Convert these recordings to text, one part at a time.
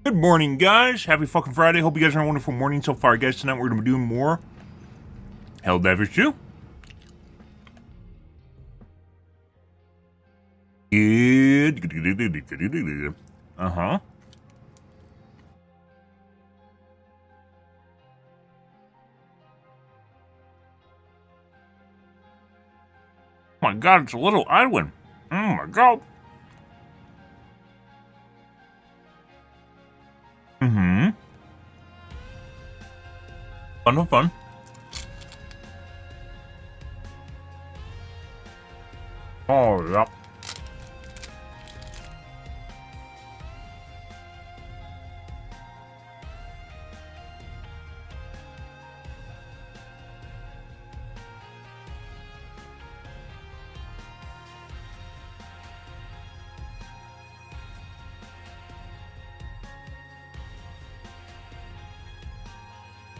Good morning, guys. Happy fucking Friday. Hope you guys are having a wonderful morning so far, guys. Tonight we're going to be doing more Helldivers 2. Good. Uh-huh. Oh my god, it's a little island. Oh my god. Mm-hmm. Fun. Oh, yeah.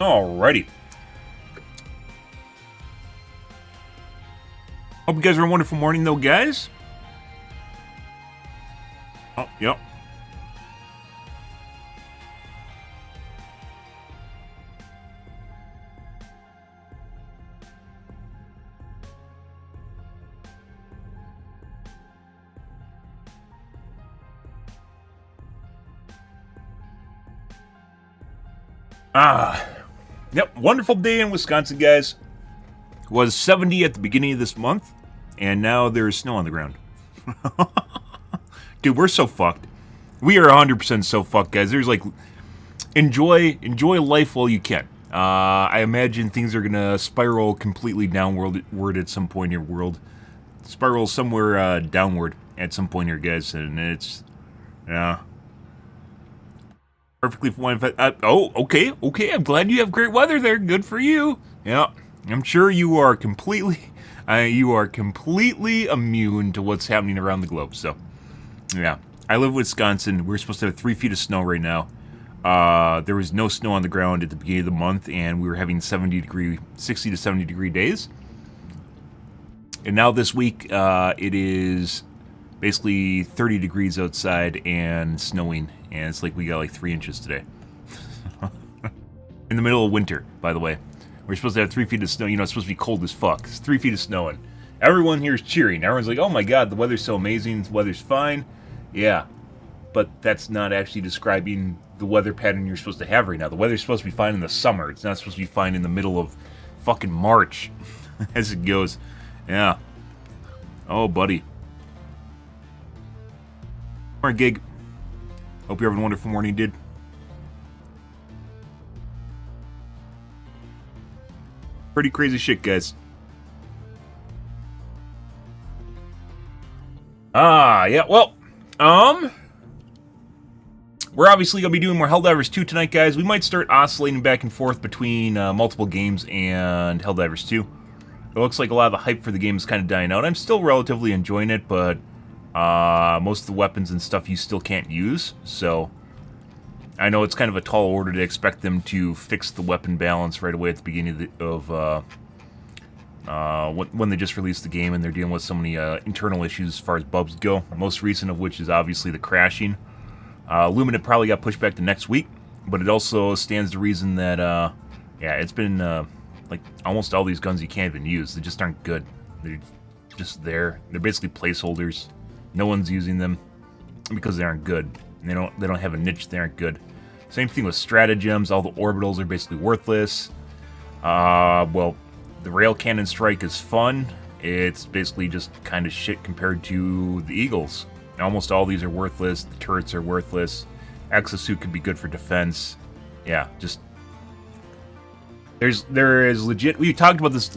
Alrighty. Hope you guys are a wonderful morning, though, guys. Oh, yep. Yep, wonderful day in Wisconsin, guys. It was 70 at the beginning of this month, and now there's snow on the ground. Dude, we're so fucked. We are 100% so fucked, guys. There's like, enjoy life while you can. I imagine things are gonna spiral completely downward at some point in your world. Spiral somewhere downward at some point here, guys, and it's, yeah. Perfectly fine. Okay. I'm glad you have great weather there. Good for you. Yeah, I'm sure you are completely immune to what's happening around the globe. So, yeah, I live in Wisconsin. We're supposed to have 3 feet of snow right now. There was no snow on the ground at the beginning of the month, and we were having 60 to 70 degree days. And now this week, it is basically 30 degrees outside and snowing, and it's like we got like 3 inches today. In the middle of winter, by the way. We're supposed to have 3 feet of snow. You know, it's supposed to be cold as fuck. It's 3 feet of snow, and everyone here is cheering. Everyone's like, oh my god, the weather's so amazing, the weather's fine. Yeah, but that's not actually describing the weather pattern you're supposed to have right now. The weather's supposed to be fine in the summer. It's not supposed to be fine in the middle of fucking March, as it goes. Yeah. Oh, buddy. Alright, Gig. Hope you're having a wonderful morning, dude. Pretty crazy shit, guys. Yeah, well, we're obviously going to be doing more Helldivers 2 tonight, guys. We might start oscillating back and forth between multiple games and Helldivers 2. It looks like a lot of the hype for the game is kind of dying out. I'm still relatively enjoying it, but most of the weapons and stuff you still can't use, so I know it's kind of a tall order to expect them to fix the weapon balance right away at the beginning when they just released the game and they're dealing with so many internal issues as far as bugs go. Most recent of which is obviously the crashing. Lumina probably got pushed back to next week, but it also stands to reason that, yeah, it's been, like, almost all these guns you can't even use. They just aren't good. They're just there. They're basically placeholders. No one's using them because they aren't good. They don't have a niche. They aren't good. Same thing with stratagems. All the orbitals are basically worthless. Well, the rail cannon strike is fun. It's basically just kind of shit compared to the eagles. Almost all these are worthless. The turrets are worthless. Exosuit could be good for defense. Yeah, just there is legit. We talked about this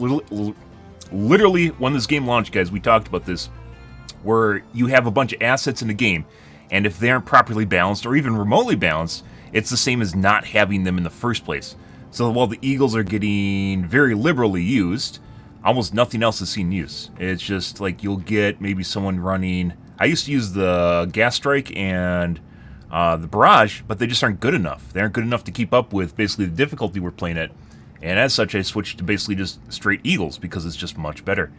literally when this game launched, guys. We talked about this, where you have a bunch of assets in the game, and if they aren't properly balanced or even remotely balanced, it's the same as not having them in the first place. So while the eagles are getting very liberally used, almost nothing else is seen use. It's just like you'll get maybe someone running. I used to use the gas strike and the barrage, but they just aren't good enough. They aren't good enough to keep up with basically the difficulty we're playing at. And as such, I switched to basically just straight eagles because it's just much better.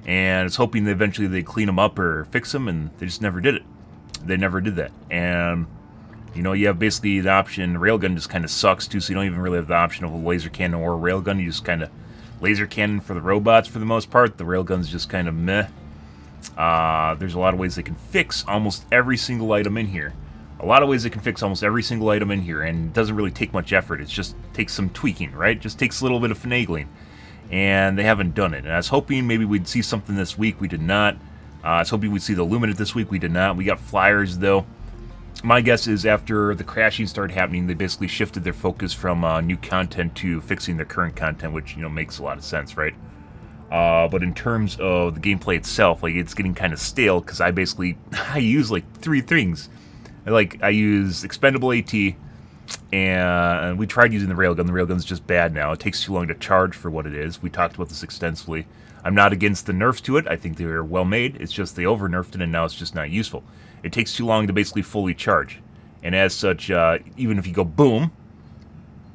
And it's hoping that eventually they clean them up or fix them, and they just never did it. They never did that. And You know, you have basically the option, railgun just kind of sucks too, so you don't even really have the option of a laser cannon or a railgun. You just kind of laser cannon for the robots for the most part. The railgun's just kind of meh. There's a lot of ways they can fix almost every single item in here. A lot of ways they can fix almost every single item in here, and it doesn't really take much effort. It just takes some tweaking, right? It just takes a little bit of finagling. And they haven't done it. And I was hoping maybe we'd see something this week. We did not. I was hoping we'd see the Luminate this week. We did not. We got flyers, though. My guess is after the crashing started happening, they basically shifted their focus from new content to fixing their current content, which, you know, makes a lot of sense, right? But in terms of the gameplay itself, like, it's getting kind of stale, because I use, like, 3 things. I use Expendable AT, and we tried using the railgun. The railgun's just bad now. It takes too long to charge for what it is. We talked about this extensively. I'm not against the nerfs to it. I think they're well made. It's just they over-nerfed it, and now it's just not useful. It takes too long to basically fully charge. And as such, even if you go boom,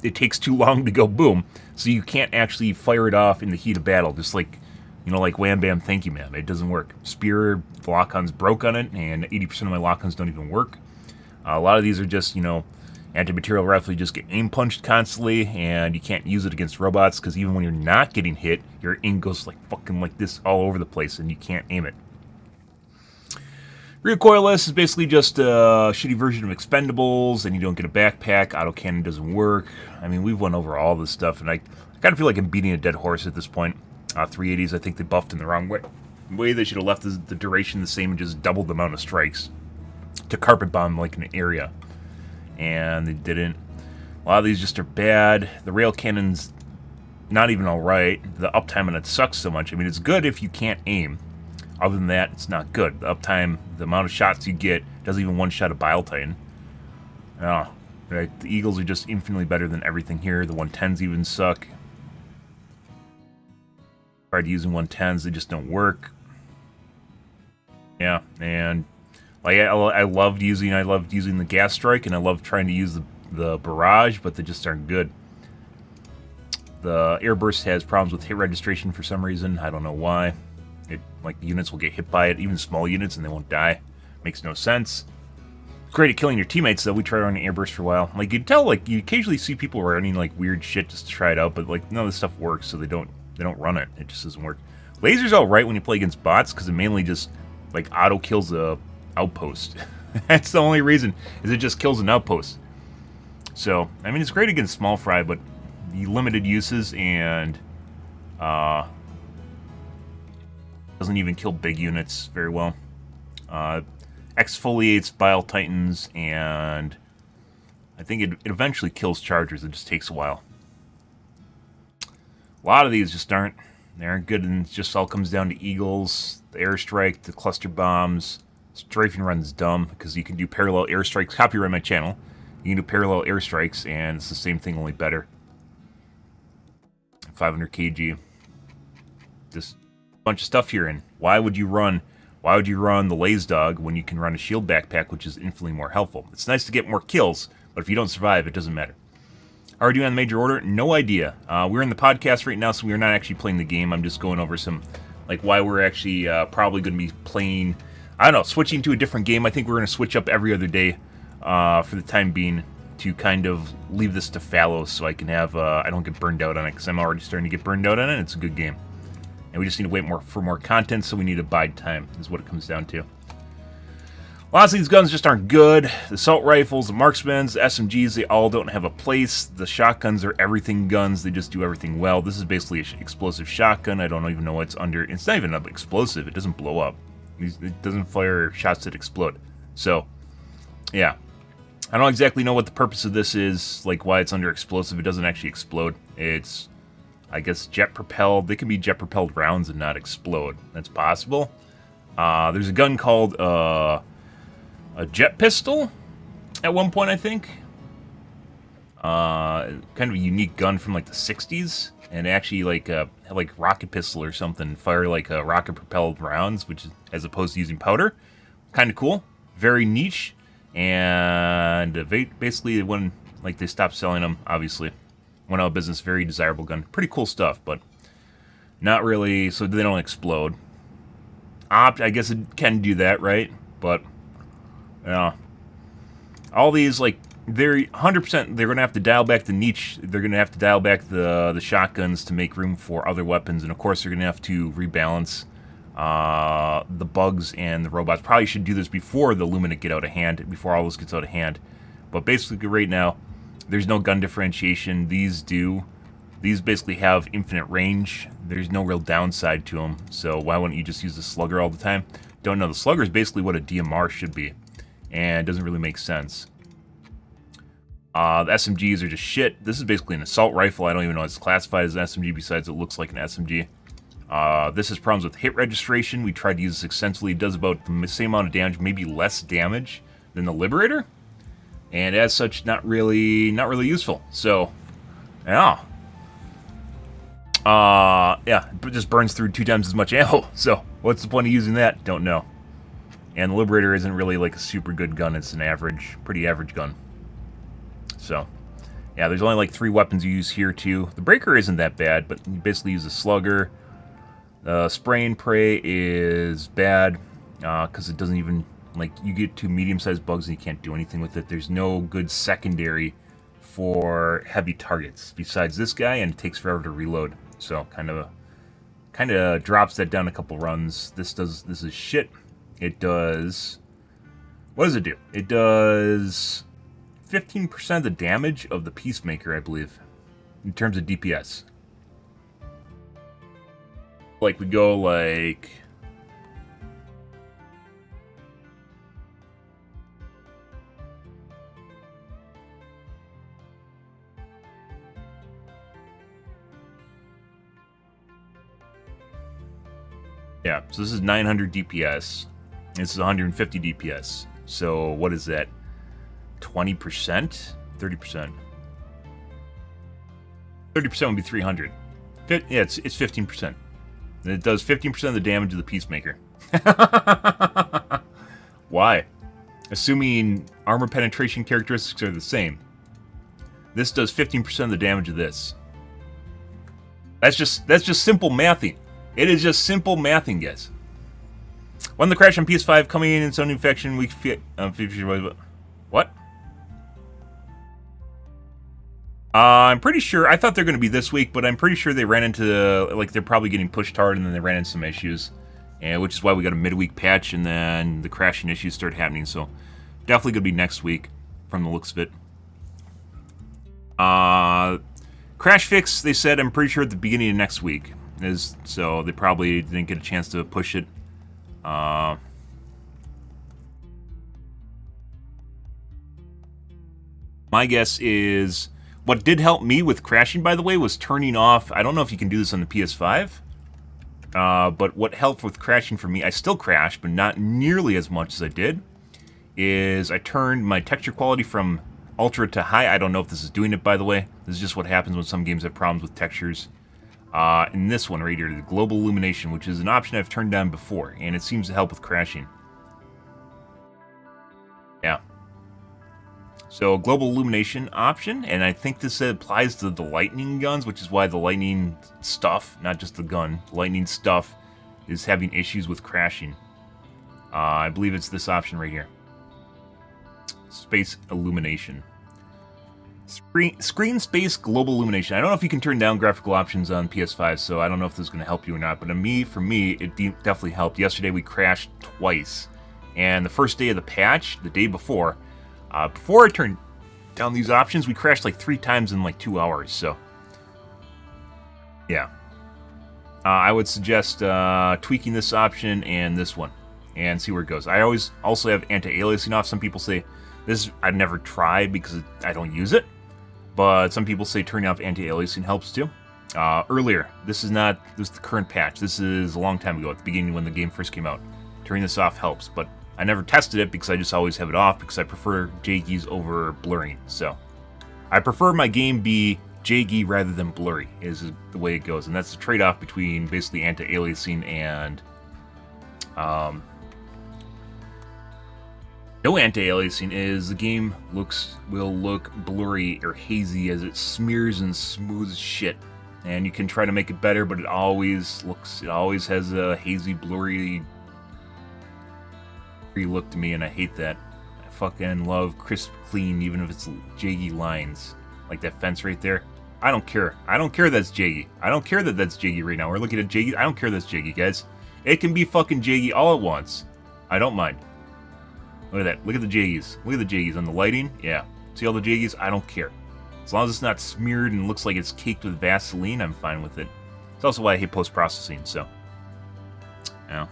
it takes too long to go boom. So you can't actually fire it off in the heat of battle. Just like, you know, like wham bam thank you ma'am. It doesn't work. Spear lock-on's broke on it, and 80% of my lock-ons don't even work. A lot of these are just, you know, anti-material rifle. You just get aim punched constantly, and you can't use it against robots, because even when you're not getting hit, your aim goes like fucking like this all over the place, and you can't aim it. Recoilless is basically just a shitty version of Expendables, and you don't get a backpack. Autocannon doesn't work. I mean, we've went over all this stuff, and I kind of feel like I'm beating a dead horse at this point. 380s, I think they buffed in the wrong way. They should have left the duration the same and just doubled the amount of strikes to carpet bomb like an area. And they didn't. A lot of these just are bad. The rail cannon's not even alright. The uptime on it sucks so much. I mean, it's good if you can't aim. Other than that, it's not good. The uptime, the amount of shots you get, doesn't even one-shot a Bile Titan. Oh, right. The Eagles are just infinitely better than everything here. The 110s even suck. Tried using 110s, they just don't work. Yeah, and like I loved using the gas strike, and I loved trying to use the barrage, but they just aren't good. The airburst has problems with hit registration for some reason. I don't know why. Like, units will get hit by it, even small units, and they won't die. Makes no sense. Great at killing your teammates, though. We tried running airburst for a while. Like, you can tell, like, you occasionally see people running like weird shit just to try it out, but like none of this stuff works, so they don't run it. It just doesn't work. Laser's alright when you play against bots, because it mainly just like auto kills a outpost. That's the only reason, is it just kills an outpost. So, I mean, it's great against small fry, but the limited uses, and doesn't even kill big units very well. Exfoliates Bile Titans, and I think it eventually kills Chargers. It just takes a while. A lot of these just aren't good, and it just all comes down to Eagles, the airstrike, the cluster bombs. Strafing run's dumb, because you can do parallel airstrikes. Copyright my channel. You can do parallel airstrikes, and it's the same thing, only better. 500 kg. Just a bunch of stuff here, and why would you run the Laze Dog when you can run a shield backpack, which is infinitely more helpful? It's nice to get more kills, but if you don't survive, it doesn't matter. Are we doing on the major order? No idea. We're in the podcast right now, so we're not actually playing the game. I'm just going over some, like, why we're actually probably going to be playing, I don't know, switching to a different game. I think we're going to switch up every other day for the time being, to kind of leave this to fallow, so I can have, I don't get burned out on it, because I'm already starting to get burned out on it. It's a good game. And we just need to wait for more content, so we need to bide time, is what it comes down to. Lots of these guns just aren't good. The assault rifles, the marksmans, the SMGs, they all don't have a place. The shotguns are everything guns. They just do everything well. This is basically an explosive shotgun. I don't even know what's under. It's not even an explosive. It doesn't blow up. It doesn't fire shots that explode. So, yeah. I don't exactly know what the purpose of this is, like why it's under explosive. It doesn't actually explode. It's, I guess, jet-propelled. They can be jet-propelled rounds and not explode. That's possible. There's a gun called a jet pistol at one point, I think. Kind of a unique gun from like the 60s, and actually like rocket pistol or something, fire like rocket-propelled rounds, which is, as opposed to using powder. Kind of cool. Very niche. And basically, when like they stopped selling them, obviously went out of business. Very desirable gun, pretty cool stuff, but not really. So they don't explode. I guess it can do that, right? But yeah, all these, like, they're 100%, they're going to have to dial back the niche. They're going to have to dial back the shotguns to make room for other weapons. And, of course, they're going to have to rebalance the bugs and the robots. Probably should do this before the Luminate get out of hand, before all this gets out of hand. But basically, right now, there's no gun differentiation. These do. These basically have infinite range. There's no real downside to them. So why wouldn't you just use the Slugger all the time? Don't know. The Slugger is basically what a DMR should be. And it doesn't really make sense. The SMGs are just shit. This is basically an assault rifle. I don't even know it's classified as an SMG besides it looks like an SMG. This has problems with hit registration. We tried to use this extensively. It does about the same amount of damage, maybe less damage than the Liberator. And as such, not really useful. So, yeah. Yeah, it just burns through 2 times as much ammo. So, what's the point of using that? Don't know. And the Liberator isn't really like a super good gun. It's an average, pretty average gun. So, yeah, there's only like 3 weapons you use here too. The Breaker isn't that bad, but you basically use a Slugger. Spray and Pray is bad because it doesn't even, like, you get 2 medium-sized bugs and you can't do anything with it. There's no good secondary for heavy targets besides this guy, and it takes forever to reload. So kind of drops that down a couple runs. This is shit. It does, what does it do? It does 15% of the damage of the Peacemaker, I believe, in terms of DPS. Like, we go, like... Yeah, so this is 900 DPS. This is 150 DPS. So, what is that? 20%? 30%? 30% would be 300. Yeah, it's 15%. And it does 15% of the damage of the Peacemaker. Why? Assuming armor penetration characteristics are the same. This does 15% of the damage of this. That's just simple mathing. It is just simple mathing, guys. When the crash on PS5 coming in its own infection, we fit. What? I'm pretty sure. I thought they're going to be this week, but I'm pretty sure they ran into, like, they're probably getting pushed hard, and then they ran into some issues, and which is why we got a midweek patch, and then the crashing issues started happening. So definitely going to be next week, from the looks of it. Crash fix, they said, I'm pretty sure at the beginning of next week. So they probably didn't get a chance to push it. My guess is, what did help me with crashing, by the way, was turning off, I don't know if you can do this on the PS5, but what helped with crashing for me, I still crash, but not nearly as much as I did, is I turned my texture quality from ultra to high. I don't know if this is doing it, by the way. This is just what happens when some games have problems with textures. In this one right here, the global illumination, which is an option I've turned down before, and it seems to help with crashing. Yeah. So, global illumination option, and I think this applies to the lightning guns, which is why the lightning stuff, not just the gun, lightning stuff is having issues with crashing. I believe it's this option right here. Space illumination. Screen space global illumination. I don't know if you can turn down graphical options on PS5, so I don't know if this is going to help you or not, but for me, it definitely helped. Yesterday we crashed twice, and the first day of the patch, the day before I turned down these options, we crashed like 3 times in like 2 hours, so yeah. I would suggest tweaking this option and this one, and see where it goes. I always also have anti-aliasing off. Some people say, this I'd never try because I don't use it, but some people say turning off anti-aliasing helps too. Earlier, this is the current patch. This is a long time ago, at the beginning when the game first came out. Turning this off helps, but I never tested it because I just always have it off because I prefer JGs over blurring. So I prefer my game be JG rather than blurry is the way it goes, and that's the trade-off between basically anti-aliasing and no anti-aliasing. Is the game will look blurry or hazy as it smears and smooths shit, and you can try to make it better, but it always has a hazy, blurry look to me, and I hate that. I fucking love crisp clean, even if it's jaggy lines. Like that fence right there. I don't care. I don't care that's jaggy. I don't care that that's jaggy right now. We're looking at jaggy. I don't care that's jaggy, guys. It can be fucking jaggy all at once. I don't mind. Look at that. Look at the jaggies. Look at the jaggies on the lighting. Yeah. See all the jaggies? I don't care. As long as it's not smeared and looks like it's caked with Vaseline, I'm fine with it. It's also why I hate post-processing, so. Yeah.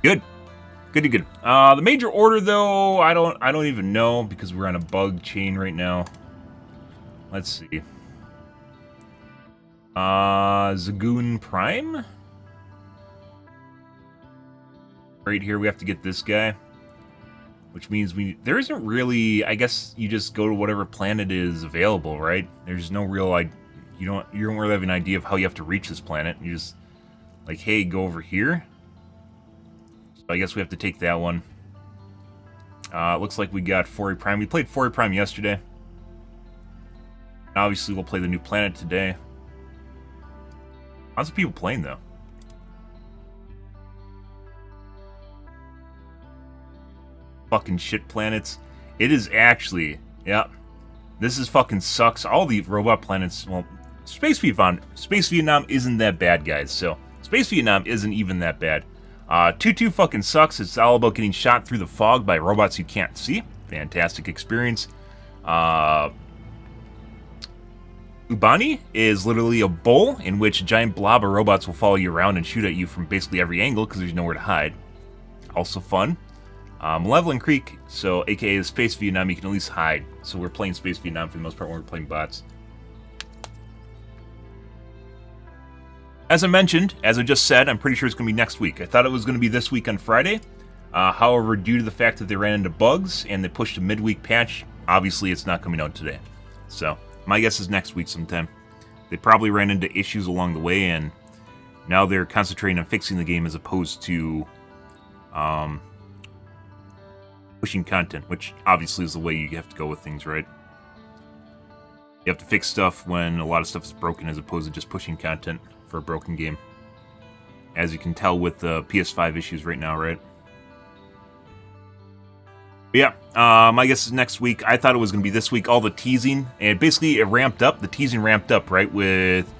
Good. Good to good. The major order, though, I don't even know because we're on a bug chain right now. Let's see. Zagoon Prime? Right here, we have to get this guy. Which means there isn't really, I guess you just go to whatever planet is available, right? There's no real, you don't really have an idea of how you have to reach this planet. You just, like, hey, go over here. So I guess we have to take that one. It looks like we got Fori Prime. We played Fori Prime yesterday. Obviously, we'll play the new planet today. Lots of people playing, though. Fucking shit planets. It is actually, yeah. This is fucking sucks. All the robot planets, well, Space Vietnam isn't that bad, guys. So, Space Vietnam isn't even that bad. 2-2 fucking sucks. It's all about getting shot through the fog by robots you can't see. Fantastic experience. Ubani is literally a bowl in which a giant blob of robots will follow you around and shoot at you from basically every angle because there's nowhere to hide. Also fun. Malevolent Creek, so aka Space Vietnam, you can at least hide. So we're playing Space Vietnam for the most part when we're playing bots. As I mentioned, as I just said, I'm pretty sure it's going to be next week. I thought it was going to be this week on Friday. However, due to the fact that they ran into bugs and they pushed a midweek patch, obviously it's not coming out today. So, my guess is next week sometime. They probably ran into issues along the way, and now they're concentrating on fixing the game as opposed to pushing content, which obviously is the way you have to go with things, right? You have to fix stuff when a lot of stuff is broken as opposed to just pushing content for a broken game. As you can tell with the PS5 issues right now, right? But yeah, my guess is next week. I thought it was going to be this week, all the teasing, and basically it ramped up, the teasing ramped up, right, with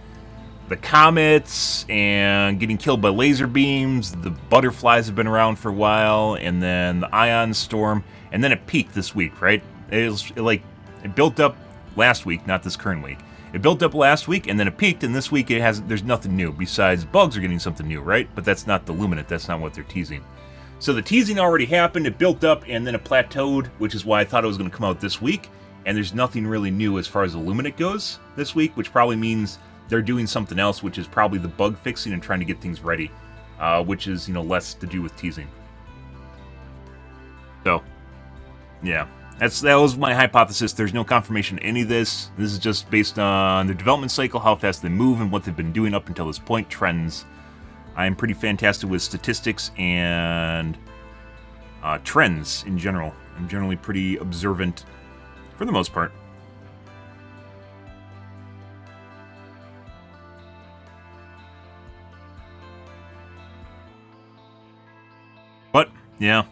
the comets and getting killed by laser beams. The butterflies have been around for a while, and then the ion storm, and then it peaked this week, right? It built up last week, not this current week. It built up last week, and then it peaked, and this week there's nothing new besides bugs are getting something new, right? But that's not the Luminant. That's not what they're teasing. So the teasing already happened. It built up, and then it plateaued, which is why I thought it was going to come out this week. And there's nothing really new as far as the Luminant goes this week, which probably means they're doing something else, which is probably the bug fixing and trying to get things ready, which is, less to do with teasing. So, yeah, that was my hypothesis. There's no confirmation of any of this. This is just based on their development cycle, how fast they move, and what they've been doing up until this point, trends. I'm pretty fantastic with statistics and trends in general. I'm generally pretty observant for the most part. But, yeah,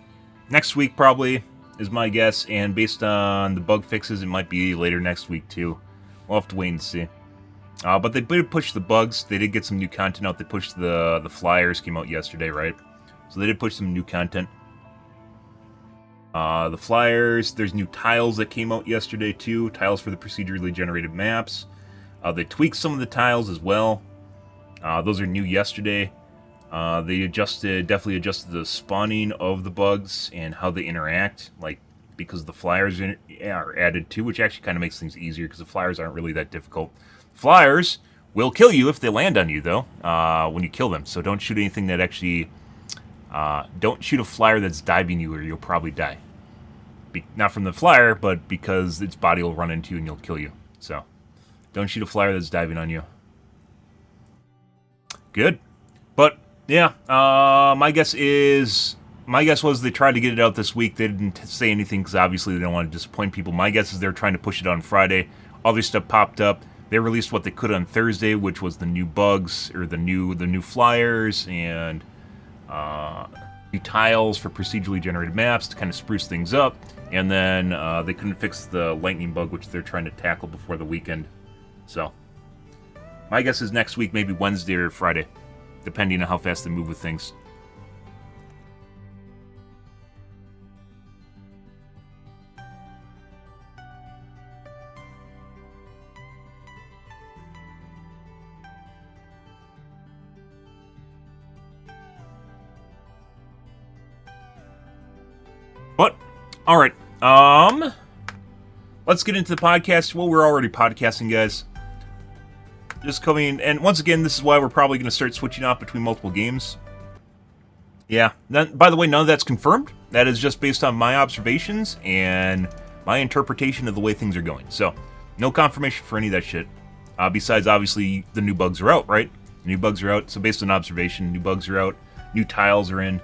next week probably is my guess, and based on the bug fixes, it might be later next week too. We'll have to wait and see. But they did push the bugs. They did get some new content out. They pushed the flyers, came out yesterday, right? So they did push some new content. The flyers, there's new tiles that came out yesterday too. Tiles for the procedurally generated maps. They tweaked some of the tiles as well. Those are new yesterday. They definitely adjusted the spawning of the bugs and how they interact, because the flyers are added too, which actually kind of makes things easier because the flyers aren't really that difficult. Flyers will kill you if they land on you, though, when you kill them. So don't shoot anything that actually... don't shoot a flyer that's diving you or you'll probably die. Not from the flyer, but because its body will run into you and you'll kill you. So don't shoot a flyer that's diving on you. Good. But... yeah, my guess was they tried to get it out this week. They didn't say anything because obviously they don't want to disappoint people. My guess is they're trying to push it on Friday. Other stuff popped up. They released what they could on Thursday, which was the new bugs or the new flyers and new tiles for procedurally generated maps to kind of spruce things up, and then they couldn't fix the lightning bug, which they're trying to tackle before the weekend. So my guess is next week, maybe Wednesday or Friday, depending on how fast they move with things. But, alright, let's get into the podcast. Well, we're already podcasting, guys. Just coming, and once again, this is why we're probably going to start switching off between multiple games. Yeah, by the way, none of that's confirmed. That is just based on my observations and my interpretation of the way things are going. So, no confirmation for any of that shit. Besides, obviously, the new bugs are out, right? New bugs are out, so based on observation, new bugs are out, new tiles are in.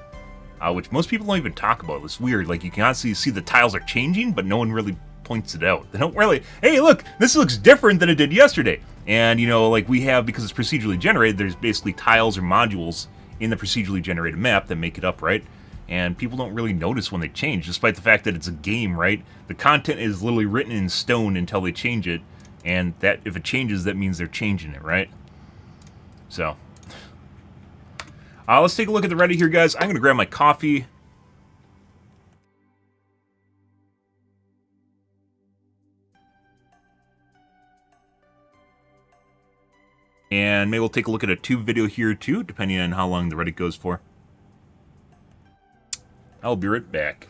Which most people don't even talk about. It's weird. Like, you can honestly see the tiles are changing, but no one really points it out. They don't really, hey, look, this looks different than it did yesterday. And, you know, like we have, because it's procedurally generated, there's basically tiles or modules in the procedurally generated map that make it up, right? And people don't really notice when they change, despite the fact that it's a game, right? The content is literally written in stone until they change it. And that, if it changes, that means they're changing it, right? So let's take a look at the Reddit here, guys. I'm going to grab my coffee. And maybe we'll take a look at a tube video here, too, depending on how long the Reddit goes for. I'll be right back.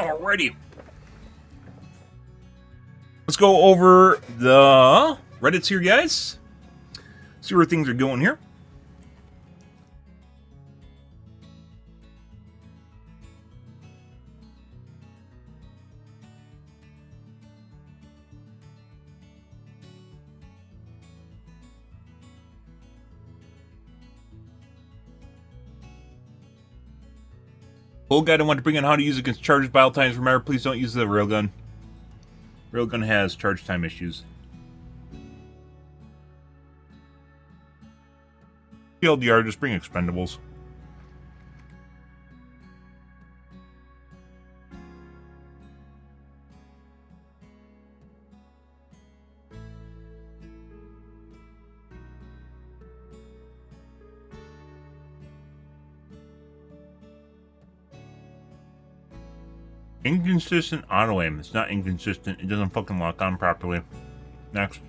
Alrighty. Let's go over the Reddits here, guys. See where things are going here. Old guy, I want to bring in how to use it against charges battle times. Remember, please don't use the railgun. Railgun has charge time issues. TLDR, just bring expendables. Inconsistent auto aim. It's not inconsistent. It doesn't fucking lock on properly. Next.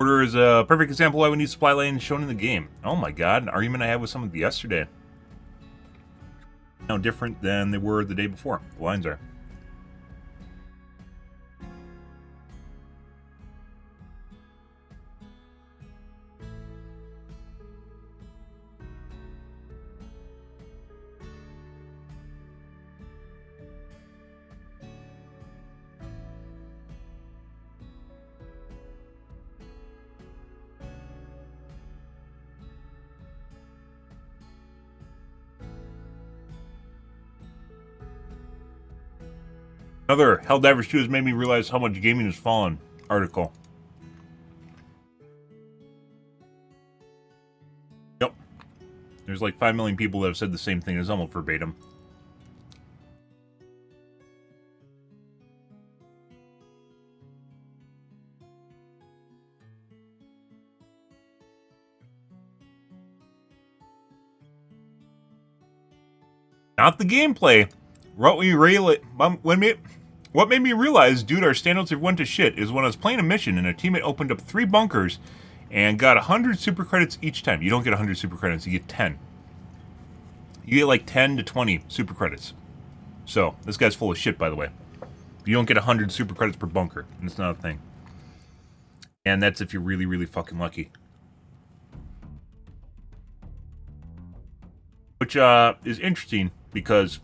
Order is a perfect example why we need supply lanes shown in the game. Oh my god, an argument I had with someone yesterday. No different than they were the day before. The lines are. Another Helldivers 2 has made me realize how much gaming has fallen article. Yep. There's like 5 million people that have said the same thing. It's almost verbatim. Not the gameplay. What made me realize, dude, our standouts have went to shit is when I was playing a mission and a teammate opened up 3 bunkers and got 100 super credits each time. You don't get 100 super credits, you get 10. You get like 10 to 20 super credits. So, this guy's full of shit, by the way. You don't get 100 super credits per bunker, and it's not a thing. And that's if you're really, really fucking lucky. Which is interesting, because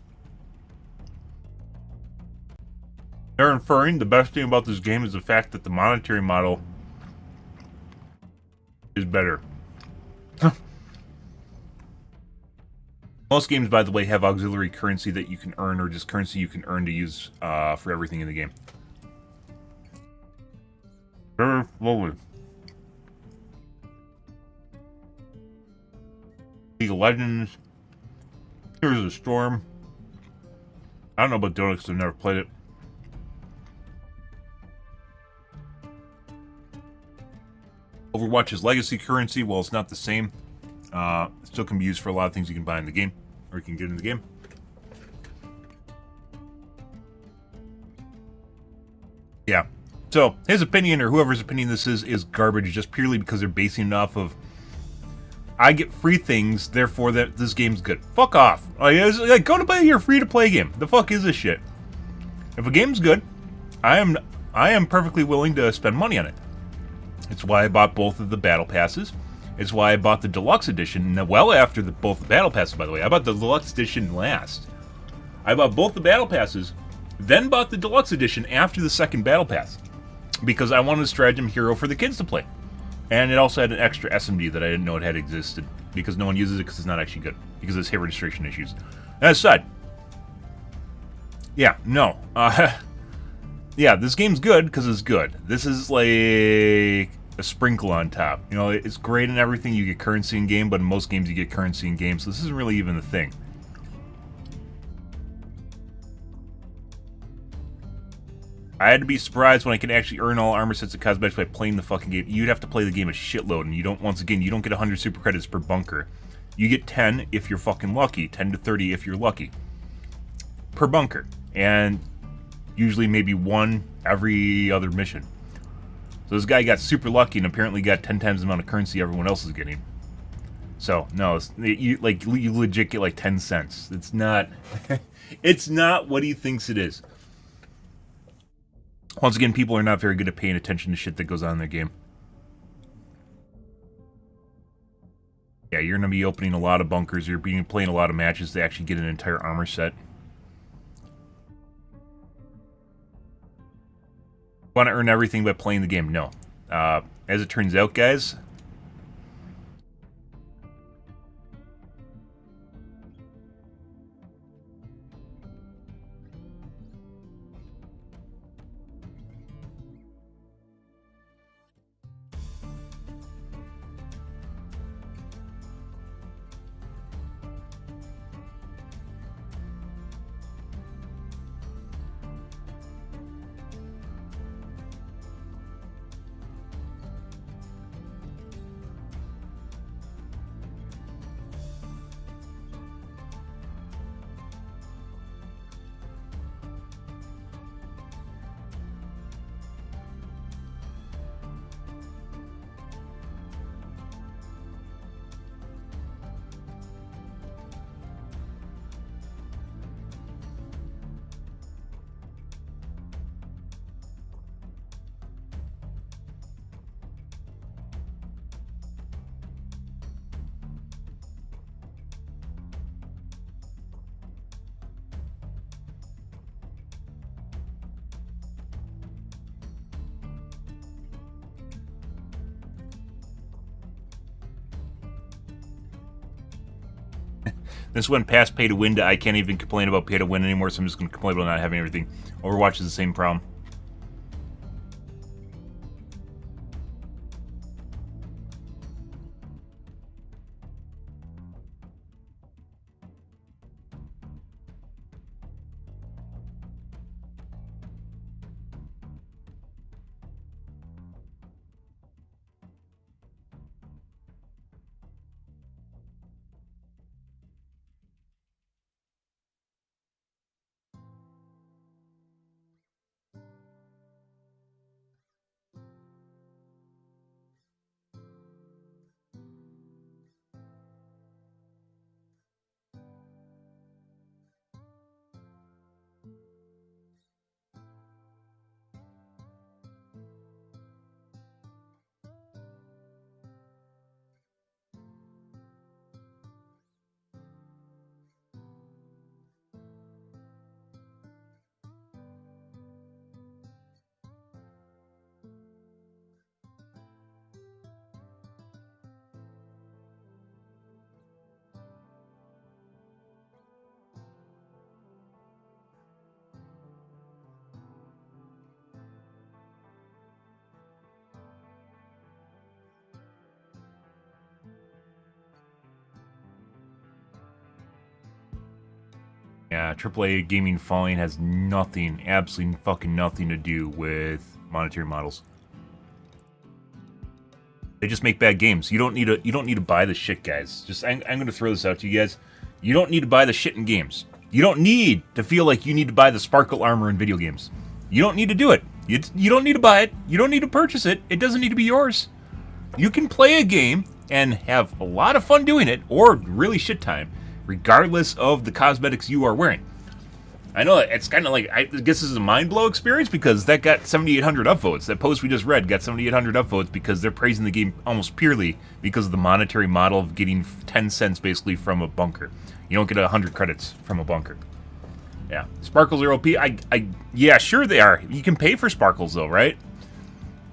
they're inferring the best thing about this game is the fact that the monetary model is better. Most games, by the way, have auxiliary currency that you can earn, or just currency you can earn to use for everything in the game. Very slowly. League of Legends. Here's a Storm. I don't know about Dota because I've never played it. Overwatch is legacy currency. Well, it's not the same. It still can be used for a lot of things you can buy in the game, or you can get in the game. Yeah. So, his opinion, or whoever's opinion this is garbage just purely because they're basing it off of, I get free things, therefore that this game's good. Fuck off. Like, go to play your free-to-play game. The fuck is this shit? If a game's good, I am perfectly willing to spend money on it. It's why I bought both of the battle passes. It's why I bought the deluxe edition, well after both the battle passes, by the way. I bought the deluxe edition last. I bought both the battle passes, then bought the deluxe edition after the second battle pass, because I wanted a stratagem hero for the kids to play. And it also had an extra SMD that I didn't know it had existed, because no one uses it because it's not actually good, because it's hit registration issues. That aside, yeah, no. Yeah, this game's good because it's good. This is like a sprinkle on top. You know, it's great in everything. You get currency in game, but in most games you get currency in game, so this isn't really even a thing. I had to be surprised when I could actually earn all armor sets and cosmetics by playing the fucking game. You'd have to play the game a shitload, and you don't, once again, you don't get 100 super credits per bunker. You get 10 if you're fucking lucky, 10 to 30 if you're lucky. Per bunker. And usually maybe 1 every other mission. So this guy got super lucky and apparently got 10 times the amount of currency everyone else is getting. So no, you legit get like 10 cents. It's not, it's not what he thinks it is. Once again, people are not very good at paying attention to shit that goes on in their game. Yeah, you're gonna be opening a lot of bunkers. You're playing a lot of matches to actually get an entire armor set. Want to earn everything by playing the game? No. As it turns out, guys. This went past pay to win to I can't even complain about pay to win anymore, so I'm just going to complain about not having everything. Overwatch is the same problem. Yeah, AAA gaming falling has nothing, absolutely fucking nothing to do with monetary models. They just make bad games. You don't need to buy the shit, guys. I'm gonna throw this out to you guys. You don't need to buy the shit in games. You don't need to feel like you need to buy the sparkle armor in video games. You don't need to do it. You don't need to buy it. You don't need to purchase it. It doesn't need to be yours. You can play a game and have a lot of fun doing it, or really shit time, regardless of the cosmetics you are wearing. I know it's kind of like, I guess this is a mind blow experience because that got 7,800 upvotes. That post we just read got 7,800 upvotes because they're praising the game almost purely because of the monetary model of getting 10 cents basically from a bunker. You don't get 100 credits from a bunker. Yeah, sparkles are OP. Yeah, sure they are. You can pay for sparkles though, right?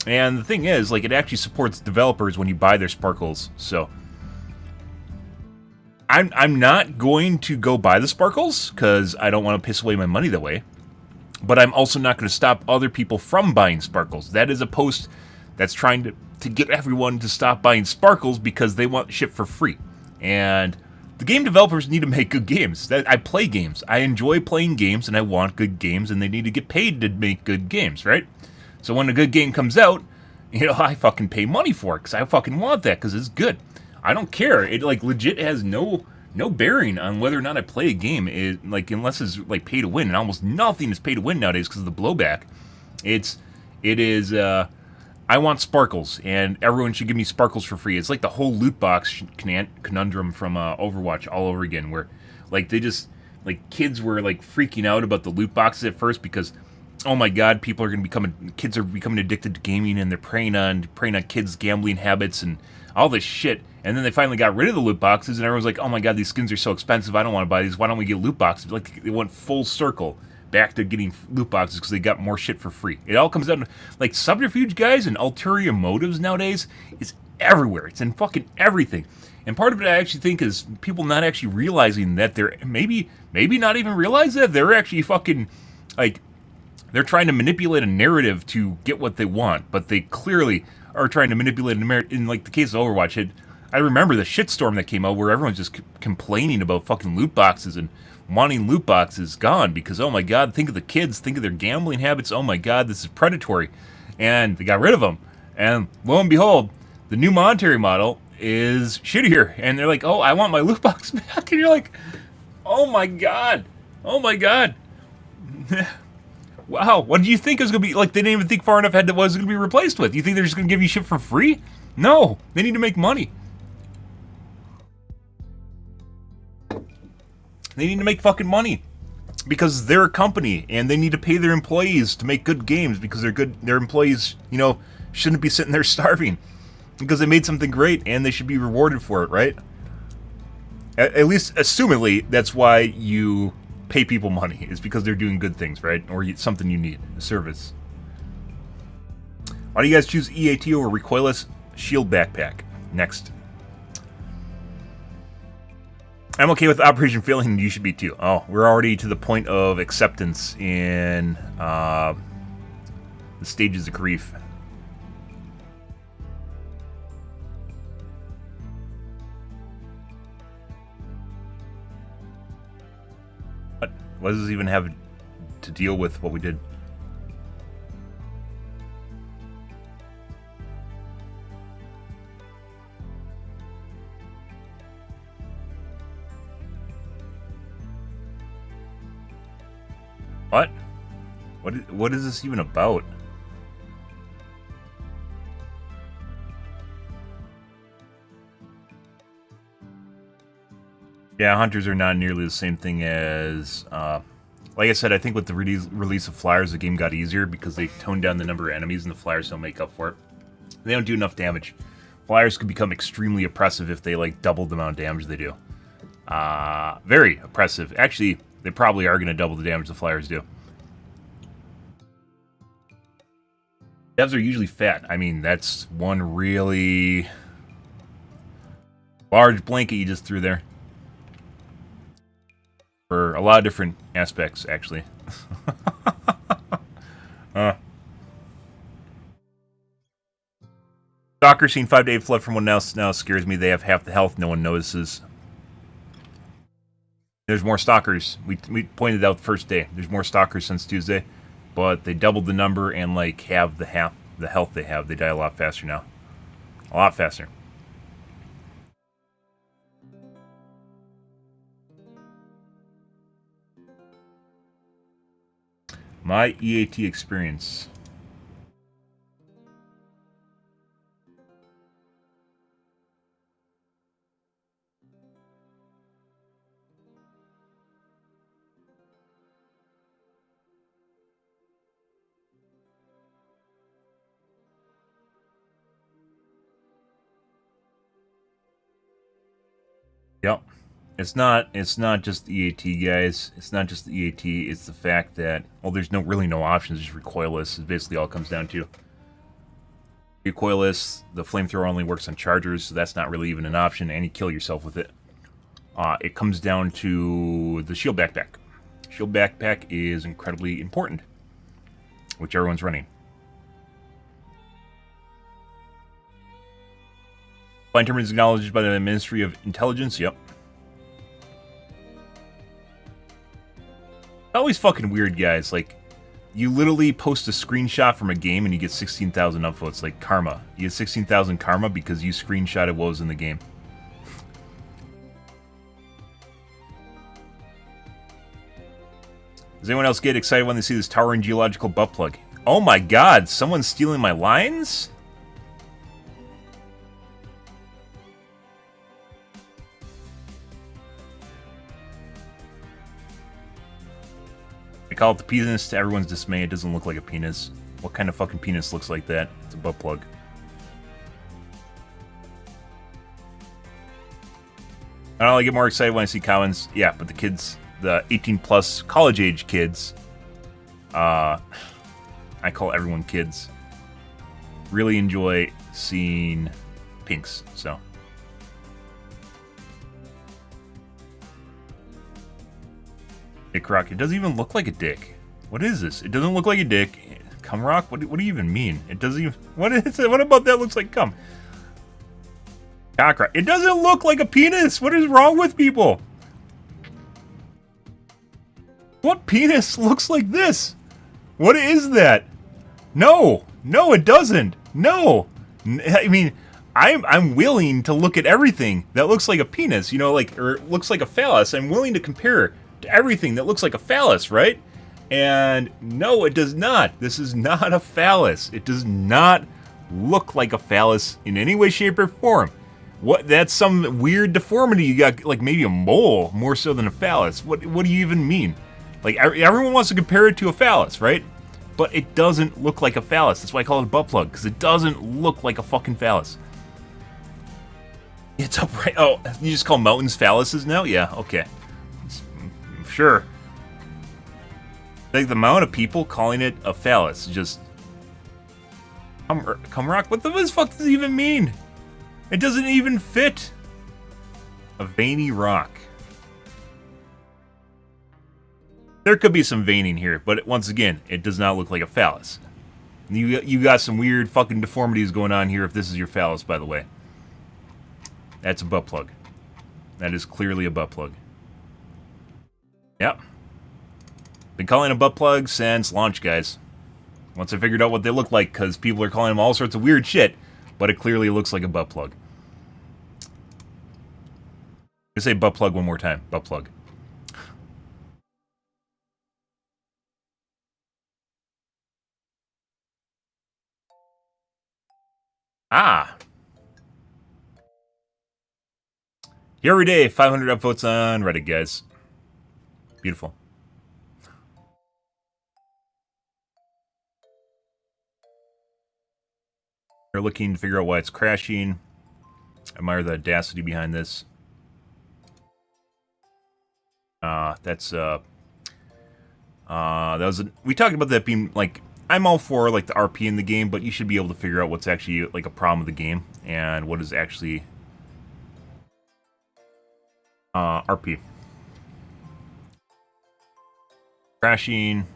And the thing is, like, it actually supports developers when you buy their sparkles. So I'm not going to go buy the sparkles because I don't want to piss away my money that way. But I'm also not going to stop other people from buying sparkles. That is a post that's trying to get everyone to stop buying sparkles because they want shit for free. And the game developers need to make good games. I play games. I enjoy playing games, and I want good games, and they need to get paid to make good games, right? So when a good game comes out, you know, I fucking pay money for it because I fucking want that because it's good. I don't care. It, like, legit has no bearing on whether or not I play a game. It, like, unless it's like pay to win, and almost nothing is pay to win nowadays because of the blowback. It is I want sparkles, and everyone should give me sparkles for free. It's like the whole loot box conundrum from Overwatch all over again, where like they just like kids were like freaking out about the loot boxes at first because oh my god, kids are becoming addicted to gaming and they're preying on kids' gambling habits and all this shit. And then they finally got rid of the loot boxes, and everyone's like, oh my god, these skins are so expensive, I don't want to buy these. Why don't we get loot boxes? Like they went full circle back to getting loot boxes because they got more shit for free. It all comes down to like subterfuge, guys, and ulterior motives nowadays is everywhere. It's in fucking everything. And part of it I actually think is people not actually realizing that they're maybe not even realize that they're actually fucking like they're trying to manipulate a narrative to get what they want, but they clearly are trying to manipulate in like the case of Overwatch. I remember the shitstorm that came out where everyone's just complaining about fucking loot boxes and wanting loot boxes gone because, oh my god, think of the kids, think of their gambling habits, oh my god, this is predatory. And they got rid of them. And lo and behold, the new monetary model is shittier. And they're like, oh, I want my loot box back. And you're like, oh my god. Oh my god. Wow, what do you think it was going to be? Like, they didn't even think far enough ahead to what it was going to be replaced with. You think they're just going to give you shit for free? No, they need to make money. They need to make fucking money because they're a company and they need to pay their employees to make good games because their employees, you know, shouldn't be sitting there starving because they made something great and they should be rewarded for it, right? At least, assumedly, that's why you pay people money, is because they're doing good things, right? Or something you need, a service. Why do you guys choose EAT over recoilless shield backpack? Next. I'm okay with Operation failing, and you should be too. Oh, we're already to the point of acceptance in the stages of grief. What does this even have to deal with what we did? What? What is this even about? Yeah, hunters are not nearly the same thing as, like I said, I think with the release of flyers, the game got easier because they toned down the number of enemies and the flyers don't make up for it. They don't do enough damage. Flyers can become extremely oppressive if they, like, double the amount of damage they do. Very oppressive. Actually, they probably are going to double the damage the flyers do. Devs are usually fat. I mean, that's one really large blanket you just threw there. For a lot of different aspects, actually. Stalker seen 5 to 8 flood from one now scares me. They have half the health, no one notices. There's more stalkers. We pointed out the first day. There's more stalkers since Tuesday, but they doubled the number and like have the health they have. They die a lot faster now. A lot faster. My EAT experience. Yep. It's not just the EAT, guys. It's not just the EAT. It's the fact that, well, there's really no options. Just recoilless. It basically all comes down to. Recoilless, the flamethrower only works on chargers, so that's not really even an option, and you kill yourself with it. It comes down to the shield backpack. Shield backpack is incredibly important, which everyone's running. Flying term is acknowledged by the Ministry of Intelligence. Yep. Always fucking weird, guys. Like, you literally post a screenshot from a game and you get 16,000 upvotes, like karma. You get 16,000 karma because you screenshotted what was in the game. Does anyone else get excited when they see this towering geological butt plug? Oh my god, someone's stealing my lines? I call it the penis to everyone's dismay. It doesn't look like a penis. What kind of fucking penis looks like that? It's a butt plug. I don't know, I get more excited when I see comments. Yeah, but the kids, the 18-plus college-age kids, I call everyone kids, really enjoy seeing pinks, so. Dick Rock, it doesn't even look like a dick. What is this? It doesn't look like a dick. Cum rock? What do you even mean? It doesn't even... What is it? What about that looks like cum? Cock rock. It doesn't look like a penis! What is wrong with people? What penis looks like this? What is that? No! No, it doesn't! No! I mean, I'm willing to look at everything that looks like a penis, you know, like, or looks like a phallus. I'm willing to compare to everything that looks like a phallus, right? And no, it does not. This is not a phallus. It does not look like a phallus in any way, shape, or form. What? That's some weird deformity you got, like maybe a mole more so than a phallus. What do you even mean? Like, everyone wants to compare it to a phallus, right? But it doesn't look like a phallus. That's why I call it a butt plug, because it doesn't look like a fucking phallus. It's upright. Oh, you just call mountains phalluses now? Yeah, okay. Sure. Like, the amount of people calling it a phallus, just... Cum rock? What the fuck does it even mean? It doesn't even fit. A veiny rock. There could be some veining here, but once again, it does not look like a phallus. You got some weird fucking deformities going on here if this is your phallus, by the way. That's a butt plug. That is clearly a butt plug. Yep. Been calling a butt plug since launch, guys. Once I figured out what they look like, because people are calling them all sorts of weird shit, but it clearly looks like a butt plug. I say butt plug one more time. Butt plug. Ah! Here every day, 500 upvotes on Reddit, guys. Beautiful. They're looking to figure out why it's crashing. Admire the audacity behind this. We talked about that being, like, I'm all for, like, the RP in the game, but you should be able to figure out what's actually, like, a problem with the game, and what is actually, RP. Crashing.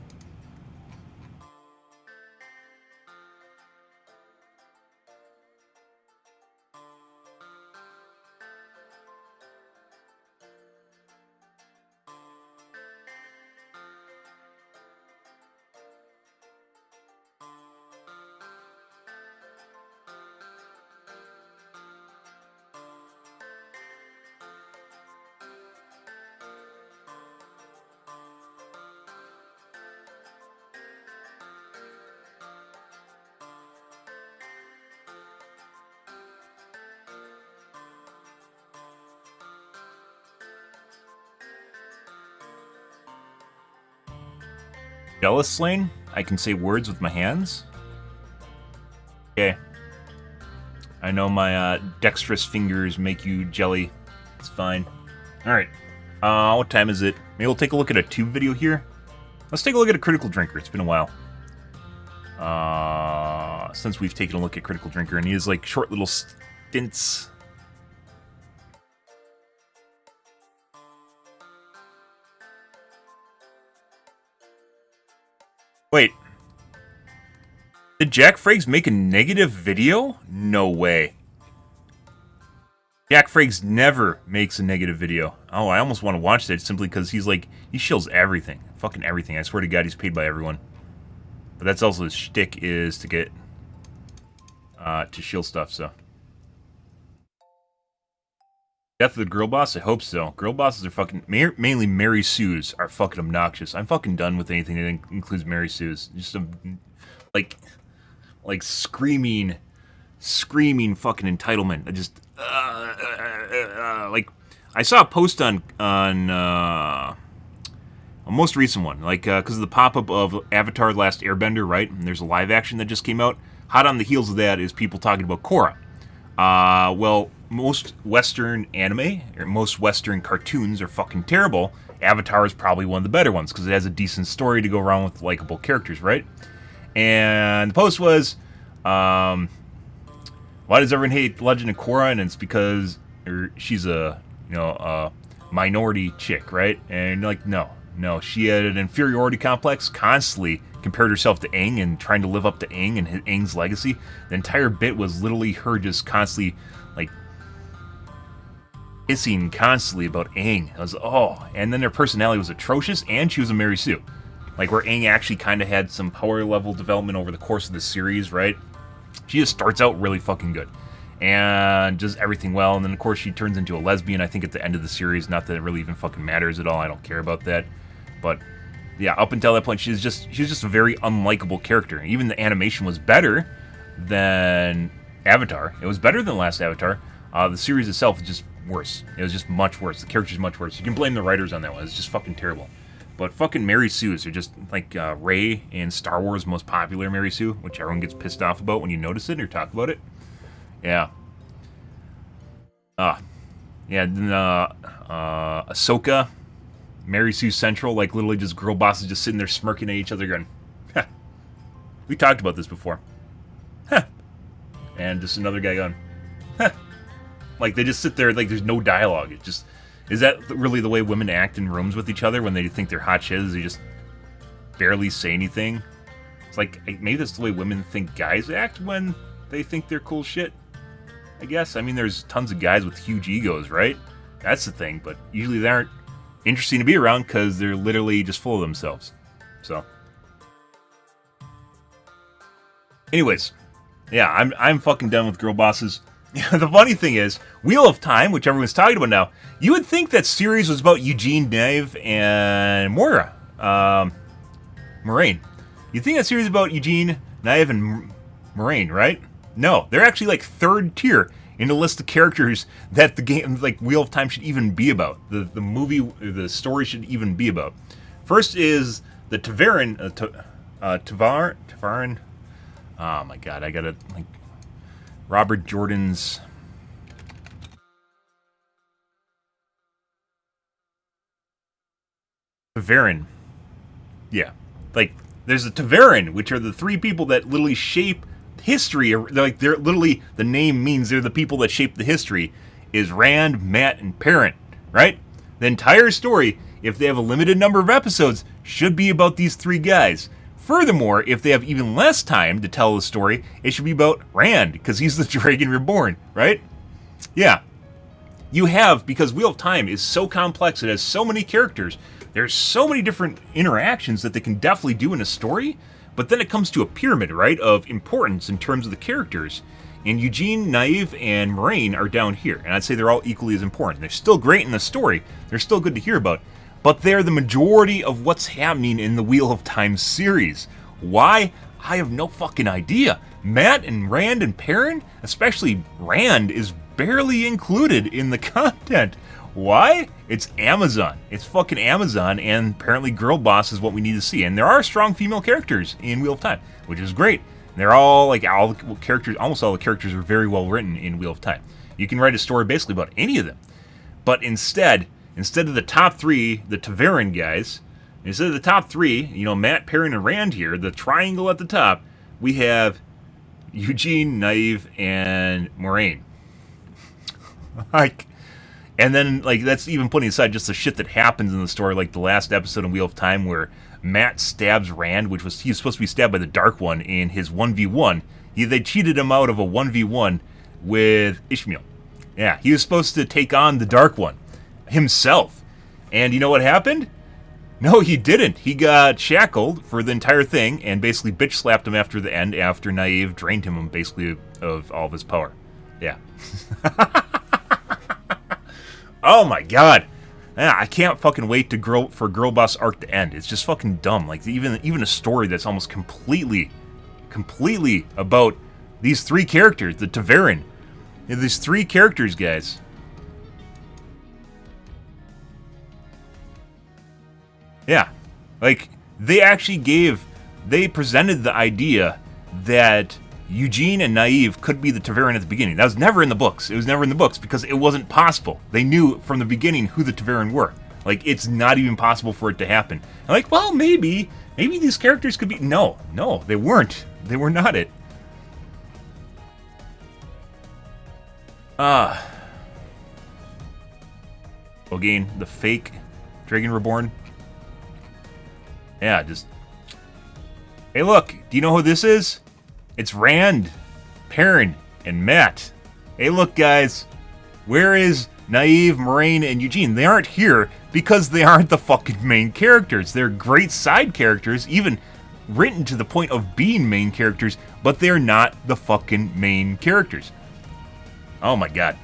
Jealous Slain? I can say words with my hands? Okay. I know my dexterous fingers make you jelly. It's fine. Alright. What time is it? Maybe we'll take a look at a tube video here. Let's take a look at a Critical Drinker. It's been a while. Since we've taken a look at Critical Drinker, and he has like short little stints. Wait. Did Jack Frakes make a negative video? No way. Jack Frakes never makes a negative video. Oh, I almost want to watch that simply because he's like, he shills everything. Fucking everything. I swear to God, he's paid by everyone. But that's also his shtick, is to get, to shill stuff, so. Death of the Girl Boss? I hope so. Girl bosses are fucking, mainly Mary Sue's are fucking obnoxious. I'm fucking done with anything that includes Mary Sue's. Just, like screaming fucking entitlement. I just, like, I saw a post on what A most recent one, like, because of the pop-up of Avatar: The Last Airbender, right? And there's a live action that just came out. Hot on the heels of that is people talking about Korra. Well, most Western anime, or most Western cartoons are fucking terrible. Avatar is probably one of the better ones, because it has a decent story to go around with likable characters, right? And the post was, why does everyone hate Legend of Korra? And it's because she's a, a minority chick, right? And like, no, she had an inferiority complex, constantly compared herself to Aang and trying to live up to Aang and Aang's legacy. The entire bit was literally her just constantly, like, hissing constantly about Aang. I was, and then her personality was atrocious, and she was a Mary Sue. Like, where Aang actually kind of had some power level development over the course of the series, right? She just starts out really fucking good. And does everything well, and then of course she turns into a lesbian, I think, at the end of the series. Not that it really even fucking matters at all, I don't care about that. But yeah, up until that point, she was just a very unlikable character. Even the animation was better than Avatar. It was better than the last Avatar. The series itself was just worse. It was just much worse. The character's much worse. You can blame the writers on that one. It's just fucking terrible. But fucking Mary Sues are just like Rey in Star Wars' most popular Mary Sue, which everyone gets pissed off about when you notice it or talk about it. Yeah. Then Ahsoka, Mary Sue Central, like literally just girl bosses just sitting there smirking at each other going, huh, we talked about this before. Huh. And just another guy going, huh. Like they just sit there like there's no dialogue. It just, is that really the way women act in rooms with each other when they think they're hot shit? Is they just barely say anything? It's like, maybe that's the way women think guys act when they think they're cool shit, I guess. I mean, there's tons of guys with huge egos, right? That's the thing, but usually they aren't interesting to be around because they're literally just full of themselves. So, anyways, yeah, I'm fucking done with girl bosses. The funny thing is, Wheel of Time, which everyone's talking about now, you would think that series was about Eugene, Naive, and Moira, Moraine. You'd think that series is about Eugene, Naive, and Moraine, right? No, they're actually like third tier in the list of characters that the game, like Wheel of Time, should even be about. The movie, the story should even be about. First is the Frieren, Frieren. Oh my god, I gotta like Robert Jordan's. Frieren. Yeah, like there's the Frieren, which are the three people that literally shape history. Like they're literally, the name means they're the people that shape the history. Is Rand, Matt, and Perrin, right? The entire story, if they have a limited number of episodes, should be about these three guys. Furthermore, if they have even less time to tell the story, it should be about Rand, because he's the Dragon Reborn, right? Yeah. You have, because Wheel of Time is so complex, it has so many characters, there's so many different interactions that they can definitely do in a story, but then it comes to a pyramid, right, of importance in terms of the characters. And Eugene, Naive, and Moraine are down here, and I'd say they're all equally as important. They're still great in the story, they're still good to hear about, but they're the majority of what's happening in the Wheel of Time series. Why? I have no fucking idea. Matt and Rand and Perrin, especially Rand, is barely included in the content. Why? It's Amazon. It's fucking Amazon, and apparently Girl Boss is what we need to see. And there are strong female characters in Wheel of Time, which is great. They're all, like, all the characters, almost all the characters are very well written in Wheel of Time. You can write a story basically about any of them. But instead of the top three, the Frieren guys, instead of the top three, Matt, Perrin, and Rand here, the triangle at the top, we have Eugene, Naive, and Moraine. And then, that's even putting aside just the shit that happens in the story, like the last episode in Wheel of Time where Matt stabs Rand, he was supposed to be stabbed by the Dark One in his 1v1. They cheated him out of a 1v1 with Ishmael. Yeah, he was supposed to take on the Dark One himself. And you know what happened? No, he didn't. He got shackled for the entire thing and basically bitch slapped him after the end, after Naive drained him basically of all of his power. Yeah. Oh my god. I can't fucking wait for Girl Boss arc to end. It's just fucking dumb. Like even a story that's almost completely about these three characters, the Frieren. These three characters, guys. Yeah, Like, they presented the idea that Eugene and Naive could be the Taveran at the beginning. That was never in the books. It was never in the books because it wasn't possible. They knew from the beginning who the Taveran were. Like, it's not even possible for it to happen. And like, well, maybe these characters could be... No, they weren't. They were not it. Again, the fake Dragon Reborn. Yeah, just... Hey, look, do you know who this is? It's Rand, Perrin, and Matt. Hey, look, guys. Where is Naive, Moraine, and Eugene? They aren't here because they aren't the fucking main characters. They're great side characters, even written to the point of being main characters, but they're not the fucking main characters. Oh my god.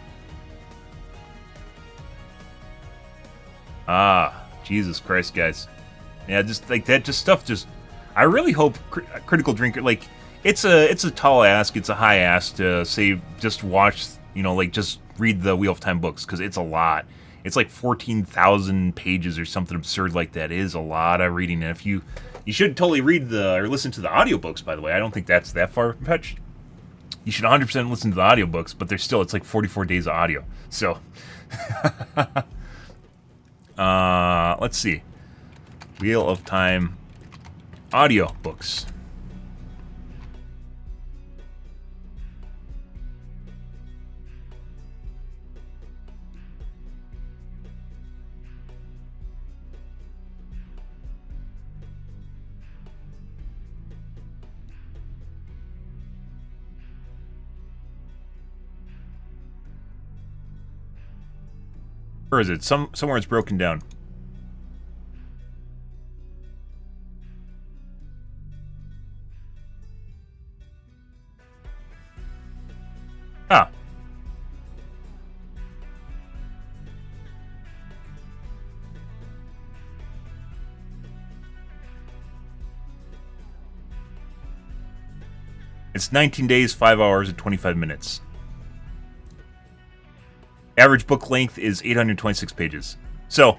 Jesus Christ, guys. Yeah, just like that, just stuff just... I really hope Critical Drinker, like, it's a tall ask, it's a high ask to say just watch, like just read the Wheel of Time books, because it's a lot. It's like 14,000 pages or something absurd like that. It is a lot of reading, and if you should totally read or listen to the audiobooks, by the way. I don't think that's that far-fetched. You should 100% listen to the audiobooks, but it's like 44 days of audio. So, let's see. Wheel of Time audio books. Where is it? Somewhere it's broken down. Ah. It's 19 days, 5 hours, and 25 minutes. Average book length is 826 pages. So,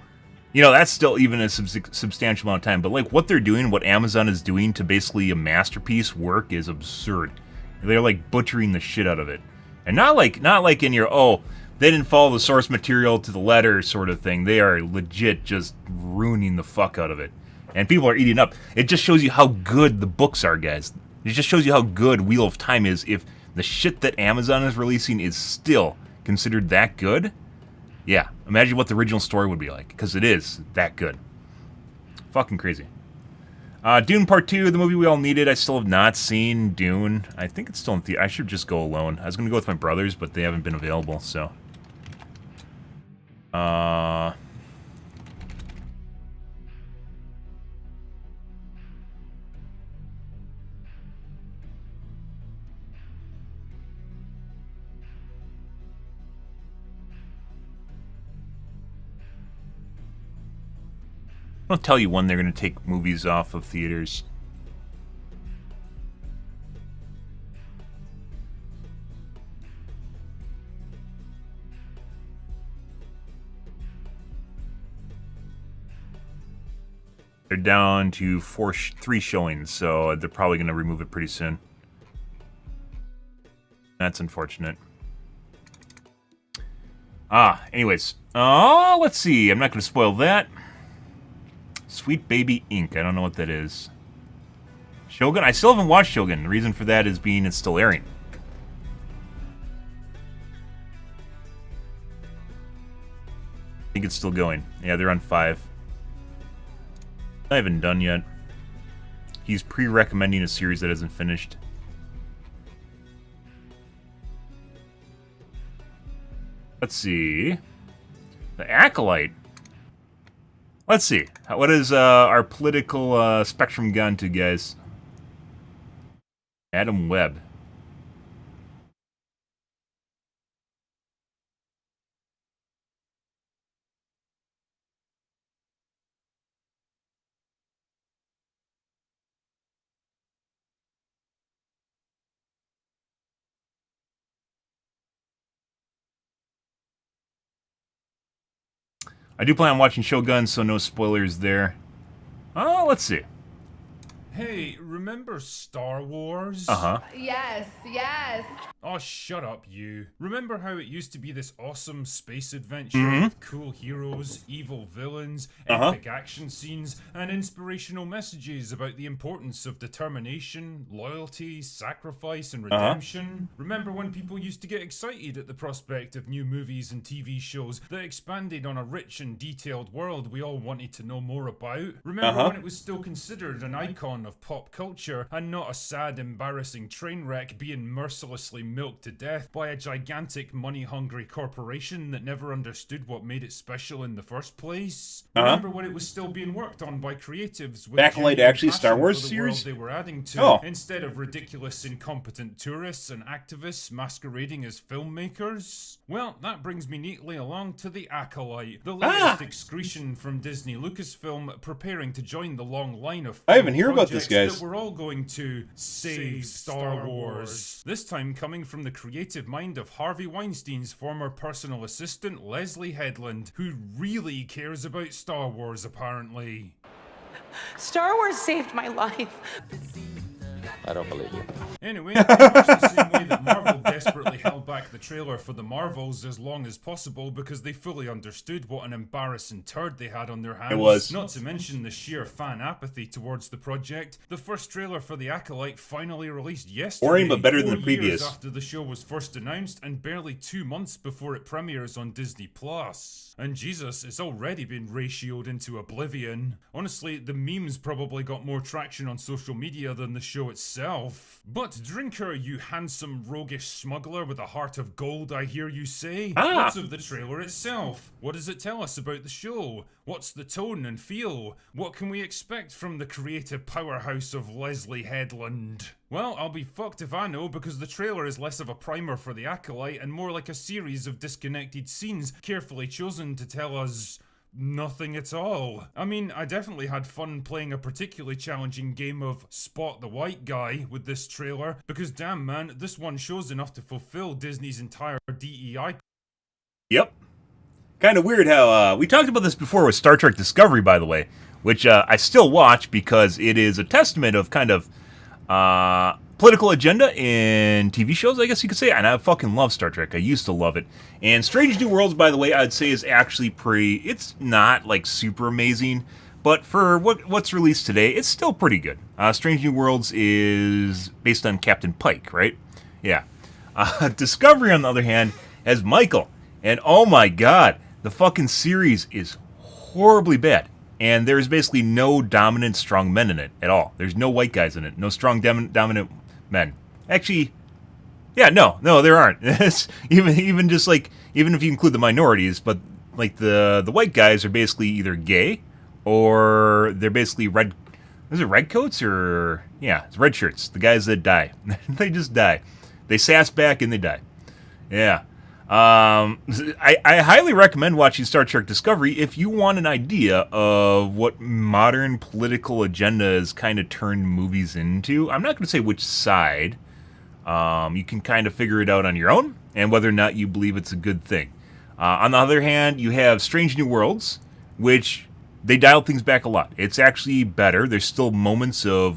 that's still even a substantial amount of time. But, like, what they're doing, what Amazon is doing to basically a masterpiece work is absurd. They're, like, butchering the shit out of it. And not like in your, they didn't follow the source material to the letter sort of thing. They are legit just ruining the fuck out of it. And people are eating up. It just shows you how good the books are, guys. It just shows you how good Wheel of Time is if the shit that Amazon is releasing is still considered that good. Yeah, imagine what the original story would be like, because it is that good. Fucking crazy. Dune Part 2, the movie we all needed. I still have not seen Dune. I think it's still in theater. I should just go alone. I was going to go with my brothers, but they haven't been available, so... I'll tell you when they're going to take movies off of theaters. They're down to 3 showings, so they're probably going to remove it pretty soon. That's unfortunate. Anyways. Let's see. I'm not going to spoil that. Sweet Baby Inc. I don't know what that is. Shogun? I still haven't watched Shogun. The reason for that is being it's still airing. I think it's still going. Yeah, they're on 5. I haven't done yet. He's pre-recommending a series that isn't finished. Let's see. The Acolyte. Let's see. What is our political spectrum gone to, guys? Adam Webb. I do plan on watching Shogun, so no spoilers there. Let's see. Hey, remember Star Wars? Uh-huh. Yes, yes. Oh, shut up, you. Remember how it used to be this awesome space adventure with cool heroes, evil villains, epic action scenes, and inspirational messages about the importance of determination, loyalty, sacrifice, and redemption? Remember when people used to get excited at the prospect of new movies and TV shows that expanded on a rich and detailed world we all wanted to know more about? Remember when it was still considered an icon of pop culture and not a sad, embarrassing train wreck being mercilessly milked to death by a gigantic money-hungry corporation that never understood what made it special in the first place? Remember when it was still being worked on by creatives with Backlight actually Star Wars for the series? world they were adding to, instead of ridiculous, incompetent tourists and activists masquerading as filmmakers? Well, that brings me neatly along to The Acolyte, the latest excretion from Disney Lucasfilm, preparing to join the long line of I haven't heard about this, guys. that we're all going to save Star Wars. This time coming from the creative mind of Harvey Weinstein's former personal assistant, Leslie Headland, who really cares about Star Wars, apparently. Star Wars saved my life. I don't believe you. Anyway, in much the same way that Marvel desperately held back the trailer for the Marvels as long as possible because they fully understood what an embarrassing turd they had on their hands. It was. Not to mention the sheer fan apathy towards the project. The first trailer for The Acolyte finally released yesterday. Boring, but better than 4 the previous. years after the show was first announced and barely 2 months before it premieres on Disney+. And Jesus, it's already been ratioed into oblivion. Honestly, the memes probably got more traction on social media than the show itself. But Drinker, you handsome roguish smuggler with a heart of gold, I hear you say. What's of the trailer itself? What does it tell us about the show? What's the tone and feel? What can we expect from the creative powerhouse of Leslie Headland? Well, I'll be fucked if I know, because the trailer is less of a primer for The Acolyte and more like a series of disconnected scenes carefully chosen to tell us nothing at all. I mean, I definitely had fun playing a particularly challenging game of Spot the White Guy with this trailer, because damn man, this one shows enough to fulfill Disney's entire DEI. Yep. Kind of weird how, we talked about this before with Star Trek Discovery, by the way, which I still watch because it is a testament of kind of political agenda in TV shows, I guess you could say. And I fucking love Star Trek. I used to love it. And Strange New Worlds, by the way, I'd say is actually pretty... It's not, like, super amazing, but for what's released today, it's still pretty good. Strange New Worlds is based on Captain Pike, right? Yeah. Discovery, on the other hand, has Michael. And oh my god, the fucking series is horribly bad. And there's basically no dominant strong men in it at all. There's no white guys in it. No strong dominant men. Actually, yeah, no, there aren't. even just like, even if you include the minorities, but like the white guys are basically either gay or they're basically red. Is it red coats or yeah, it's red shirts. The guys that die, they just die. They sass back and they die. Yeah. I highly recommend watching Star Trek Discovery if you want an idea of what modern political agenda has kind of turned movies into. I'm not going to say which side. You can kind of figure it out on your own and whether or not you believe it's a good thing. On the other hand, you have Strange New Worlds, which they dialed things back a lot. It's actually better. There's still moments of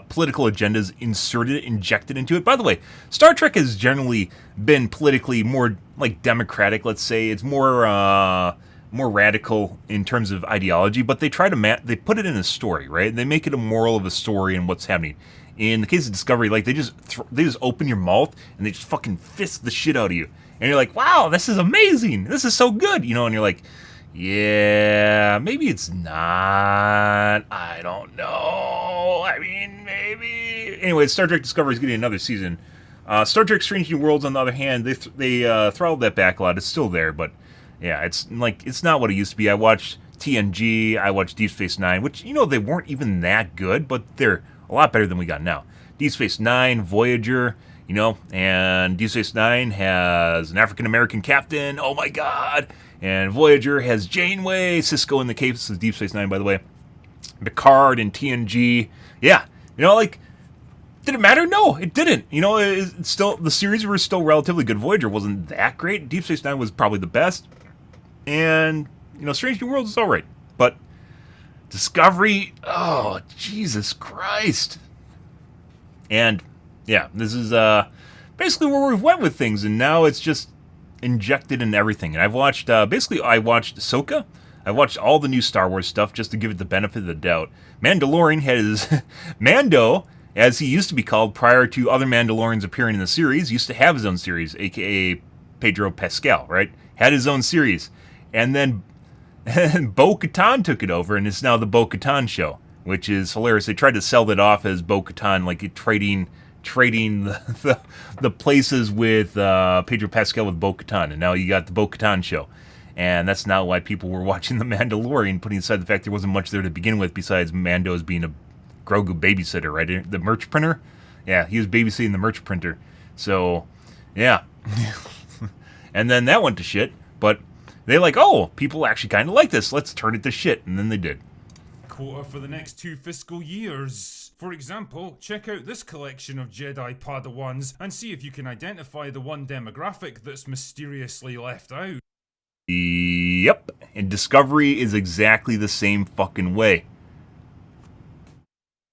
political agendas injected into it. By the way, Star Trek has generally been politically more like democratic, let's say. It's more radical in terms of ideology, but they try to they put it in a story, right? They make it a moral of a story and what's happening. In the case of Discovery, like they just open your mouth and they just fucking fist the shit out of you, and you're like, wow, this is amazing, this is so good, you know, and you're like, yeah, maybe it's not. I don't know. I mean, maybe. Anyway, Star Trek Discovery is getting another season. Star Trek Strange New Worlds, on the other hand, they throttled that back a lot. It's still there, but yeah, it's not what it used to be. I watched TNG. I watched Deep Space Nine, which, you know, they weren't even that good, but they're a lot better than we got now. Deep Space Nine, Voyager, you know, and Deep Space Nine has an African American captain. Oh my god. And Voyager has Janeway, Cisco in the case of Deep Space Nine, by the way. Picard and TNG. Yeah, you know, like, did it matter? No, it didn't. You know, it's still, the series were still relatively good. Voyager wasn't that great. Deep Space Nine was probably the best. And, you know, Strange New Worlds is alright. But Discovery, oh, Jesus Christ. And, yeah, this is basically where we've went with things, and now it's just injected in everything. And I've watched, basically, I watched Ahsoka. I watched all the new Star Wars stuff just to give it the benefit of the doubt. Mandalorian had his... Mando, as he used to be called prior to other Mandalorians appearing in the series, used to have his own series, a.k.a. Pedro Pascal, right? Had his own series. And then Bo-Katan took it over, and it's now the Bo-Katan show, which is hilarious. They tried to sell that off as Bo-Katan, like trading the places with Pedro Pascal with Bo-Katan, and now you got the Bo-Katan show. And that's not why people were watching The Mandalorian, putting aside the fact there wasn't much there to begin with besides Mando's being a Grogu babysitter, right? The merch printer? Yeah, he was babysitting the merch printer. So, yeah. And then that went to shit, but they're like, oh, people actually kind of like this. Let's turn it to shit. And then they did. Quota for the next 2 fiscal years. For example, check out this collection of Jedi Padawans and see if you can identify the one demographic that's mysteriously left out. Yep. And Discovery is exactly the same fucking way.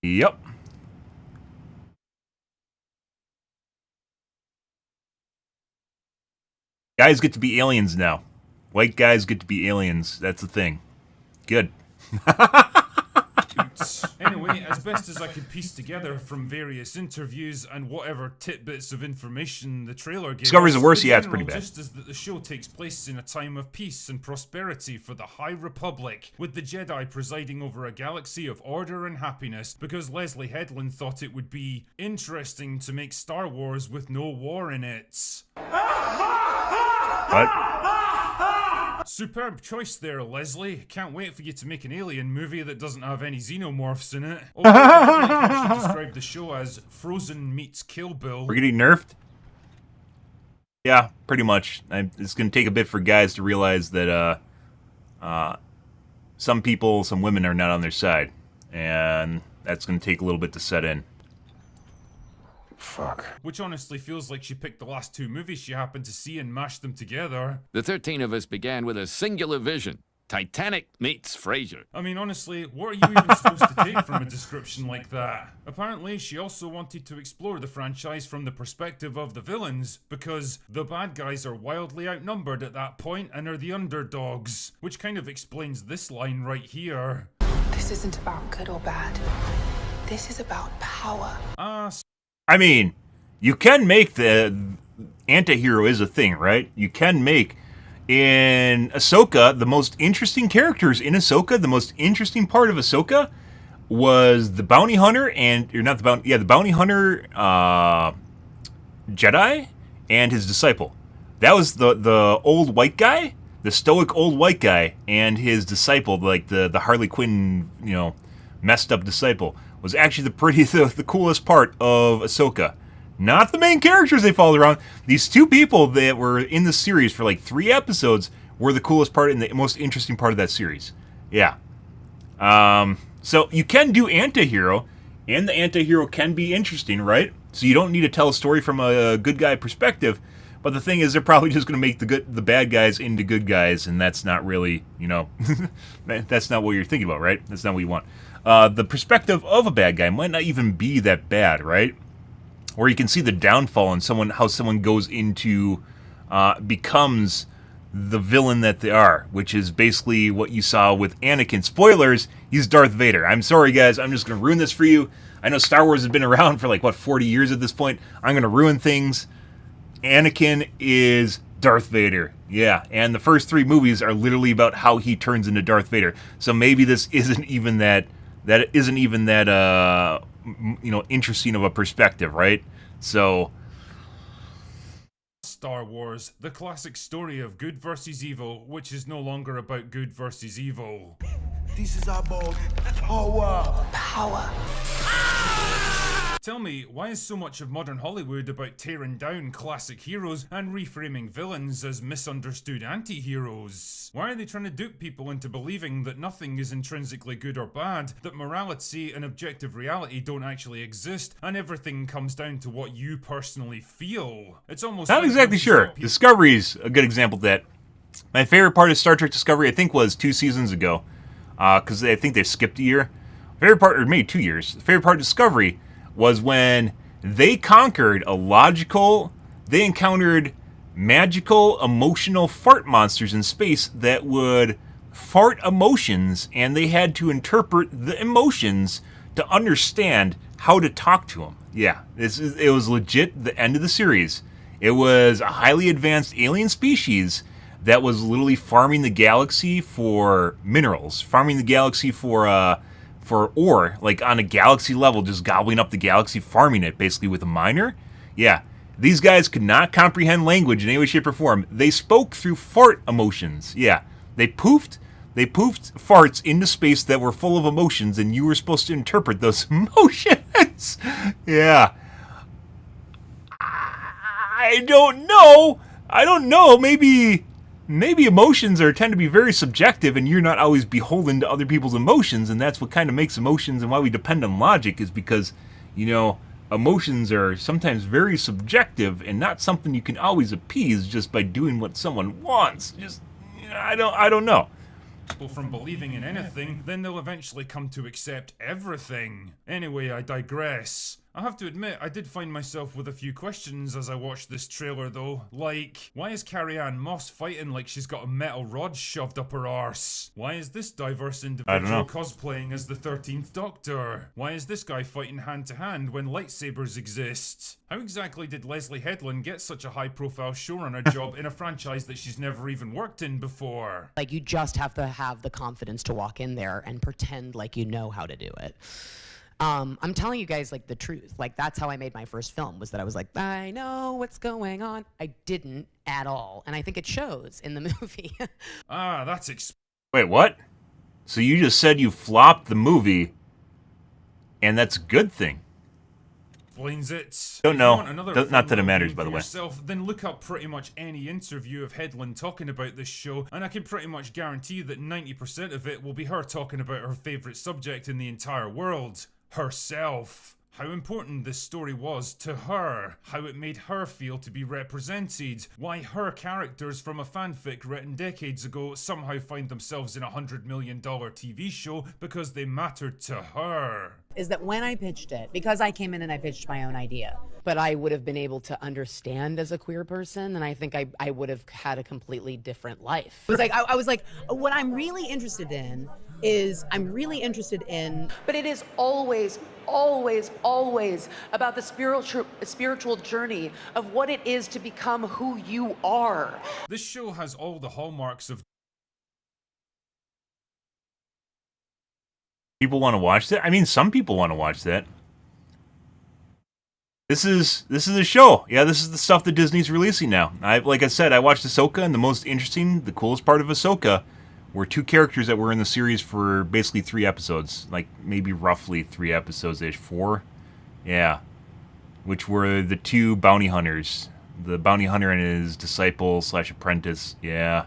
Yep. Guys get to be aliens now. White guys get to be aliens. That's the thing. Good. Anyway, as best as I could piece together from various interviews and whatever tidbits of information the trailer gave Discovery's us, the worst, the yeah, it's pretty general bad. gist is that the show takes place in a time of peace and prosperity for the High Republic, with the Jedi presiding over a galaxy of order and happiness, because Leslie Headland thought it would be interesting to make Star Wars with no war in it. What? Superb choice there, Leslie. Can't wait for you to make an alien movie that doesn't have any xenomorphs in it. I should describe the show as Frozen meets Kill Bill. We're getting nerfed? Yeah, pretty much. It's going to take a bit for guys to realize that some people, some women are not on their side. And that's going to take a little bit to set in. Fuck. Which honestly feels like she picked the last 2 movies she happened to see and mashed them together. The 13 of us began with a singular vision. Titanic meets Frasier. I mean, honestly, what are you even supposed to take from a description like that? Apparently, she also wanted to explore the franchise from the perspective of the villains, because the bad guys are wildly outnumbered at that point and are the underdogs. Which kind of explains this line right here. This isn't about good or bad. This is about power. I mean, you can make the anti-hero is a thing, right? You can make, in Ahsoka, the most interesting characters in Ahsoka, the most interesting part of Ahsoka was the bounty hunter and, or not the bounty, yeah, the bounty hunter Jedi and his disciple. That was the old white guy, the stoic old white guy, and his disciple, like the Harley Quinn, you know, messed up disciple, was actually the coolest part of Ahsoka. Not the main characters they followed around. These 2 people that were in the series for like 3 episodes were the coolest part and the most interesting part of that series. Yeah. So you can do anti-hero, and the anti-hero can be interesting, right? So you don't need to tell a story from a good guy perspective. But the thing is, they're probably just going to make the bad guys into good guys, and that's not really, you know, that's not what you're thinking about, right? That's not what you want. The perspective of a bad guy might not even be that bad, right? Where you can see the downfall in how someone goes into, becomes the villain that they are, which is basically what you saw with Anakin. Spoilers, he's Darth Vader. I'm sorry, guys, I'm just going to ruin this for you. I know Star Wars has been around for like, 40 years at this point. I'm going to ruin things. Anakin is Darth Vader. Yeah, and the first 3 movies are literally about how he turns into Darth Vader. So maybe this isn't even that you know, interesting of a perspective, right? So Star Wars, the classic story of good versus evil, which is no longer about good versus evil. This is about power. Power. Tell me, why is so much of modern Hollywood about tearing down classic heroes and reframing villains as misunderstood anti-heroes? Why are they trying to dupe people into believing that nothing is intrinsically good or bad, that morality and objective reality don't actually exist, and everything comes down to what you personally feel? It's almost not like exactly sure. Discovery's a good example of that. My favorite part of Star Trek Discovery, I think, was 2 seasons ago. because I think they skipped a year. Favorite part, or maybe 2 years. The favorite part of Discovery was when they encountered magical, emotional fart monsters in space that would fart emotions, and they had to interpret the emotions to understand how to talk to them. Yeah, it was legit the end of the series. It was a highly advanced alien species that was literally farming the galaxy for minerals, farming the galaxy for ore, like on a galaxy level, just gobbling up the galaxy, farming it basically with a miner. Yeah, these guys could not comprehend language in any way, shape, or form. They spoke through fart emotions. Yeah, they poofed farts into space that were full of emotions, and you were supposed to interpret those emotions. Yeah. I don't know. Maybe emotions tend to be very subjective, and you're not always beholden to other people's emotions, and that's what kind of makes emotions and why we depend on logic is because, emotions are sometimes very subjective and not something you can always appease just by doing what someone wants. I don't know. People from believing in anything, then they'll eventually come to accept everything. Anyway, I digress. I have to admit, I did find myself with a few questions as I watched this trailer though. Like, why is Carrie-Anne Moss fighting like she's got a metal rod shoved up her arse? Why is this diverse individual cosplaying as the 13th Doctor? Why is this guy fighting hand to hand when lightsabers exist? How exactly did Leslie Headland get such a high-profile showrunner job in a franchise that she's never even worked in before? Like, you just have to have the confidence to walk in there and pretend like you know how to do it. I'm telling you guys, like, the truth. Like, that's how I made my first film, was that I was like, I know what's going on. I didn't at all. And I think it shows in the movie. Wait, what? So you just said you flopped the movie, and that's a good thing. Explains it. Don't know. Not that it matters, by the way. Then look up pretty much any interview of Headland talking about this show, and I can pretty much guarantee that 90% of it will be her talking about her favourite subject in the entire world. Herself. How important this story was to her, how it made her feel to be represented, why her characters from a fanfic written decades ago somehow find themselves in a $100 million TV show because they mattered to her. Is that when I pitched it, because I came in and I pitched my own idea, but I would have been able to understand as a queer person, and I think I would have had a completely different life. It was like, I was like, what I'm really interested in is, But it is always, always, always about the spiritual journey of what it is to become who you are. This show has all the hallmarks of... People want to watch that? I mean, some people want to watch that. This is a show. Yeah, this is the stuff that Disney's releasing now. Like I said, I watched Ahsoka, and the most interesting, the coolest part of Ahsoka were two characters that were in the series for basically 3 episodes. Like, maybe roughly 3 episodes-ish. 4? Yeah. Which were the 2 bounty hunters. The bounty hunter and his disciple/apprentice. Yeah.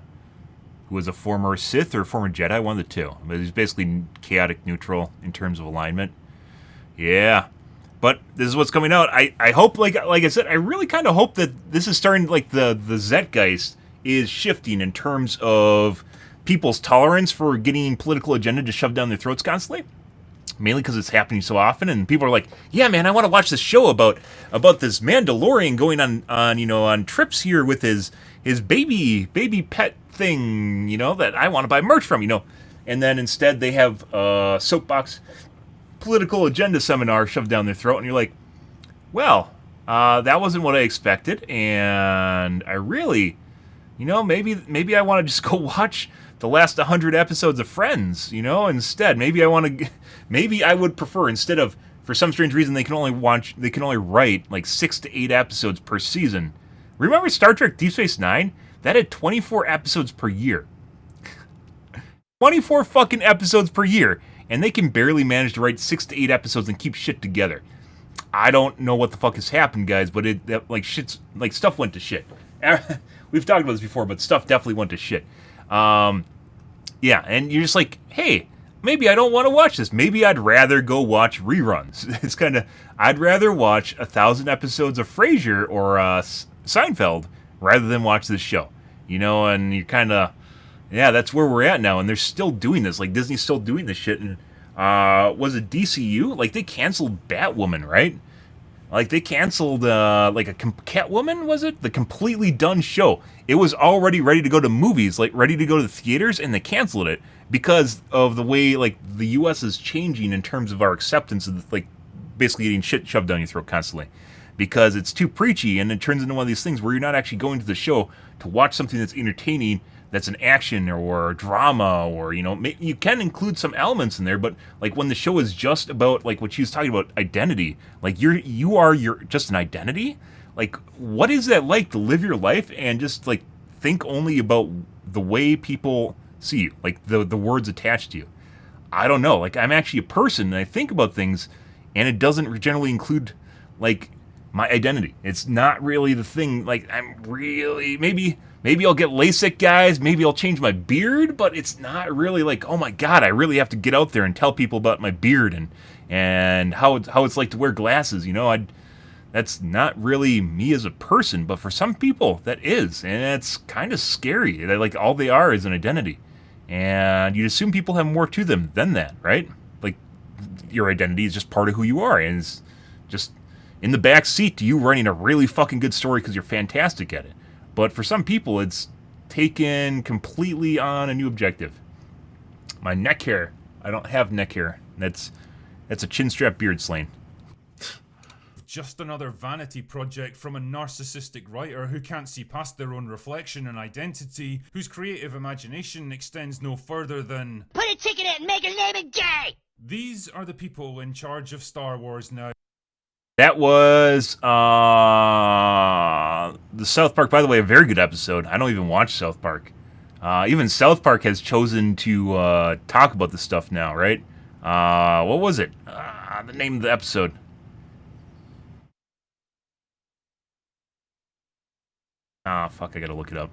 Who was a former Sith or a former Jedi, one of the two. But he's basically chaotic neutral in terms of alignment. Yeah. But this is what's coming out. I hope, like I said, I really kind of hope that this is starting, like, the zeitgeist is shifting in terms of people's tolerance for getting political agenda to shove down their throats constantly. Mainly because it's happening so often, and people are like, yeah, man, I want to watch this show about this Mandalorian going on trips here with his baby pet thing, that I want to buy merch from, And then instead they have a soapbox political agenda seminar shoved down their throat, and you're like, well, that wasn't what I expected, and I really, maybe I want to just go watch the last 100 episodes of Friends, instead. Maybe I would prefer, instead of, for some strange reason, they can only write like 6 to 8 episodes per season. Remember Star Trek Deep Space Nine? That had 24 episodes per year. 24 fucking episodes per year. And they can barely manage to write 6 to 8 episodes and keep shit together. I don't know what the fuck has happened, guys, but stuff went to shit. We've talked about this before, but stuff definitely went to shit. Yeah, and you're just like, hey, maybe I don't want to watch this. Maybe I'd rather go watch reruns. It's kind of, I'd rather watch 1,000 episodes of Frasier or Seinfeld rather than watch this show. And you're kind of, Yeah, that's where we're at now, and they're still doing this. Like, Disney's still doing this shit, and, was it DCU? Like, they canceled Batwoman, right? Like, they canceled, like, Catwoman, was it? The completely done show. It was already ready to go to movies, like, ready to go to the theaters, and they canceled it because of the way, like, the U.S. is changing in terms of our acceptance of, like, basically getting shit shoved down your throat constantly. Because it's too preachy, and it turns into one of these things where you're not actually going to the show to watch something that's entertaining, that's an action or drama, or, you know, you can include some elements in there, but, like, when the show is just about, like, what she was talking about, identity, like, you are just an identity? Like, what is that like to live your life and just, like, think only about the way people see you, like, the words attached to you? I don't know. Like, I'm actually a person, and I think about things, and it doesn't generally include, like, my identity. It's not really the thing. Like, I'm really, maybe I'll get LASIK, guys. Maybe I'll change my beard, but it's not really like, oh my God, I really have to get out there and tell people about my beard and how it's like to wear glasses. You know, that's not really me as a person, but for some people that is, and it's kind of scary. Like, all they are is an identity, and you'd assume people have more to them than that, right? Like, your identity is just part of who you are, and it's just in the back seat to you running a really fucking good story because you're fantastic at it. But for some people, it's taken completely on a new objective. My neck hair. I don't have neck hair. That's a chin strap beard slain. Just another vanity project from a narcissistic writer who can't see past their own reflection and identity, whose creative imagination extends no further than put a ticket in and make her name it gay! These are the people in charge of Star Wars now. That was the South Park, by the way, a very good episode. I don't even watch South Park. Even South Park has chosen to talk about this stuff now, right? What was it? The name of the episode. Ah, fuck, I gotta look it up.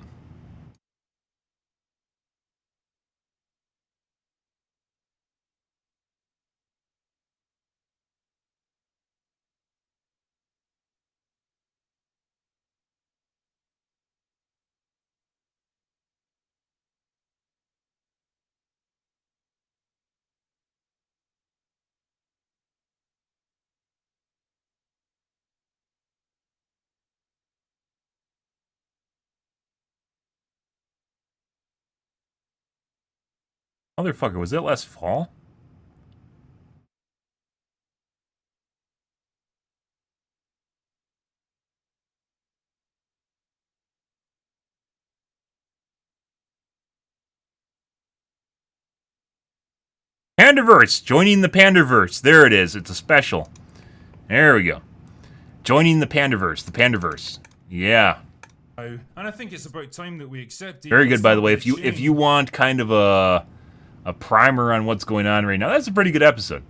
Motherfucker, was that last fall? Pandaverse! Joining the Pandaverse. There it is. It's a special. There we go. Joining the Pandaverse. The Pandaverse. Yeah. And I think it's about time that we accept it. Very good, by the way. If you want kind of a primer on what's going on right now, that's a pretty good episode.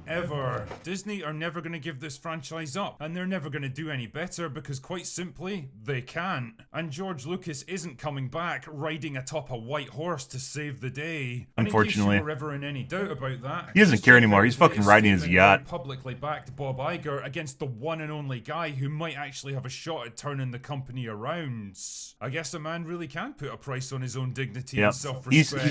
Ever. Disney are never going to give this franchise up, and they're never going to do any better because, quite simply, they can't. And George Lucas isn't coming back riding atop a white horse to save the day. Unfortunately. And in case you were ever in any doubt about that, He doesn't care anymore. He's fucking riding his yacht. Publicly backed Bob Iger against the one and only guy who might actually have a shot at turning the company around. I guess a man really can put a price on his own dignity and self-respect.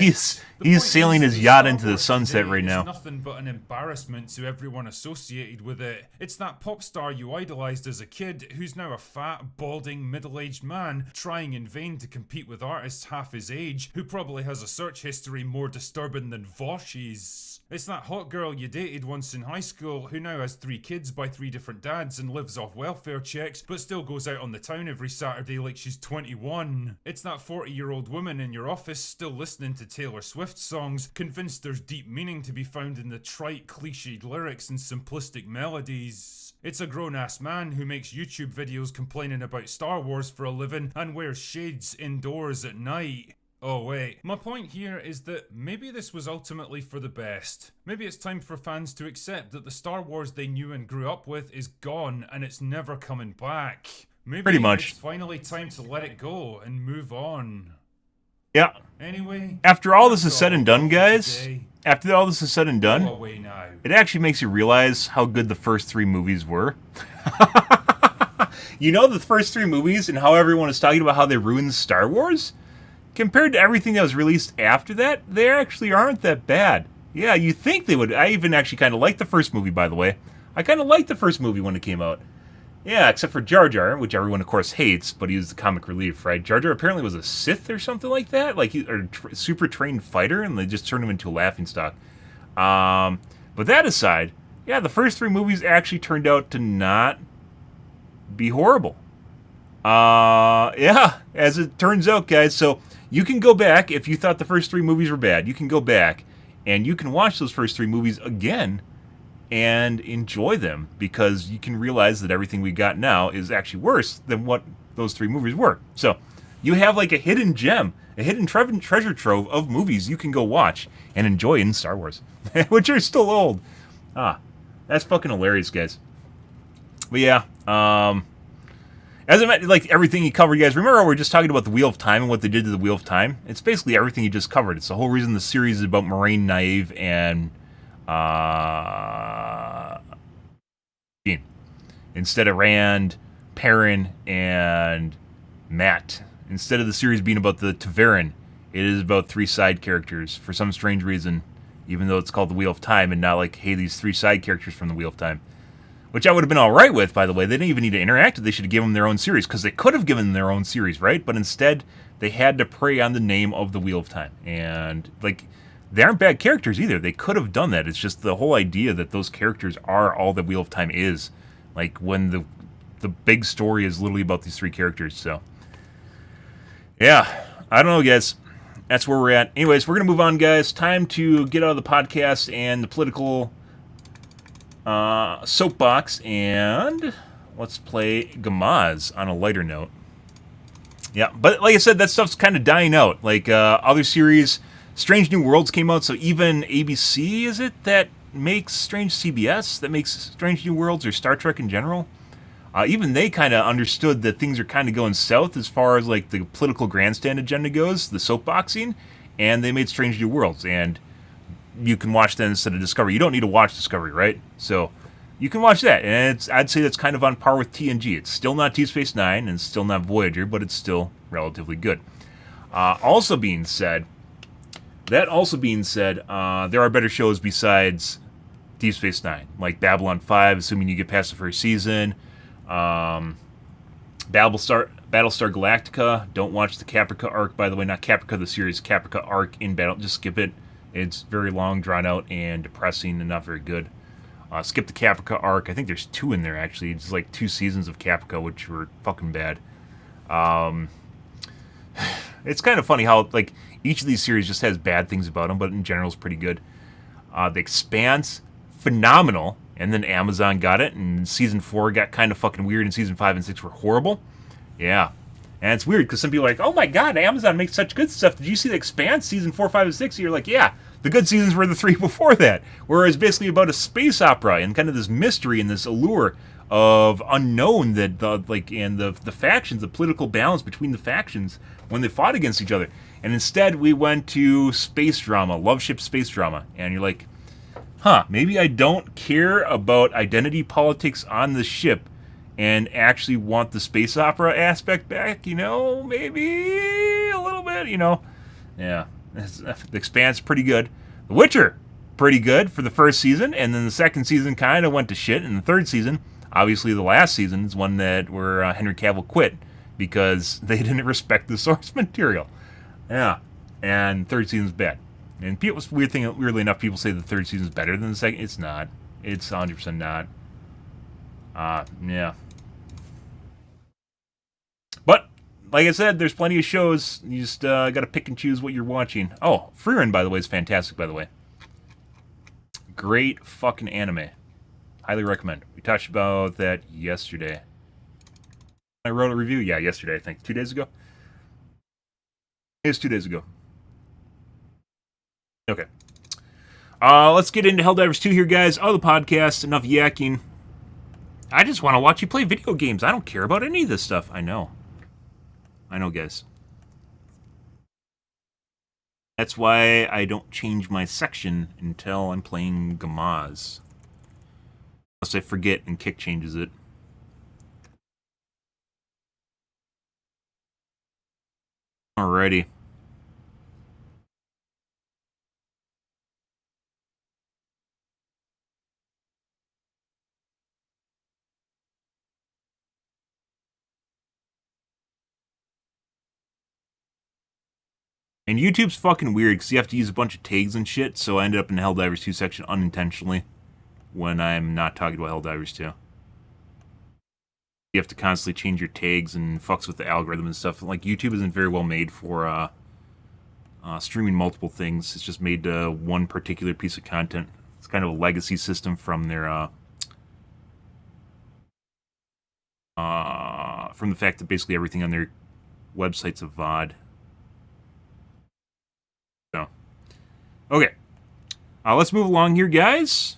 He's sailing his yacht into the sunset right now. It's nothing but an embarrassment to everyone associated with it. It's that pop star you idolized as a kid who's now a fat, balding, middle-aged man trying in vain to compete with artists half his age who probably has a search history more disturbing than Vosh's. It's that hot girl you dated once in high school who now has 3 kids by 3 different dads and lives off welfare checks but still goes out on the town every Saturday like she's 21. It's that 40-year-old woman in your office still listening to Taylor Swift songs, convinced there's deep meaning to be found in the trite, cliched lyrics and simplistic melodies. It's a grown-ass man who makes YouTube videos complaining about Star Wars for a living and wears shades indoors at night. Oh wait, my point here is that maybe this was ultimately for the best. Maybe it's time for fans to accept that the Star Wars they knew and grew up with is gone and it's never coming back. Maybe pretty much. It's finally time to let it go and move on. Yeah. Anyway, after all this is said and done, guys, after all this is said and done, it actually makes you realize how good the first 3 movies were. You know, the first 3 movies and how everyone is talking about how they ruined Star Wars? compared to everything that was released after that, they actually aren't that bad. Yeah, you think they would. I even actually kind of liked the first movie, by the way. I kind of liked the first movie when it came out. Yeah, except for Jar Jar, which everyone, of course, hates, but he was the comic relief, right? Jar Jar apparently was a Sith or something like that, like super trained fighter, and they just turned him into a laughingstock. But that aside, yeah, the first 3 movies actually turned out to not be horrible. Yeah, as it turns out, guys. So you can go back if you thought the first 3 movies were bad. You can go back and you can watch those first 3 movies again and enjoy them, because you can realize that everything we got now is actually worse than what those 3 movies were. So you have like a hidden gem, a hidden treasure trove of movies you can go watch and enjoy in Star Wars, which are still old. That's fucking hilarious, guys. But yeah, as I meant, like everything you covered, you guys, remember we were just talking about the Wheel of Time and what they did to the Wheel of Time? It's basically everything you just covered. It's the whole reason the series is about Moraine, Naive, and Jean. Instead of Rand, Perrin, and Matt. Instead of the series being about the Ta'veren, it is about 3 side characters for some strange reason, even though it's called the Wheel of Time and not like, hey, these 3 side characters from the Wheel of Time. Which I would have been alright with, by the way. They didn't even need to interact. They should have given them their own series, because they could have given them their own series, right? But instead, they had to prey on the name of the Wheel of Time. And, like, they aren't bad characters either. They could have done that. It's just the whole idea that those characters are all the Wheel of Time is. Like, when the big story is literally about these 3 characters, so. Yeah, I don't know, guys. That's where we're at. Anyways, we're going to move on, guys. Time to get out of the podcast and the political soapbox, and let's play Gamaz on a lighter note. Yeah, but like I said, that stuff's kind of dying out. Like, other series, Strange New Worlds came out, so even ABC, is it, that makes Strange CBS, that makes Strange New Worlds, or Star Trek in general? Even they kind of understood that things are kind of going south as far as, like, the political grandstand agenda goes, the soapboxing, and they made Strange New Worlds, and you can watch that instead of Discovery. You don't need to watch Discovery, right? So you can watch that, and I'd say that's kind of on par with TNG. It's still not Deep Space Nine, and it's still not Voyager, but it's still relatively good. Also being said, there are better shows besides Deep Space Nine, like Babylon 5, assuming you get past the first season. Battlestar Galactica. Don't watch the Caprica arc, by the way. Not Caprica the series, Caprica arc in Battle. Just skip it. It's very long, drawn out, and depressing, and not very good. Skip the Caprica arc. I think there's 2 in there, actually. It's like 2 seasons of Caprica, which were fucking bad. It's kind of funny how, like, each of these series just has bad things about them, but in general it's pretty good. The Expanse, phenomenal. And then Amazon got it, and Season 4 got kind of fucking weird, and Season 5 and 6 were horrible. Yeah. And it's weird, because some people are like, oh my god, Amazon makes such good stuff. Did you see The Expanse, Season 4, 5, and 6? And you're like, yeah, the good seasons were the 3 before that. Whereas basically about a space opera, and kind of this mystery and this allure of unknown that, the factions, the political balance between the factions when they fought against each other. And instead, we went to space drama, love ship space drama. And you're like, maybe I don't care about identity politics on the ship and actually want the space opera aspect back, maybe a little bit, Yeah, The Expanse, pretty good. The Witcher, pretty good for the first season, and then the second season kind of went to shit, and the third season, obviously the last season, is one where Henry Cavill quit because they didn't respect the source material. Yeah, and third season's bad. And weirdly enough, people say the third season is better than the second. It's not. It's 100% not. Yeah. But, like I said, there's plenty of shows. You just got to pick and choose what you're watching. Oh, Frieren, by the way, is fantastic, by the way. Great fucking anime. Highly recommend. We talked about that yesterday. I wrote a review, yesterday, I think. 2 days ago? It was 2 days ago. Okay. Let's get into Helldivers 2 here, guys. Oh, the podcast. Enough yakking. I just want to watch you play video games. I don't care about any of this stuff. I know, guys. That's why I don't change my section until I'm playing Gamaz. Unless I forget and Kick changes it. Alrighty. And YouTube's fucking weird because you have to use a bunch of tags and shit, so I ended up in the Helldivers 2 section unintentionally when I'm not talking about Helldivers 2. You have to constantly change your tags and fucks with the algorithm and stuff. Like, YouTube isn't very well made for streaming multiple things. It's just made to one particular piece of content. It's kind of a legacy system from their from the fact that basically everything on their website's a VOD. So, okay. Let's move along here, guys.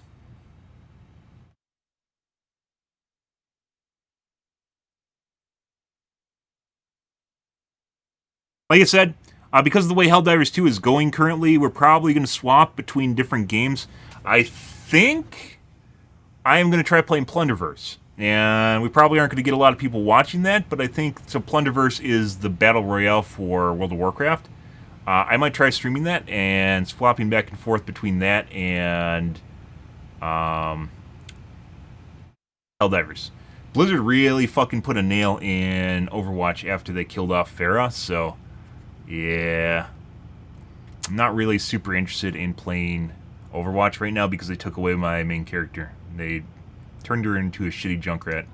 Like I said, because of the way Helldivers 2 is going currently, we're probably going to swap between different games. I think I am going to try playing Plunderverse. And we probably aren't going to get a lot of people watching that, but I think, so Plunderverse is the Battle Royale for World of Warcraft. I might try streaming that and swapping back and forth between that and Helldivers. Blizzard really fucking put a nail in Overwatch after they killed off Pharah, so yeah. I'm not really super interested in playing Overwatch right now because they took away my main character. They turned her into a shitty Junkrat.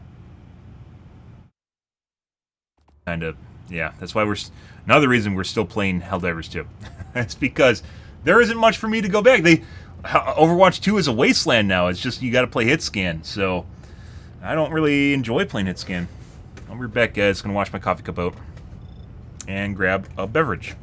Kind of, yeah. That's why another reason we're still playing Helldivers 2. That's because there isn't much for me to go back. Overwatch 2 is a wasteland now. It's just you got to play hit scan. So I don't really enjoy playing hit scan. I'll be back, guys. Gonna wash my coffee cup out and grab a beverage.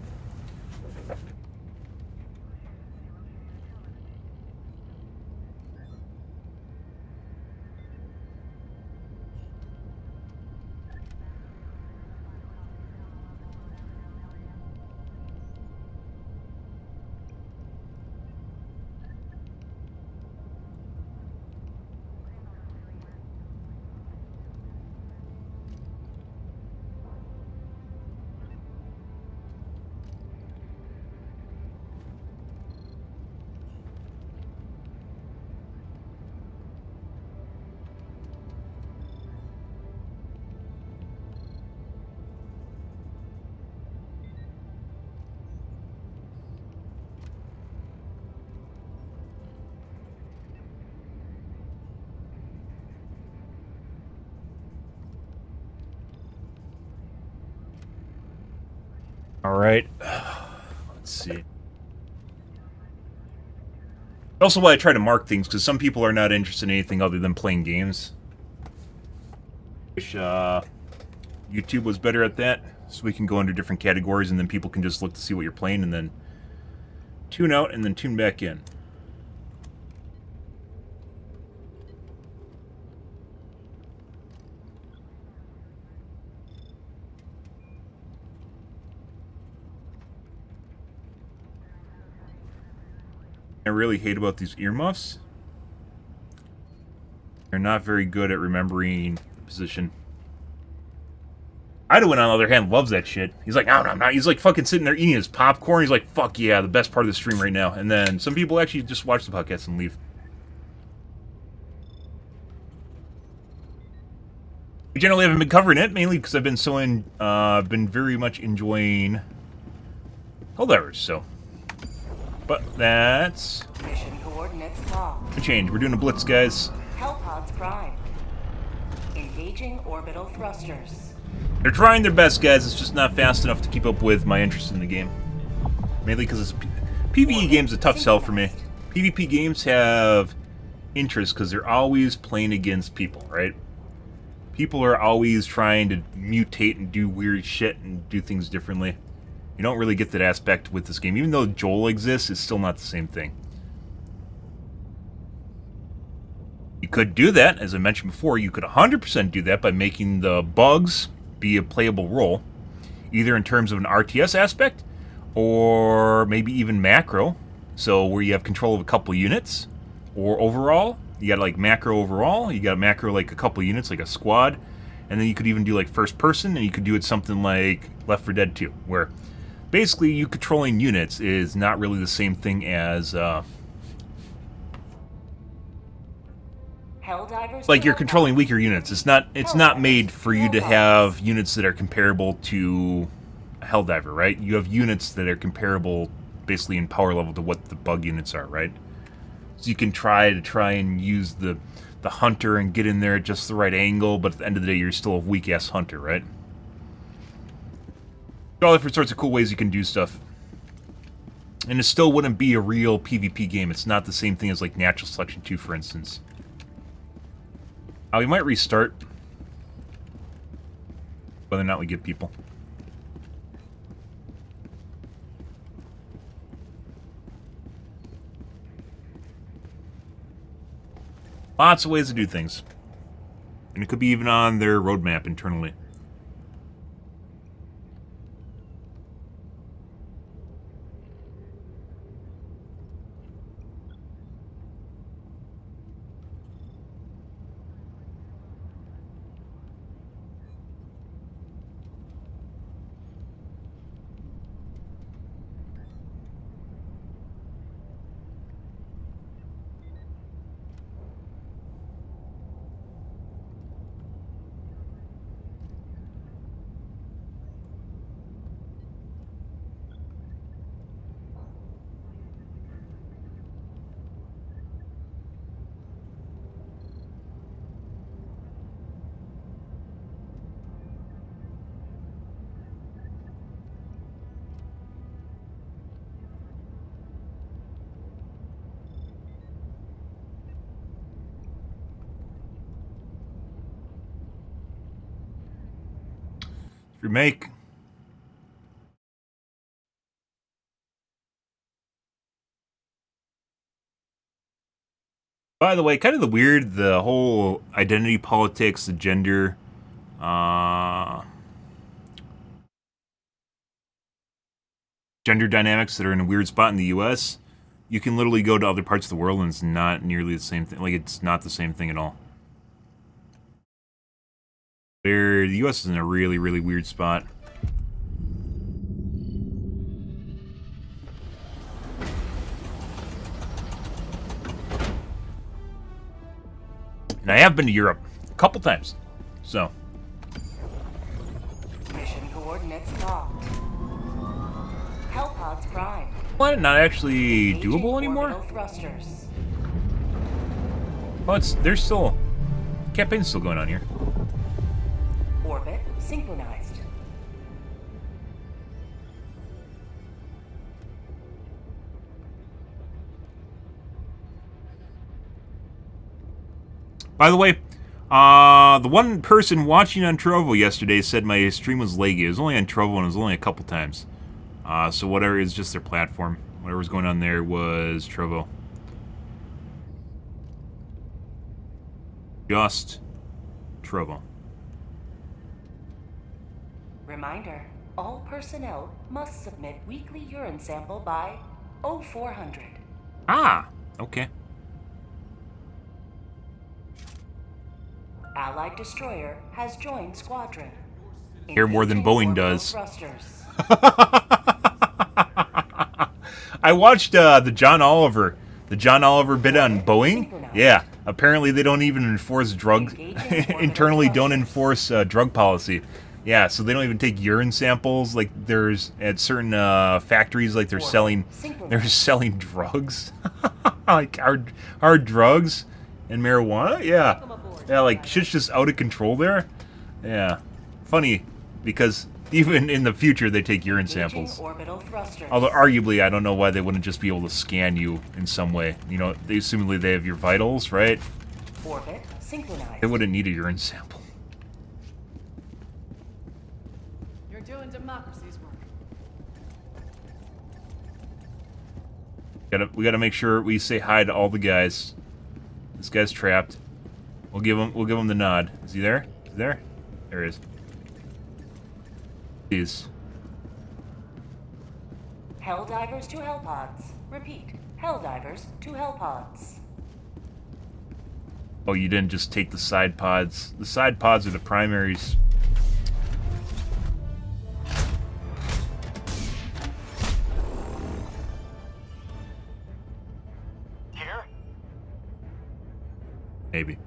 All right. Let's see. Also, why I try to mark things, because some people are not interested in anything other than playing games. Wish YouTube was better at that, so we can go under different categories, and then people can just look to see what you're playing, and then tune out, and then tune back in. I really hate about these earmuffs. They're not very good at remembering the position. Idowin, on the other hand, loves that shit. He's like, no, I'm not. He's like fucking sitting there eating his popcorn. He's like, fuck yeah, the best part of the stream right now. And then some people actually just watch the podcast and leave. We generally haven't been covering it, mainly because I've been been very much enjoying Helldivers, so. But that's Mission coordinates locked. a change. We're doing a blitz, guys. Hellpods prime. Engaging orbital thrusters. They're trying their best, guys. It's just not fast enough to keep up with my interest in the game. Mainly because it's PvE games a tough sell for me. PvP games have interest because they're always playing against people, right? People are always trying to mutate and do weird shit and do things differently. You don't really get that aspect with this game. Even though Joel exists, it's still not the same thing. You could do that, as I mentioned before, you could 100% do that by making the bugs be a playable role, either in terms of an RTS aspect, or maybe even macro, so where you have control of a couple units, or overall. You got like macro overall, you got macro like a couple units, like a squad, and then you could even do like first person, and you could do it something like Left 4 Dead 2, where basically you controlling units is not really the same thing as like you're controlling weaker units. It's not made for you to have units that are comparable to a Helldiver, right? You have units that are comparable, basically in power level, to what the bug units are, right? So you can try and use the hunter and get in there at just the right angle, but at the end of the day, you're still a weak-ass hunter, right? All different sorts of cool ways you can do stuff. And it still wouldn't be a real PvP game. It's not the same thing as, like, Natural Selection 2, for instance. We might restart. Whether or not we get people. Lots of ways to do things. And it could be even on their roadmap internally. Remake. By the way, kind of the whole identity politics, the gender, gender dynamics that are in a weird spot in the U.S. You can literally go to other parts of the world and it's not nearly the same thing. Like, it's not the same thing at all. The U.S. is in a really, really weird spot. And I have been to Europe a couple times, so. Mission coordinates locked. Hellpods prime. What? Not actually doable anymore? Thrusters. Oh, there's still, campaign's still going on here. Orbit synchronized. By the way, the one person watching on Trovo yesterday said my stream was laggy. It was only on Trovo and it was only a couple times. So whatever is just their platform. Whatever's going on there was Trovo. Just Trovo. Reminder, all personnel must submit weekly urine sample by 0400. Ah, okay. Allied destroyer has joined squadron. Hear more than Boeing does. Thrusters. I watched the John Oliver bit on Boeing. Yeah, apparently they don't even enforce drug internally don't enforce drug policy. Yeah, so they don't even take urine samples. Like there's at certain factories, like they're selling drugs, like hard drugs and marijuana. Yeah, yeah, like shit's just out of control there. Yeah, funny because even in the future they take urine samples. Although arguably, I don't know why they wouldn't just be able to scan you in some way. You know, they assumedly they have your vitals, right? Orbit synchronized. They wouldn't need a urine sample. You're doing democracy's work. We gotta make sure we say hi to all the guys. This guy's trapped. We'll give him the nod. Is he there? Is he there? There he is. Please. Helldivers to Hellpods. Repeat. Helldivers to Hellpods. Oh, you didn't just take the side pods. The side pods are the primaries. Here? Maybe.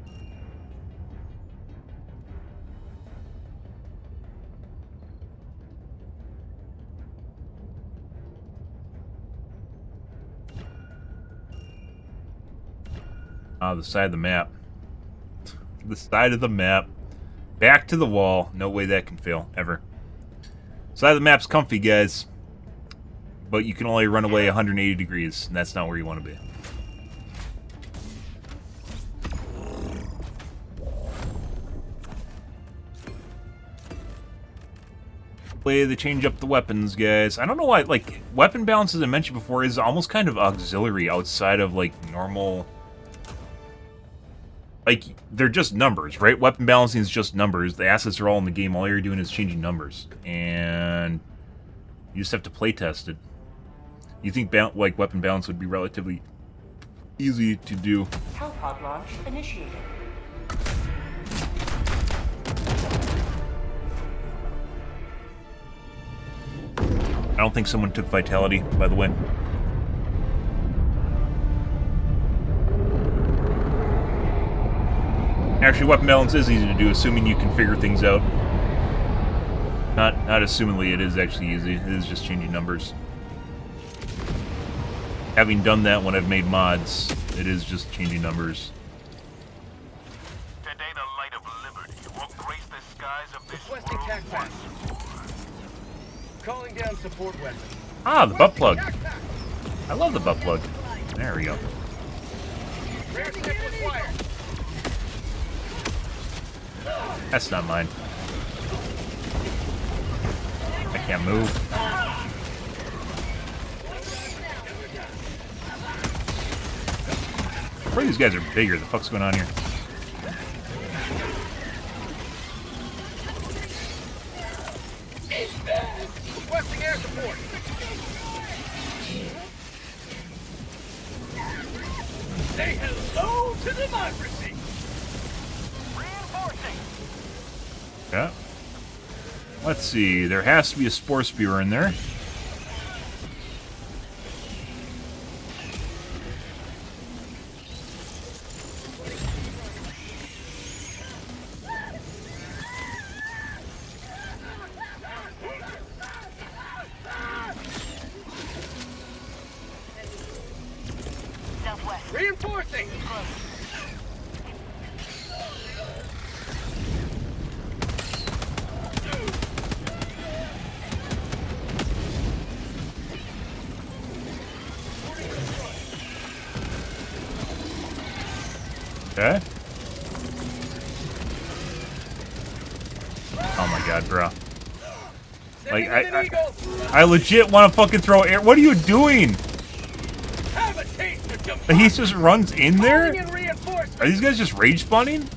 The side of the map. The side of the map. Back to the wall. No way that can fail, ever. Side of the map's comfy, guys. But you can only run away 180 degrees, and that's not where you want to be. Way they change up the weapons, guys. I don't know why, like, weapon balance, as I mentioned before, is almost kind of auxiliary outside of, like, normal... Like, they're just numbers, right? Weapon balancing is just numbers. The assets are all in the game. All you're doing is changing numbers. And you just have to play test it. You think, like, weapon balance would be relatively easy to do. Hellpod launch initiated. I don't think someone took Vitality, by the way. Actually, weapon balance is easy to do, assuming you can figure things out. Not assumingly, it is actually easy. It is just changing numbers. Having done that when I've made mods, it is just changing numbers. Today the light of liberty will grace the skies of this Requesting world tac pack. once more. Calling down support weapon. Ah, the butt plug. I love the butt plug. There we go. Rear stick required. That's not mine. I can't move. Where these guys are bigger. The fuck's going on here? Requesting air support. Say hello to democracy. Reinforcing. Yeah. Let's see. There has to be a Spore Spewer in there. Reinforcing. Okay. Oh my god, bro. Like, I legit want to fucking throw air. What are you doing? Have a taste of defeat. He just runs in there? Calling in reinforcements. Are these guys just rage spawning?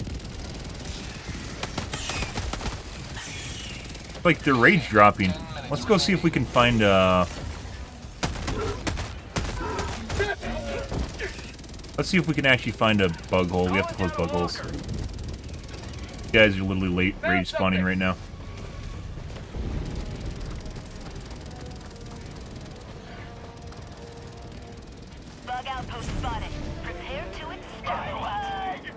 Like they're rage dropping. Let's go see if we can find let's see if we can actually find a bug hole. We have to close bug holes. You guys are literally late rage spawning right now. Bug outpost spotted. Prepare to exterminate.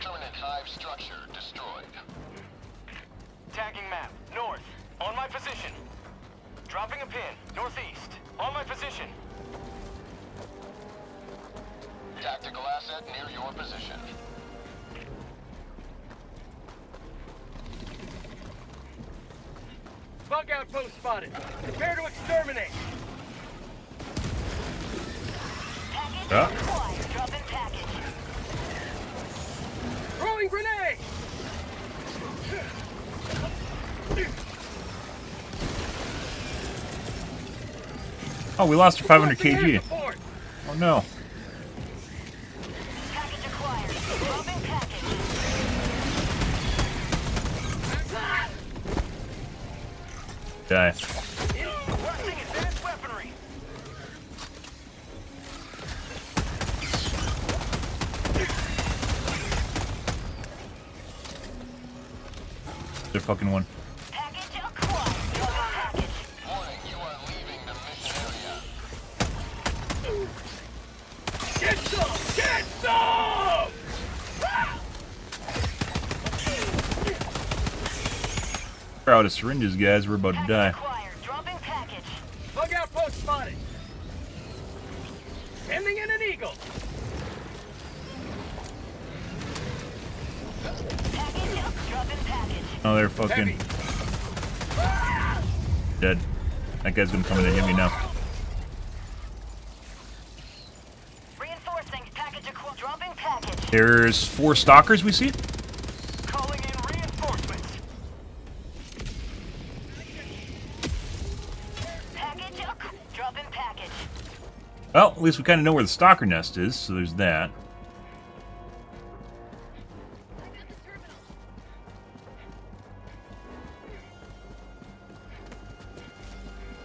Permanent hive structure destroyed. Tagging map. North. On my position. Dropping a pin. Northeast. On my position. Tactical asset near your position. Bug outpost spotted. Prepare to exterminate. Package acquired. Dropping package. Throwing grenade. Oh, we lost our 500 Requesting air kg. support. Oh no. Package acquired. Dropping package. Die. Requesting advanced weaponry. They're fucking one. Package acquired. Dropping package. Warning, you are leaving the mission area. Get some! Get some! We're out of syringes, guys. We're about to die. Acquired. Dropping package. Bug outpost spotted. Sending in an eagle. Package up. Dropping package. Oh, they're fucking dead. That guy's gonna come in and hit me now. Reinforcing. Package acquired. Dropping package. There's 4 stalkers we see. Calling in reinforcements. Package up. Dropping package. Well, at least we kind of know where the stalker nest is, so there's that.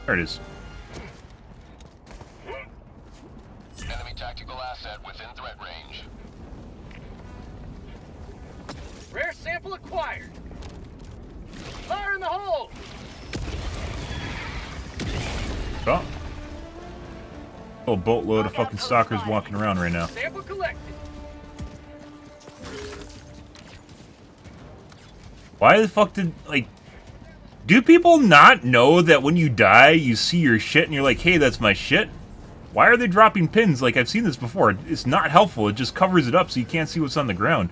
There it is. Enemy tactical asset within threat range. Rare sample acquired. Fire in the hole. Oh. Oh, boatload of fucking stalkers walking around right now. Sample collected. Why the fuck did, like... Do people not know that when you die, you see your shit and you're like, hey, that's my shit? Why are they dropping pins? Like, I've seen this before. It's not helpful. It just covers it up so you can't see what's on the ground.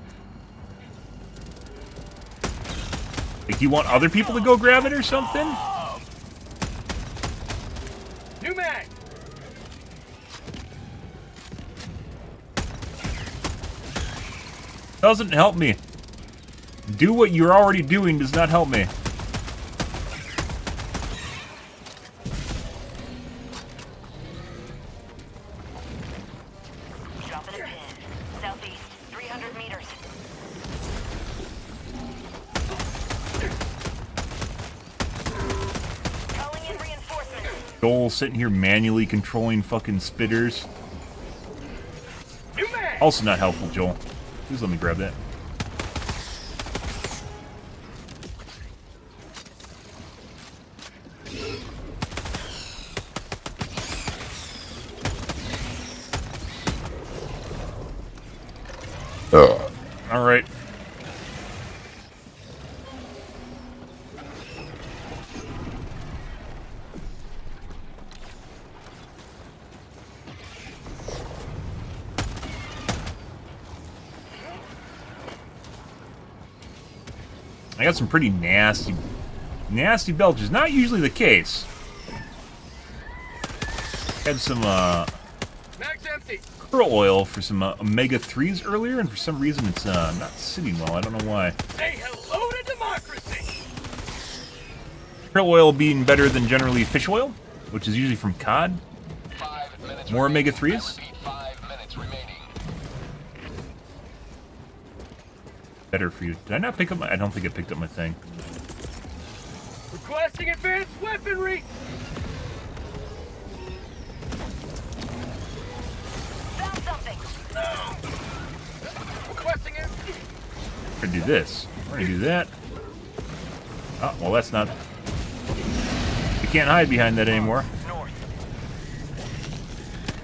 Like, you want other people to go grab it or something? New mag. Doesn't help me. Do what you're already doing does not help me. Dropping a pin. Southeast. 300 meters. Calling in reinforcements. Joel sitting here manually controlling fucking spitters. New mag. Also not helpful, Joel. Please let me grab that. All right. I got some pretty nasty belches. Not usually the case. Had some Mag's empty. krill oil for some omega-3s earlier, and for some reason it's not sitting well. I don't know why. Say hello to democracy. Krill oil being better than generally fish oil, which is usually from cod. 5 minutes More remaining. omega-3s? I repeat, 5 minutes remaining. Better for you. Did I not pick up my... I don't think I picked up my thing. Requesting advanced weaponry. Found something. Requesting it. We're gonna do this. We're gonna do that. Oh, well, that's not... You can't hide behind that anymore. North.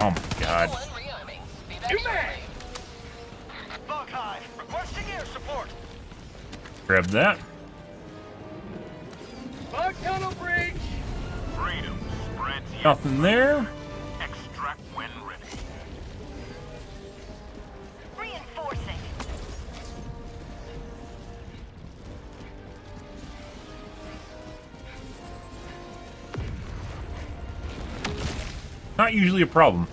Oh my god. New mag. Bug hive. Requesting air support. Grab that. Bug tunnel breach. Freedom spreads you. Nothing there. Extract when ready. Reinforcing. Not usually a problem.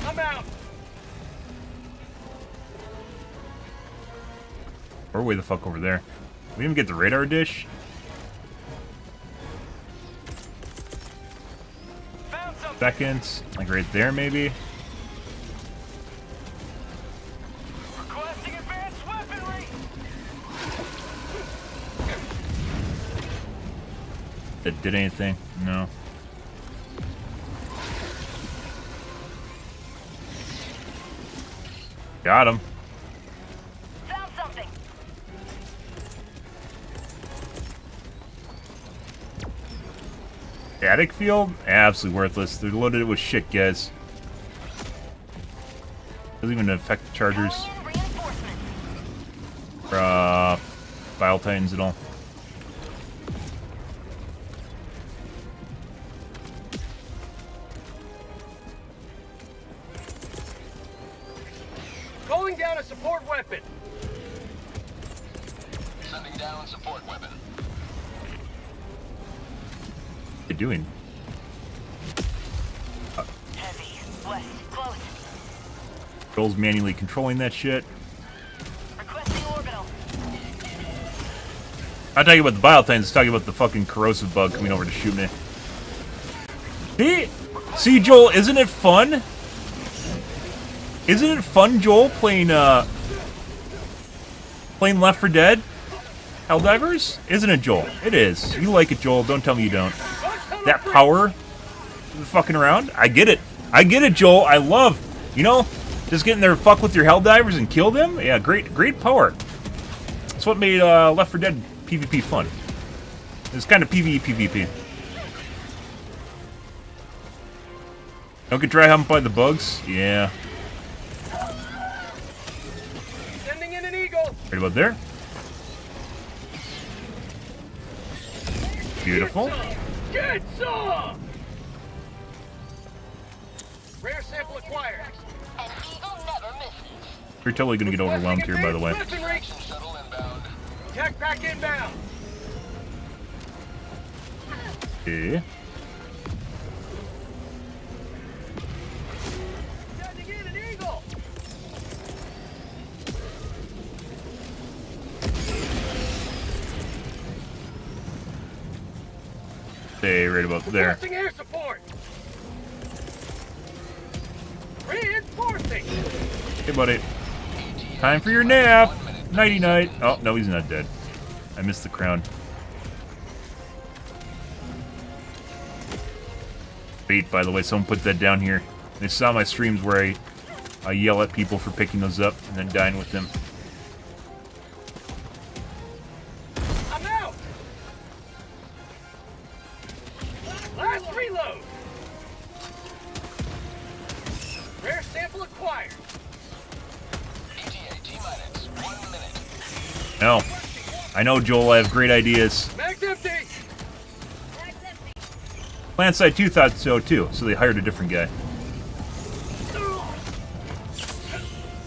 I'm out. We're way the fuck over there. We even get the radar dish. Found something. Seconds. Like right there, maybe. Requesting advanced weaponry. That did anything? No. Got him. Found something. Static field? Absolutely worthless. They're loaded with shit, guys. Doesn't even affect the chargers. Calling in reinforcements. Bile Titans at all? Calling down a support weapon. Sending down support weapon. What are you doing? Heavy. West. Close. Joel's manually controlling that shit. Requesting orbital. I'm not talking about the Bile Titans, I'm talking about the fucking corrosive bug coming over to shoot me. See, Joel, isn't it fun? Isn't it fun, Joel, playing Left 4 Dead? Helldivers? Isn't it, Joel? It is. You like it, Joel. Don't tell me you don't. That power fucking around? I get it. I get it, Joel. I love, you know, just getting there to fuck with your Helldivers and kill them. Yeah, great power. That's what made Left 4 Dead PvP fun. It's kind of PvE PvP. Don't get dry humped by the bugs? Yeah. Sending in an eagle. Right about there. Beautiful. Get some. Rare sample acquired. An eagle never misses. You're totally gonna get overwhelmed here, by the way. Shuttle inbound. Tech pack inbound. Okay. Sending in an eagle. Stay right about there. Requesting air support. Reinforcing. Hey, buddy. Time for your nap. Nighty night. Oh, no, he's not dead. I missed the crown. Bait, by the way. Someone put that down here. They saw my streams where I yell at people for picking those up and then dying with them. I'm out. Last reload. Rare sample acquired. ETA T-minus 1 minute. No. I know, Joel. I have great ideas. Mag's empty. PlanSide 2 thought so, too, so they hired a different guy.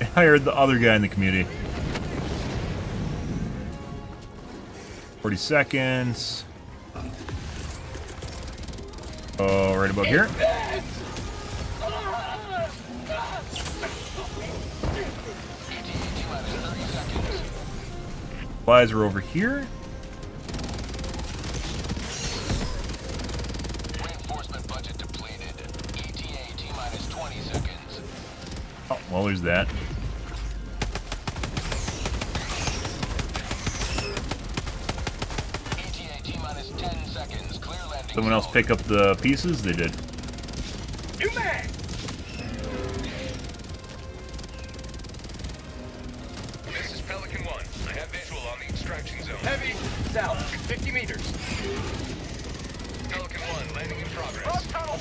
They hired the other guy in the community. 40 seconds. Oh, right about here. Supplies are over here. Reinforcement budget depleted. ETA T-minus 20 seconds. Oh, well, there's that. ETA T-minus 10 seconds. Clear landing. Someone else pick up the pieces? They did. New mag. This is Pelican 1. I have visual on the extraction zone. Heavy. South. 50 meters. Pelican 1 landing in progress.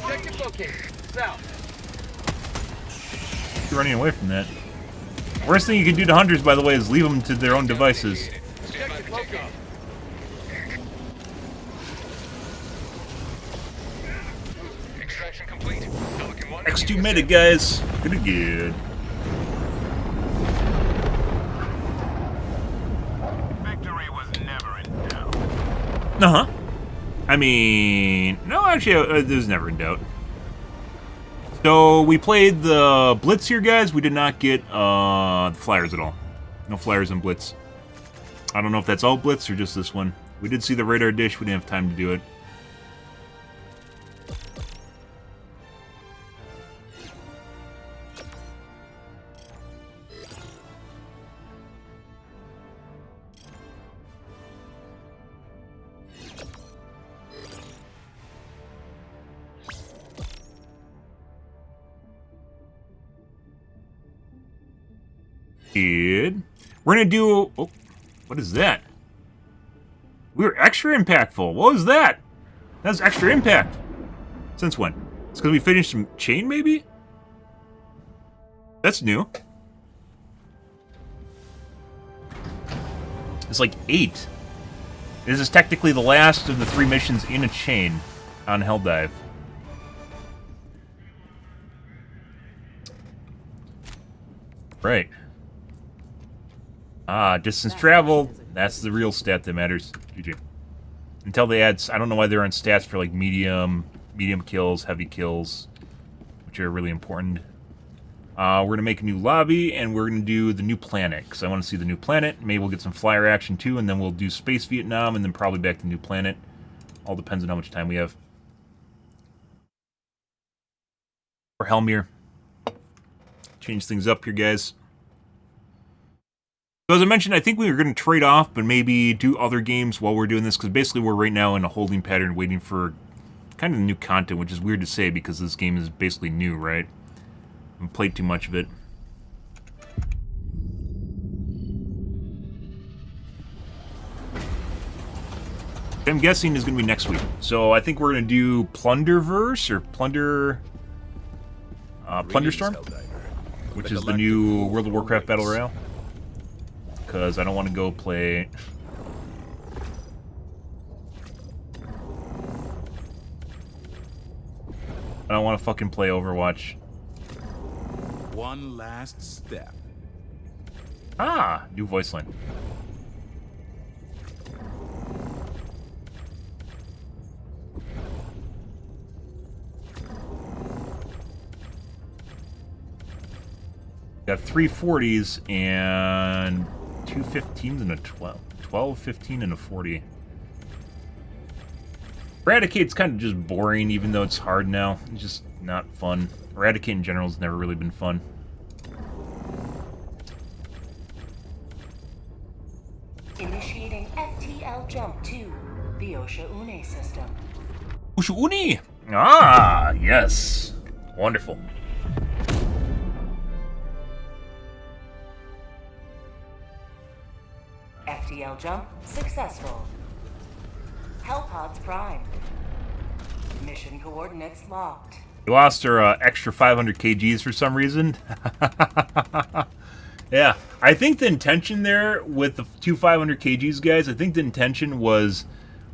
Objective located. South. You're running away from that. Worst thing you can do to hunters, by the way, is leave them to their own devices. Stand by for takeoff. Extraction complete. Pelican 1. X2 made it, guys. Good. Victory was never in doubt. Uh-huh. I mean, no, actually, it was never in doubt. So, we played the Blitz here, guys. We did not get the flyers at all. No flyers and Blitz. I don't know if that's all Blitz or just this one. We did see the radar dish. We didn't have time to do it. We're gonna do. Oh, what is that? We were extra impactful. What was that? That's extra impact. Since when? It's because we finished some chain, maybe? That's new. It's like 8. This is technically the last of the 3 missions in a chain on Helldive. Right. Distance travel. That's the real stat that matters. GG. Until they add... I don't know why they're on stats for, like, medium kills, heavy kills, which are really important. We're going to make a new lobby, and we're going to do the new planet, because I want to see the new planet. Maybe we'll get some flyer action, too, and then we'll do Space Vietnam, and then probably back to new planet. All depends on how much time we have. Or Helmir. Change things up here, guys. So as I mentioned, I think we were going to trade off, but maybe do other games while we're doing this, because basically we're right now in a holding pattern waiting for kind of the new content, which is weird to say because this game is basically new, right? I haven't played too much of it. I'm guessing is going to be next week. So I think we're going to do Plunderverse or Plunderstorm, which is the new World of Warcraft Battle Royale. Because I don't want to go play... I don't want to fucking play Overwatch. One last step. Ah! New voice line. Got 3 40s and 2 15s and a 12. 12, 15, and a 40. Eradicate's kind of just boring, even though it's hard now. It's just not fun. Eradicate in general has never really been fun. Initiating FTL jump to the Osha Une system. Osha Une! Ah, yes. Wonderful. FTL jump successful. Hellpods primed. Mission coordinates locked. We lost our extra 500 kgs for some reason. Yeah, I think the intention there with the 2 500 kgs guys, I think the intention was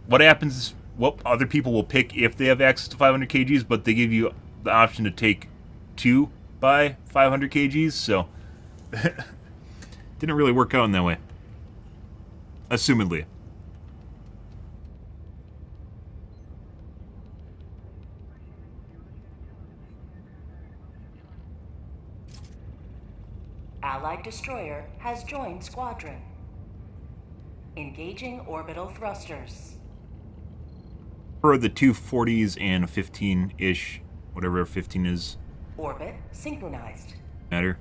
what happens, what other people will pick if they have access to 500 kgs, but they give you the option to take 2 by 500 kgs, so didn't really work out in that way. Assumedly. Allied destroyer has joined squadron. Engaging orbital thrusters. For the 2 40s and a 15-ish, whatever 15 is. Orbit synchronized. Matter.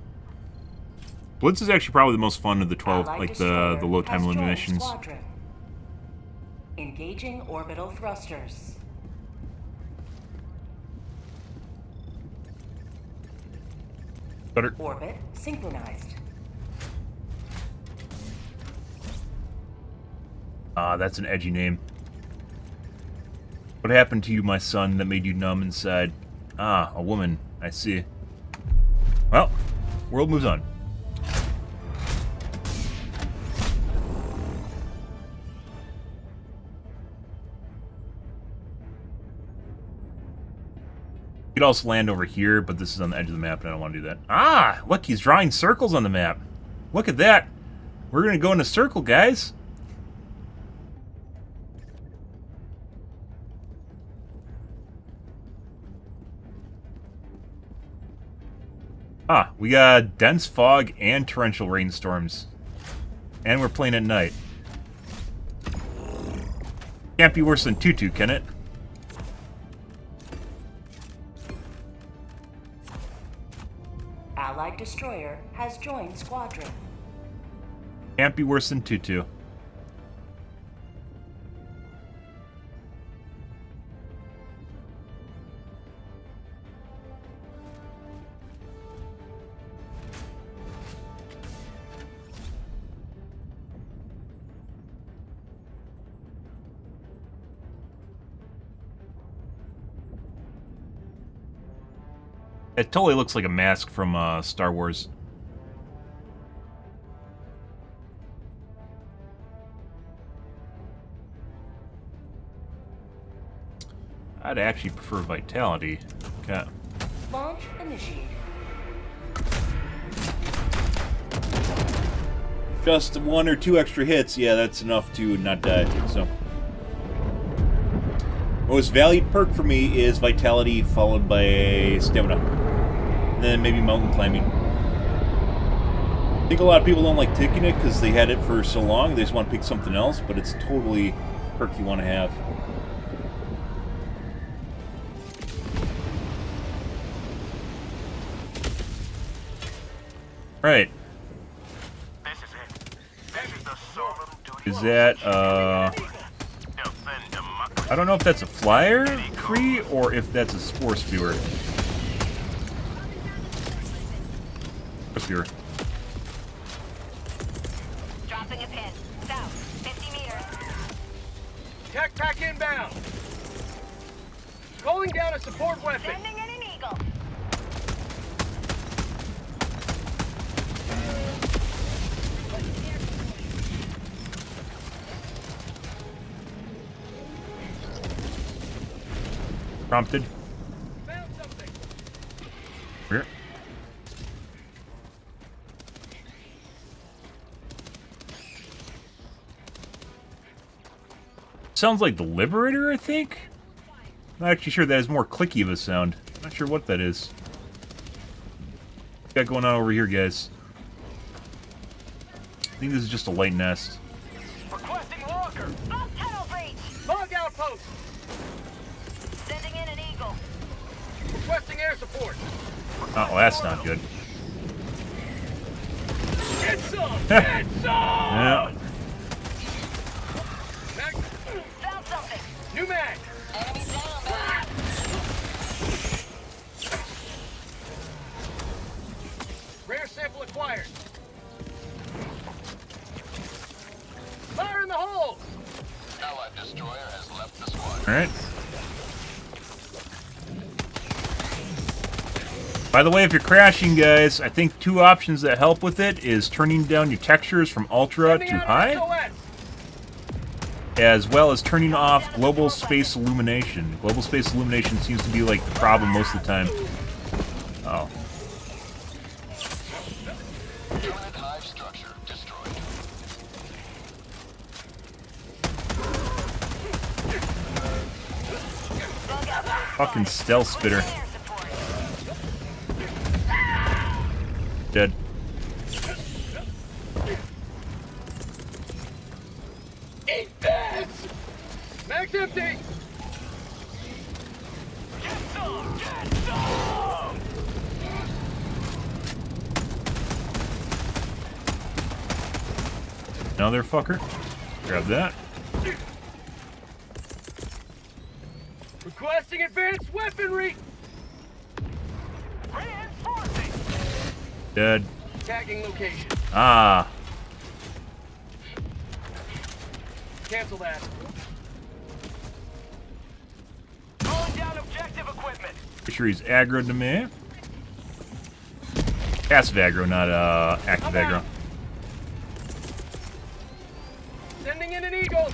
Blitz is actually probably the most fun of the 12, Allied like the low time limit missions. Squadron. Engaging orbital thrusters. Better. Orbit synchronized. Ah, that's an edgy name. What happened to you, my son, that made you numb inside? Ah, a woman. I see. Well, world moves on. You could also land over here, but this is on the edge of the map, and I don't want to do that. Ah! Look, he's drawing circles on the map. Look at that. We're going to go in a circle, guys. Ah, we got dense fog and torrential rainstorms. And we're playing at night. Can't be worse than Tutu, can it? Allied destroyer has joined squadron. Can't be worse than Tutu. It totally looks like a mask from Star Wars. I'd actually prefer vitality. Okay. Launch initiated. Just 1 or 2 extra hits, yeah, that's enough to not die. So, most valued perk for me is vitality, followed by stamina, and then maybe mountain climbing. I think a lot of people don't like taking it because they had it for so long. They just want to pick something else, but it's totally a perk you want to have. Right. This is it. This is the solemn duty. Is that, I don't know if that's a flyer free or if that's a spore spewer. Spewer. Dropping a pin. South, 50 meters. Tech pack inbound. Calling down a support weapon. Sending in an eagle. Prompted. Where? Sounds like the Liberator, I think? Not actually sure. That has more clicky of a sound. Not sure what that is. What's got going on over here, guys? I think this is just a light nest. Requesting locker. Bump tunnel breach. Log outpost. Sending in an eagle. Requesting air support. Oh, well, that's not good. Get some! Get some! Yeah. Mag. Found something. New mag. Enemy down, man. Rare sample acquired. Fire in the hole! Allied destroyer has left the squad. Alright. By the way, if you're crashing, guys, I think 2 options that help with it is turning down your textures from ultra to high, as well as turning off global space illumination. Global space illumination seems to be like the problem most of the time. Oh. Permanent hive structure destroyed. Fucking stealth spitter. Dead. Eat this! Mag's empty! Get some! Get some! Another fucker. Grab that. Requesting advanced weaponry! Reinforcing. Dead. Tagging location. Ah. Cancel that. Calling down objective equipment. Pretty sure he's aggroed to me. Passive aggro, not active aggro. Sending in an eagle.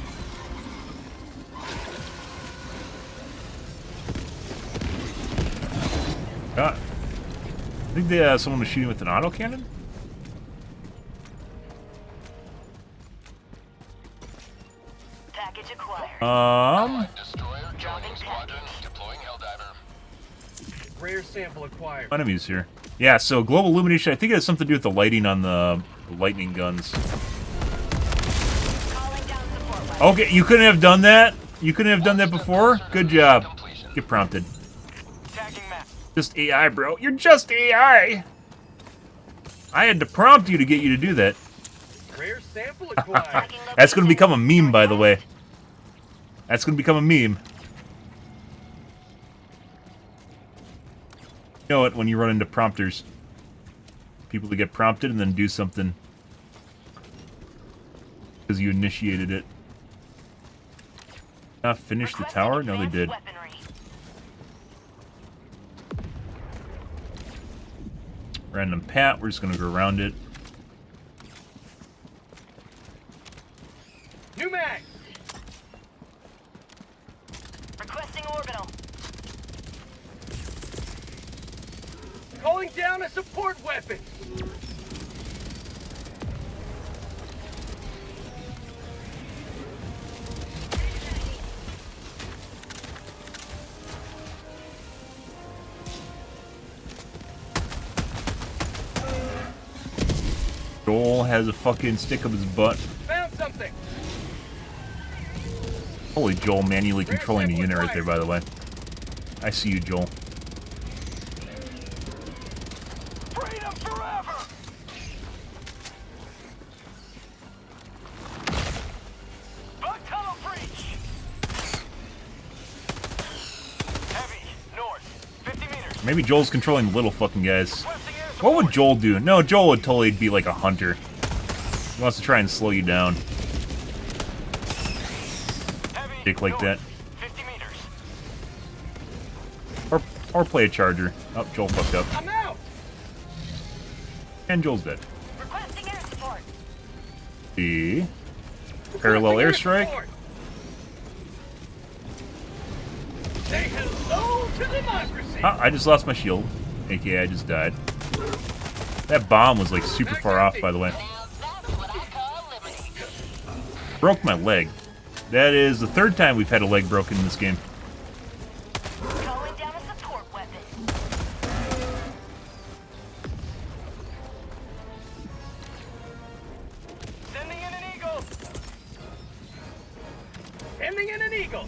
I think someone was shooting with an autocannon? Package acquired. Destroyer joining squadron, deploying Helldiver. Rare sample acquired. Enemies here. Yeah, so global illumination, I think it has something to do with the lighting on the lightning guns. Calling down support weapon. Okay, you couldn't have done that? You couldn't have done that before? Good job. Get prompted. Tagging map. Just AI, bro. You're just AI! I had to prompt you to get you to do that. Rare sample acquired. That's going to become a meme, by the way. That's going to become a meme. You know it when you run into prompters. People that get prompted and then do something. Because you initiated it. Not finish the tower? No, they did. Random pat, we're just going to go around it. New mag. Requesting orbital. Calling down a support weapon. Joel has a fucking stick up his butt. Found something. Holy Joel, manually controlling the unit right there, by the way. I see you, Joel. Freedom forever. Bug tunnel breach. Heavy north, 50 meters. Maybe Joel's controlling the little fucking guys. What would Joel do? No, Joel would totally be like a hunter. He wants to try and slow you down. Dick like that. 50 meters. Or play a charger. Oh, Joel fucked up. I'm out. And Joel's dead. Requesting air support. The parallel airstrike. Say hello to democracy. Ah, I just lost my shield. AKA I just died. That bomb was like super far off, by the way. Now that's what I call eliminate. Broke my leg. That is the third time we've had a leg broken in this game. Calling down a support weapon. Sending in an eagle. Sending in an eagle.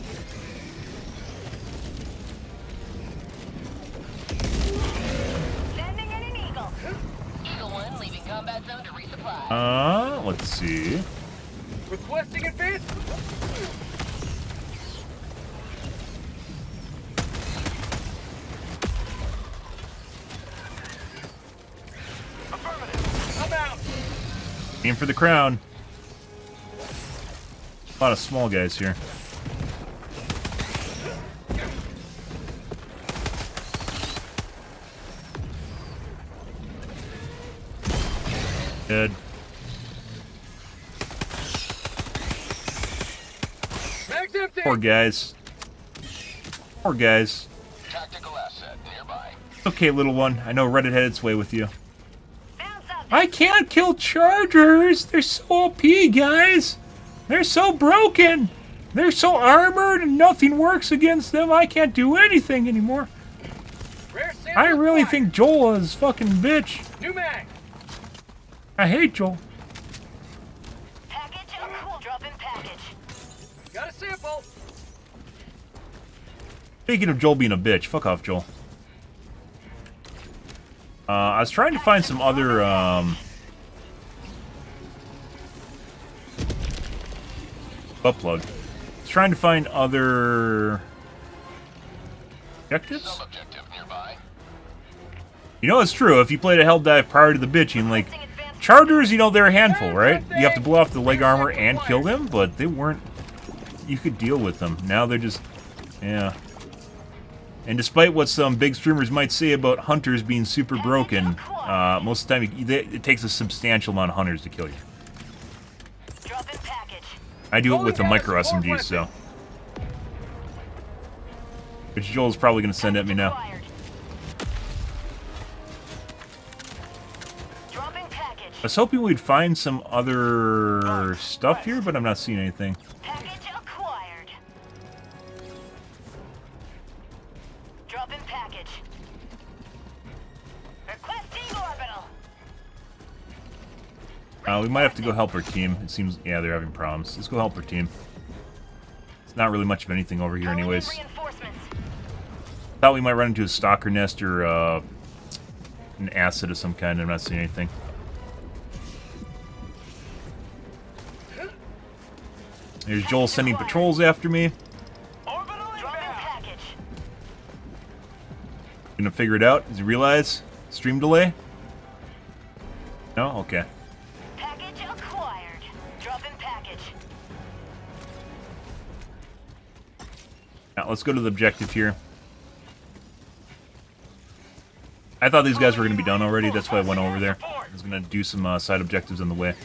Sending in an eagle. Eagle 1 leaving combat zone to resupply. Let's see. Requesting advance. Affirmative. I'm out. Aim for the crown. A lot of small guys here. Dead. Mag's empty. Poor guys. Poor guys. Tactical asset nearby. Okay, little one. I know Reddit had its way with you. Found something. I can't kill chargers. They're so OP, guys. They're so broken. They're so armored and nothing works against them. I can't do anything anymore. Rare sample I really acquired. think Joel is fucking bitch. New mag. I hate Joel. Package and cool. Drop in package. Got a sample. Speaking of Joel being a bitch, fuck off, Joel. I was trying to find some other, butt plug. I was trying to find other objectives? Sub-objective nearby. You know, it's true. If you played a Helldive prior to the bitching, like, chargers, you know, they're a handful, right? You have to blow off the leg armor and kill them, but they weren't... You could deal with them. Now they're just... Yeah. And despite what some big streamers might say about hunters being super broken, most of the time it takes a substantial amount of hunters to kill you. Drop in package. I do it with the micro SMG, so... Which Joel's probably going to send at me now. Acquired. Dropping package. I was hoping we'd find some other stuff here, but I'm not seeing anything. Package acquired. Drop in package. Requesting orbital. We might have to go help our team. It seems, yeah, they're having problems. Let's go help our team. It's not really much of anything over here anyways. Reinforcements. Thought we might run into a stalker nest or an acid of some kind. I'm not seeing anything. There's Joel sending patrols after me. Orbital Drop in inbound. package. Gonna figure it out. Does he realize? Stream delay? No? Okay. Package acquired. Drop in package. Now let's go to the objective here. I thought these guys were going to be done already. That's why I went over there. I was going to do some side objectives on the way.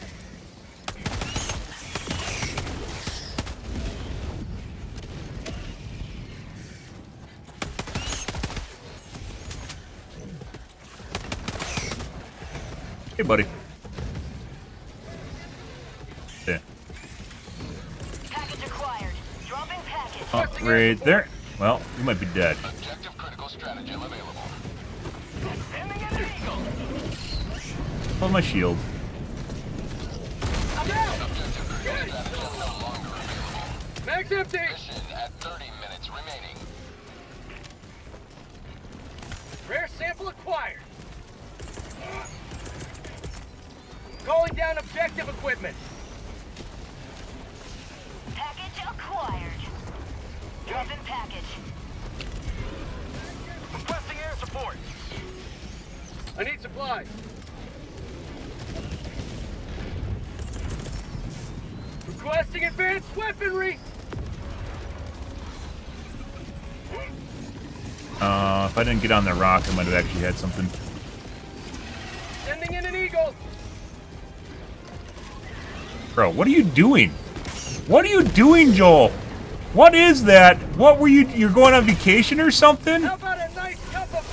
Hey, buddy. There. Package acquired. Dropping package. Oh, right there. Well, you might be dead. Objective critical stratagem available. Sending in an eagle. Oh, my shield. I'm out. Objective critical stratagem no longer available. Mag's empty. Mission at 30 minutes remaining. Rare sample acquired. Calling down objective equipment. Package acquired. Dropping package. Requesting air support. I need supplies. Requesting advanced weaponry. If I didn't get on the rock, I might have actually had something. Sending in an eagle. Bro, what are you doing? What are you doing, Joel? What is that? What were you... You're going on vacation or something? How about a nice cup of...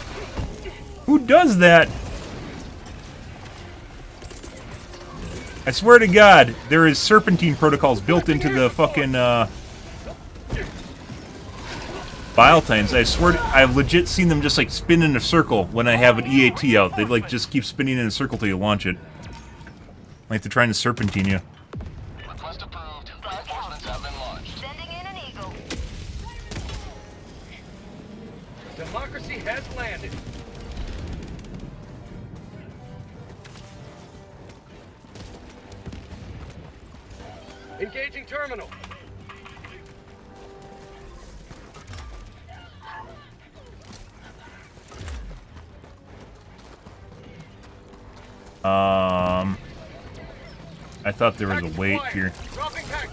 Who does that? I swear to God, there is serpentine protocols built into the fucking, Biotines. I swear to, I've legit seen them just, like, spin in a circle when I have an EAT out. They, like, just keep spinning in a circle till you launch it. Like they're trying to serpentine you. Request approved. Reinforcements have been launched. Sending in an eagle. Democracy has landed. Engaging terminal. I thought there was a wait here. Dropping package.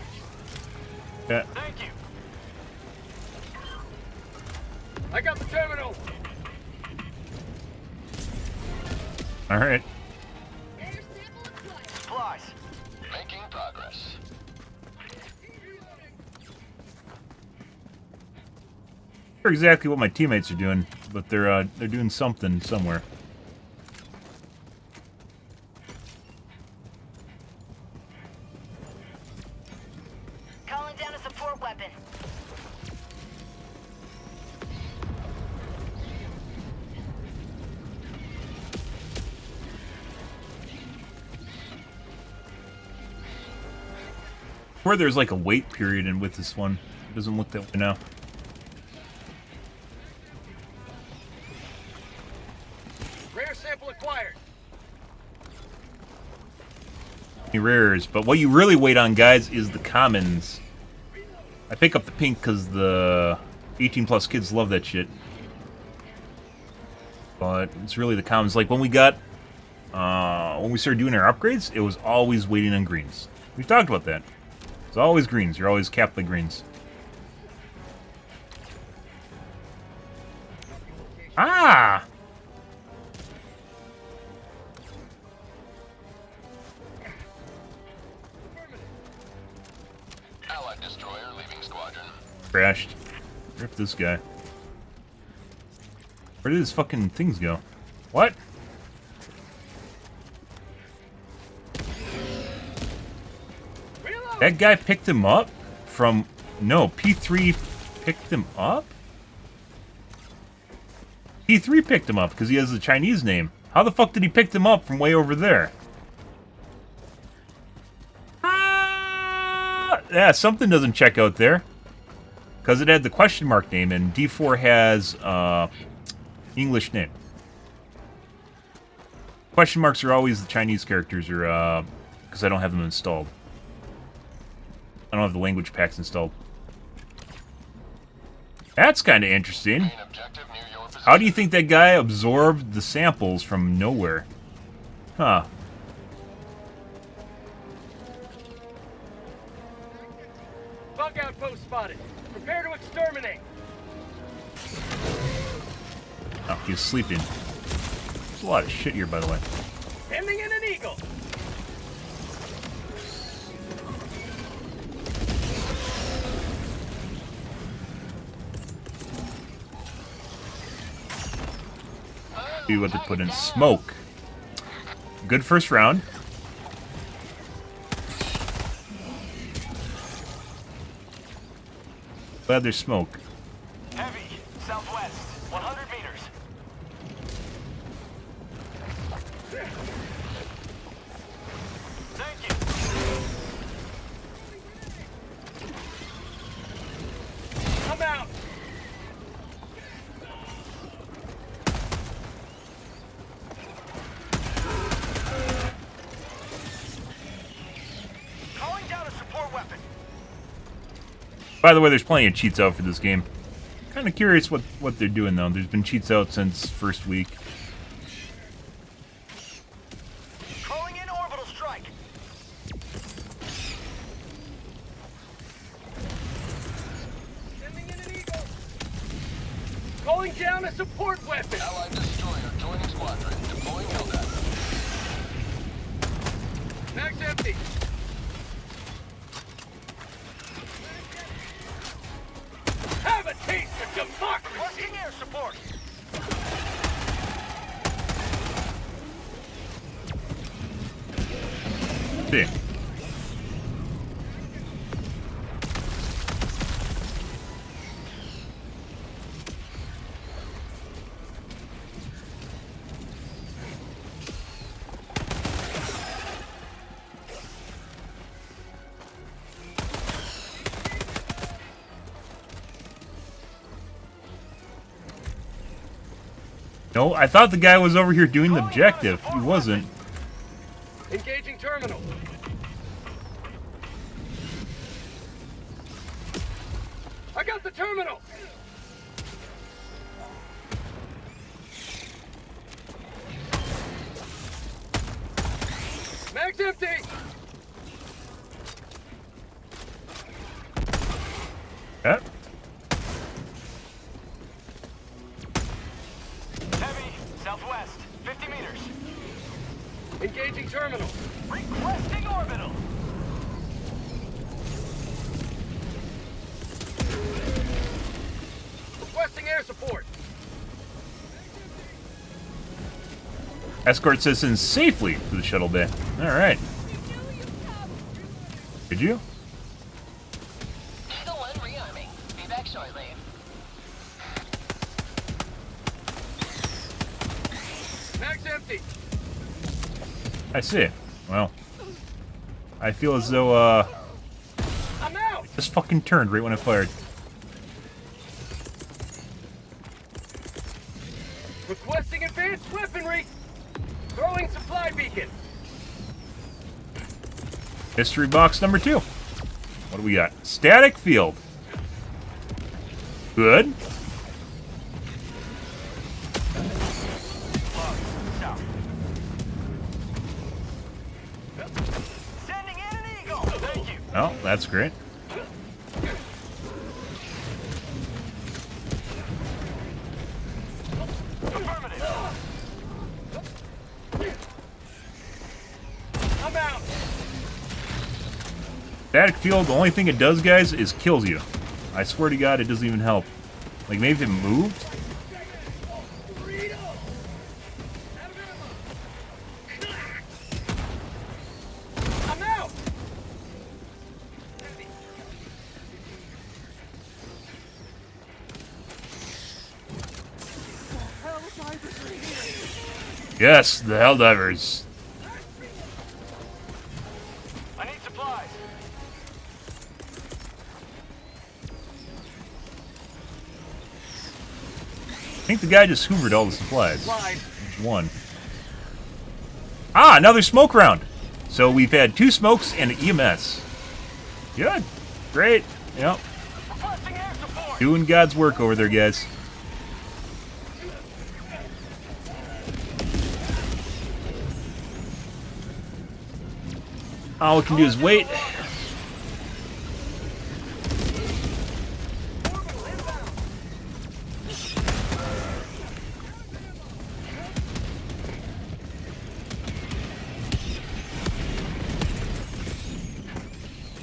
Yeah. Thank you. I got the terminal. All right. Supplies. Making progress. Not sure exactly what my teammates are doing, but they're doing something somewhere. Calling down a support weapon. Where there's like a wait period in with this one. It doesn't look that way now. Rare sample acquired. Rares, but what you really wait on, guys, is the commons. I pick up the pink because the 18+ kids love that shit. But it's really the commons. Like when we got, when we started doing our upgrades, it was always waiting on greens. We've talked about that. It's always greens. You're always capped by greens. Ah! Allied destroyer leaving squadron. Crashed. Rip this guy. Where did his fucking things go? What? That guy picked him up from... No, P3 picked him up? P3 picked him up because he has a Chinese name. How the fuck did he pick them up from way over there? Yeah, something doesn't check out there. Because it had the question mark name, and D4 has English name. Question marks are always the Chinese characters, or because I don't have them installed. I don't have the language packs installed. That's kind of interesting. How do you think that guy absorbed the samples from nowhere? Huh. Bug outpost spotted. Prepare to exterminate. Oh, he's sleeping. There's a lot of shit here, by the way. Sending in an eagle. See what they put in. Smoke. good first round. Glad there's smoke. Heavy, southwest, 100 meters. Thank you. I'm out. Calling down a support weapon. By the way, there's plenty of cheats out for this game. Kind of curious what they're doing, though. There's been cheats out since first week. Calling in orbital strike. Sending in an eagle. Calling down a support weapon. Allied destroyer joining squadron. Deploying Helldive. Mag's empty. Have a taste of democracy. Working air support. See. No, I thought the guy was over here doing the objective. He wasn't. Engaging terminal. I got the terminal. Mag's empty. Yeah. Heavy, southwest, 50 meters. Engaging terminal. Requesting orbital. Requesting air support. Escort citizens safely to the shuttle bay. All right. Did you? Eagle 1 rearming. Be back shortly. Mag's empty. I see. Well, I feel as though I'm out. just fucking turned right when I fired. Requesting advanced weaponry. Throwing supply beacon. History box number 2. What do we got? Static field. Good. Sending in an eagle. Thank you. Oh, that's great. Affirmative. I'm out. Static field, the only thing it does, guys, is kills you. I swear to God, it doesn't even help. Like, maybe if it moved? I'm out. Yes, the Helldivers. I need supplies. I think the guy just hoovered all the supplies. Supplies. Which one? Ah, another smoke round. So we've had 2 smokes and an EMS. Good. Great. Yep. Requesting air support. Doing God's work over there, guys. All we can do is wait.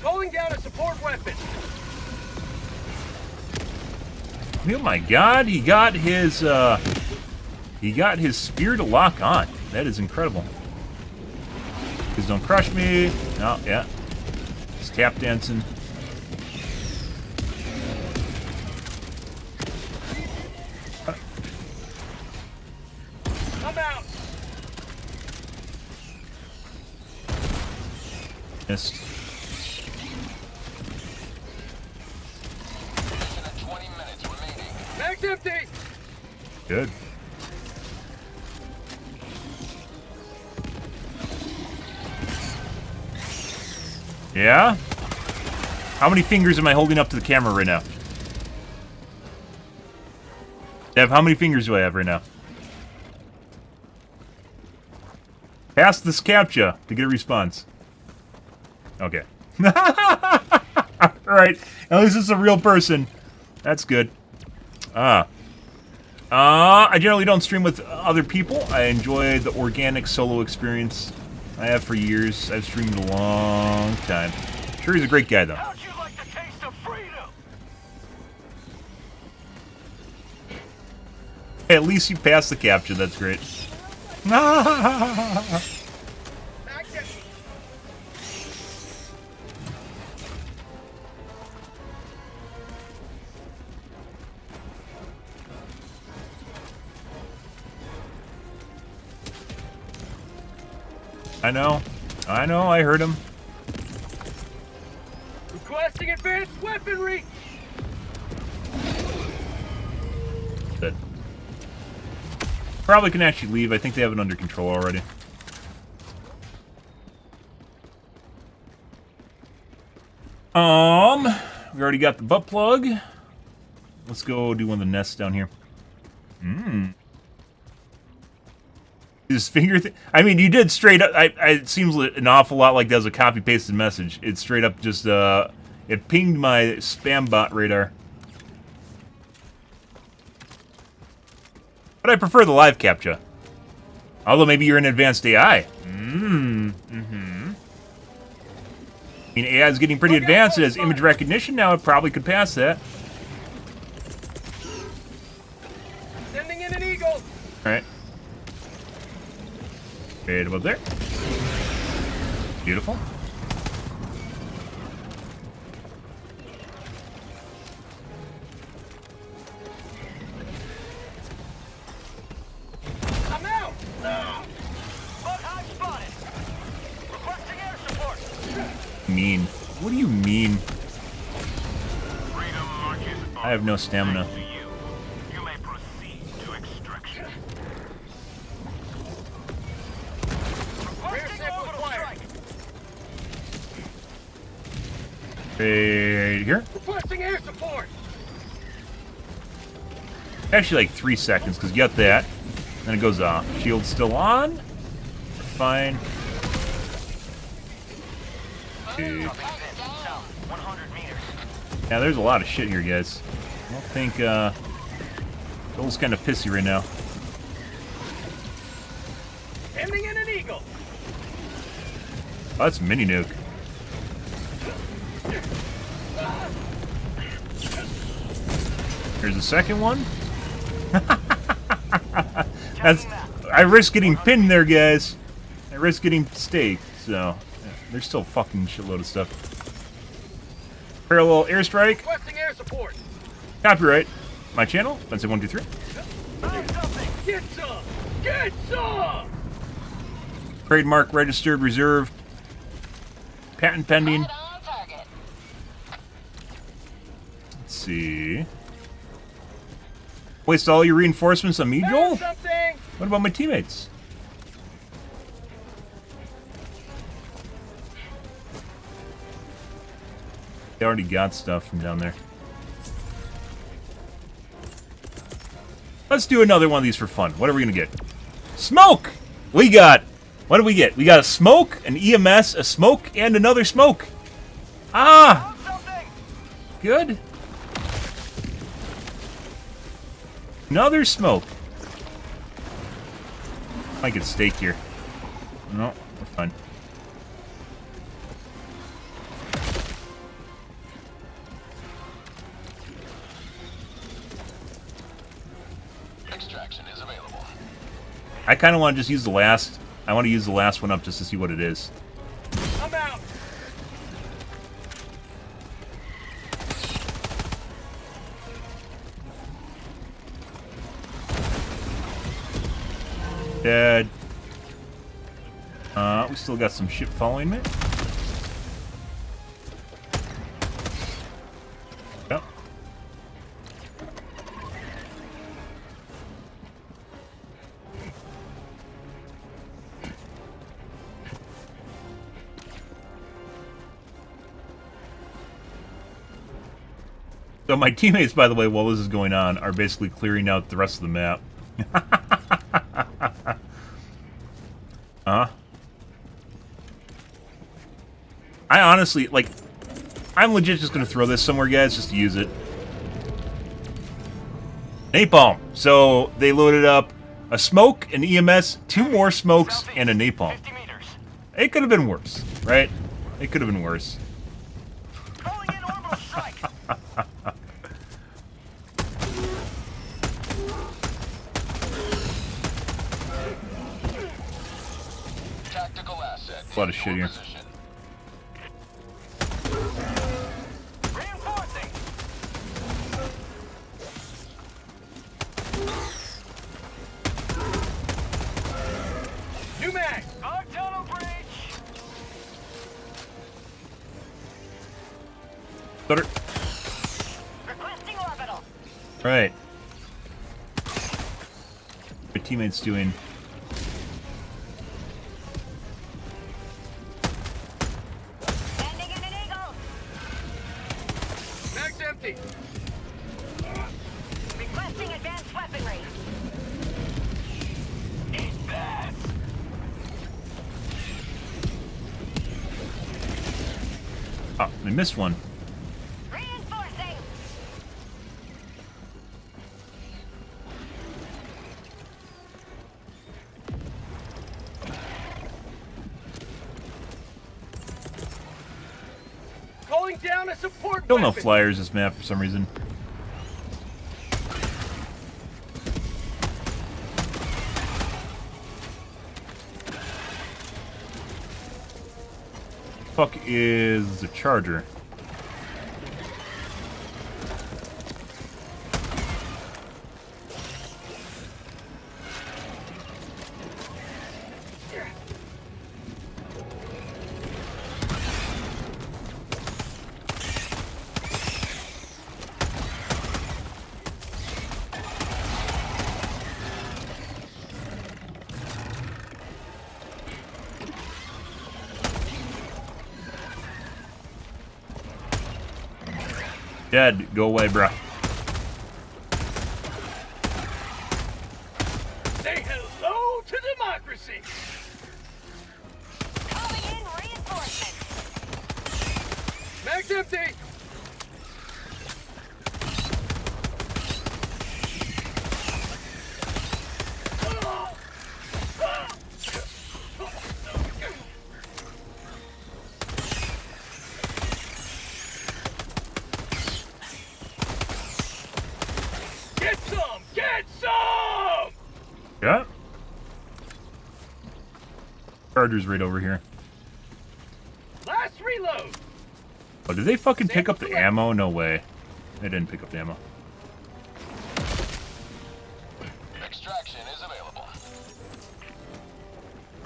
Calling down a support weapon. Oh my God, he got his spear to lock on. That is incredible. don't crush me. Oh, yeah. Just tap dancing. I'm out. Missed. 20 minutes remaining. Mag's empty. Good. Yeah? How many fingers am I holding up to the camera right now? Dev, how many fingers do I have right now? Pass this CAPTCHA to get a response. Okay. Alright. At least it's a real person. That's good. I generally don't stream with other people. I enjoy the organic solo experience. I have for years. I've streamed a long time. Sure, he's a great guy, though. How'd you like the taste of freedom? Hey, at least you passed the CAPTCHA. That's great. I know, I heard him. Requesting advanced weaponry. Dead. Probably can actually leave. I think they have it under control already. We already got the butt plug. Let's go do one of the nests down here. His finger thing. I mean, you did straight up. It seems an awful lot like that was a copy pasted message. It straight up just it pinged my spam bot radar. But I prefer the live CAPTCHA. Although maybe you're an advanced AI. I mean, AI is getting pretty advanced. It has image recognition now. It probably could pass that. Sending in an eagle. All right. Right about there. Beautiful. I'm out. Bug hive spotted. Requesting air support. Mean. What do you mean? Freedom marches on. I have no stamina. To you. You may proceed to extraction. Requesting orbital strike. Right here. Requesting air support. Actually, like 3 seconds, because you got that. Then it goes off. Shield's still on. Fine. Dude. South, 100 meters. Yeah, there's a lot of shit here, guys. I don't think, Joel's kind of pissy right now. Sending in an eagle. Oh, that's a mini nuke. Here's the second one. That's. I risk getting pinned there, guys. I risk getting staked, so yeah, there's still a fucking shitload of stuff. Parallel airstrike. Requesting air support. Copyright. My channel. That's it. 1, 2, 3. Get some. Get some. Trademark registered, reserved. Patent pending. Right on target. Let's see. Waste all your reinforcements on me, Joel? Something. What about my teammates? They already got stuff from down there. Let's do another one of these for fun. What are we gonna get? Smoke! We got... What do we get? We got a smoke, an EMS, a smoke, and another smoke. Ah! Good. Another smoke. Might get staked here. No, we're fine. Extraction is available. I kind of want to just use the last... I want to use the last one up just to see what it is. Dead. We still got some shit following me. Yep. So my teammates, by the way, while this is going on, are basically clearing out the rest of the map. I honestly, like, I'm legit just gonna throw this somewhere, guys, just to use it. Napalm. So they loaded up a smoke, an EMS, 2 more smokes, and a napalm. It could have been worse, right? It could have been worse. Tactical asset. A lot of shit here. New mag! Tunnel breach! Stutter. Requesting orbital. Right. My teammate's doing. Sending in an eagle. Mag's empty! Requesting advanced weaponry. Eat that! Oh, I missed one. Reinforcing. Calling down a support Don't know weapon. flyers this map for some reason. Fuck is the charger? Dead. Go away, bruh. Say hello to democracy! Calling in reinforcements. Mag's empty! Get some! Get some! Yeah. Charger's right over here. Last reload! Oh, did they fucking pick up the ammo? No way. They didn't pick up the ammo. Extraction is available.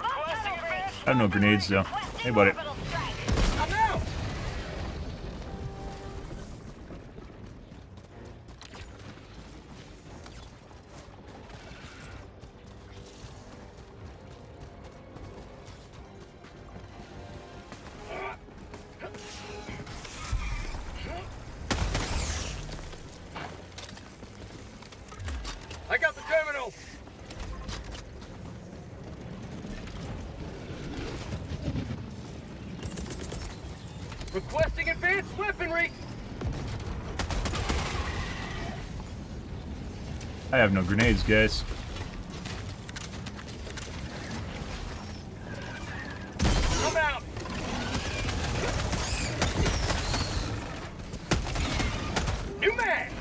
I have no grenades though. Hey, buddy. I'm out! I got the terminal! Requesting advanced weaponry! I have no grenades, guys. I'm out! New mag!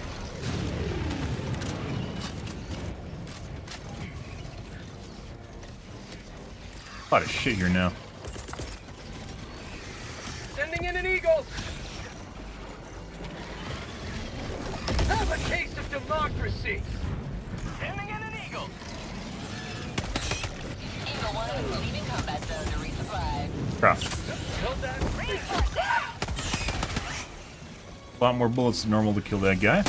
A lot of shit here now. Sending in an eagle! Have a taste of democracy! Sending in an eagle! Leaving combat zone to resupply. Cross. A lot more bullets than normal to kill that guy.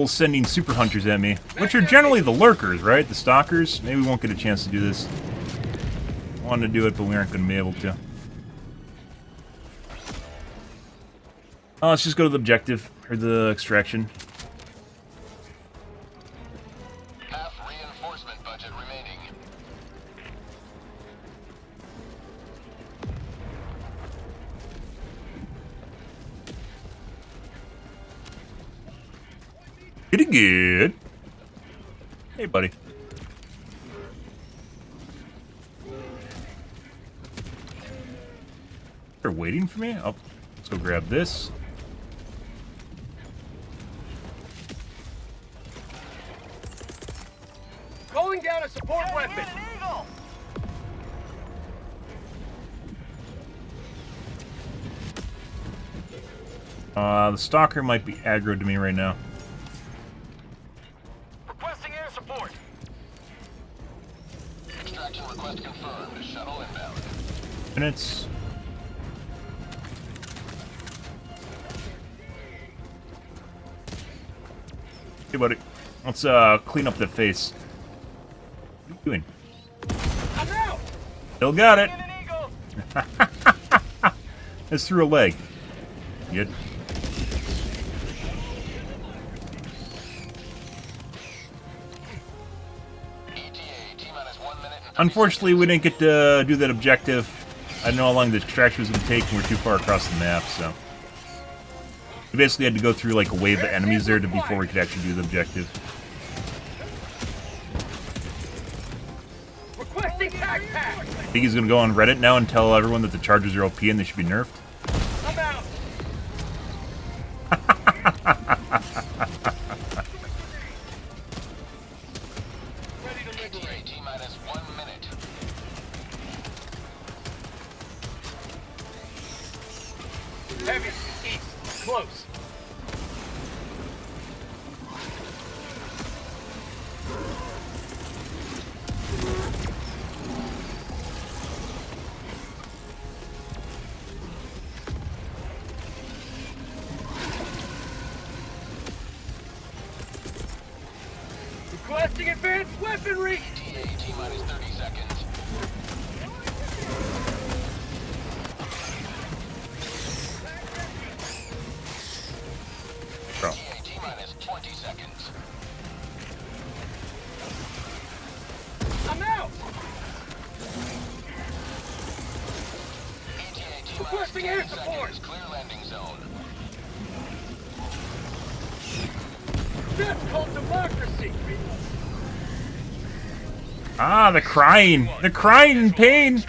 Sending super hunters at me, which are generally the lurkers, right? The stalkers. Maybe we won't get a chance to do this. Wanted to do it, but we aren't going to be able to. Oh, let's just go to the objective, or the extraction. Half reinforcement budget remaining. Pretty good. Hey, buddy. They're waiting for me? Oh, let's go grab this. Calling down a support weapon. The stalker might be aggroed to me right now. Requesting air support. Extraction request confirmed. Shuttle inbound. Minutes. Hey, buddy. Let's clean up that face. What are you doing? I'm out. Still got it. It's through a leg. Good. Unfortunately, we didn't get to do that objective. I don't know how long the extraction was going to take, and we're too far across the map, so... We basically had to go through, like, a wave of enemies there before we could actually do the objective. Requesting tac pack. I think he's going to go on Reddit now and tell everyone that the charges are OP and they should be nerfed. I'm out. Heavy, east, close. Requesting advanced weaponry. T-minus 30 seconds. T-minus 20 seconds. I'm out. Requesting air support. Clear landing zone. That's called democracy. Ah, the crying. They're crying in pain.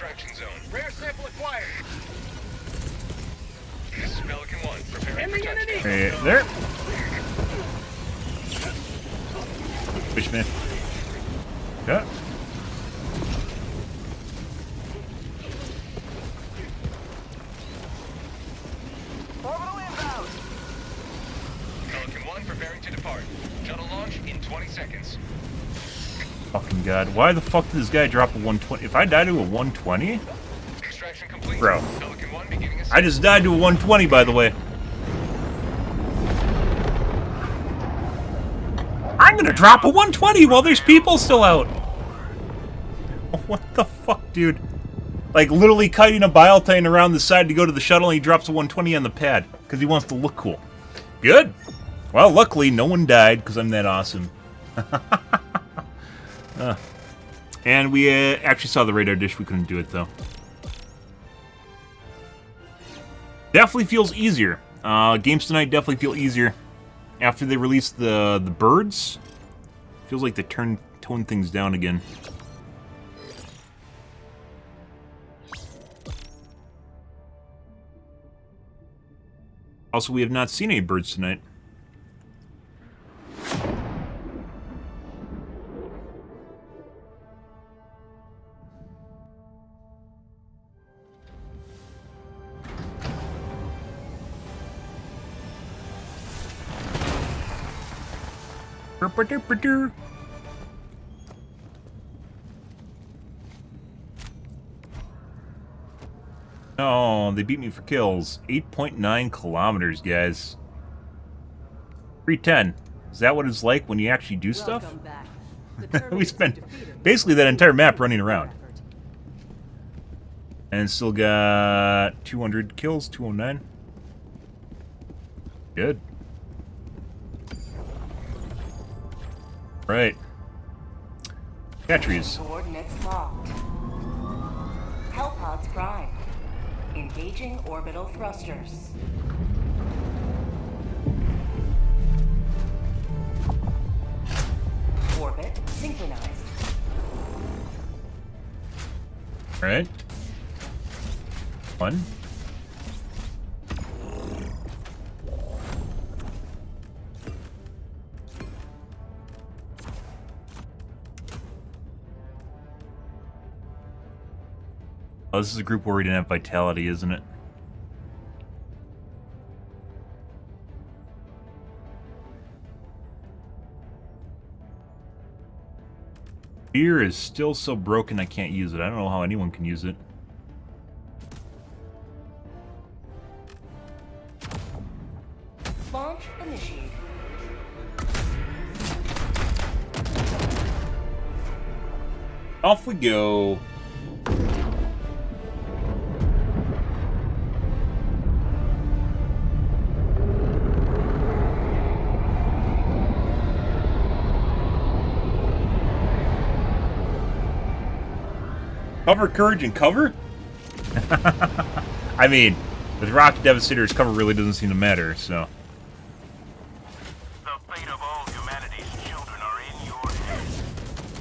Rare sample acquired. This is Pelican 1. Preparing for touchdown. Hey, there. Fishman. Yeah. Orbital inbound. Pelican 1 preparing to depart. Shuttle launch in 20 seconds. Fucking god. Why the fuck did this guy drop a 120? If I die to a 120? Extraction complete. Bro. Pelican 1 beginning I just died to a 120, by the way. I'm gonna drop a 120 while there's people still out. What the fuck, dude? Like, literally kiting a biotine around the side to go to the shuttle, and he drops a 120 on the pad, because he wants to look cool. Good. Well, luckily, no one died, because I'm that awesome. And we actually saw the radar dish. We couldn't do it, though. Definitely feels easier. Games tonight definitely feel easier. After they released the birds, feels like they toned things down again. Also, we have not seen any birds tonight. Oh, they beat me for kills. 8.9 kilometers, guys. 310. Is that what it's like when you actually do stuff? We spent basically that entire map running around. And still got 200 kills, 209. Good. Right. Catcheries. Coordinates locked. Hellpods prime. Engaging orbital thrusters. Orbit synchronized. Alright. One. Oh, this is a group where we didn't have vitality, isn't it? Beer is still so broken I can't use it. I don't know how anyone can use it. Launch initiated. Off we go. Cover, courage, and cover? I mean, with Rock Devastator's cover really doesn't seem to matter, so. The fate of all humanity's children are in your hands.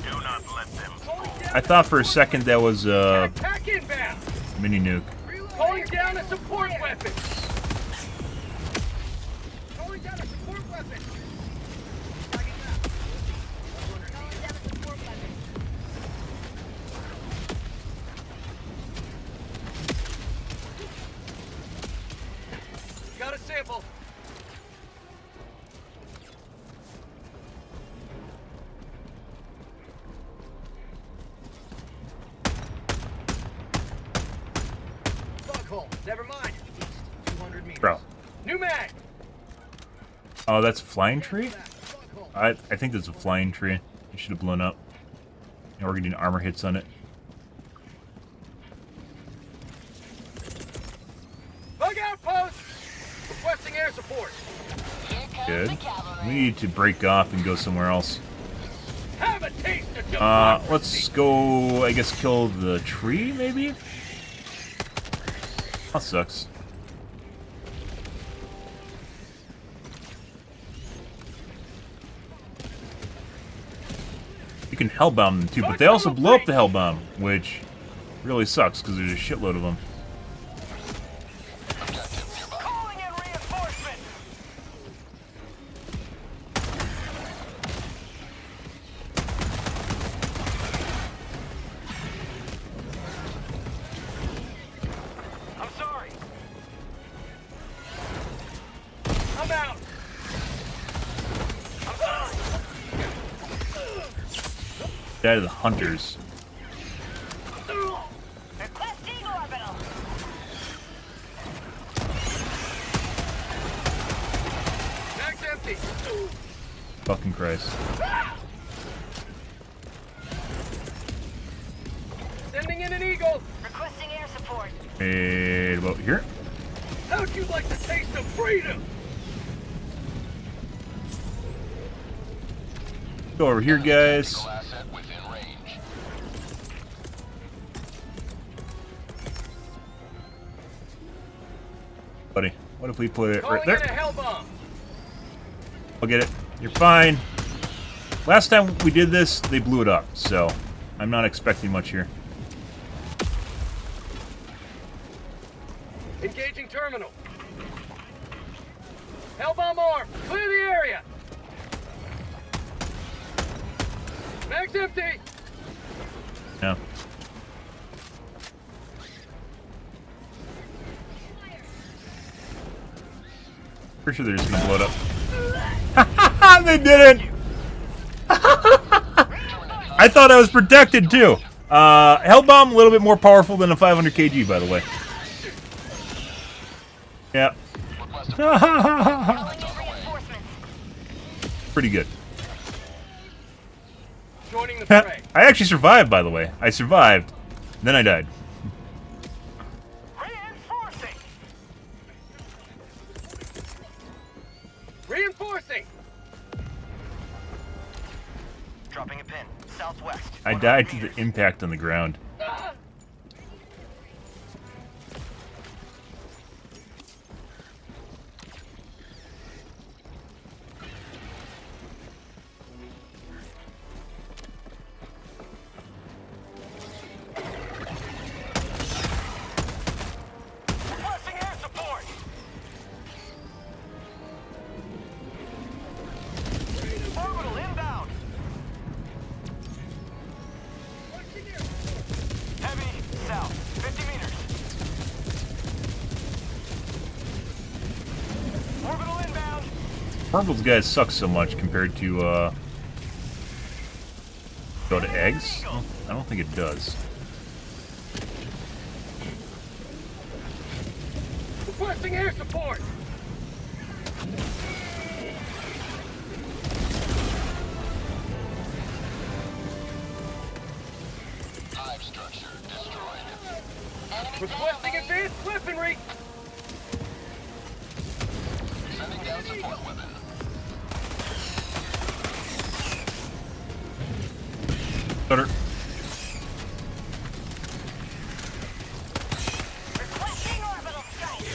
Do not let them fall. I thought for a second that was Attack inbound! mini nuke. Calling down a support weapon! Calling down a support weapon! Got a sample. Foghole. Never mind. East, 200 meters. Bro. New mag. Oh, that's a flying tree? I think that's a flying tree. It should have blown up. And we're getting armor hits on it. Bug outpost. Requesting air support. Good. We need to break off and go somewhere else. Have a taste of democracy. Let's go, I guess, kill the tree, maybe? That sucks. You can hellbomb them too, but they also blow up the hellbomb, which really sucks because there's a shitload of them. Calling in reinforcement. I'm sorry. I'm out. I'm sorry. That are the hunters. Requesting orbital. Mag's empty. Fucking Christ. Sending in an eagle. Requesting air support. And about here. How'd you like the taste of freedom? Go over here, guys. Asset within range. Buddy, what if we put it Calling right in a there? hell bomb. I'll get it. You're fine. Last time we did this, they blew it up, so I'm not expecting much here. Engaging terminal. Hellbomb arm. Clear the area. Mag's empty. No. Pretty sure they're just gonna blow it up. They didn't! I thought I was protected too. Hellbomb, a little bit more powerful than a 500 kg, by the way. Yeah. Pretty good. Joining the fray. I actually survived, by the way. I survived. Then I died. Reinforcing. Reinforcing. Dropping a pin. Southwest. I died to the impact on the ground. Requesting air support. Orbital inbound. Heavy south. 50 meters. Orbital inbound. Orbital's guys suck so much compared to, go to eggs? I don't think it does. Requesting air support. Hive structure destroyed. Requesting advanced weaponry. Sending down support weapon. Cutter. Requesting orbital strike.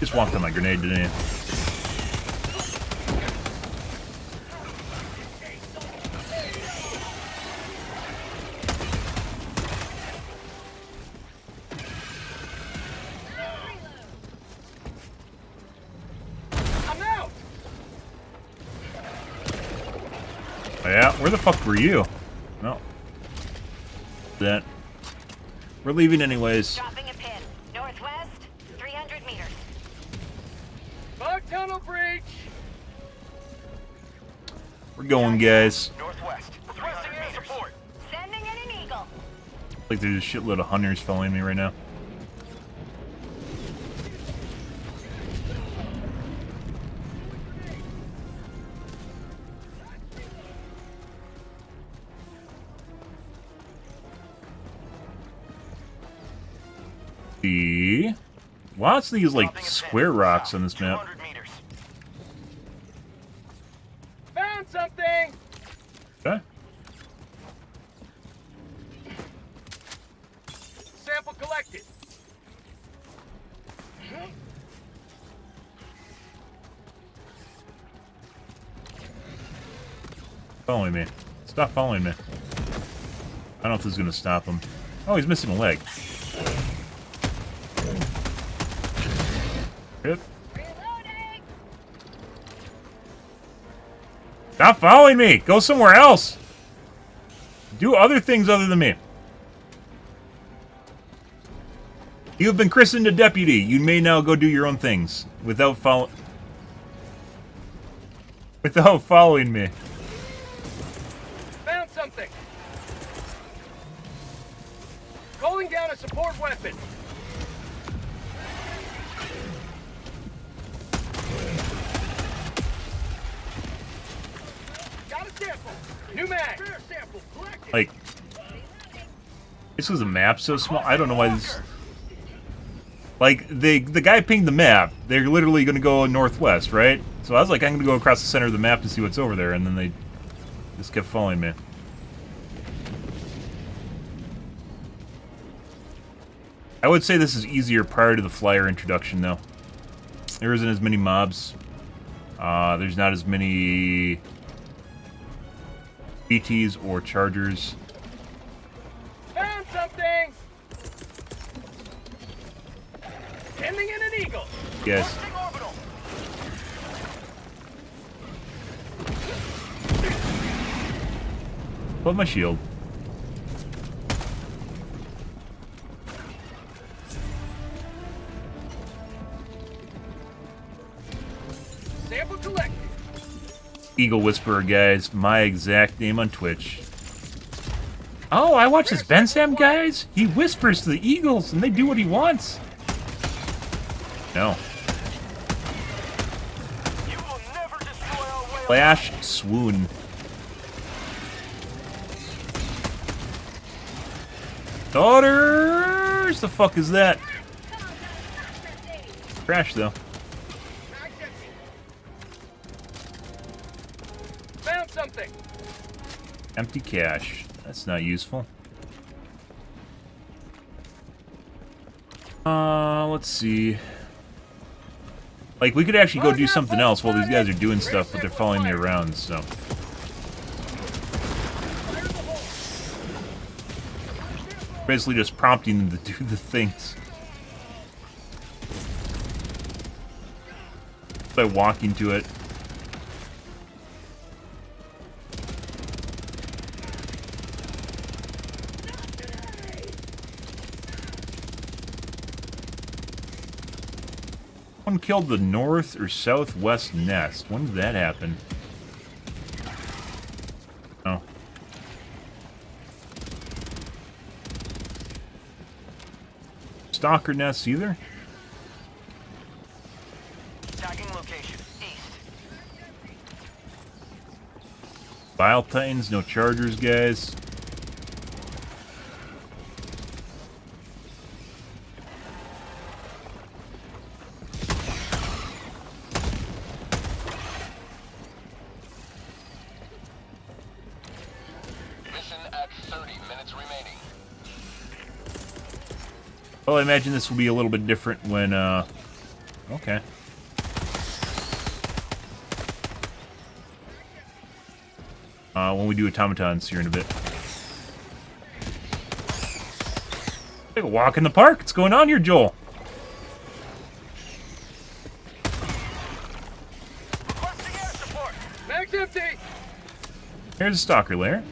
Just walked on my grenade, didn't you? I'm out. Oh, yeah? Where the fuck were you? No. That. We're leaving anyways. Dropping a pin. Northwest, 300 meters. Fog tunnel breach. We're going, guys. Northwest. Requesting air support. Sending in an eagle. Like there's a shitload of hunters following me right now. See? Lots of these like square rocks on this map. 200 meters. Found something. Okay. Sample collected. Following me. Stop following me. I don't know if this is gonna stop him. Oh, he's missing a leg. Good. Stop following me! Go somewhere else! Do other things other than me. You have been christened a deputy. You may now go do your own things without following me. Found something. Calling down a support weapon. Got a sample. New mag. Rare sample collected. Like, this was a map so small. I don't know why this. Like, the guy pinged the map. They're literally going to go northwest, right? So I was like, I'm going to go across the center of the map to see what's over there, and then they just kept following me. I would say this is easier prior to the flyer introduction, though. There isn't as many mobs. There's not as many BTs or chargers. Found something. Sending in an eagle. Yes. Launching orbital. Put my shield. Sample collected. Eagle Whisperer, guys. My exact name on Twitch. Oh, I watch this Ben Sam, guys. He whispers to the eagles, and they do what he wants. No. Flash swoon. Daughters! The fuck is that? Crash, though. Found something. Empty cache. That's not useful. Let's see. Like, we could actually go do something else while these guys are doing stuff, but they're following me around, so. Basically just prompting them to do the things. By walking to it. One killed the north or southwest nest. When did that happen? Oh. Stalker nests either? Tagging location. East. Bile Titans, no chargers, guys. Well, I imagine this will be a little bit different when, okay. When we do automatons here in a bit. Take a walk in the park. What's going on here, Joel? Requesting air support. Mag's empty. Here's a stalker lair.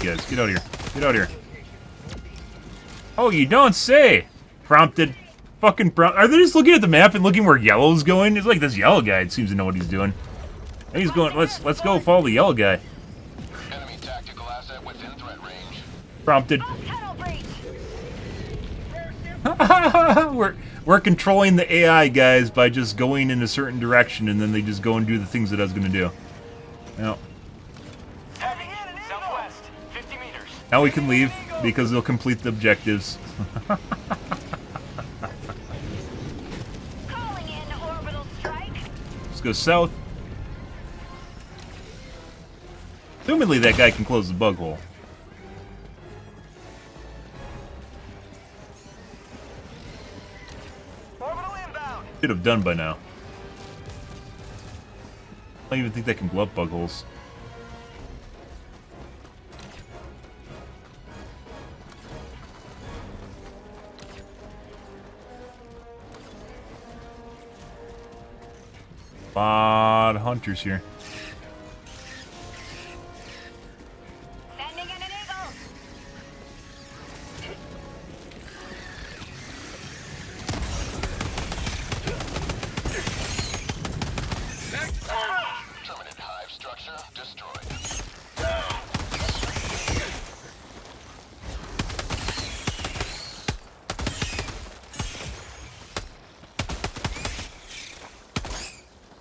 Guys, get out of here. Get out of here. Oh, you don't say. Prompted. Fucking prompt. Are they just looking at the map and looking where yellow's going? It's like this yellow guy seems to know what he's doing. And he's going, let's go follow the yellow guy. Enemy tactical asset within threat range. Prompted. We're controlling the AI, guys, by just going in a certain direction, and then they just go and do the things that I was going to do. Now, Southwest, 50 meters. now we can leave, because they'll complete the objectives. Let's go south. Assumedly that guy can close the bug hole. Should have done by now. I don't even think they can blow up bug holes. A lot of hunters here. Sending in an eagle. Permanent hive structure destroyed.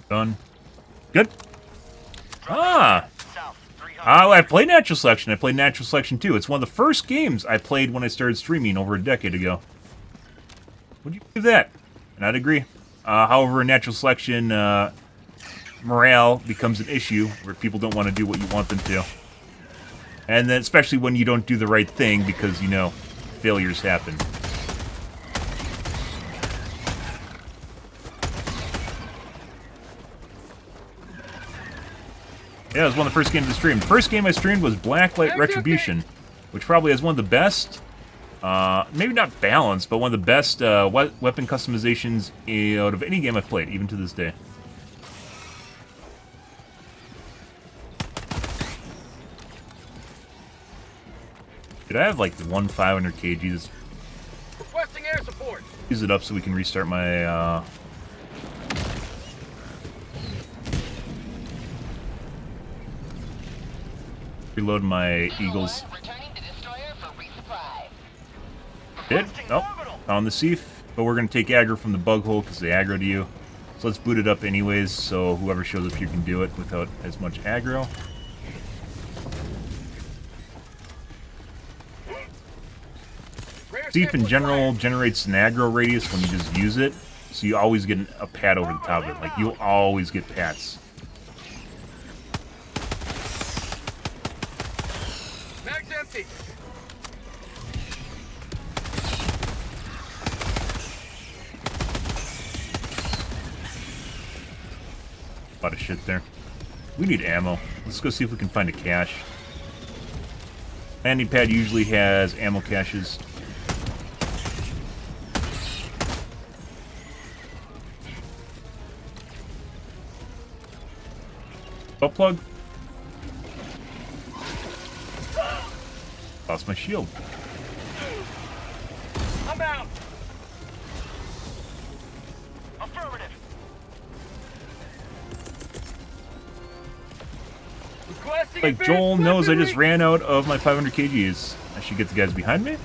Done. Good. I played Natural Selection. I played Natural Selection 2. It's one of the first games I played when I started streaming over a decade ago. Would you believe that? And I'd agree. However, in Natural Selection, morale becomes an issue where people don't want to do what you want them to. And then, especially when you don't do the right thing because, you know, failures happen. Yeah, it was one of the first games I streamed. The first game I streamed was Blacklight Retribution, which probably has one of the best maybe not balanced, but one of the best weapon customizations out of any game I've played, even to this day. Did I have like one 500 kg? Requesting air support. Use it up so we can restart my reload my Eagles. Did? Nope. Found the Thief, but we're gonna take aggro from the bug hole because they aggro to you. So let's boot it up anyways, so whoever shows up here can do it without as much aggro. Thief in general generates an aggro radius when you just use it, so you always get a pat over the top of it. Like, you'll always get pats. Mag's empty. A lot of shit there. We need ammo. Let's go see if we can find a cache. Landing pad usually has ammo caches. Butt plug. Lost my shield. I'm out. Affirmative. Requesting Like Joel knows I just ran out of my 500 kgs. I should get the guys behind me.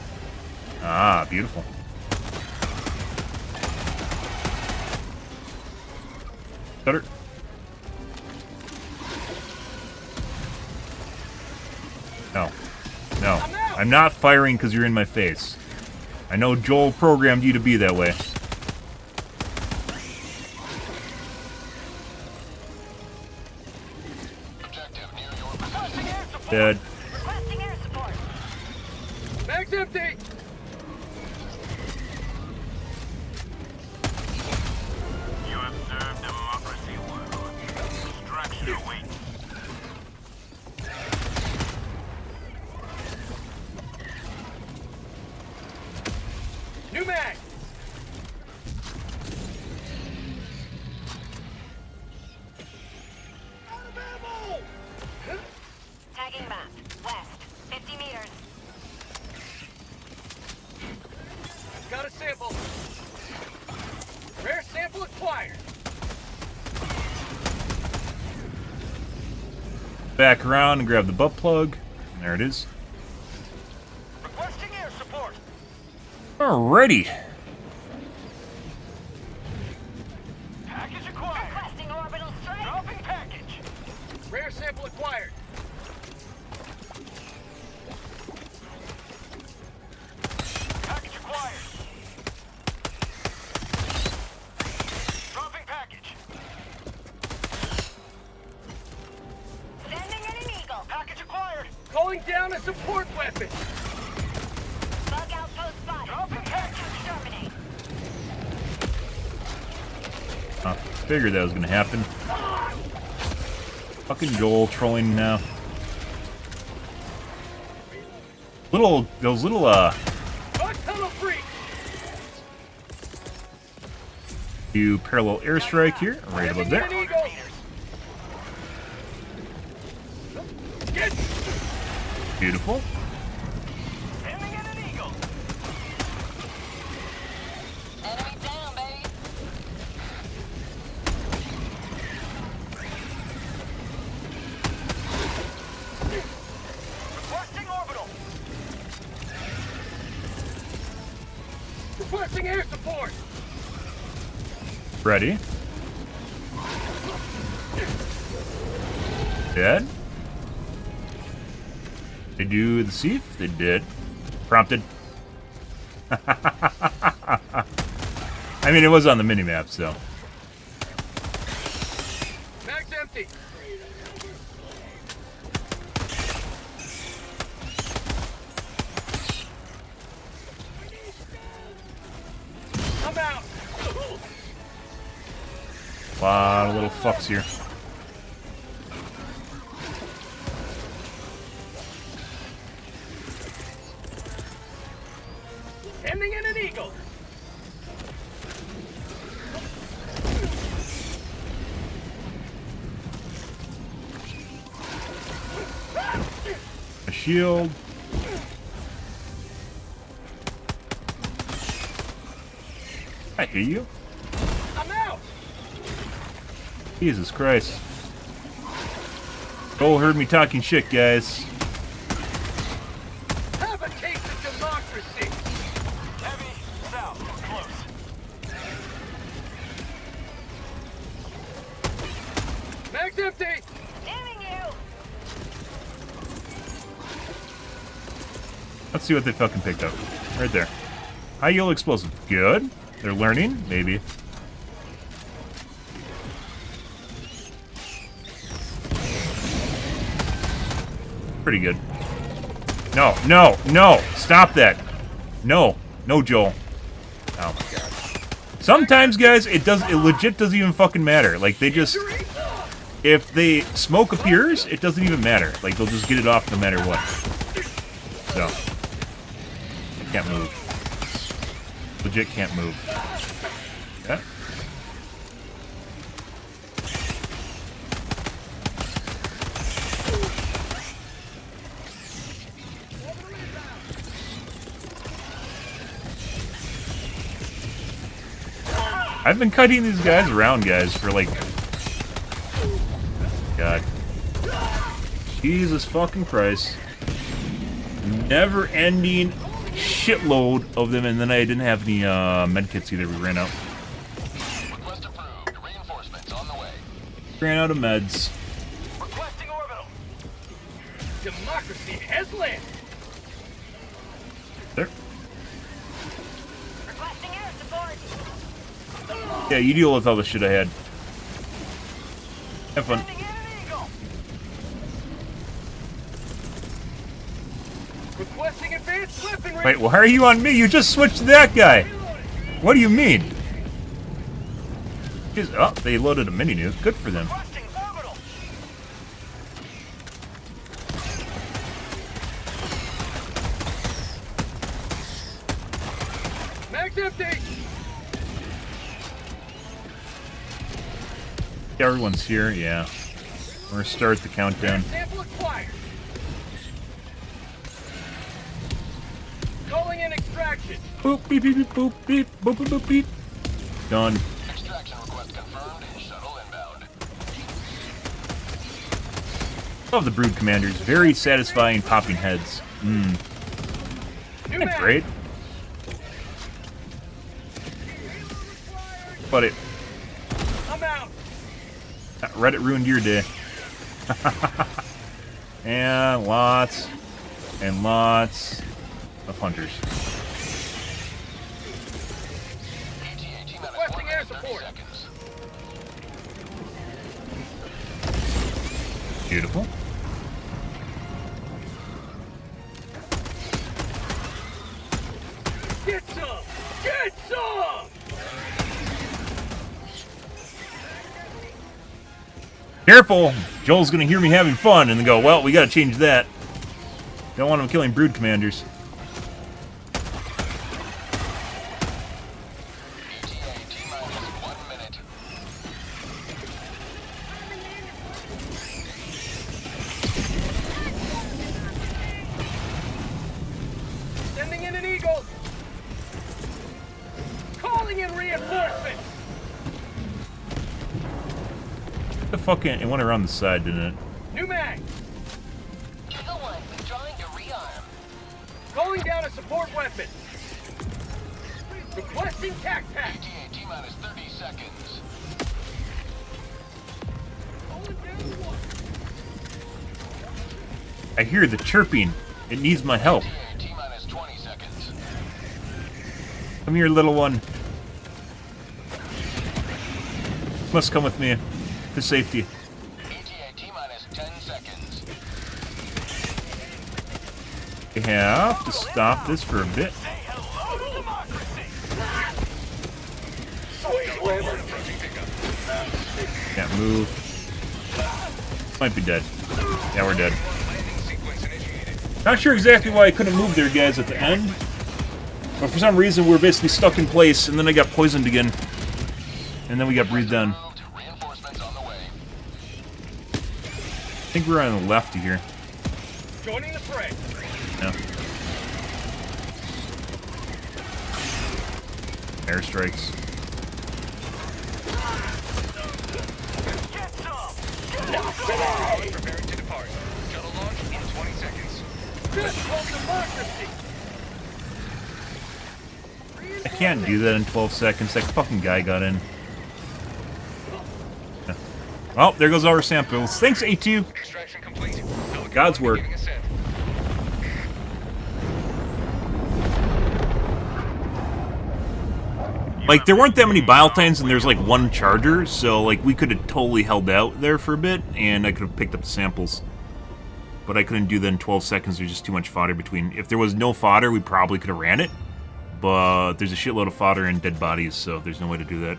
Ah, beautiful. Cutter. No. No. I'm not firing because you're in my face. I know Joel programmed you to be that way. Dead. Mag's empty. You have served democracy well. Distraction awaits. New mag. Tagging map. West. 50 meters. Got a sample. Rare sample acquired. Back around and grab the butt plug. There it is. Requesting air support. Alrighty. Package acquired. Requesting orbital strike. Dropping package. Rare sample acquired. Package acquired. Dropping package. Sending in an eagle. Package acquired. Calling down a support weapon. Bug outpost spotted. Dropping package. Exterminate. Figured that was gonna happen. Fucking Joel trolling now. Those little Bug tunnel free. do parallel airstrike here, right about there. Beautiful. Sending in an eagle. Enemy down, baby. Requesting orbital. Requesting air support. Ready. Dead. They do the Thief? They did. Prompted. I mean, it was on the minimap, so. Mag's empty. I'm out. A lot of little fucks here. Sending in an eagle. A shield. I hear you. I'm out. Jesus Christ. Cole heard me talking shit, guys. Have a taste of democracy. Heavy, south, close. Mag's empty. Damning you! Let's see what they fucking picked up. Right there. High yield explosive. Good. They're learning, maybe. Pretty good. No, no, no! Stop that! No, no, Joel. Oh my god. Sometimes, guys, it legit doesn't even fucking matter. Like, they just, if the smoke appears, it doesn't even matter. Like, they'll just get it off no matter what. So, can't move. Legit can't move. Yeah. I've been cutting these guys around, guys, for like... God. Jesus fucking Christ. Never-ending shitload of them, and then I didn't have any medkits either. We ran out. Request approved. Reinforcements on the way. Ran out of meds. Requesting orbital. Democracy has landed. There. Requesting air support. Yeah, you deal with all the shit I had. Have fun. Sending in an eagle. Requesting advanced weaponry. Wait, why are you on me? You just switched to that guy. What do you mean? Jeez, oh, they loaded a mini nuke. Good for them. Requesting orbital. Mag's empty. Everyone's here, yeah. We're gonna start the countdown. Sample acquired. Calling in extraction. Boop, beep, beep, beep, boop, beep, boop, boop, boop, beep. Done. Extraction request confirmed and shuttle inbound. Love the brood commanders. Very satisfying popping heads. Mmm. Isn't that great? But it... I'm out. Reddit ruined your day. And lots and lots of hunters. Requesting air support. Beautiful. Get some! Get some! Careful! Joel's gonna hear me having fun and then go, well, we gotta change that. Don't want him killing brood commanders. Sending in an eagle. Calling in reinforcements. The fucking it went around the side, didn't it? New mag. Eagle 1, withdrawing to rearm. Calling down a support weapon. Requesting tac pack. T-minus 30 seconds. I hear the chirping. It needs my help. T-minus 20 seconds. Come here, little one. Must come with me to safety. T-minus 10 seconds. We have to stop this for a bit. Can't move. Might be dead. Yeah, we're dead. Not sure exactly why I couldn't move there, guys, at the end. But for some reason, we were basically stuck in place, and then I got poisoned again. And then we got breathed down. I think we're on the left here. Joining the fray. Yeah. Airstrikes. Preparing to depart. Shuttle launch in 20 seconds. This called democracy. I can't do that in 12 seconds. That fucking guy got in. Yeah. Well, there goes our samples. Thanks, A2. Extraction complete. God's work. Like, there weren't that many bile tines, and there's like one charger, so like we could have totally held out there for a bit, and I could have picked up the samples. But I couldn't do that in 12 seconds. There's just too much fodder between. If there was no fodder, we probably could have ran it. But there's a shitload of fodder and dead bodies, so there's no way to do that.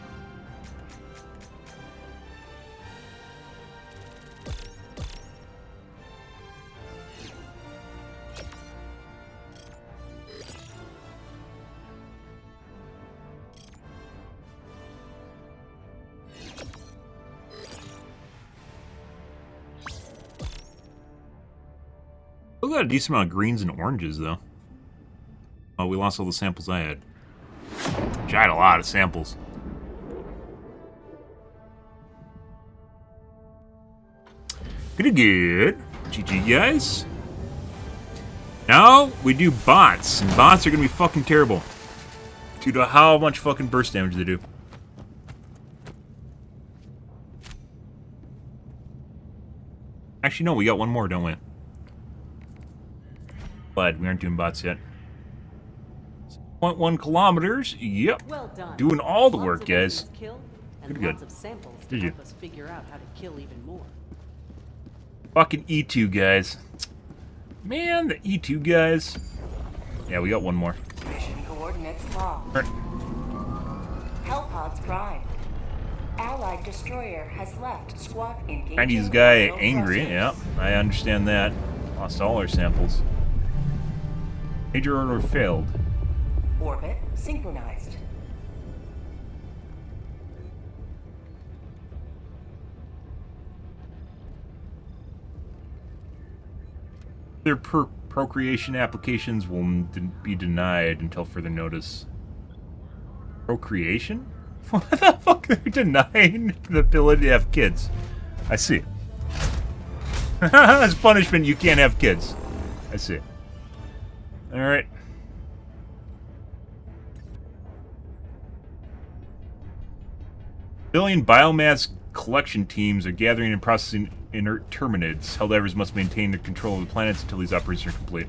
We got a decent amount of greens and oranges, though. Oh, we lost all the samples I had. Which I had a lot of samples. Good. GG, guys. Now, we do bots. And bots are going to be fucking terrible. Due to how much fucking burst damage they do. Actually, no, we got one more, don't we? Glad we aren't doing bots yet. 0.1 kilometers. Yep. Well done. Doing all the Lots work, of guys. enemies killed, and Good, good. lots of samples to Did you? help us figure out how to kill even more. Fucking E2 guys. Man, the E2 guys. Yeah, we got one more. Mission coordinates logged. Right. Hellpods prime. Allied destroyer has left squad engaging. Chinese guy orbital angry. thrusters. Yeah, I understand that. Lost all our samples. Major order failed. Orbit synchronized. Their procreation applications will be denied until further notice. Procreation? What the fuck? They're denying the ability to have kids. I see. As punishment, you can't have kids. I see. Alright. Billion biomass collection teams are gathering and processing inert terminids. Helldivers must maintain their control of the planets until these operations are complete.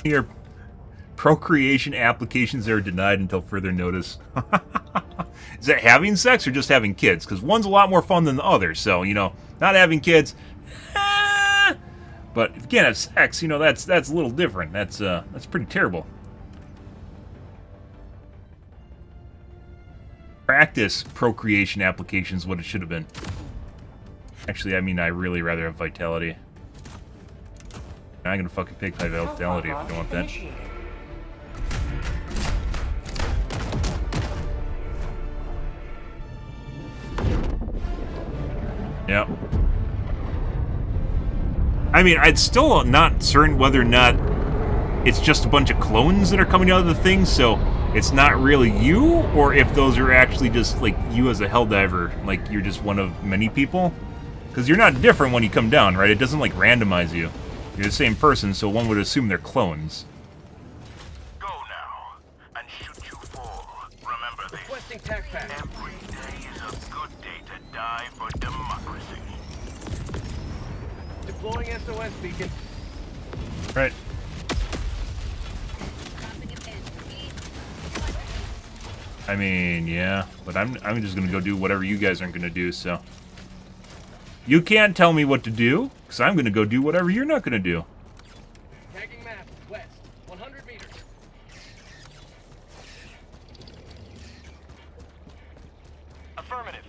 Here, procreation applications are denied until further notice. Is that having sex or just having kids? Because one's a lot more fun than the other. So, you know, not having kids. But if you can't have sex, you know, that's a little different. That's pretty terrible. Practice procreation applications what it should have been. Actually, I mean, I really rather have vitality. I'm gonna fucking pick vitality if you don't want that. Yep. I mean, I'd still not certain whether or not it's just a bunch of clones that are coming out of the thing, so it's not really you, or if those are actually just, like, you as a Helldiver, like, you're just one of many people. Because you're not different when you come down, right? It doesn't, like, randomize you. You're the same person, so one would assume they're clones. Go now, and should you fall, remember this. Requesting tac pack. Every day is a good day to die for democracy. Deploying SOS beacon. Right. I mean, yeah, but I'm just gonna go do whatever you guys aren't gonna do, so. You can't tell me what to do, because I'm gonna go do whatever you're not gonna do. Tagging map, west, 100 meters. Affirmative.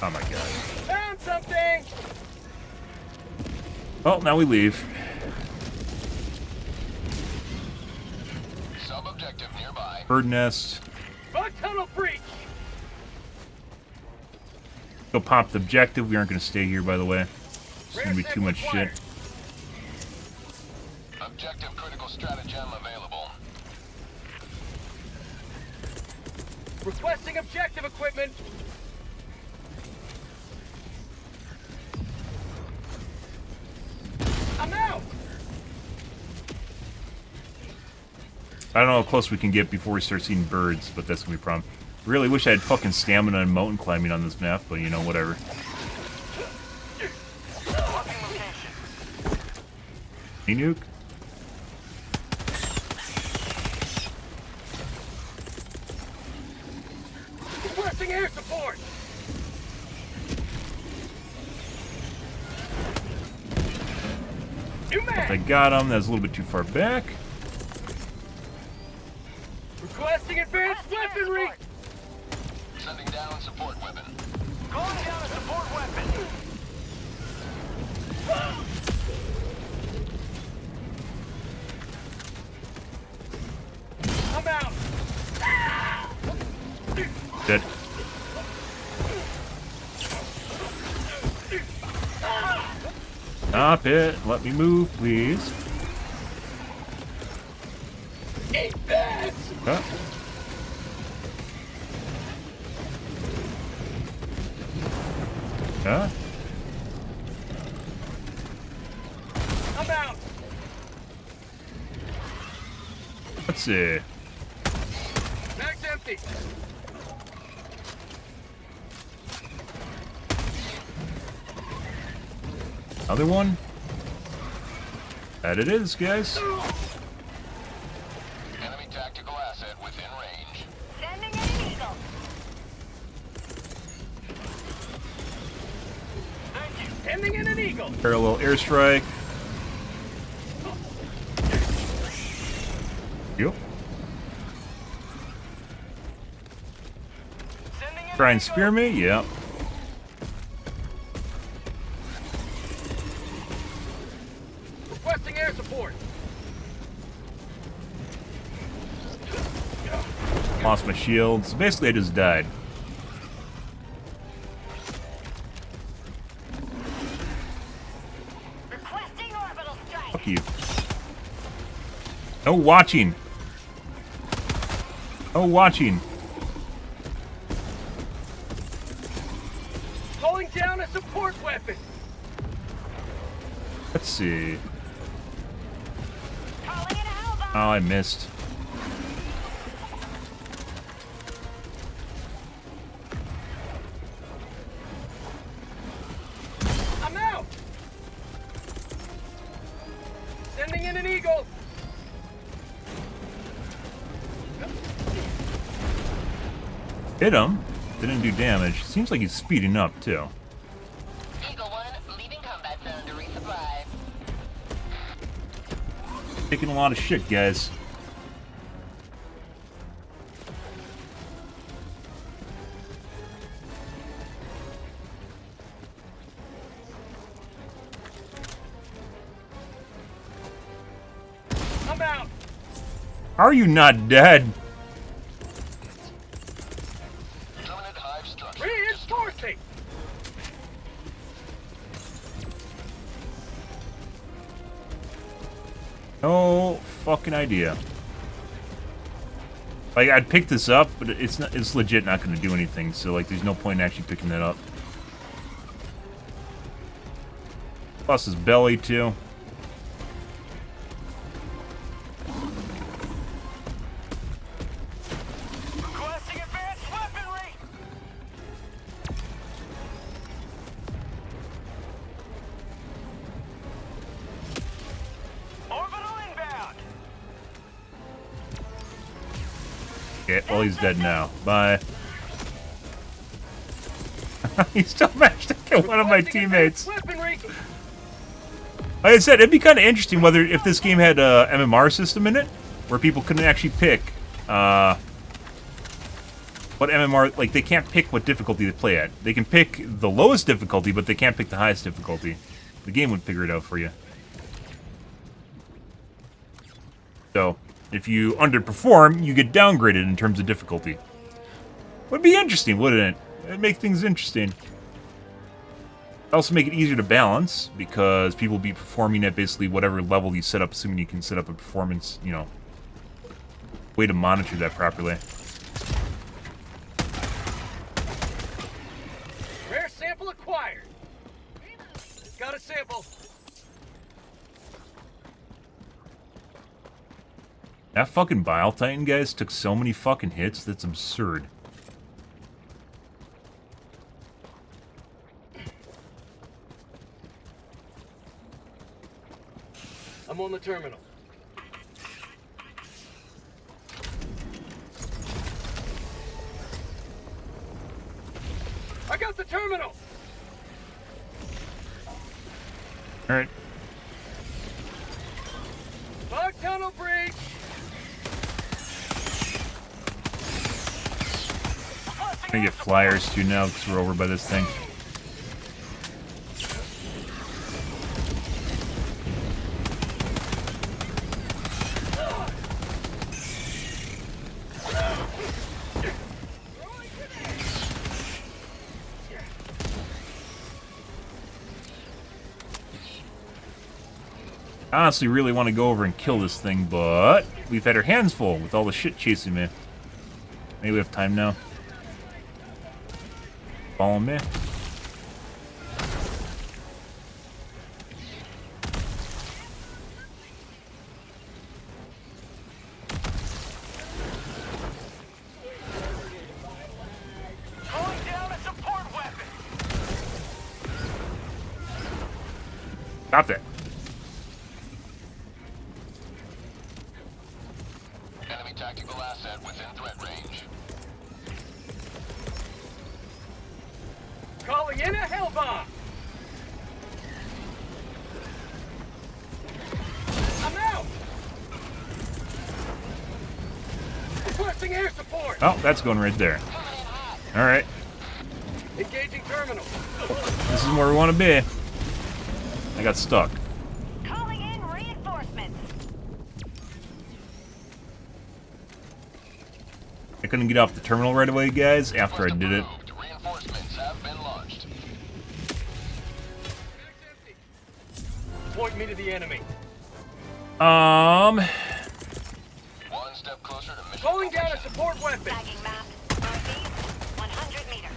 Oh my god. Found something! Well, now we leave. Sub-objective nearby. Bird nest. Bug tunnel breach! Go pop the objective. We aren't going to stay here, by the way. It's going to be too much shit. Objective critical stratagem available. Requesting objective equipment! I'm out! I don't know how close we can get before we start seeing birds, but that's going to be a problem. Really wish I had fucking stamina and mountain climbing on this map, but you know, whatever. Hey, nuke? Requesting air support! I got him. That's a little bit too far back. Requesting advanced weaponry! Sending down support weapon. Calling down a support weapon! I'm out! Dead. Stop it. Let me move, please. Eat this! Huh? Huh? I'm out! Let's see. Mag's empty! Other one? That it is, guys. Enemy tactical asset within range. Sending in an eagle. Thank you! Sending in an eagle! Parallel airstrike. Yep. Try and spear me? Yep. Requesting air support! Lost my shield. So basically, I just died. Requesting orbital strike. Fuck you. No watching. No watching. Calling down a support weapon! Let's see. Calling in a Helldive. Oh, I missed. I'm out! Sending in an eagle! Hit him. Didn't do damage. Seems like he's speeding up, too. Eagle 1, leaving combat zone to resupply. Taking a lot of shit, guys. I'm out! Are you not dead? Reinforcing! No fucking idea. Like, I'd pick this up, but it's legit not going to do anything, so, like, there's no point in actually picking that up. Plus his belly, too. Requesting advanced weaponry! Orbital inbound! Okay, well, he's dead now. Bye. He still managed to kill one of my teammates. Weaponry! Like I said, it'd be kind of interesting whether if this game had a MMR system in it, where people couldn't actually pick But MMR, like, they can't pick what difficulty to play at. They can pick the lowest difficulty, but they can't pick the highest difficulty. The game would figure it out for you. So, if you underperform, you get downgraded in terms of difficulty. Would be interesting, wouldn't it? It'd make things interesting. Also make it easier to balance, because people will be performing at basically whatever level you set up, assuming you can set up a performance, you know, way to monitor that properly. Rare sample acquired. Got a sample. That fucking Bile Titan, guys, took so many fucking hits, that's absurd. I'm on the terminal. I got the terminal. All right. Bug tunnel breach. I'm gonna get flyers too now because we're over by this thing. I honestly really want to go over and kill this thing, but we've had our hands full with all the shit chasing me. Maybe we have time now. Follow me. Calling down a support weapon. Stop that. Enemy tactical asset within threat range. Calling in a hell bomb. I'm out. Requesting air support. Oh, that's going right there. Alright. Engaging terminal. This is where we want to be. I got stuck. Calling in reinforcements. I couldn't get off the terminal right away, guys, after I did it. Reinforcements have been launched. Point me to the enemy. One step closer to mission. Calling down a support weapon. Tagging map. Northeast, 100 meters.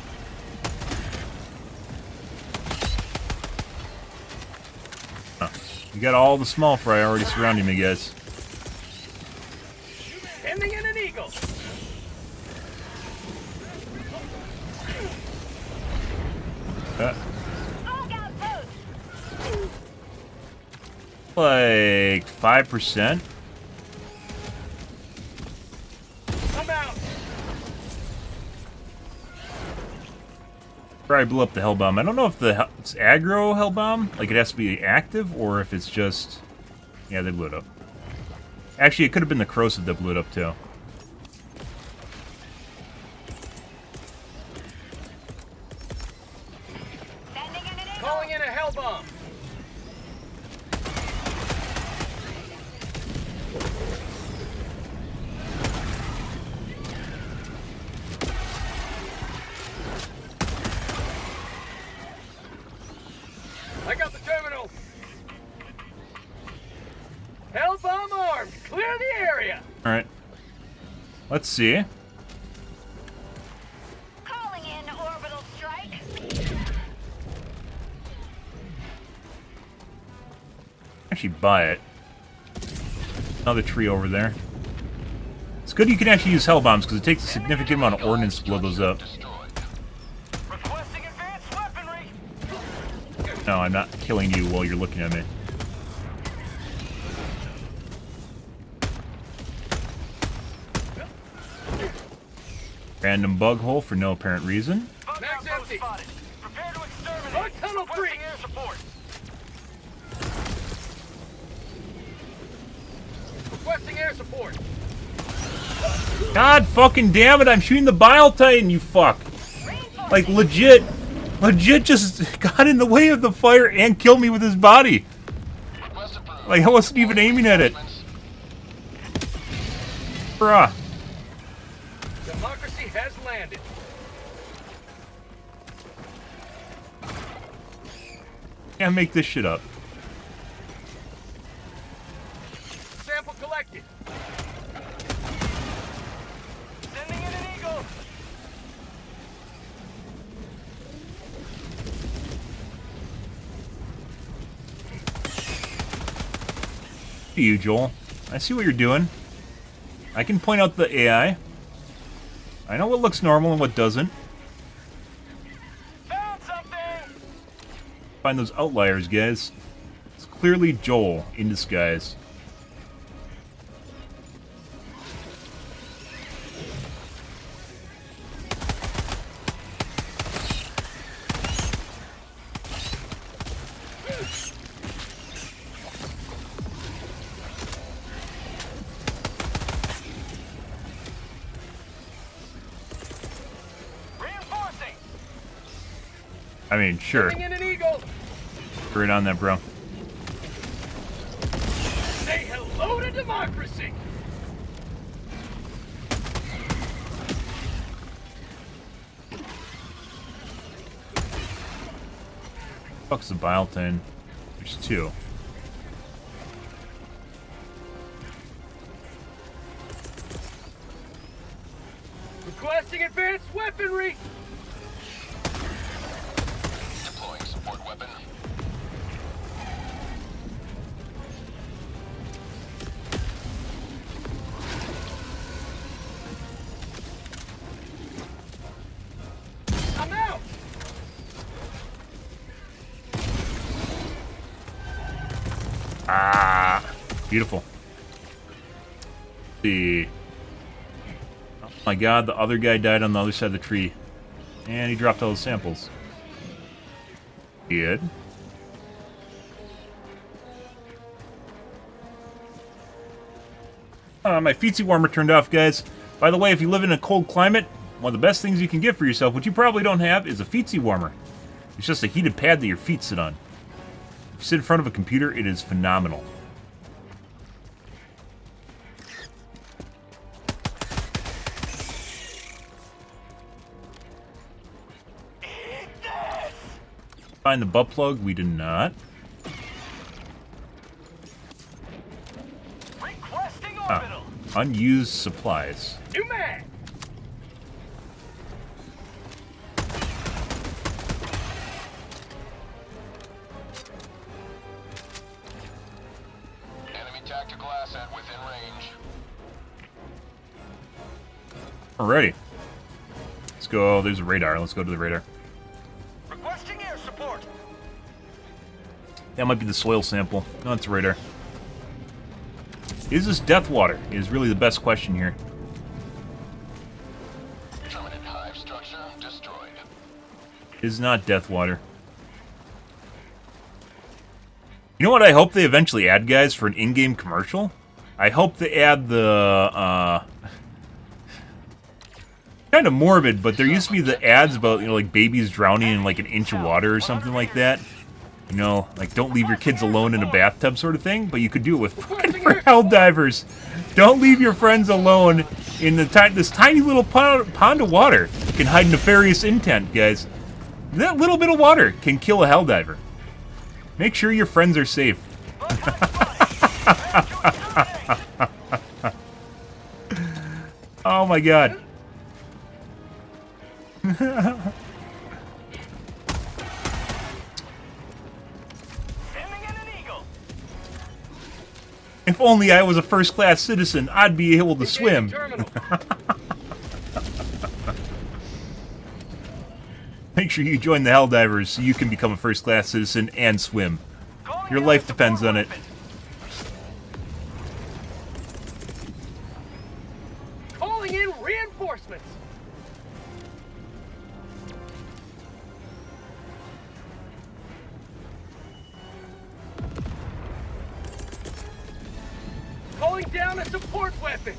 You got all the small fry already surrounding me, guys. Sending in an eagle. Like 5%. I'm out. Probably blew up the hell bomb. I don't know if it's aggro hell bomb, like it has to be active, or if it's just. Yeah, they blew it up. Actually, it could have been the corrosive that blew it up too. Calling in a hell bomb. I got the terminal. Hell bomb armed. Clear the area. All right. Let's see. Calling in orbital strike. Actually, buy it. Another tree over there. It's good you can actually use hell bombs because it takes a significant amount of ordnance to blow those up. Requesting advanced weaponry. No, I'm not killing you while you're looking at me. Random bug hole for no apparent reason. Max empty. Prepare to exterminate. Bug tunnel breach. Air support. Requesting air support. God fucking damn it, I'm shooting the Bile Titan, you fuck. Like, legit just got in the way of the fire and killed me with his body. Like, I wasn't even aiming at it. Bruh. Democracy has landed. Can't make this shit up. Sample collected. Sending in an eagle. Hey, you, Joel. I see what you're doing. I can point out the AI. I know what looks normal and what doesn't. Found something. Find those outliers, guys. It's clearly Joel in disguise. Reinforcing. I mean, sure. Sending in an eagle. Right on that, bro. Say hello to democracy. Fuck's the Bile Titan? There's two. Requesting advanced weaponry. Deploying support weapon. I'm out. Ah, beautiful. See. Oh my god, the other guy died on the other side of the tree. And he dropped all the samples. Good. My feetsy warmer turned off, guys. By the way, if you live in a cold climate, one of the best things you can get for yourself, which you probably don't have, is a feetsy warmer. It's just a heated pad that your feet sit on. If you sit in front of a computer, it is phenomenal. Find the butt plug, we did not. Requesting Ah, orbital. unused supplies. New mag. Enemy tactical asset within range. Alrighty. Let's go. There's a radar. Let's go to the radar. Requesting air support. That might be the soil sample. No, it's a radar. Is this death water? Is really the best question here. Permanent hive structure destroyed. Is not death water. You know what I hope they eventually add, guys, for an in-game commercial? I hope they add the, kind of morbid, but there used to be the ads about, you know, like babies drowning in like an inch of water or something like that. You know, like don't leave your kids alone in a bathtub sort of thing, but you could do it with fucking for Helldivers. Don't leave your friends alone in the this tiny little pond of water. It can hide nefarious intent, guys. That little bit of water can kill a Helldiver. Make sure your friends are safe. Oh my god. If only I was a first-class citizen, I'd be able to swim. Make sure you join the Helldivers so you can become a first-class citizen and swim. Your life depends on it. Calling in reinforcements. Calling down a support weapon.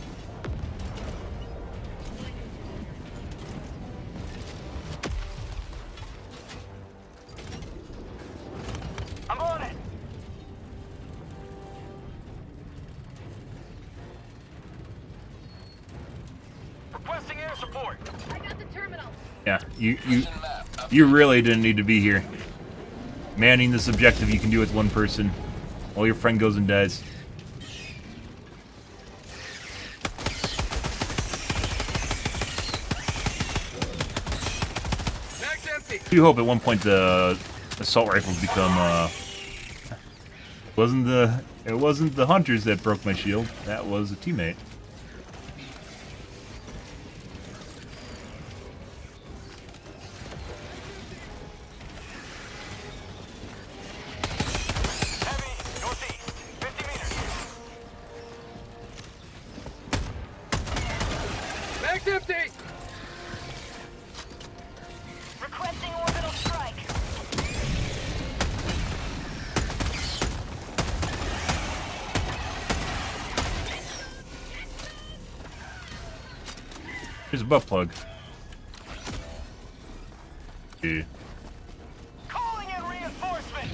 Requesting air support. I got the terminal. Yeah, you really didn't need to be here. Manning this objective you can do with one person while your friend goes and dies. Mag's empty. I do hope at one point the assault rifles become it wasn't the hunters that broke my shield. That was a teammate. Heavy, northeast, 50 meters. Mag's empty. Requesting orbital strike. Here's a butt plug. Yeah. Calling in reinforcement.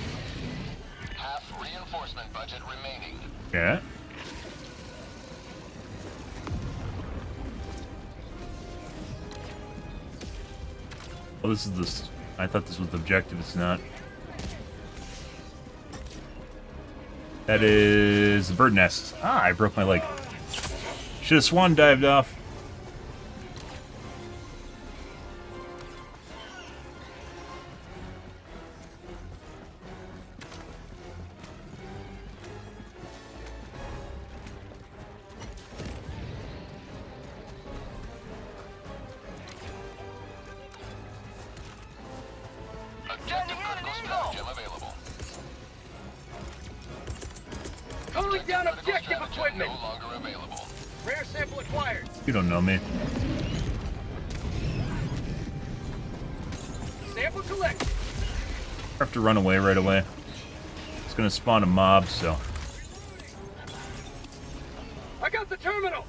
Half reinforcement budget remaining. Yeah. Oh, this is this. I thought this was the objective. It's not. That is the bird nest. Ah, I broke my leg. Should have swan dived off. Sending in an eagle. Gem available. Calling down objective equipment. No longer available. Rare sample acquired. You don't know me. Sample collected. I have to run away right away. It's gonna spawn a mob, so. I got the terminal.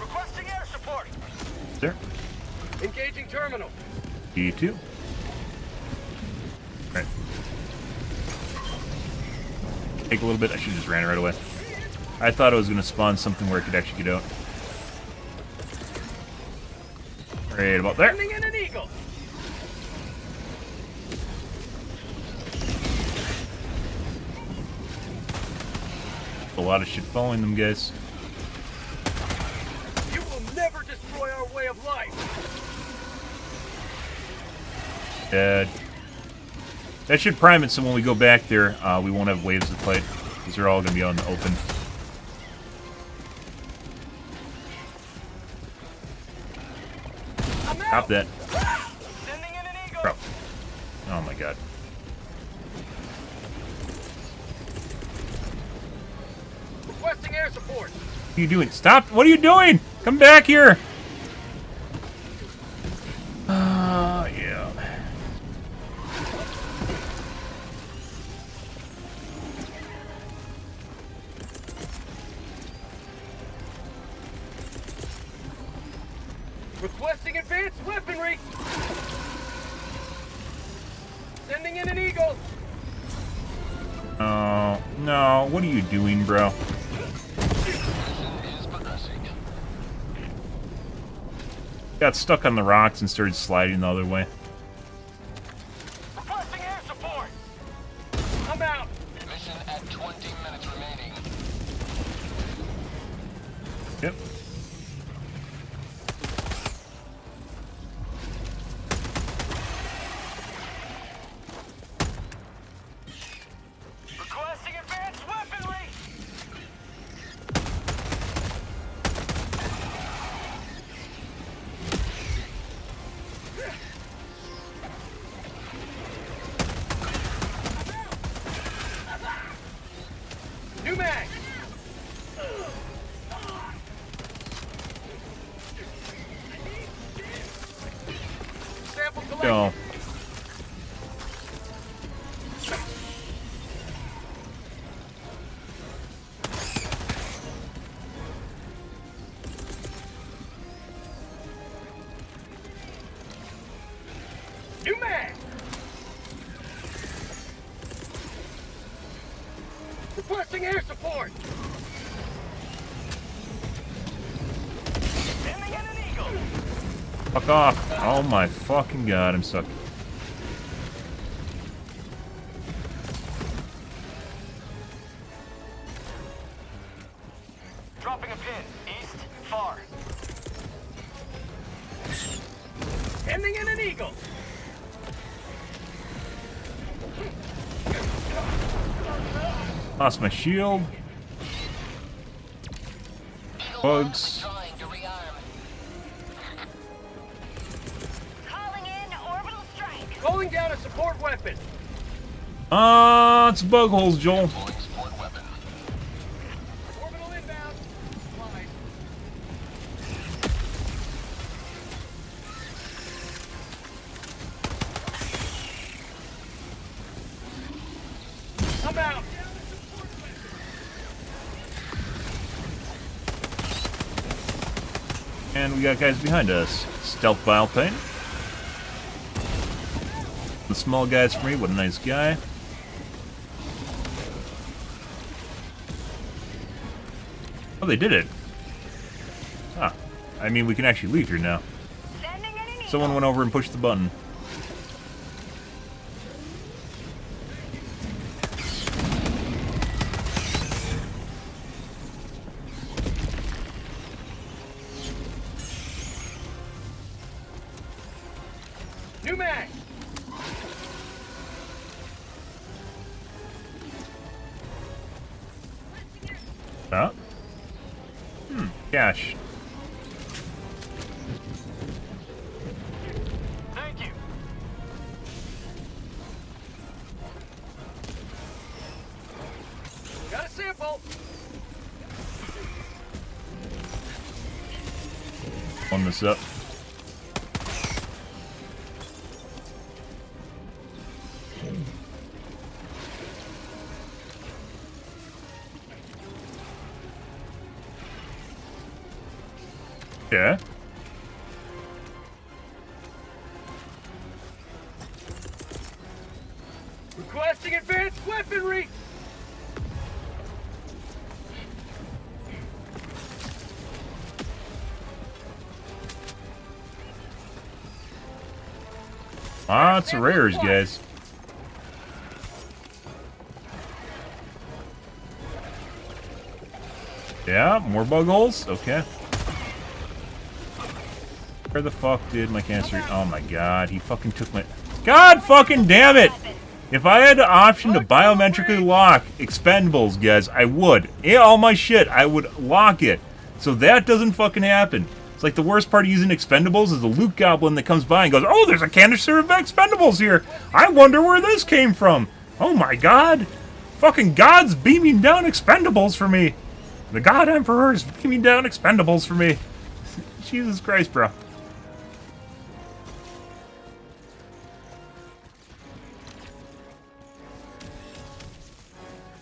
Requesting air support. There. Engaging terminal. E2. Right. Take a little bit. I should have just ran right away. I thought it was gonna spawn something where I could actually get out. Right about there. Sending in an eagle. A lot of shit following them, guys. You will never destroy our way of life. Dead. That should prime it so when we go back there, we won't have waves to fight. Because they're all going to be out in the open. Stop that. Sending in an eagle. Bro. Oh my god. Requesting air support. What are you doing? Stop! What are you doing? Come back here! Yeah. Requesting advanced weaponry. Sending in an eagle. Oh, no. What are you doing, bro? Is progressing. Got stuck on the rocks and started sliding the other way. Requesting air support. I'm out. Mission at 20 minutes remaining. Yep. Requesting advanced weaponry. New mag. Fuck off. Oh my fucking god, I'm stuck. Dropping a pin. East, far. Ending in an eagle. Lost my shield. Bugs. Calling down a support weapon. It's bug holes, Joel. Orbital inbound. Slide. I'm out. And we got guys behind us. Stealth Bilepain. The small guys for me, what a nice guy. Oh, they did it. Ah, I mean, we can actually leave here now. Someone went over and pushed the button. New mag. Huh? Cash. Thank you. Got a sample. On this up. Yeah. Requesting advanced weaponry. Lots of rares, guys. Yeah, more bug holes? Okay. Where the fuck did my cancer... Oh my god, he fucking took my... God fucking damn it! If I had the option to biometrically lock expendables, guys, I would. Yeah, all my shit, I would lock it. So that doesn't fucking happen. It's like the worst part of using expendables is the loot goblin that comes by and goes, oh, there's a canister of expendables here. I wonder where this came from. Oh my god. Fucking God's beaming down expendables for me. The God Emperor is beaming down expendables for me. Jesus Christ, bro.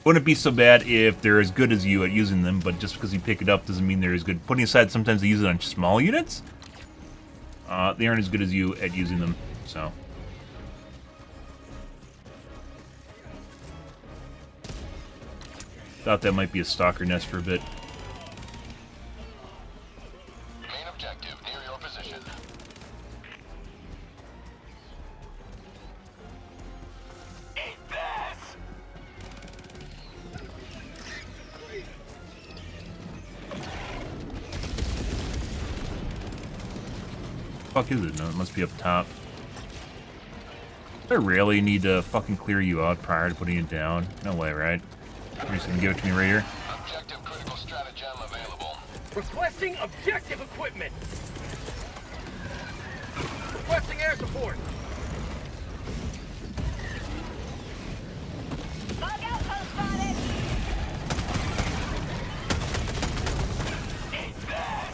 Wouldn't it be so bad if they're as good as you at using them, but just because you pick it up doesn't mean they're as good. Putting aside sometimes they use it on small units, they aren't as good as you at using them, so. Thought that might be a stalker nest for a bit. Main objective near your position. Eat this! Fuck is it? No, it must be up top. Do I really need to fucking clear you out prior to putting it down? No way, right? You're just gonna give it to me right here? Objective critical stratagem available. Requesting objective equipment. Requesting air support. Bug outpost spotted. Eat that!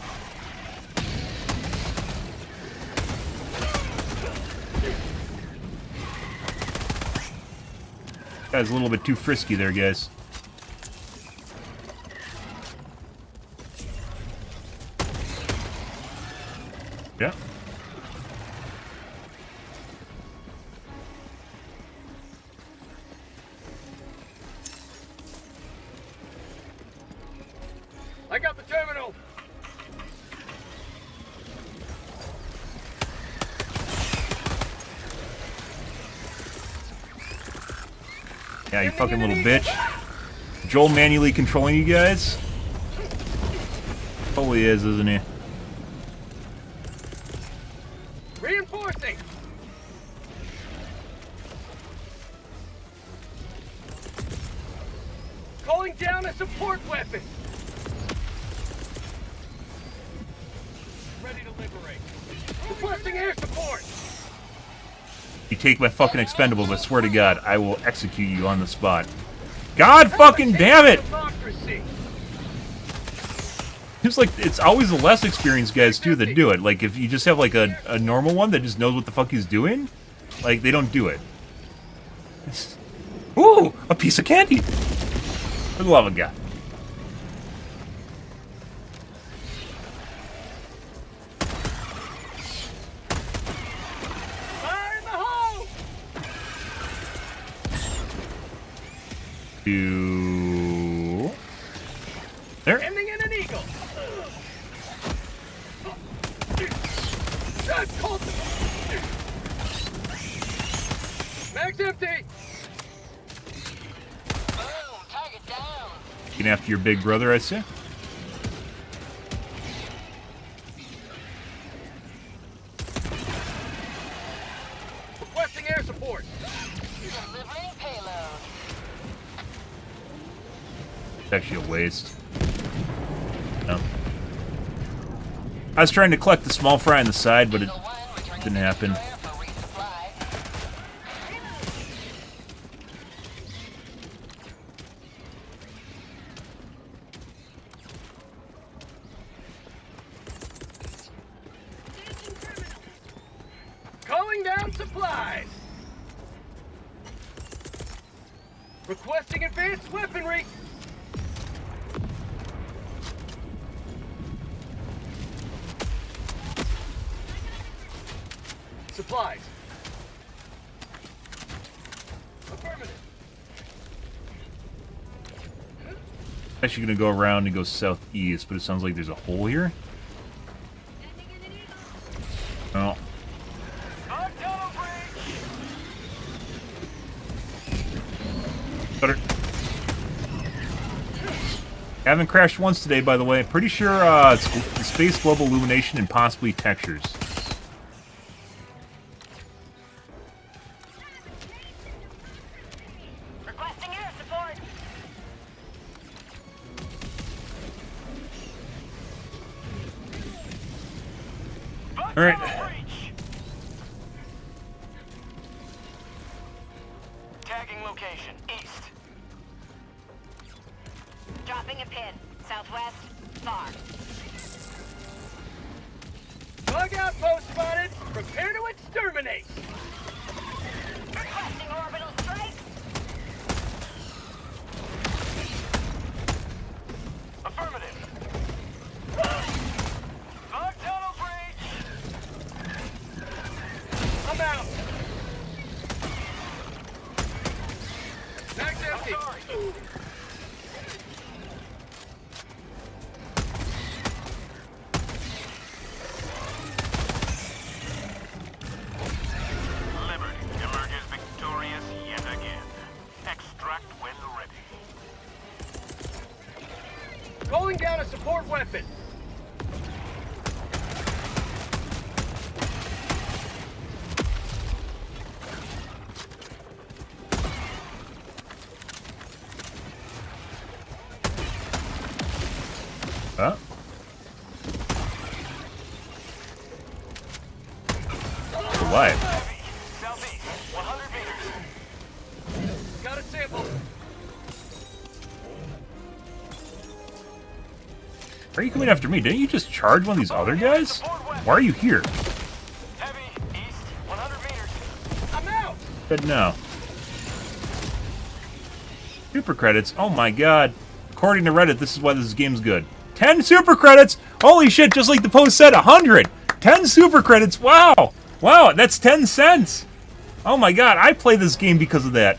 Guy's a little bit too frisky there, guys. Yeah. I got the terminal. Yeah, you fucking little bitch. Joel manually controlling you guys? Totally is, isn't he? Reinforcing! Calling down a support weapon! Ready to liberate. Requesting air support! You take my fucking expendables, I swear to God, I will execute you on the spot. God fucking damn it! Democracy! Seems like it's always the less experienced guys too that do it. Like if you just have like a normal one that just knows what the fuck he's doing, like they don't do it. Ooh, a piece of candy! For the love of God. Fire in the hole! There. Ending in an eagle! Mag's empty! Boom, target down. Getting after your big brother, I see. Requesting air support! Delivering payload. It's actually a waste. No. I was trying to collect the small fry on the side, but it didn't happen. Calling down supplies! Requesting advanced weaponry! Supplies. Affirmative. Actually gonna go around and go southeast, but it sounds like there's a hole here. Oh. Better. Haven't crashed once today, by the way. Pretty sure it's space, global illumination, and possibly textures. Requesting air support. All right. Tagging location, east. Dropping a pin. Southwest. Far. Bug outpost spotted. Prepare to exterminate. Requesting orbital strike. Affirmative. Bug tunnel breach. I'm out. Mag's empty. Liberty emerges victorious yet again. Extract when ready. Calling down a support weapon. Huh? Why? Southeast, 100 meters. Got a sample. Are you coming after me? Didn't you just charge one of these other guys? Why are you here? Heavy, east, 100 meters. I'm out. Good now. Super credits. Oh my god. According to Reddit, this is why this game's good. 10 super credits! Holy shit, just like the post said, 100! 10 super credits, wow! Wow, that's 10 cents! Oh my god, I play this game because of that.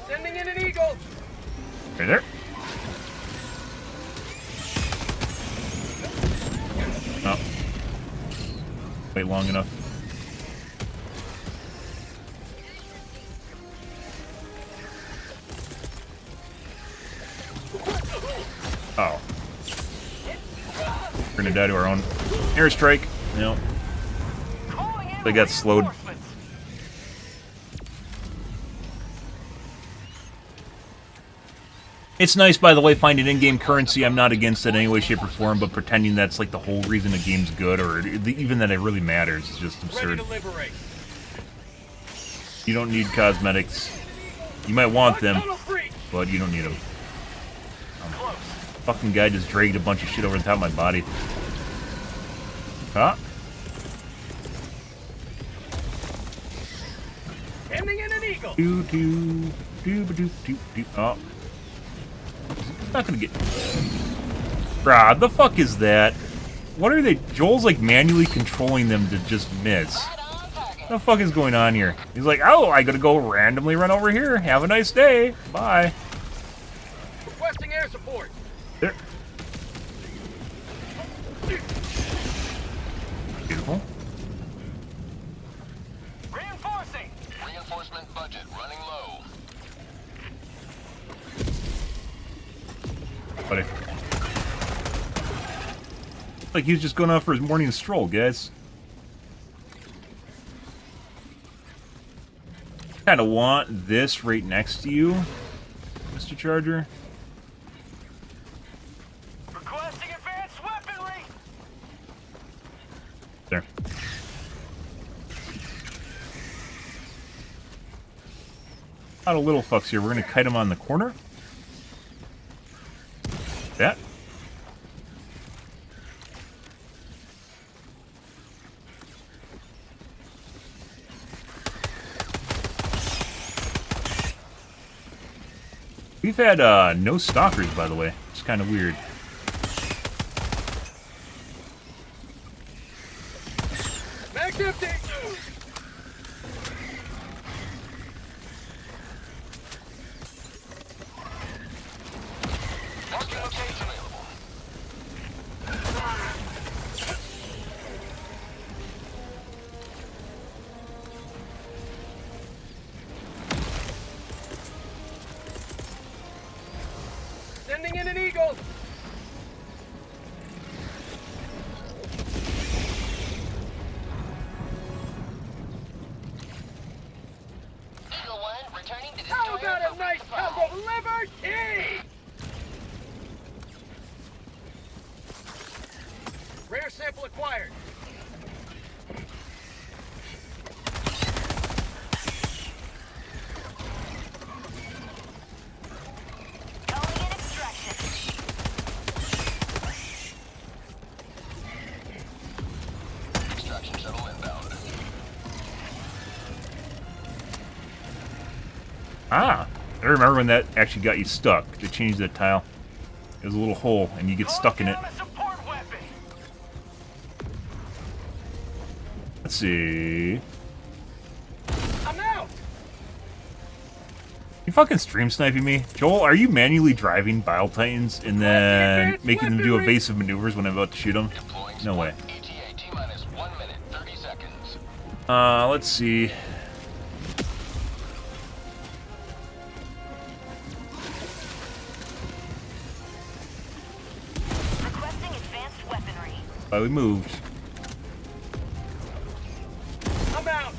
Sending in an eagle. Right there. Oh. Wait long enough. Oh. We're gonna die to our own airstrike. Nope. They got slowed. It's nice, by the way, finding in-game currency. I'm not against it in any way, shape, or form, but pretending that's like the whole reason a game's good, or even that it really matters, is just absurd. You don't need cosmetics. You might want them, but you don't need them. Fucking guy just dragged a bunch of shit over the top of my body. Huh? Oh. Not gonna get. Bruh, the fuck is that? What are they? Joel's like manually controlling them to just miss. What the fuck is going on here? He's like, oh, I gotta go randomly run over here. Have a nice day. Bye. Requesting air support. There. Beautiful. Reinforcing. Reinforcement budget running low. Buddy. Like he was just going out for his morning stroll, guys. Kind of want this right next to you, Mr. Charger. Requesting advanced weaponry. There. Out of little fucks here. We're gonna kite him on the corner. That. We've had no stalkers, by the way. It's kind of weird. Mag's empty. Marking location available. Sending in an eagle. Eagle 1 returning to How destroyer about for a nice resupply. hug of liberty? Rare sample acquired. Calling in extraction. Extraction shuttle inbound. Ah, I remember when that actually got you stuck. They changed that tile. There's a little hole, and you get stuck in it. Calling down a support weapon. Let's see. I'm out. You fucking stream sniping me? Joel, are you manually driving Bile Titans and then making them do evasive maneuvers when I'm about to shoot them? No way. ETA T-minus 1 minute, 30 seconds. Let's see. Requesting advanced weaponry. Why we moved. I'm out.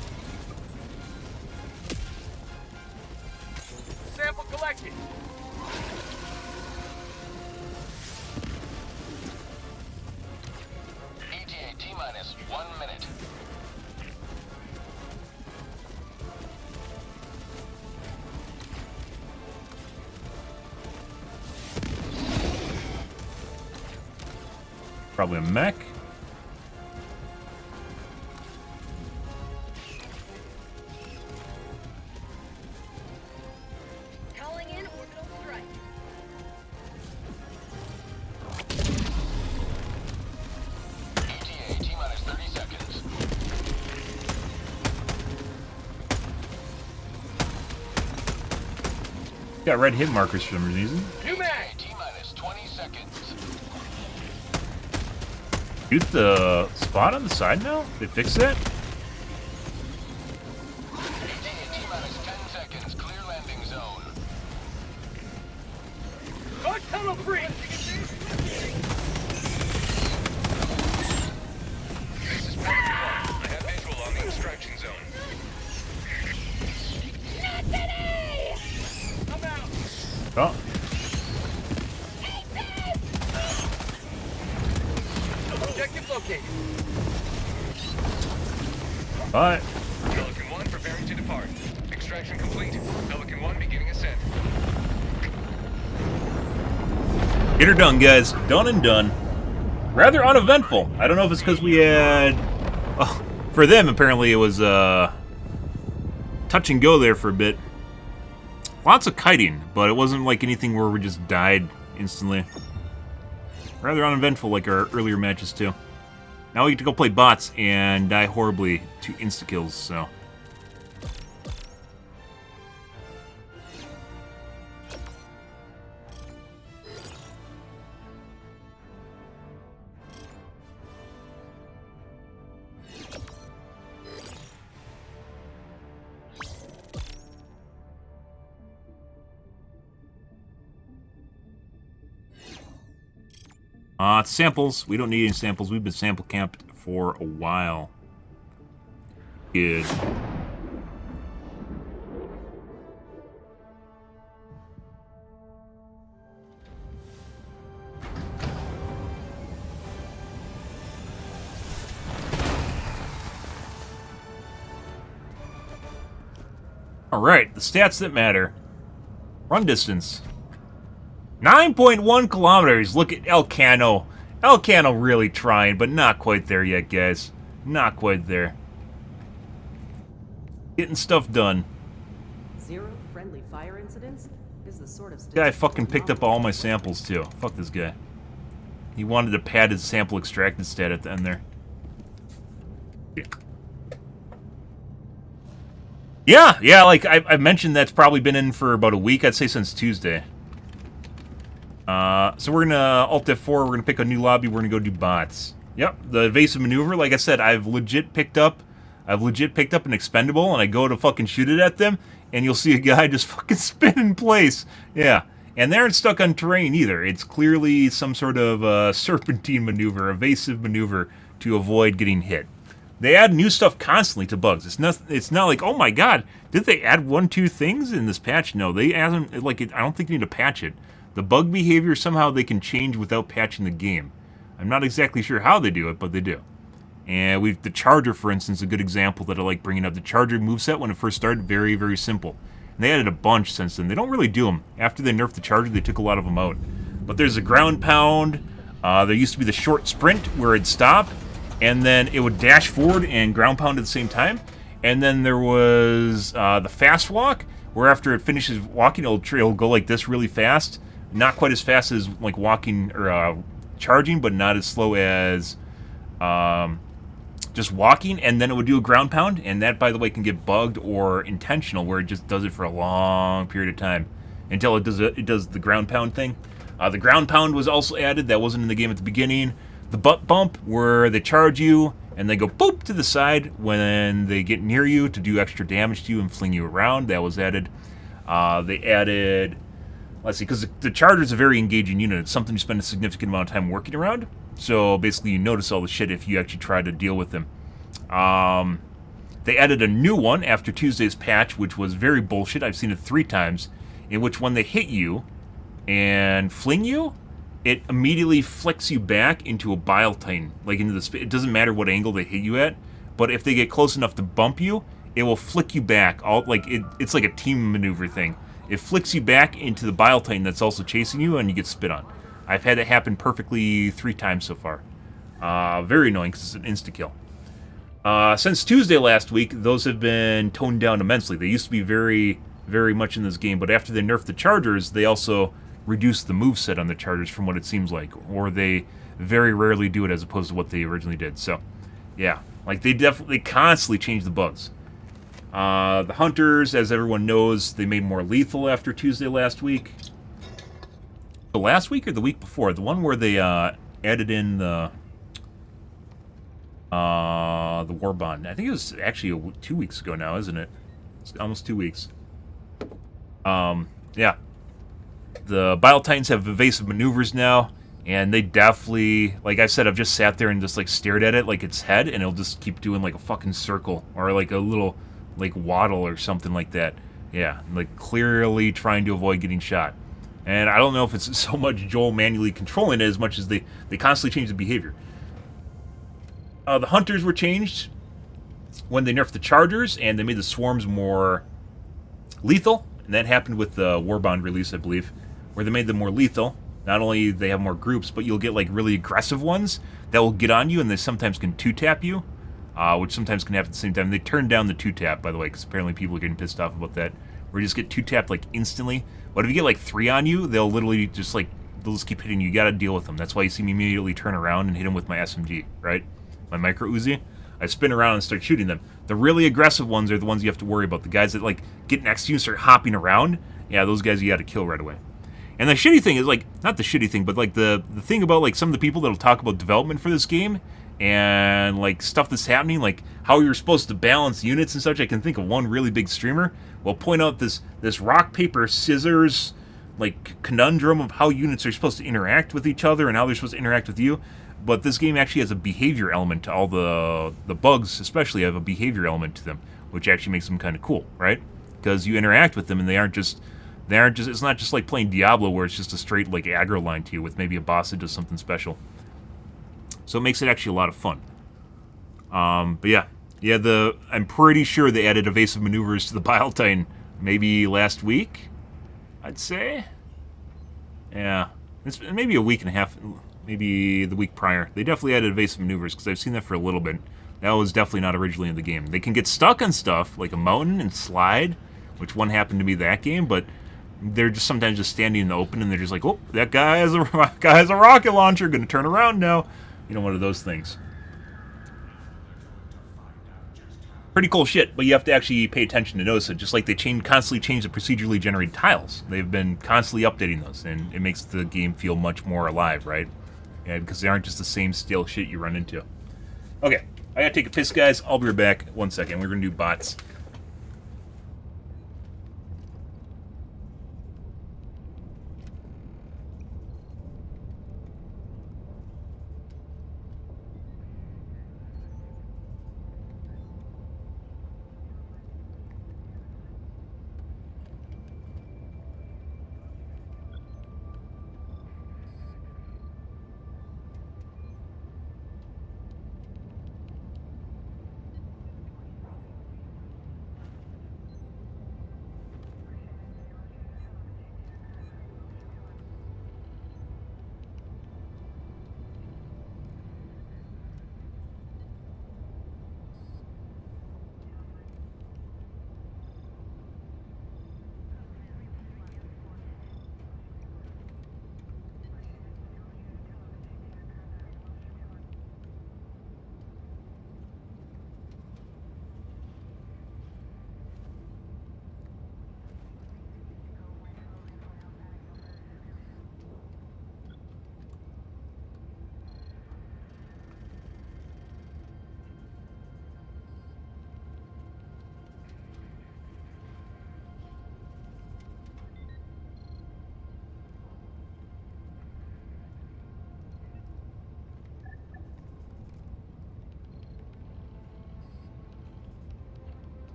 Sample collected. ETA T-minus 1 minute. Probably a mech. Calling in orbital strike. ETA T-minus 30 seconds. Got red hit markers for some reason. New mag. ETA T-minus 20 seconds. Shoot the spot on the side now? They fixed that? ETA T-minus 10 seconds. Clear landing zone. tunnel free! This is Pelican 1. I have visual on the extraction zone. I'm out! Oh. Objective located. Alright. Pelican 1 preparing to depart. Extraction complete. Pelican 1 beginning ascent. Get her done, guys. Done and done. Rather uneventful. I don't know if it's because we had... Oh, for them, apparently, it was touch and go there for a bit. Lots of kiting, but it wasn't like anything where we just died instantly. Rather uneventful like our earlier matches, too. Now we get to go play bots and die horribly to insta-kills, so... samples. We don't need any samples. We've been sample camped for a while. Good. Alright, the stats that matter. Run distance. 9.1 kilometers. Look at El Cano. El Cano really trying, but not quite there yet, guys. Not quite there. Getting stuff done. 0 friendly fire incidents is the sort of Guy fucking picked up all my samples, too. Fuck this guy. He wanted to pad his sample extracted stat at the end there. Yeah, like I mentioned, that's probably been in for about a week. I'd say since Tuesday. So we're gonna Alt F4. We're gonna pick a new lobby. We're gonna go do bots. Yep, the evasive maneuver. Like I said, I've legit picked up an expendable, and I go to fucking shoot it at them, and you'll see a guy just fucking spin in place. Yeah, and they aren't stuck on terrain either. It's clearly some sort of serpentine maneuver, evasive maneuver to avoid getting hit. They add new stuff constantly to bugs. It's not like, oh my god, did they add 1-2 things in this patch? No, they add them, like, I don't think you need to patch it. The bug behavior, somehow they can change without patching the game. I'm not exactly sure how they do it, but they do. And the Charger, for instance, a good example that I like bringing up. The Charger moveset, when it first started, very, very simple. And they added a bunch since then. They don't really do them. After they nerfed the Charger, they took a lot of them out. But there's a ground pound. There used to be the short sprint, where it'd stop, and then it would dash forward and ground pound at the same time. And then there was the fast walk, where after it finishes walking, it'll go like this really fast. Not quite as fast as like walking or charging, but not as slow as just walking. And then it would do a ground pound, and that, by the way, can get bugged or intentional, where it just does it for a long period of time until it does the ground pound thing. The ground pound was also added. That wasn't in the game at the beginning. The butt bump, where they charge you and they go boop to the side when they get near you to do extra damage to you and fling you around. That was added. They added, let's see, because the Charger's a very engaging unit. It's something you spend a significant amount of time working around. So basically you notice all the shit if you actually try to deal with them. They added a new one after Tuesday's patch, which was very bullshit. I've seen it 3 times, in which when they hit you and fling you, it immediately flicks you back into a bile titan, like into the. It doesn't matter what angle they hit you at, but if they get close enough to bump you, it will flick you back. It's like a team maneuver thing. It flicks you back into the bile titan that's also chasing you, and you get spit on. I've had it happen perfectly 3 times so far. Very annoying because it's an insta kill. Since Tuesday last week, those have been toned down immensely. They used to be very, very much in this game, but after they nerfed the Chargers, they also reduced the moveset on the Chargers from what it seems like, or they very rarely do it as opposed to what they originally did. So, yeah, like they constantly change the bugs. The Hunters, as everyone knows, they made more lethal after Tuesday last week. The last week or the week before? The one where they added in the War Bond. I think it was actually 2 weeks ago now, isn't it? It's almost 2 weeks. Yeah. The Bile Titans have evasive maneuvers now, and they definitely, like I said, I've just sat there and just like stared at it like its head, and it'll just keep doing like a fucking circle or like a little like waddle or something like that. Yeah, like clearly trying to avoid getting shot. And I don't know if it's so much Joel manually controlling it as much as they constantly change the behavior. The hunters were changed when they nerfed the chargers, and they made the swarms more lethal. And that happened with the Warbond release, I believe, where they made them more lethal. Not only they have more groups, but you'll get like really aggressive ones that will get on you, and they sometimes can two-tap you, which sometimes can happen at the same time. They turned down the two-tap, by the way, because apparently people are getting pissed off about that, where you just get two-tapped like instantly. But if you get like 3 on you, they'll literally just like, they'll just keep hitting you. You gotta deal with them. That's why you see me immediately turn around and hit them with my SMG, right? My micro Uzi. I spin around and start shooting them. The really aggressive ones are the ones you have to worry about. The guys that like get next to you and start hopping around, yeah, those guys you gotta kill right away. And the shitty thing is, like, not the shitty thing, but like the thing about like some of the people that'll talk about development for this game and like stuff that's happening, like how you're supposed to balance units and such. I can think of one really big streamer will point out this rock, paper, scissors like conundrum of how units are supposed to interact with each other and how they're supposed to interact with you. But this game actually has a behavior element to all the bugs, especially have a behavior element to them, which actually makes them kind of cool, right? Because you interact with them and they aren't just, it's not just like playing Diablo where it's just a straight like aggro line to you with maybe a boss that does something special. So it makes it actually a lot of fun. But yeah, I'm pretty sure they added evasive maneuvers to the Bile Titan maybe last week, I'd say. Yeah, it's maybe a week and a half, maybe the week prior. They definitely added evasive maneuvers because I've seen that for a little bit. That was definitely not originally in the game. They can get stuck on stuff like a mountain and slide, which one happened to be that game, but they're just sometimes just standing in the open and they're just like, oh, that guy has a rocket launcher, gonna turn around now. You know, one of those things. Pretty cool shit, but you have to actually pay attention to notice it. Just like they constantly change the procedurally generated tiles. They've been constantly updating those, and it makes the game feel much more alive, right? Yeah, because they aren't just the same stale shit you run into. Okay, I gotta take a piss, guys. I'll be right back. 1 second. We're gonna do bots.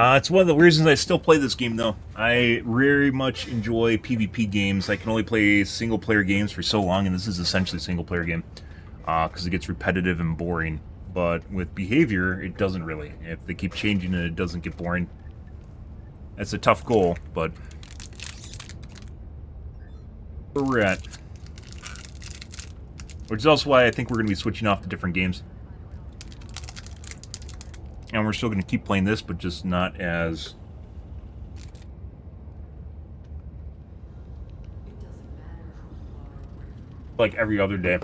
It's one of the reasons I still play this game, though. I very much enjoy PvP games. I can only play single-player games for so long, and this is essentially a single-player game, because it gets repetitive and boring. But with behavior, it doesn't really. If they keep changing it, it doesn't get boring. That's a tough goal, but where we're at. Which is also why I think we're going to be switching off to different games. And we're still going to keep playing this, but just not as... like every other day.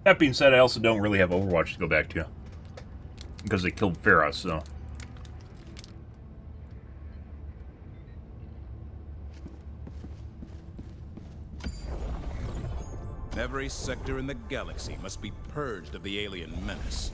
That being said, I also don't really have Overwatch to go back to. Because they killed Farah, so... Every sector in the galaxy must be purged of the alien menace.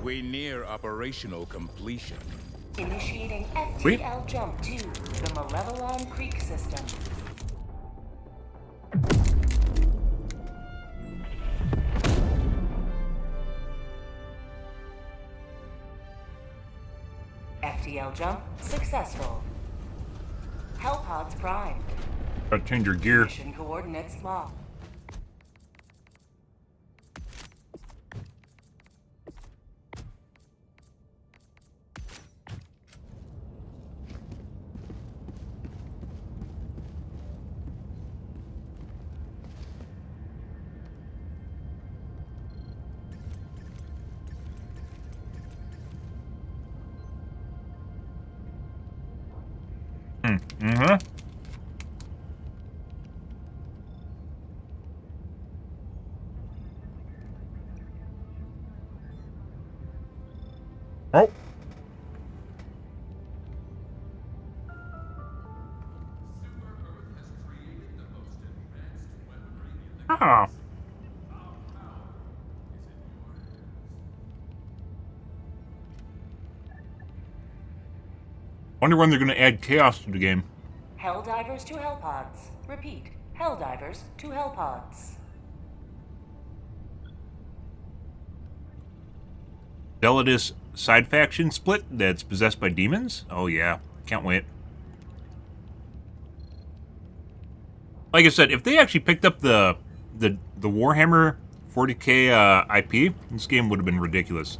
We near operational completion. Initiating FTL jump to the Malevelon Creek system. FTL jump successful. Hellpods primed. Gotta change your gear. Mission coordinates locked. Mm-hmm. Oh. Ah. Wonder when they're going to add chaos to the game. Helldivers to Hellpods. Repeat. Helldivers to Hellpods. Zealotous side faction split that's possessed by demons? Oh yeah, can't wait. Like I said, if they actually picked up the Warhammer 40k IP, this game would have been ridiculous.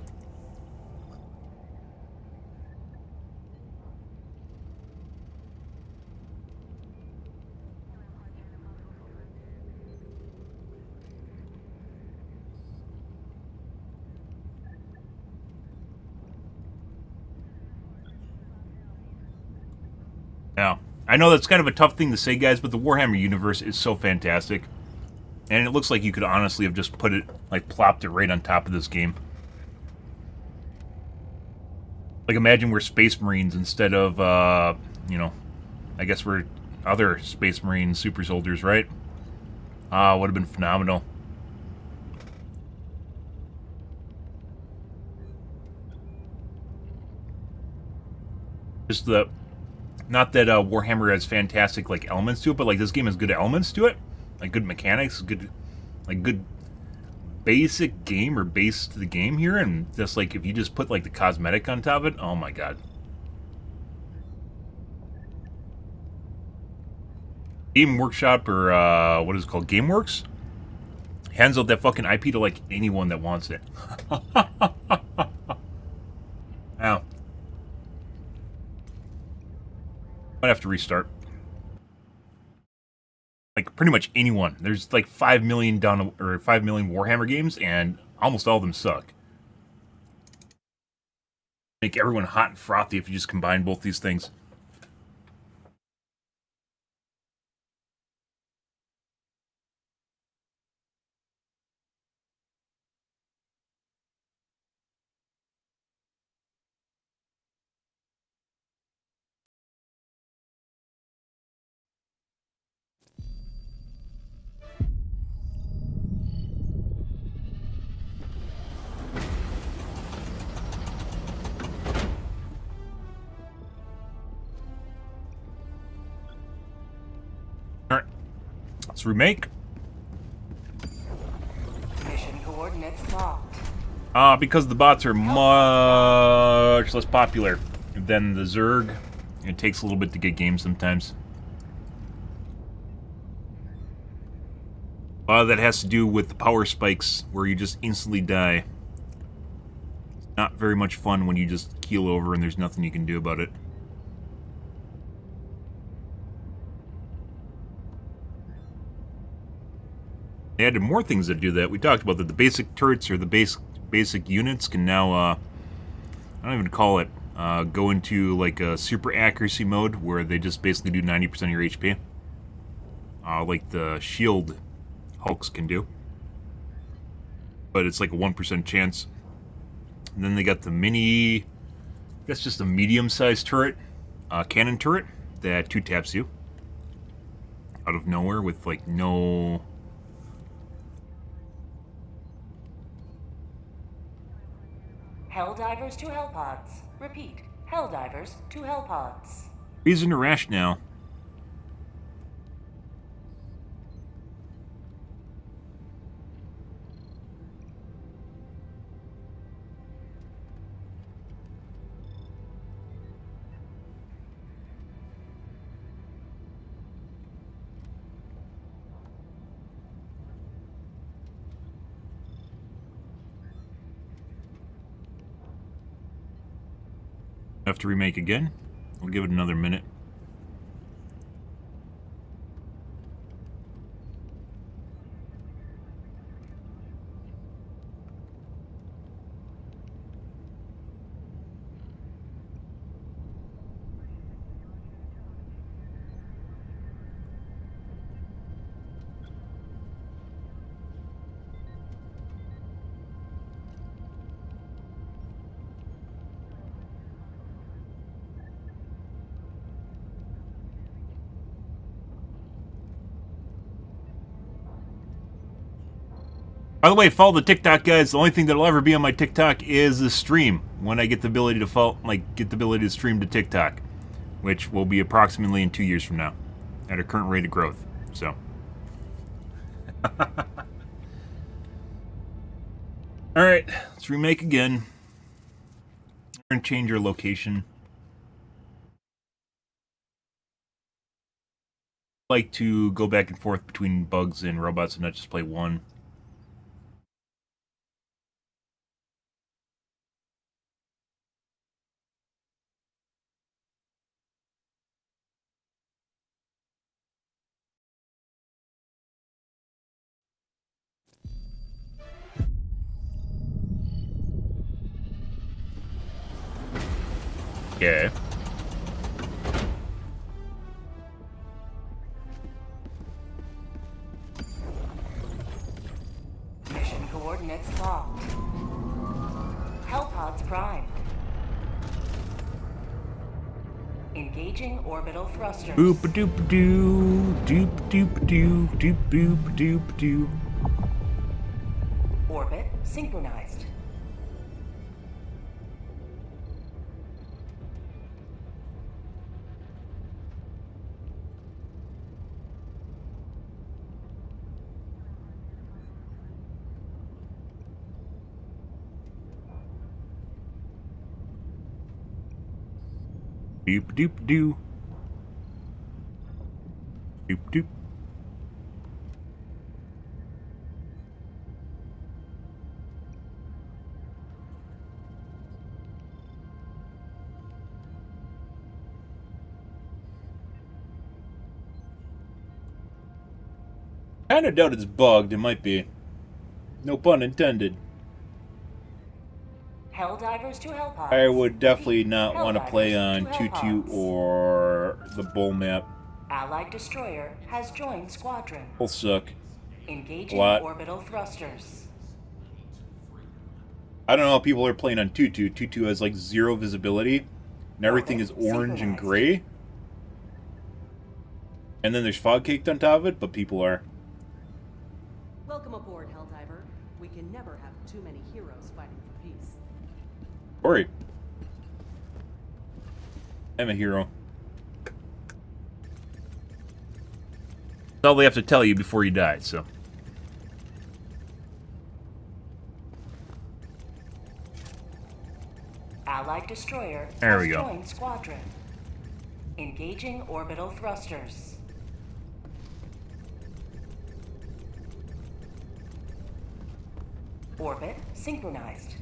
Yeah, I know that's kind of a tough thing to say, guys, but the Warhammer universe is so fantastic. And it looks like you could honestly have just put it, like, plopped it right on top of this game. Like, imagine we're Space Marines instead of, you know, I guess we're other Space Marine super soldiers, right? Would have been phenomenal. Just the... Not that Warhammer has fantastic, like, elements to it, but, like, this game has good elements to it. Like, good mechanics, good basic game or base to the game here, and just, like, if you just put, like, the cosmetic on top of it, oh my god. Game Workshop, or, what is it called, GameWorks, hands out that fucking IP to, like, anyone that wants it. Ow. Might have to restart. Like, pretty much anyone. There's like 5 million Warhammer games, and almost all of them suck. Make everyone hot and frothy if you just combine both these things. Alright. Let's remake. Mission coordinates locked. Because the bots are much less popular than the Zerg, it takes a little bit to get games sometimes. That has to do with the power spikes, where you just instantly die. It's not very much fun when you just keel over and there's nothing you can do about it. They added more things that do that. We talked about that. The basic turrets, or the basic units, can now, I don't even call it, go into like a super accuracy mode, where they just basically do 90% of your HP. Like the shield Hulks can do. But it's like a 1% chance. And then they got the mini, that's just a medium-sized turret, cannon turret, that 2-taps you. Out of nowhere with like no... Helldivers to Hellpods. Repeat, Helldivers to Hellpods. reason or rationale. Have to remake again. We'll give it another minute. By the way, follow the TikTok, guys. The only thing that'll ever be on my TikTok is the stream. When I get the ability to stream to TikTok, which will be approximately in 2 years from now, at our current rate of growth. So, all right, let's remake again. We're gonna change our location. I like to go back and forth between bugs and robots and not just play one. Yeah. Mission coordinates locked. Hellpods primed. Engaging orbital thrusters. Boop a doop doo, doop doop doo, doop boop doop doo. Orbit synchronized. Doop doop doo. Doop doop. Kinda doubt it's bugged. It might be. No pun intended. Helldivers to Hellpods. I would definitely not want to play on Tutu or the Bull map. Allied destroyer has joined squadron. Will suck. Engaging A lot. orbital thrusters. I don't know how people are playing on Tutu. Tutu has like 0 visibility, and everything is orange and gray. And then there's fog caked on top of it, but people are. Welcome aboard, Helldiver. We can never have too many heroes fighting for peace. Sorry. I'm a hero. That's all they have to tell you before you die, so. Allied destroyer There we has go. joined squadron. Engaging orbital thrusters. Orbit synchronized.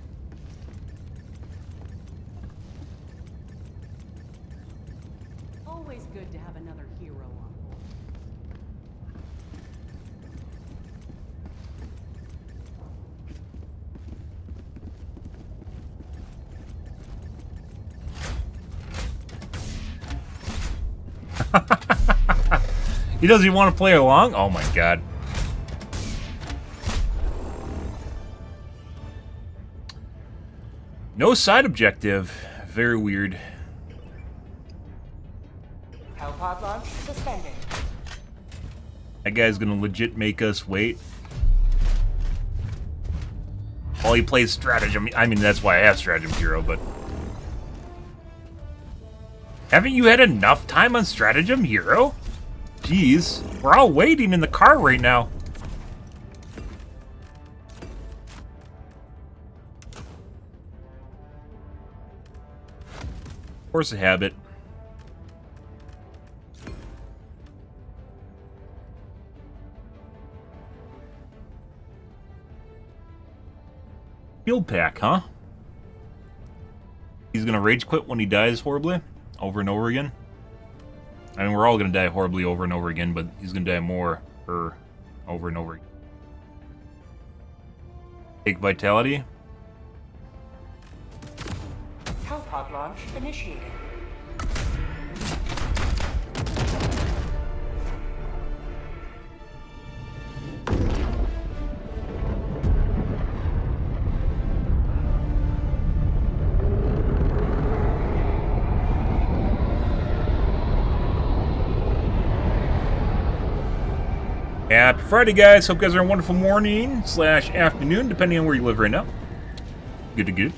Always good to have another hero on board. He doesn't even want to play along? Oh my god. No side objective. Very weird. Hellpod launch suspended. That guy's gonna legit make us wait. While he plays stratagem. I mean, that's why I have stratagem hero, but... Haven't you had enough time on stratagem hero? Jeez. We're all waiting in the car right now. Force of habit. Shield pack, huh? He's gonna rage quit when he dies horribly, over and over again. I mean, we're all gonna die horribly over and over again, but he's gonna die more, over and over again. Take vitality. Hellpod launch initiated. Happy Friday, guys. Hope you guys are a wonderful morning / afternoon, depending on where you live right now. Good to good.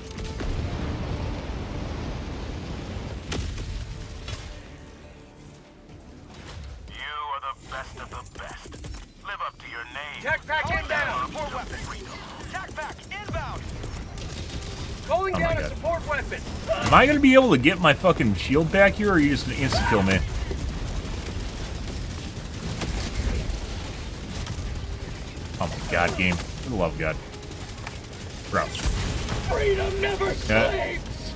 You are the best of the best. Live up to your name. Tac pack inbound. Support weapon. Tac pack inbound. Calling down a support weapon. Am I gonna be able to get my fucking shield back here, or are you just gonna insta kill me? Oh my god, game. For the love of God. Bro. Freedom never sleeps.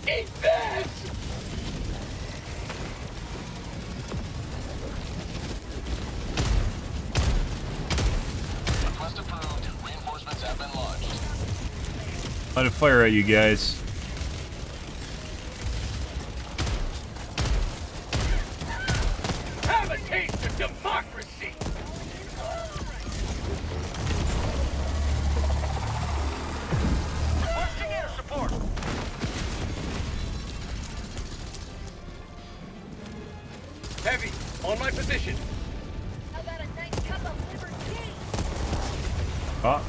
Eat this. Request approved. Reinforcements have been launched. Let it fire at you guys. Have a taste of democracy. Requesting air support. Heavy, on my position. How about a nice cup of liberty? Oh.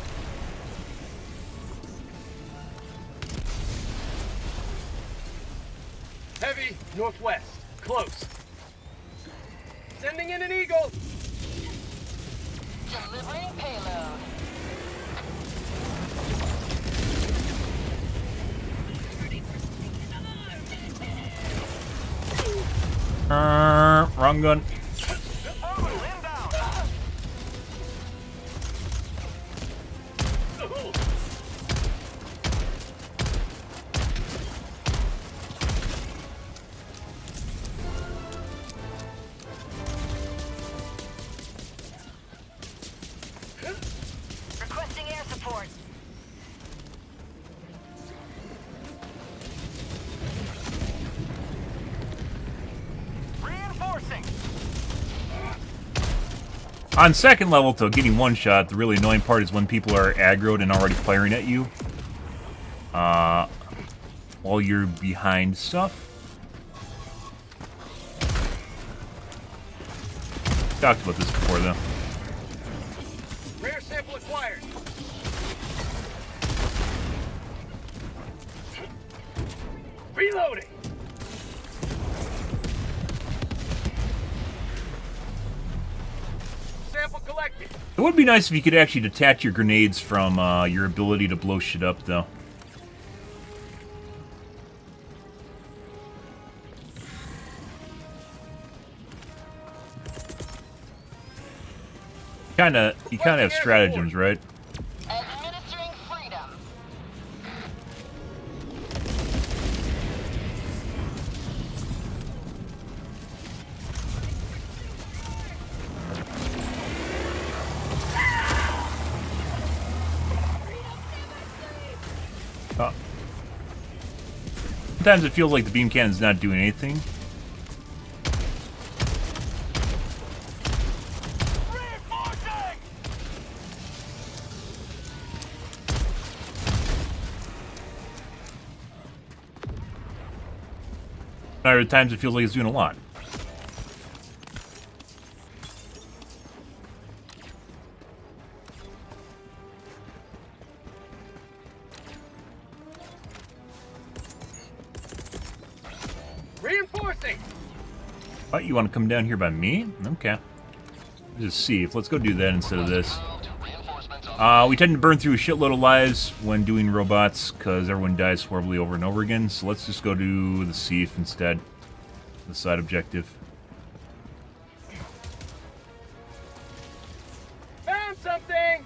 Heavy, northwest. Close. Sending in an eagle. Delivering payload. Wrong gun. Requesting air support. Reinforcing. On second level, though, getting one shot, the really annoying part is when people are aggroed and already firing at you. While you're behind stuff. Talked about this before, though. Rare sample acquired. Reloading. Sample collected. It would be nice if you could actually detach your grenades from your ability to blow shit up, though. You kinda have stratagems, right? Administering freedom. Sometimes it feels like the beam cannon's not doing anything. Other times it feels like it's doing a lot. Reinforcing. Oh, you want to come down here by me? Okay. Just see. Let's go do that instead of this. We tend to burn through a shitload of lives when doing robots because everyone dies horribly over and over again. So let's just go do the Sief instead. The side objective. Found something.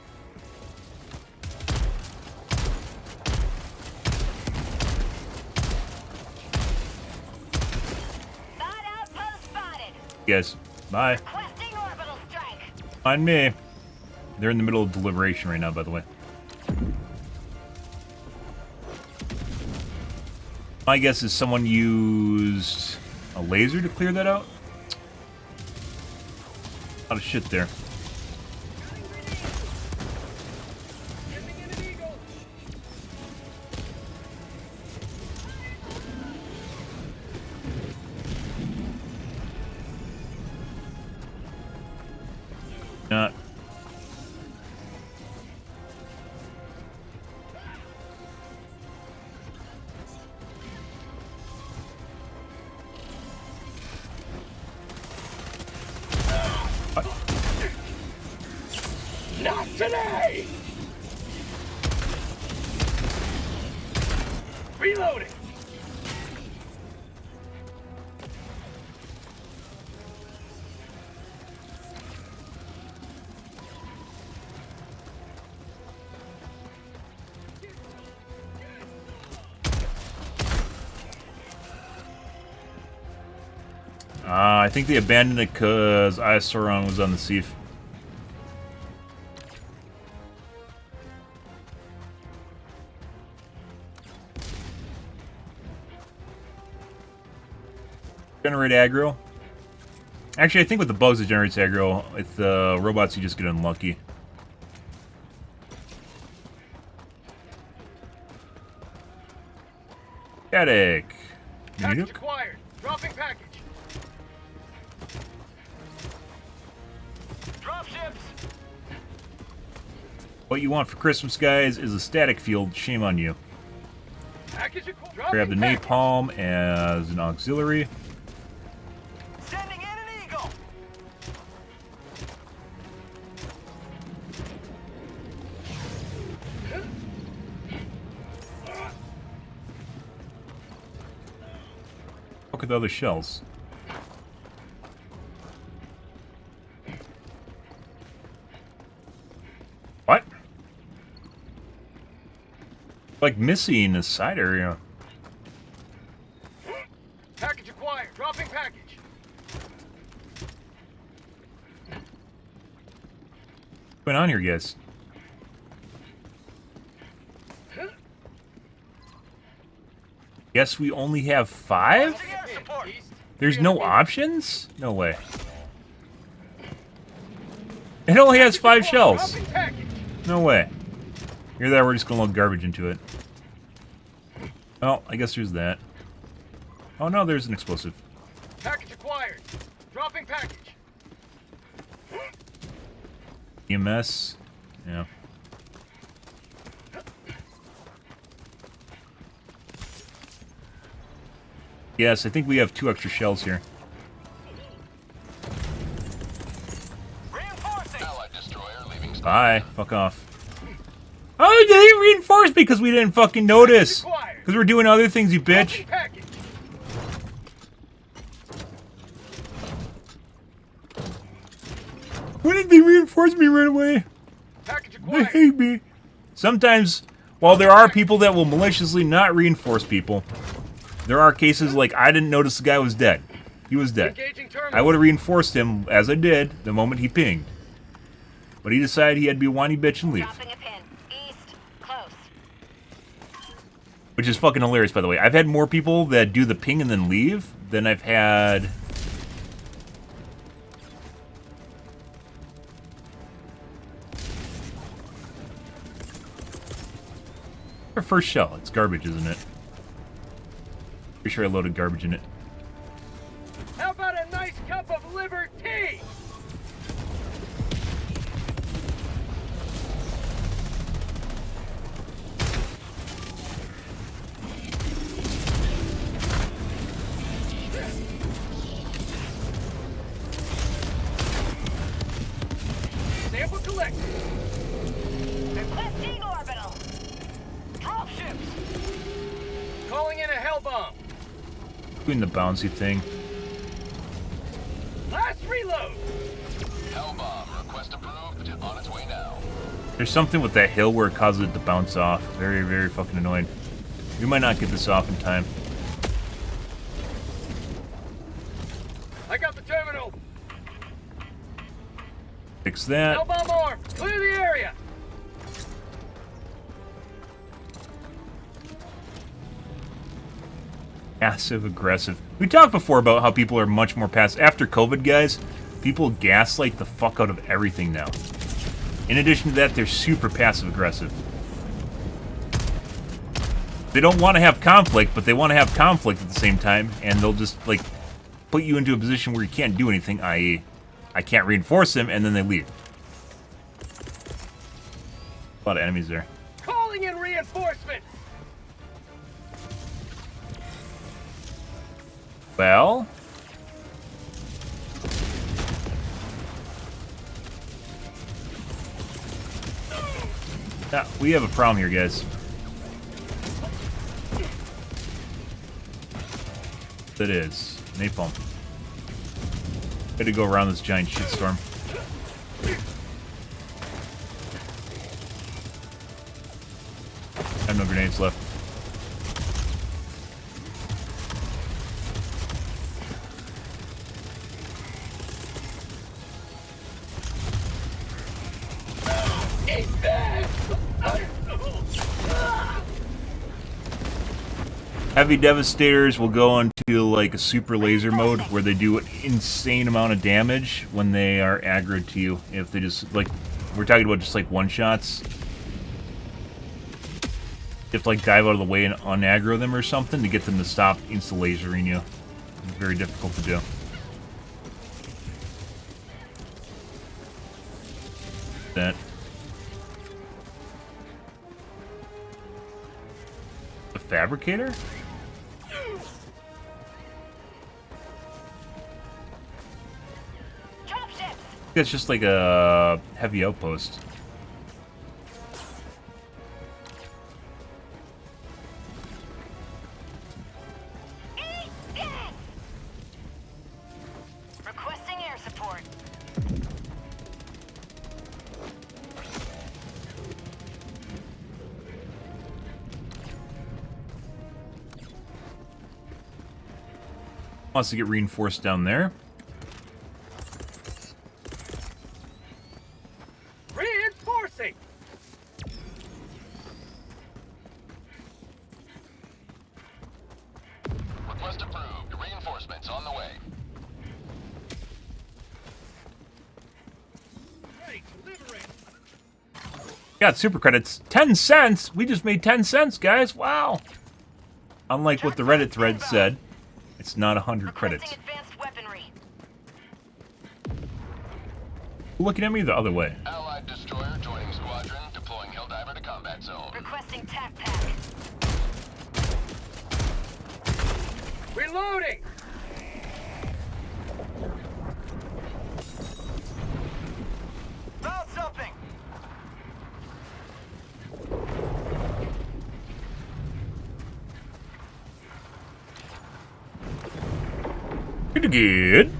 Yes. Bye. On me. They're in the middle of deliberation right now, by the way. My guess is someone used a laser to clear that out. A lot of shit there. Not. Not today. Reloading. I think they abandoned it because Isaron was on the Sief. Generate aggro. Actually, I think with the bugs it generates aggro. With the robots, you just get unlucky. Static. Package acquired. Dropping package. Dropships. What you want for Christmas, guys, is a static field. Shame on you. Package acquired. Grab the napalm as an auxiliary. Sending in an eagle. Look at the other shells. What? Like missing a side area. Package acquired. Dropping package. What's going on here, guys? Guess we only have 5? There's no options? No way. It only has 5 shells. No way. Hear that? We're just gonna load garbage into it. Oh, I guess there's that. Oh no, there's an explosive. Package acquired. Dropping package. EMS. Yeah. Yes, I think we have 2 extra shells here. Bye. Fuck off. Oh, they didn't reinforce because we didn't fucking notice. Because we're doing other things, you bitch. When did they reinforce reinforce me right away. They hate me. Sometimes, while there are people that will maliciously not reinforce people, there are cases like I didn't notice the guy was dead. He was dead. I would have reinforced him, as I did, the moment he pinged. But he decided he had to be a whiny bitch and leave. Which is fucking hilarious, by the way. I've had more people that do the ping and then leave than I've had... Our first shell. It's garbage, isn't it? Pretty sure I loaded garbage in it. How about a nice cup of liver tea? Sample collected. Requesting orbital. Dropships. Calling in a hell bomb. Doing the bouncy thing. Last reload. Hell bomb. Request approved. On its way now. There's something with that hill where it causes it to bounce off. Very, very fucking annoying. We might not get this off in time. I got the terminal. Fix that. Hell bomb arm. Clear the area. Passive aggressive. We talked before about how people are much more passive. After COVID, guys, people gaslight the fuck out of everything now. In addition to that, they're super passive aggressive. They don't want to have conflict, but they want to have conflict at the same time, and they'll just, like, put you into a position where you can't do anything, i.e., I can't reinforce them, and then they leave. A lot of enemies there. Calling in reinforcements. Well... yeah, we have a problem here, guys. That is napalm. Had to go around this giant shitstorm. I have no grenades left. Heavy Devastators will go into like a super laser mode where they do an insane amount of damage when they are aggroed to you. If they just, like, we're talking about just like one-shots. You have to like dive out of the way and unaggro them or something to get them to stop insta-lasering you. It's very difficult to do. That. The Fabricator? It's just like a heavy outpost. Requesting air support. Wants to get reinforced down there. Reinforcing. Request approved. Reinforcements on the way. Ready to liberate. Got super credits. 10 cents? We just made 10 cents, guys. Wow. Unlike what the Reddit thread said, it's not 100 credits. Advanced weaponry. Looking at me the other way. Allied destroyer joining squadron. Deploying Helldiver to combat zone. Requesting tac pack. Reloading. Found something. Pretty good.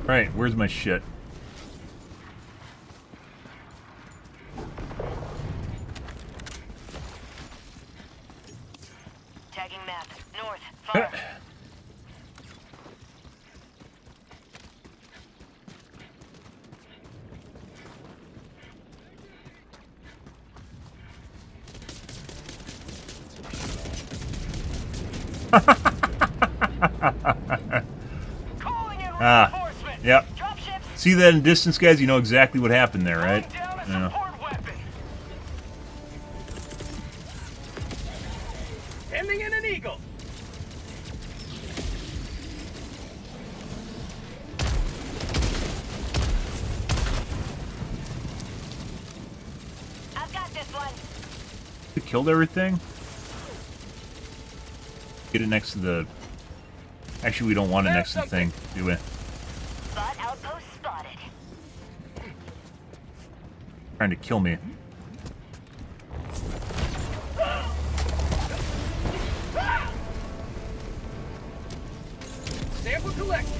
Right, where's my shit? Tagging map. North. Far. Ah, yep. See that in distance, guys? You know exactly what happened there, right? Yeah. Sending in an eagle. I've got this one. We killed everything? Get it next to the... Actually, we don't want it next to the thing, do we? Bot outpost spotted. Trying to kill me. Sample collected.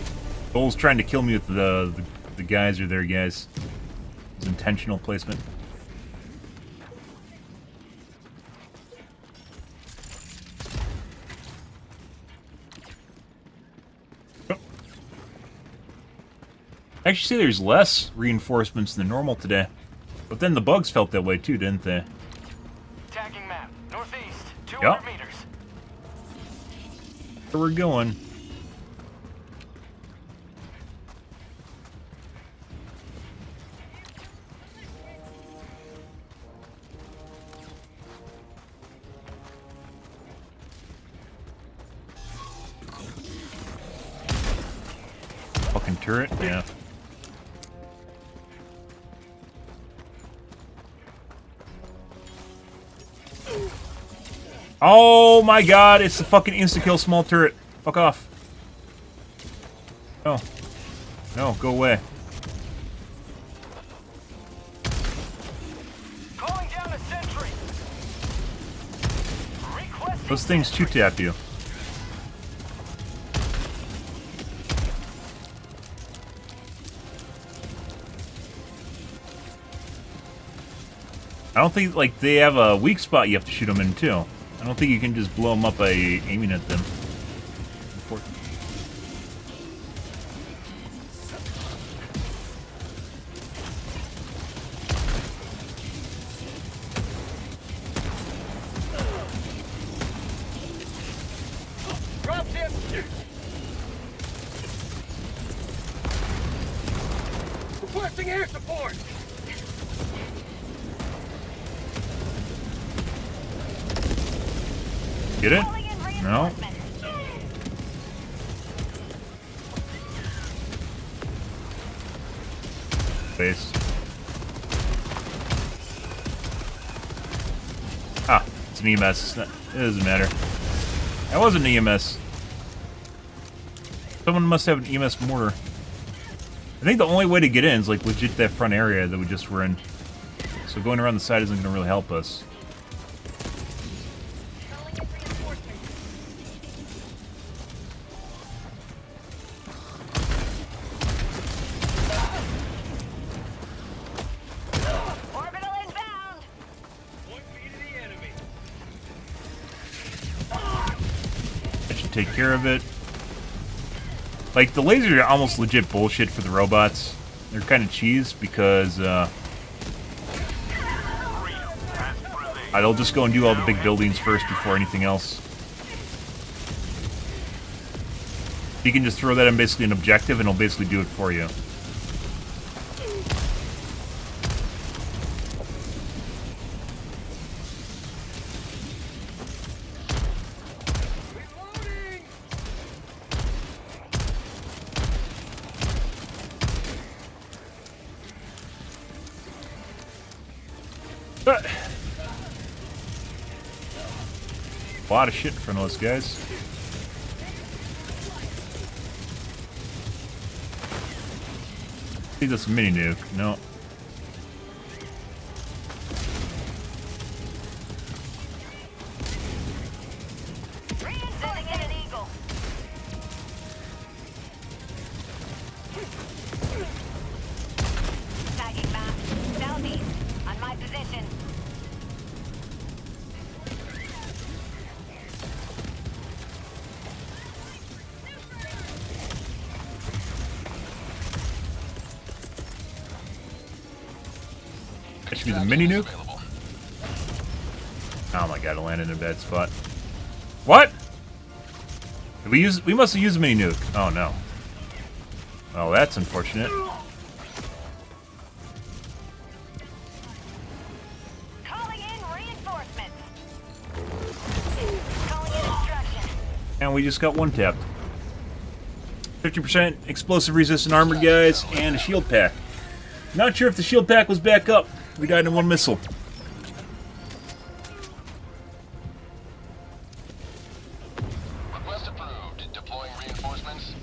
Bull's trying to kill me with the guys are there, guys. It's intentional placement. Actually, see, there's less reinforcements than normal today. But then the bugs felt that way too, didn't they? Tagging map. Northeast. 200 meters. Where we're going. Fucking turret, yeah. Oh my god, it's the fucking insta-kill small turret. Fuck off. No. No, go away. Calling down a sentry. Those things two-tap you. I don't think, like, they have a weak spot you have to shoot them in, too. I don't think you can just blow them up by aiming at them. Drop ship. Requesting air support. Get it? No. Base. Ah, it's an EMS. It's not, it doesn't matter. That wasn't an EMS. Someone must have an EMS mortar. I think the only way to get in is like legit that front area that we just were in. So going around the side isn't going to really help us. Take care of it. Like, the lasers are almost legit bullshit for the robots. They're kind of cheese because, they'll just go and do all the big buildings first before anything else. You can just throw that in basically an objective and it'll basically do it for you. A lot of shit in front of us, guys. See this mini nuke? No. That should be the mini nuke. Oh my god, I landed in a bad spot. What? Did we must have used a mini nuke. Oh no. Well, that's unfortunate. Calling in reinforcements. Calling in instruction. And we just got one tapped. 50% explosive resistant armor, guys, and a shield pack. Not sure if the shield pack was back up. We died in one missile. Request approved. Deploying reinforcements.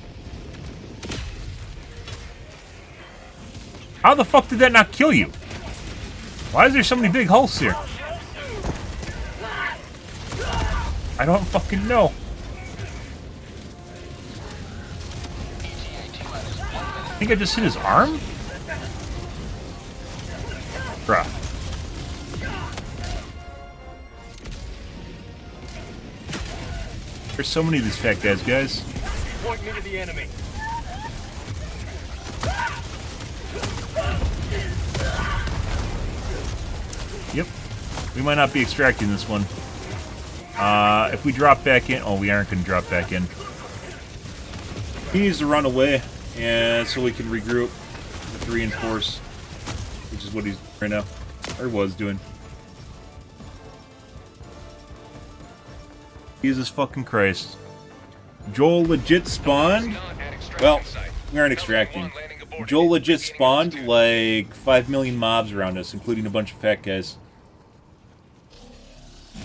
How the fuck did that not kill you? Why is there so many big hulks here? I don't fucking know. I think I just hit his arm? Bruh. There's so many of these fat guys. Point me to the enemy. Yep. We might not be extracting this one. If we drop back in... Oh, we aren't going to drop back in. He needs to run away, and so we can regroup with reinforce, which is what he's right now, or was doing. Jesus fucking Christ. Joel legit spawned? Well, we aren't extracting. Joel legit spawned like 5 million mobs around us, including a bunch of fat guys.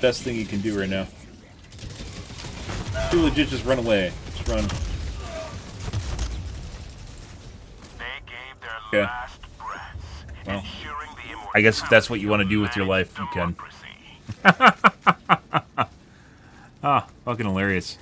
Best thing you can do right now. You legit just run away. Just run. Okay. Well, I guess if that's what you want to do with your life, you can. Ah, fucking hilarious.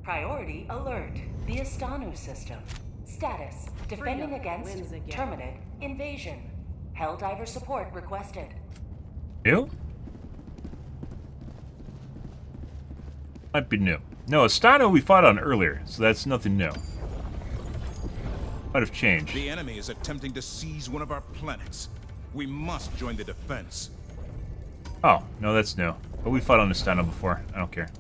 Priority alert. The Astanu system. Status. Defending against Terminate invasion. Helldiver support requested. New? Might be new. No, Astano we fought on earlier, so that's nothing new. Might have changed. The enemy is attempting to seize one of our planets. We must join the defense. Oh, no, that's new. But we fought on Astano before. I don't care.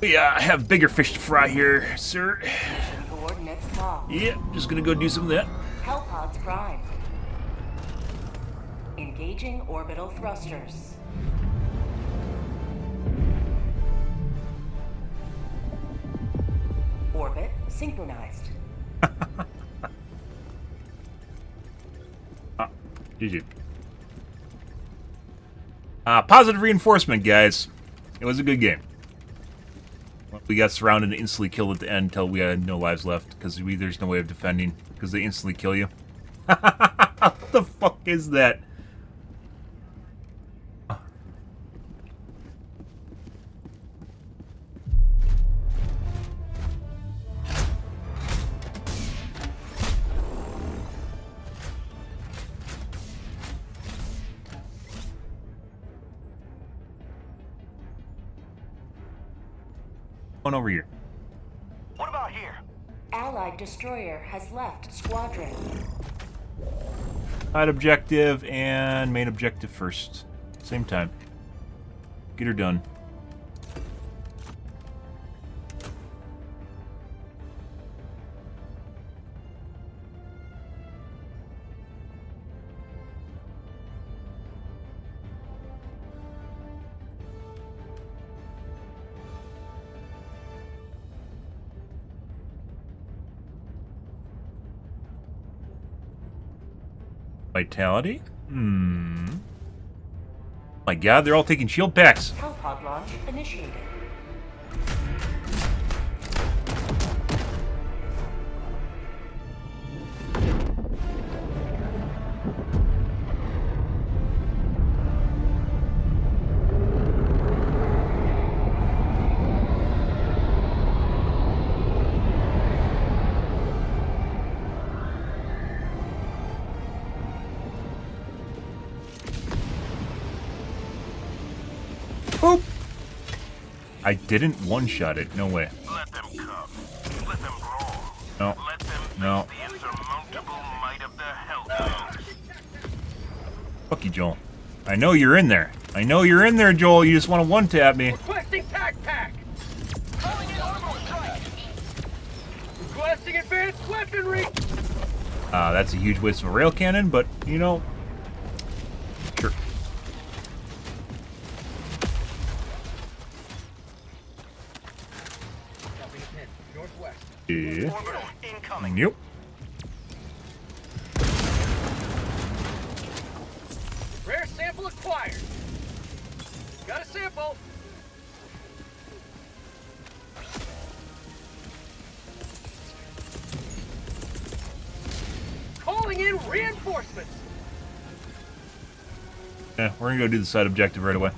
We have bigger fish to fry here, sir. Mission coordinates locked. Yeah, just gonna go do some of that. Hellpods primed. Engaging orbital thrusters. Orbit synchronized. GG. Positive reinforcement, guys. It was a good game. We got surrounded and instantly killed at the end until we had no lives left, because there's no way of defending, because they instantly kill you. What the fuck is that? Going over here. What about here? Allied destroyer has left squadron. Side objective and main objective first. Same time. Get her done. Vitality? My god, they're all taking shield packs. Hellpod launch initiated. Boop! I didn't one-shot it. No way. Let them come. Let them roll. No. Let them No. face the insurmountable might of the Helldivers. Fuck you, Joel. I know you're in there. I know you're in there, Joel. You just want to one-tap me. Requesting tac pack. Calling in armor strike. Requesting advanced weaponry. That's a huge waste of a rail cannon, but, you know... Sure. Northwest. Yeah. Orbital incoming. Yep. Rare sample acquired. Got a sample. Calling in reinforcements. Yeah, we're gonna go do the side objective right away.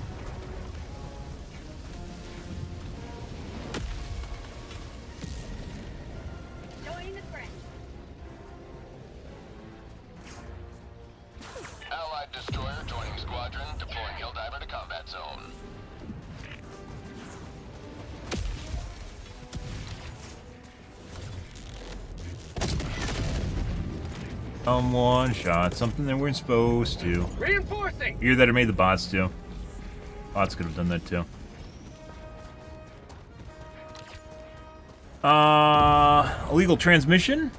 Allied destroyer joining squadron, deploying Helldiver to combat zone. Someone shot something they weren't supposed to. Reinforcing. Either that or made the bots do. Bots could have done that too. Illegal transmission?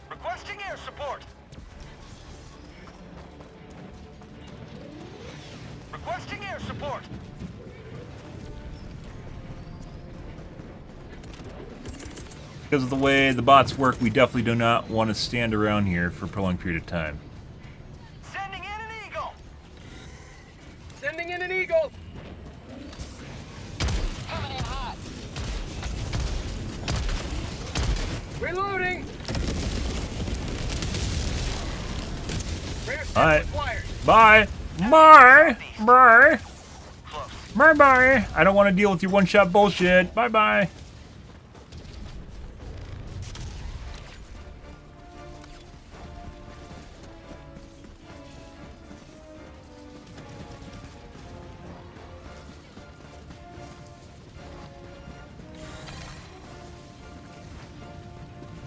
Requesting air support. Requesting air support. Because of the way the bots work, we definitely do not want to stand around here for a prolonged period of time. Sending in an eagle. Sending in an eagle. Coming in hot. Reloading. Rare sample Alright. acquired. Bye! Bye! Bye! Bye-bye! I don't want to deal with your one-shot bullshit. Bye-bye!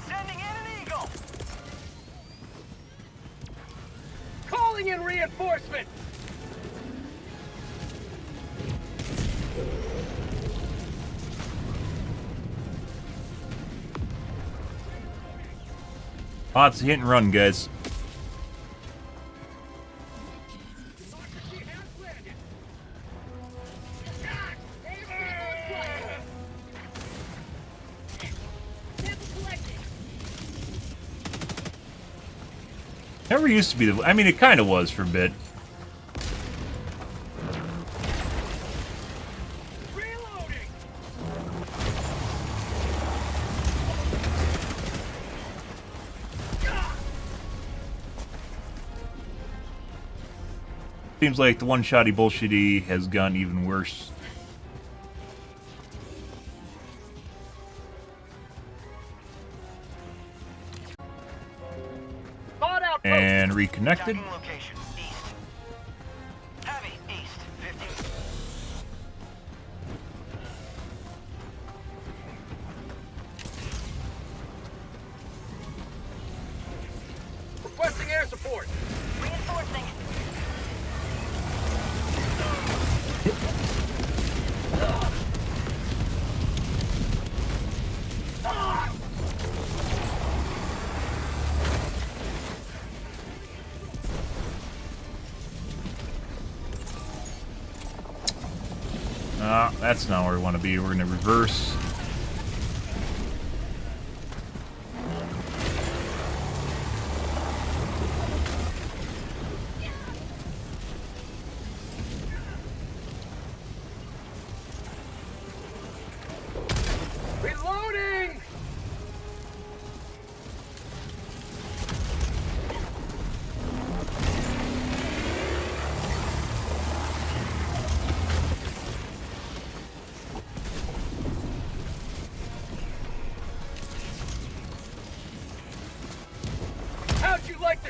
Sending in an eagle. Calling in reinforcements. Bots hit and run, guys. Never used to be the... I mean, it kind of was for a bit. Seems like the one-shotty bullshitty has gotten even worse. And reconnected. Requesting air support. Reinforcing. That's not where we want to be. We're going to reverse. Reloading.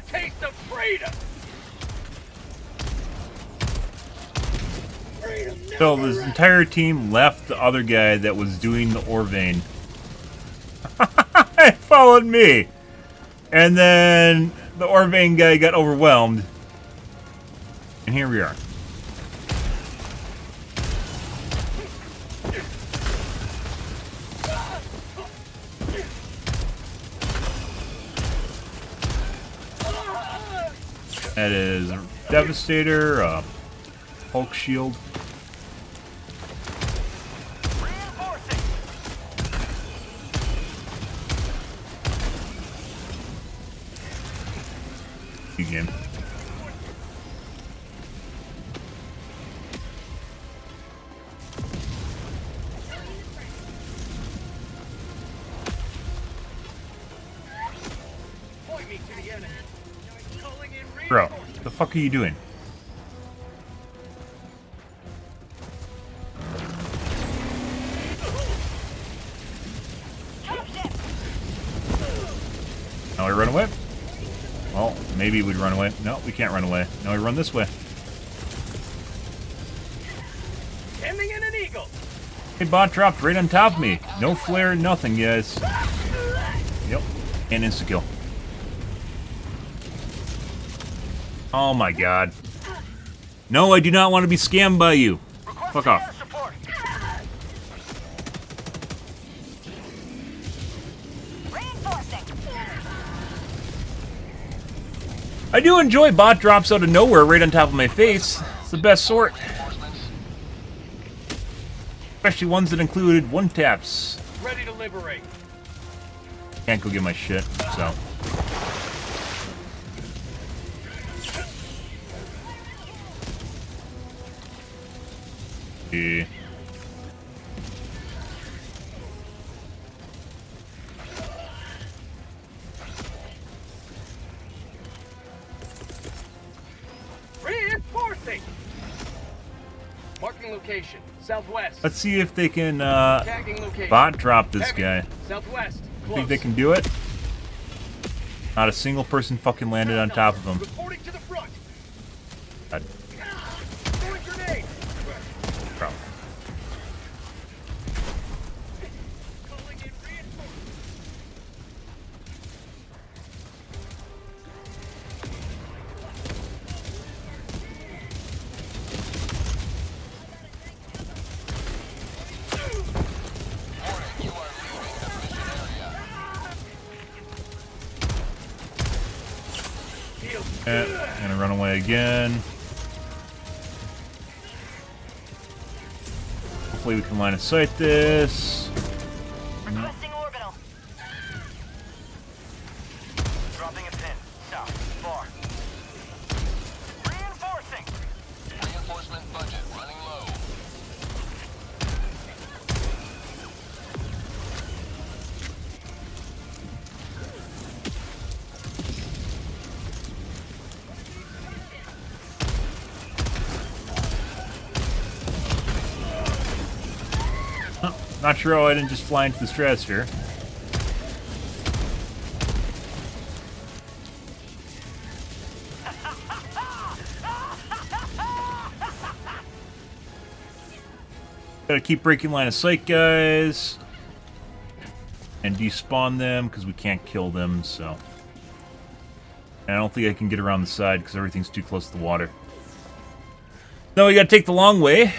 taste of freedom. So this entire team left the other guy that was doing the ore vein. It followed me. And then the ore vein guy got overwhelmed. And here we are. That is a Devastator, Hulk Shield. Game. Bro, what the fuck are you doing? Now we run away? Well, maybe we'd run away. No, we can't run away. Now we run this way. Ending in an eagle. Hey, bot dropped right on top of me. No flare, nothing, guys. Yep. And insta-kill. Oh my god. No, I do not want to be scammed by you. Fuck off. I do enjoy bot drops out of nowhere right on top of my face. It's the best sort. Especially ones that included one taps. Ready to liberate. Can't go get my shit, so. Yeah. Reinforcing. Marking location. Southwest. Let's see if they can Tagging location. bot drop this Heavy. guy. Southwest. Think they can do it? Not a single person fucking landed on top of him. Reporting to the front. God. Throwing grenade. Bro. Calling in reinforcements. Gonna run away again. Hopefully we can line of sight this. Requesting orbital. Dropping a pin. South. Far. Reinforcing. Reinforcement budget running low. Not sure how I didn't just fly into the stratosphere. Gotta keep breaking line of sight, guys. And despawn them, because we can't kill them, so. And I don't think I can get around the side, because everything's too close to the water. No, we gotta take the long way.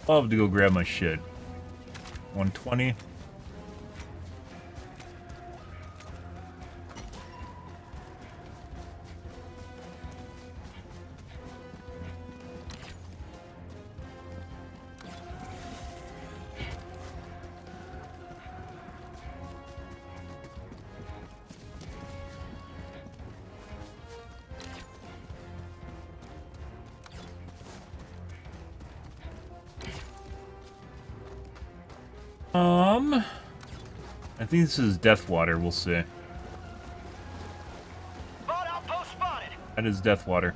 I'll have to go grab my shit. 120. I think this is Death Water, we'll see. Bot outpost spotted. That is Death Water.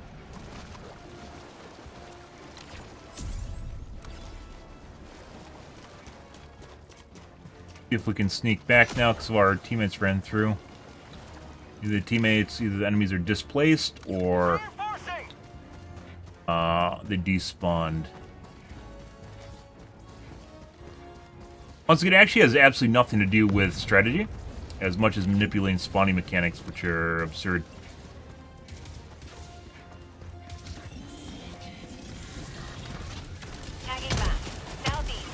if we can sneak back now because our teammates ran through. Either the enemies are displaced or they despawned. Once again, it actually has absolutely nothing to do with strategy, as much as manipulating spawning mechanics, which are absurd. Tagging map. Southeast.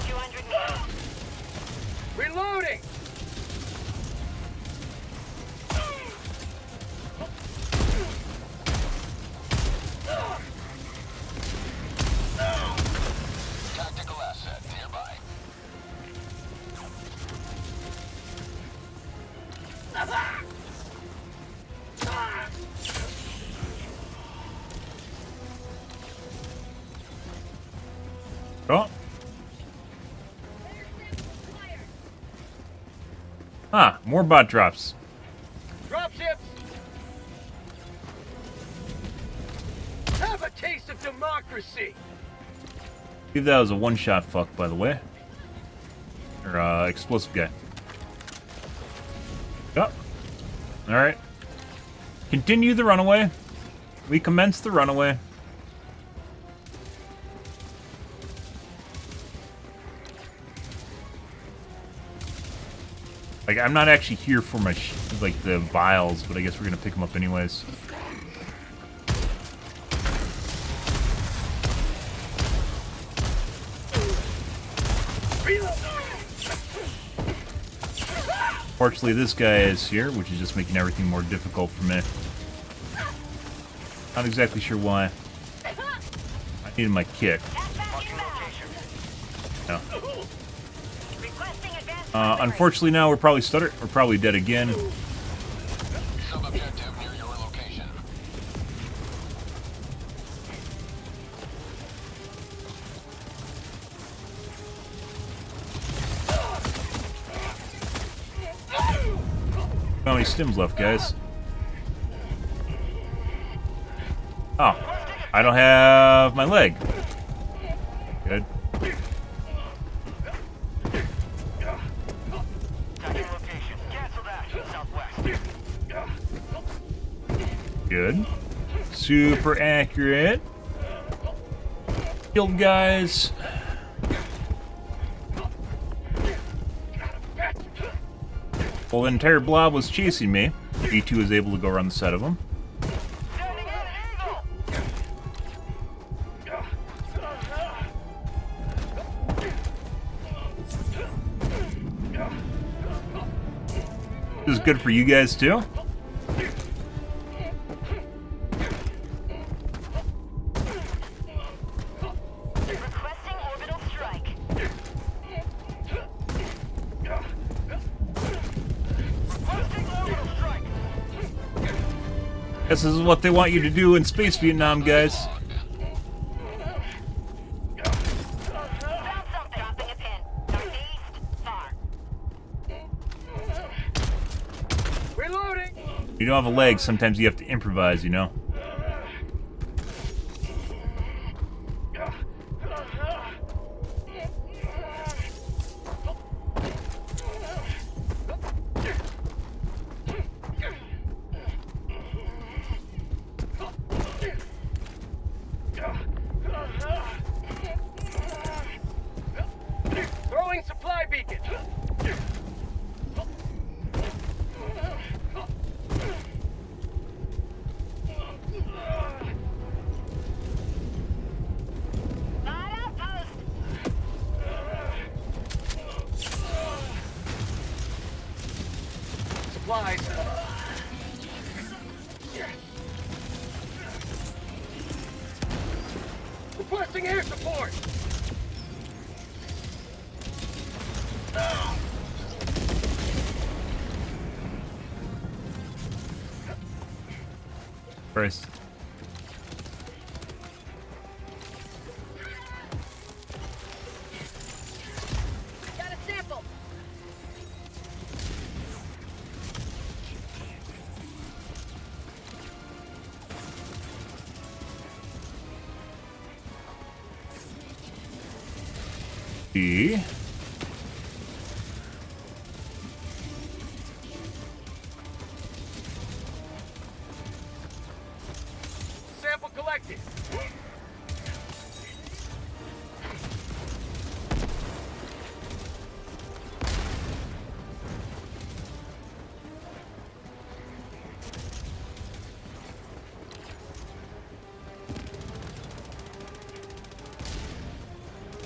200 meters. Reloading! Tactical asset nearby. Oh. Ah, more bot drops. Dropships! Have a taste of democracy! I believe that was a one-shot fuck, by the way. Or, explosive guy. Oh. Alright. Continue the runaway. We commence the runaway. Like, I'm not actually here for my, like, the vials, but I guess we're gonna pick them up anyways. Fortunately, this guy is here, which is just making everything more difficult for me. Not exactly sure why. I needed my kick. No. Unfortunately, now we're probably stuttered. We're probably dead again. Sub-objective near your location. How many stims left, guys? Oh, I don't have my leg. Good. Good. Super accurate. Killed guys. Well, the entire blob was chasing me. E2 was able to go around the side of him. This is good for you guys too. This is what they want you to do in Space Vietnam, guys. Reloading! You don't have a leg, sometimes you have to improvise, you know? Throwing supply beacon! Supplies. Requesting air support! Christ. Got a sample. E.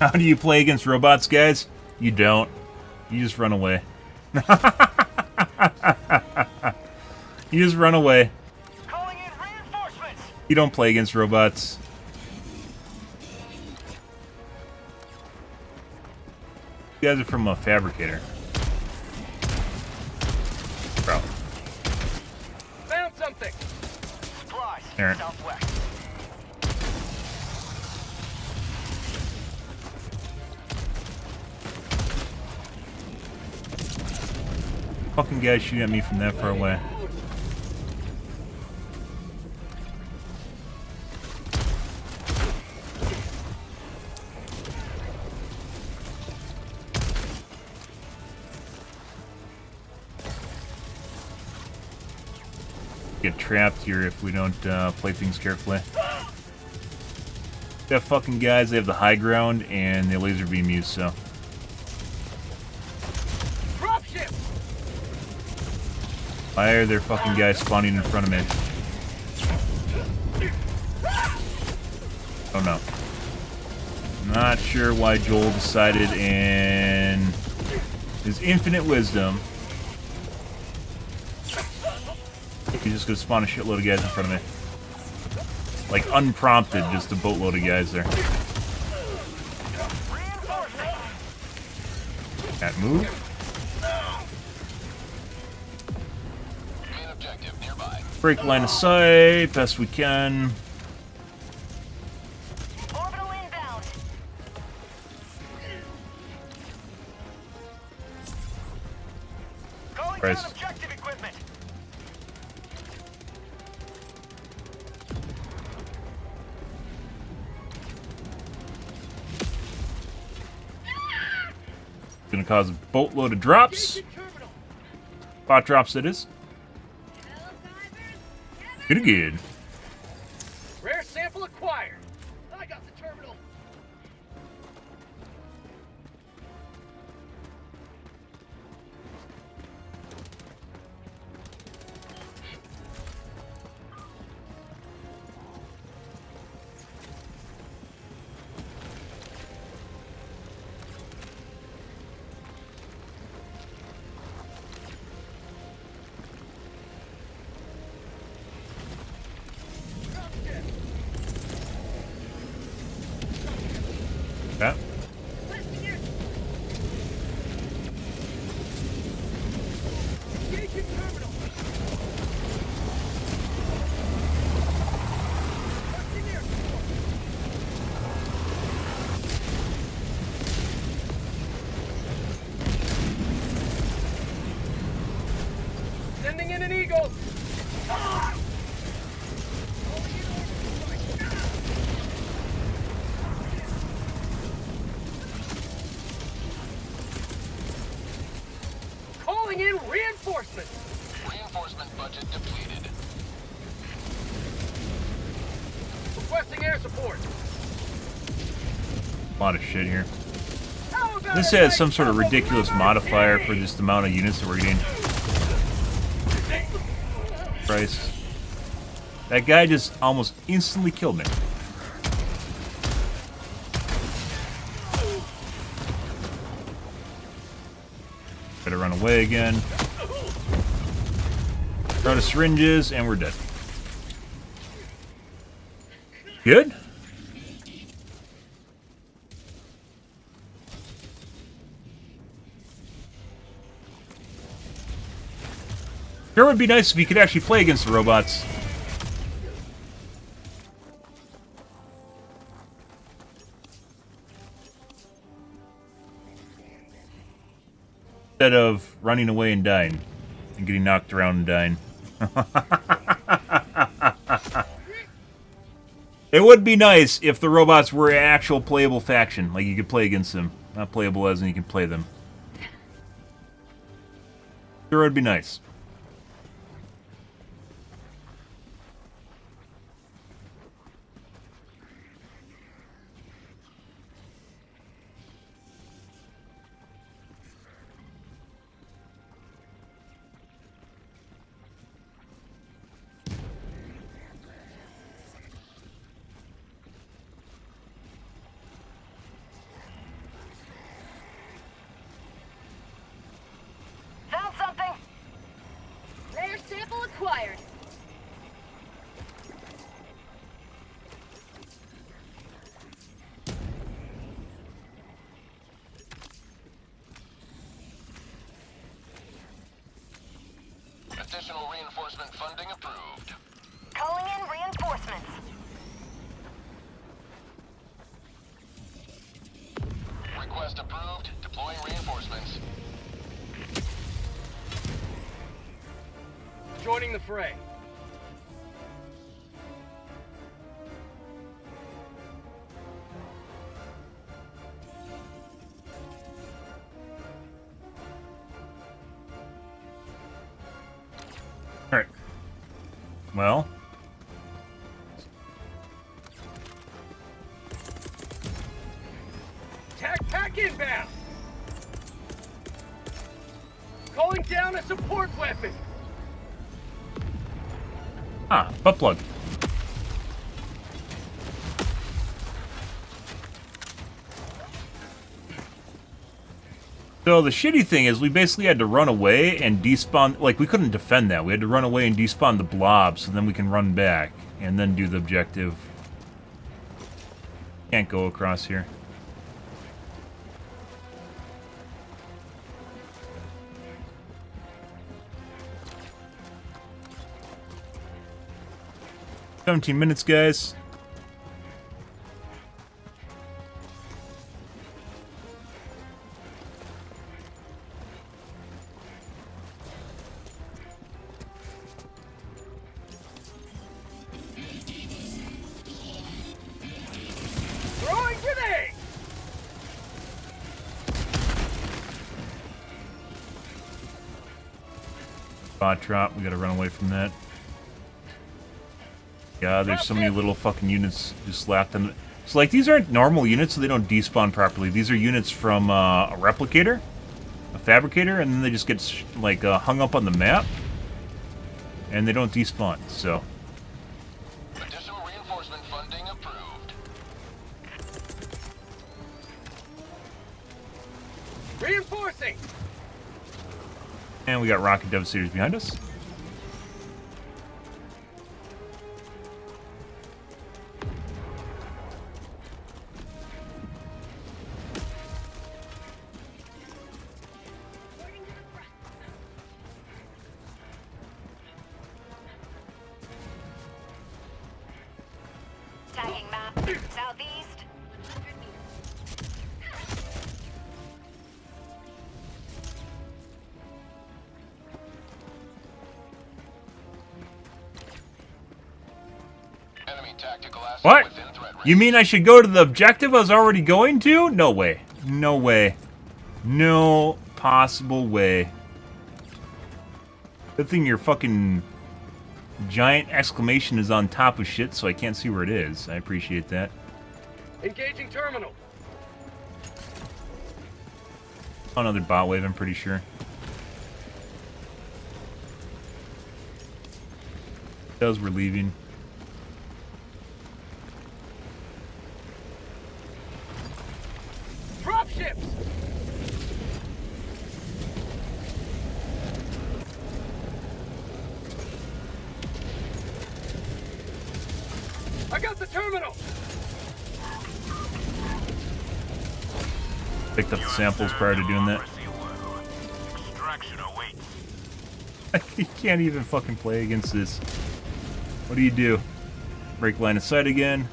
How do you play against robots, guys? You don't. You just run away. You just run away. Calling in reinforcements. You don't play against robots. You guys are from a fabricator. Bro. Found something. Supplies. There. Southwest. Fucking guys shooting at me from that far away. Get trapped here if we don't play things carefully. That fucking guys, they have the high ground and they laser beam you, so. Why are there fucking guys spawning in front of me? Oh no. Not sure why Joel decided in his infinite wisdom he's just gonna spawn a shitload of guys in front of me. Like unprompted, just a boatload of guys there. That move. Break line of sight, best we can. Orbital inbound. Calling down Christ. objective equipment. Gonna cause a boatload of drops. Bot drops it is. Good, good. Rare sample acquired. I got the terminal. Yeah. Sending in an eagle. Calling in reinforcements. Reinforcement budget depleted. Requesting air support. A lot of shit here. This has some sort of ridiculous modifier for just the amount of units that we're getting. Christ. That guy just almost instantly killed me. Better run away again. Out of syringes, and we're dead. Good? Sure would be nice if you could actually play against the robots. Instead of running away and dying. And getting knocked around and dying. It would be nice if the robots were an actual playable faction. Like you could play against them. Not playable as in you can play them. Sure would be nice. Additional reinforcement funding approved. Calling in reinforcements. Request approved. Deploying reinforcements. Joining the fray. Alright. Well. Pack inbound! Calling down a support weapon! Ah, butt plug. So the shitty thing is we basically had to run away and despawn, like we couldn't defend that. We had to run away and despawn the blob so then we can run back and then do the objective. Can't go across here. "17 minutes, guys." Throwing grenade! Bot drop, we gotta run away from that. Yeah, there's so many little fucking units just slapped on. So like these aren't normal units, so they don't despawn properly. These are units from a replicator, a fabricator, and then they just get like hung up on the map, and they don't despawn. So. Additional reinforcement funding approved. Reinforcing! And we got rocket devastators behind us. Tagging map. Southeast. Enemy tactical asset What? within threat range. You mean I should go to the objective I was already going to? No way. No way. No possible way. Good thing your fucking giant exclamation is on top of shit so I can't see where it is. I appreciate that. Engaging terminal. Another bot wave, I'm pretty sure. Those we're leaving. Dropships! I got the terminal! Picked up the samples prior to doing that. Extraction awaits. You can't even fucking play against this. What do? Break line of sight again.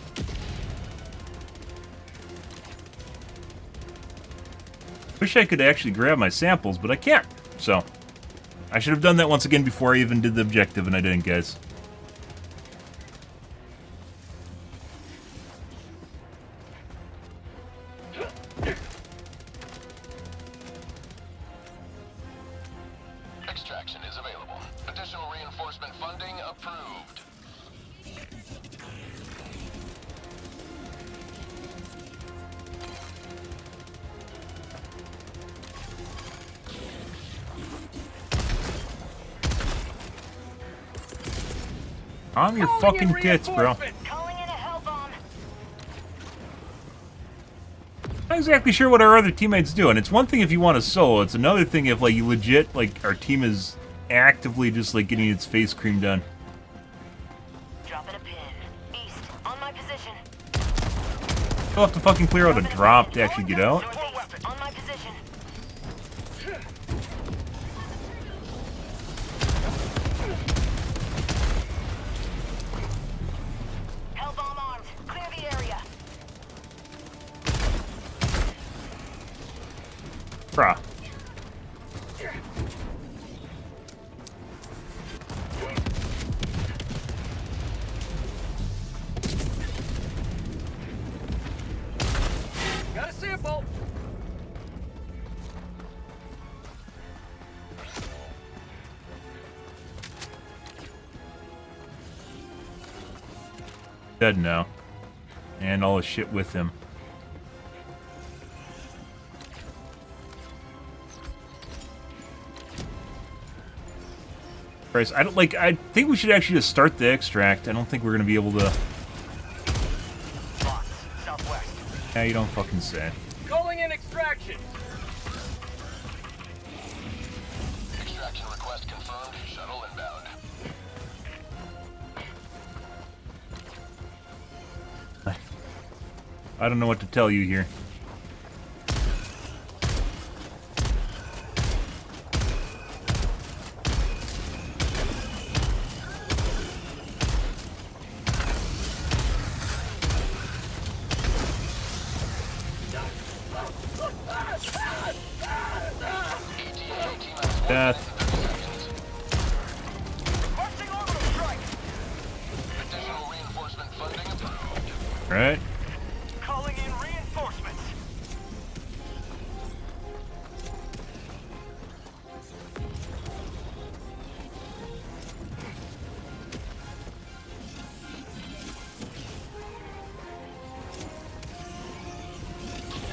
Wish I could actually grab my samples, but I can't. So, I should have done that once again before I even did the objective, and I didn't, guys. Extraction is available. Additional reinforcement funding approved. I'm your fucking tits, bro. Calling in a hell bomb. Not exactly sure what our other teammates do, and it's one thing if you want to solo, it's another thing if like you legit, like our team is actively just like getting its face cream done. Dropping a pin. East. On my position. You'll have to fucking clear out a drop to actually get out. Northeast. On my position. Hell bomb armed. Clear the area. Bruh. Got a sample. Dead now. And all the shit with him. Christ, I don't like. I think we should actually just start the extract. I don't think we're gonna be able to. Boss, southwest. Yeah, you don't fucking say. Calling in extraction. Extraction request confirmed. Shuttle inbound. I don't know what to tell you here. Death. Additional reinforcement funding approved. Right. Calling in reinforcements.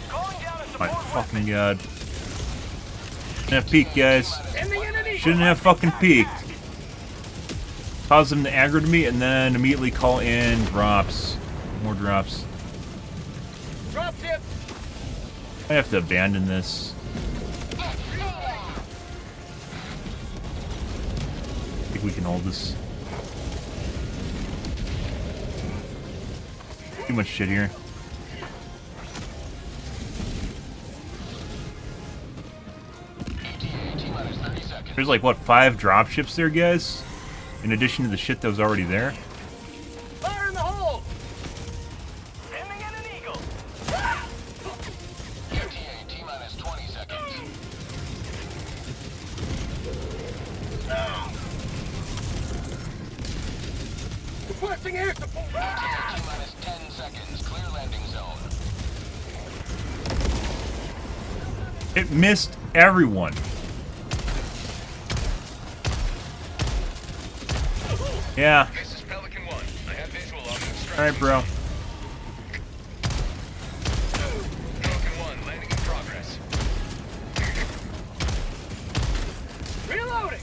Calling down a My support fucking god. Shouldn't have peeked, guys. weapon. Shouldn't have fucking peeked. Cause them to aggro to me and then immediately call in drops. More drops. Drop ship. I have to abandon this. I think we can hold this. Too much shit here. There's like, what, 5 dropships there, guys? In addition to the shit that was already there? Fire in the hole. Sending in an eagle. ETA T-minus 20 seconds. Requesting air support. ETA T-minus 10 seconds. Clear landing zone. It missed everyone. Yeah. This is Pelican 1. I have visual on the extraction. Alright, bro. Pelican 1, landing in progress. Reloading.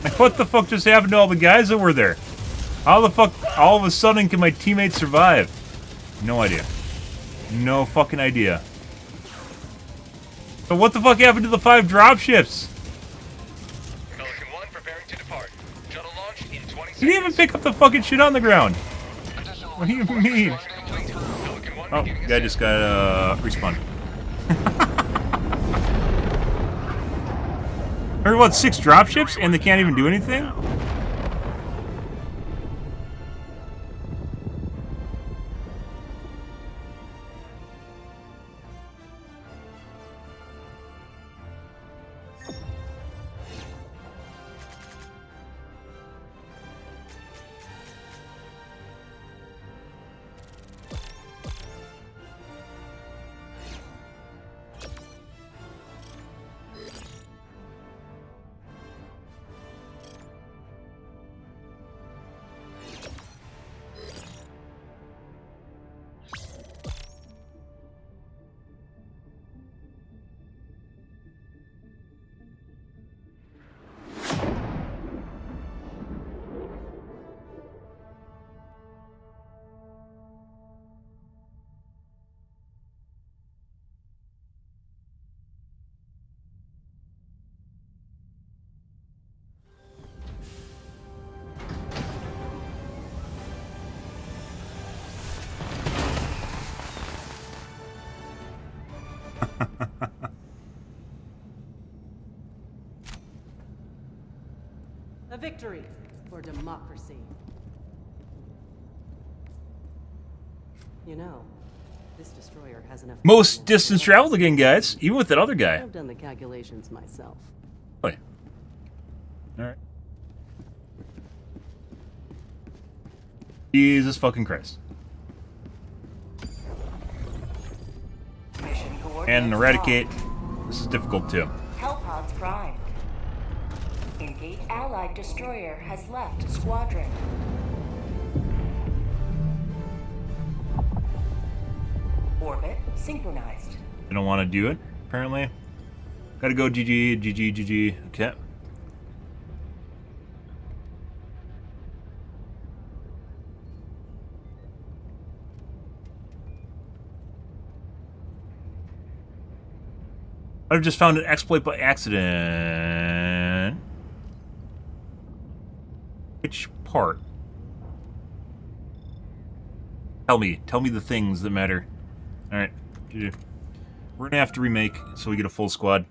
Like, what the fuck just happened to all the guys that were there? How the fuck, all of a sudden, can my teammates survive? No idea. No fucking idea. So what the fuck happened to the 5 dropships? Pelican 1 preparing to depart. Shuttle launch in 20 seconds. You didn't even pick up the fucking shit on the ground. What do you mean? Oh, guy just got respawned. Or what, 6 dropships and they can't even do anything? victory for democracy. You know, this destroyer has enough. Most distance traveled again, guys. Even with that other guy. I've done the calculations myself. Oh, yeah. All right. Jesus fucking Christ. And eradicate. This is difficult too. Hellpods primed. Engage allied destroyer has left squadron. Orbit synchronized. I don't want to do it, apparently. Gotta go GG, GG, GG. Okay. I've just found an exploit by accident. Which part? Tell me the things that matter. Alright, we're gonna have to remake so we get a full squad.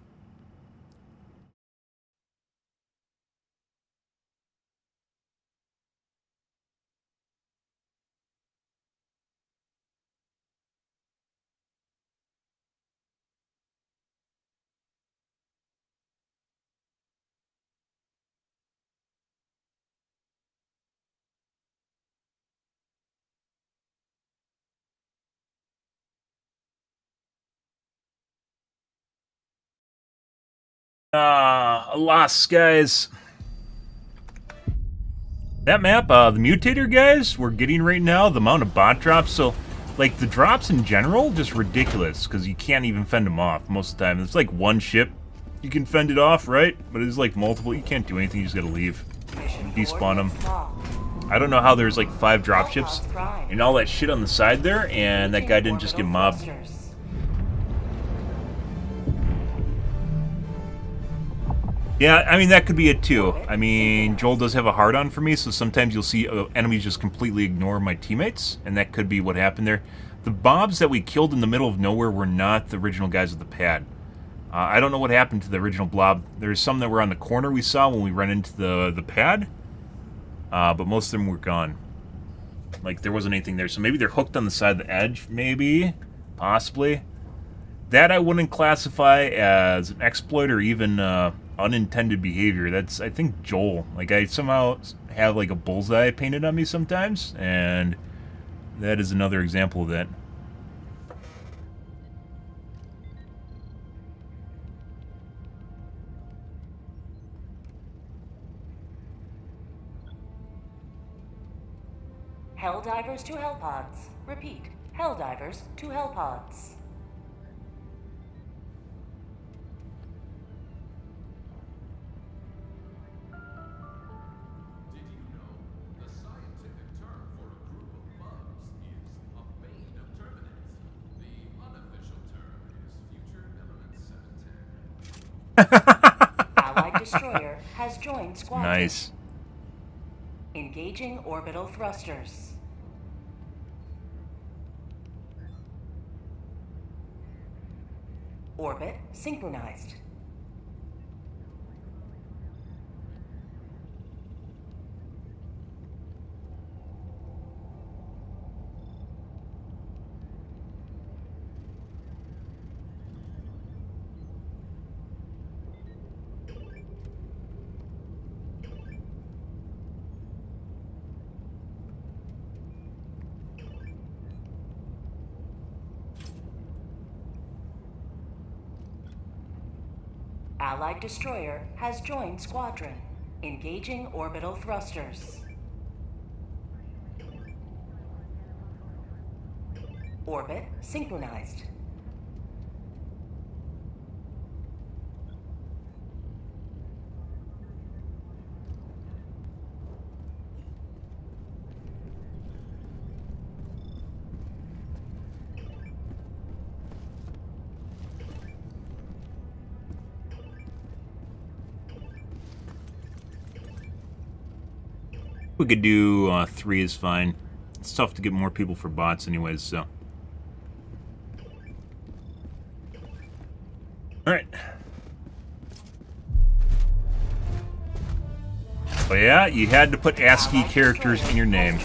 Alas, guys. That map, the mutator guys we're getting right now, the amount of bot drops, so, like, the drops in general, just ridiculous, because you can't even fend them off most of the time. It's like one ship, you can fend it off, right? But it's like multiple, you can't do anything, you just gotta leave. Despawn them. I don't know how there's like 5 dropships and all that shit on the side there, and that guy didn't just get mobbed. Yeah, I mean, that could be it too. I mean, Joel does have a hard-on for me, so sometimes you'll see enemies just completely ignore my teammates, and that could be what happened there. The mobs that we killed in the middle of nowhere were not the original guys with the pad. I don't know what happened to the original blob. There's some that were on the corner we saw when we ran into the pad, but most of them were gone. Like, there wasn't anything there, so maybe they're hooked on the side of the edge, maybe, possibly. That I wouldn't classify as an exploit or even unintended behavior. That's, I think, Joel. Like, I somehow have, like, a bullseye painted on me sometimes, and that is another example of that. Helldivers to Hellpods. Repeat. Helldivers to Hellpods. Allied destroyer has joined squadron. Nice. Engaging orbital thrusters. Orbit synchronized. Allied destroyer has joined squadron. Engaging orbital thrusters. Orbit synchronized. We could do 3 is fine. It's tough to get more people for bots anyways, so. Alright. Oh yeah, you had to put ASCII characters in your name.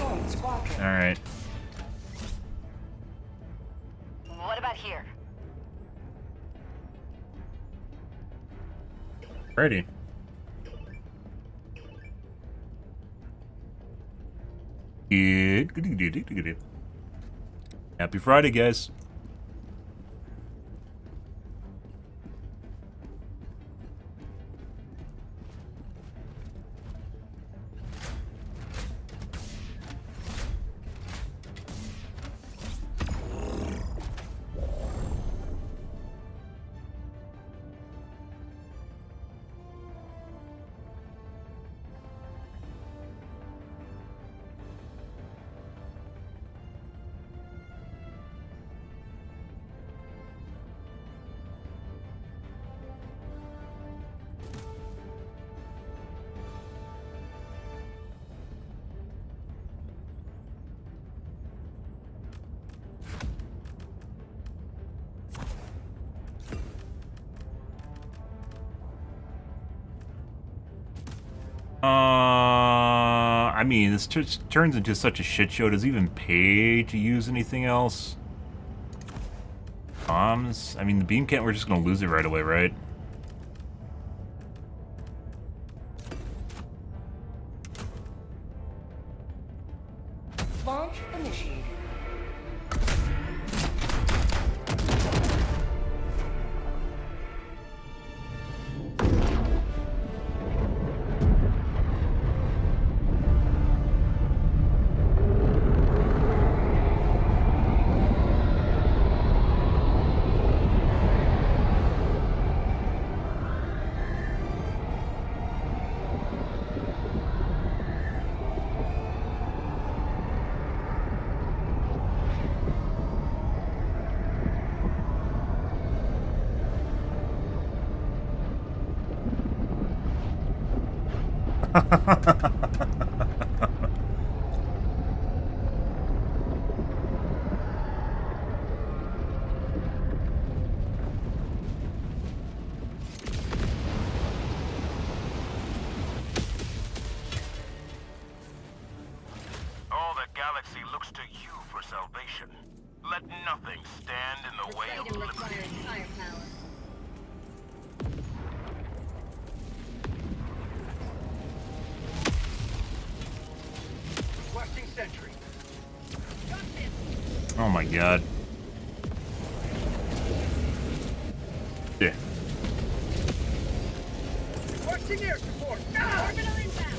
Alright. What about here? Ready. Happy Friday, guys. I mean, this turns into such a shit show. Does it even pay to use anything else? Bombs? I mean, the beam can't. We're just gonna lose it right away, right? Launch initiated. All the galaxy looks to you for salvation. Let nothing stand in the way of liberty. Requesting sentry. Oh my god. Yeah. Requesting air support.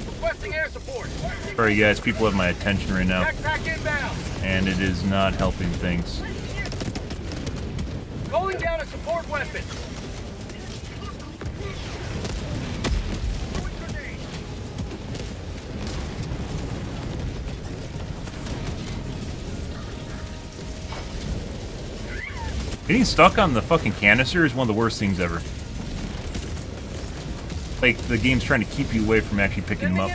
Requesting air support. Sorry guys, people have my attention right now. Backpack inbound. And it is not helping things. Calling down a support weapon. Getting stuck on the fucking canister is one of the worst things ever. Like, the game's trying to keep you away from actually picking them up.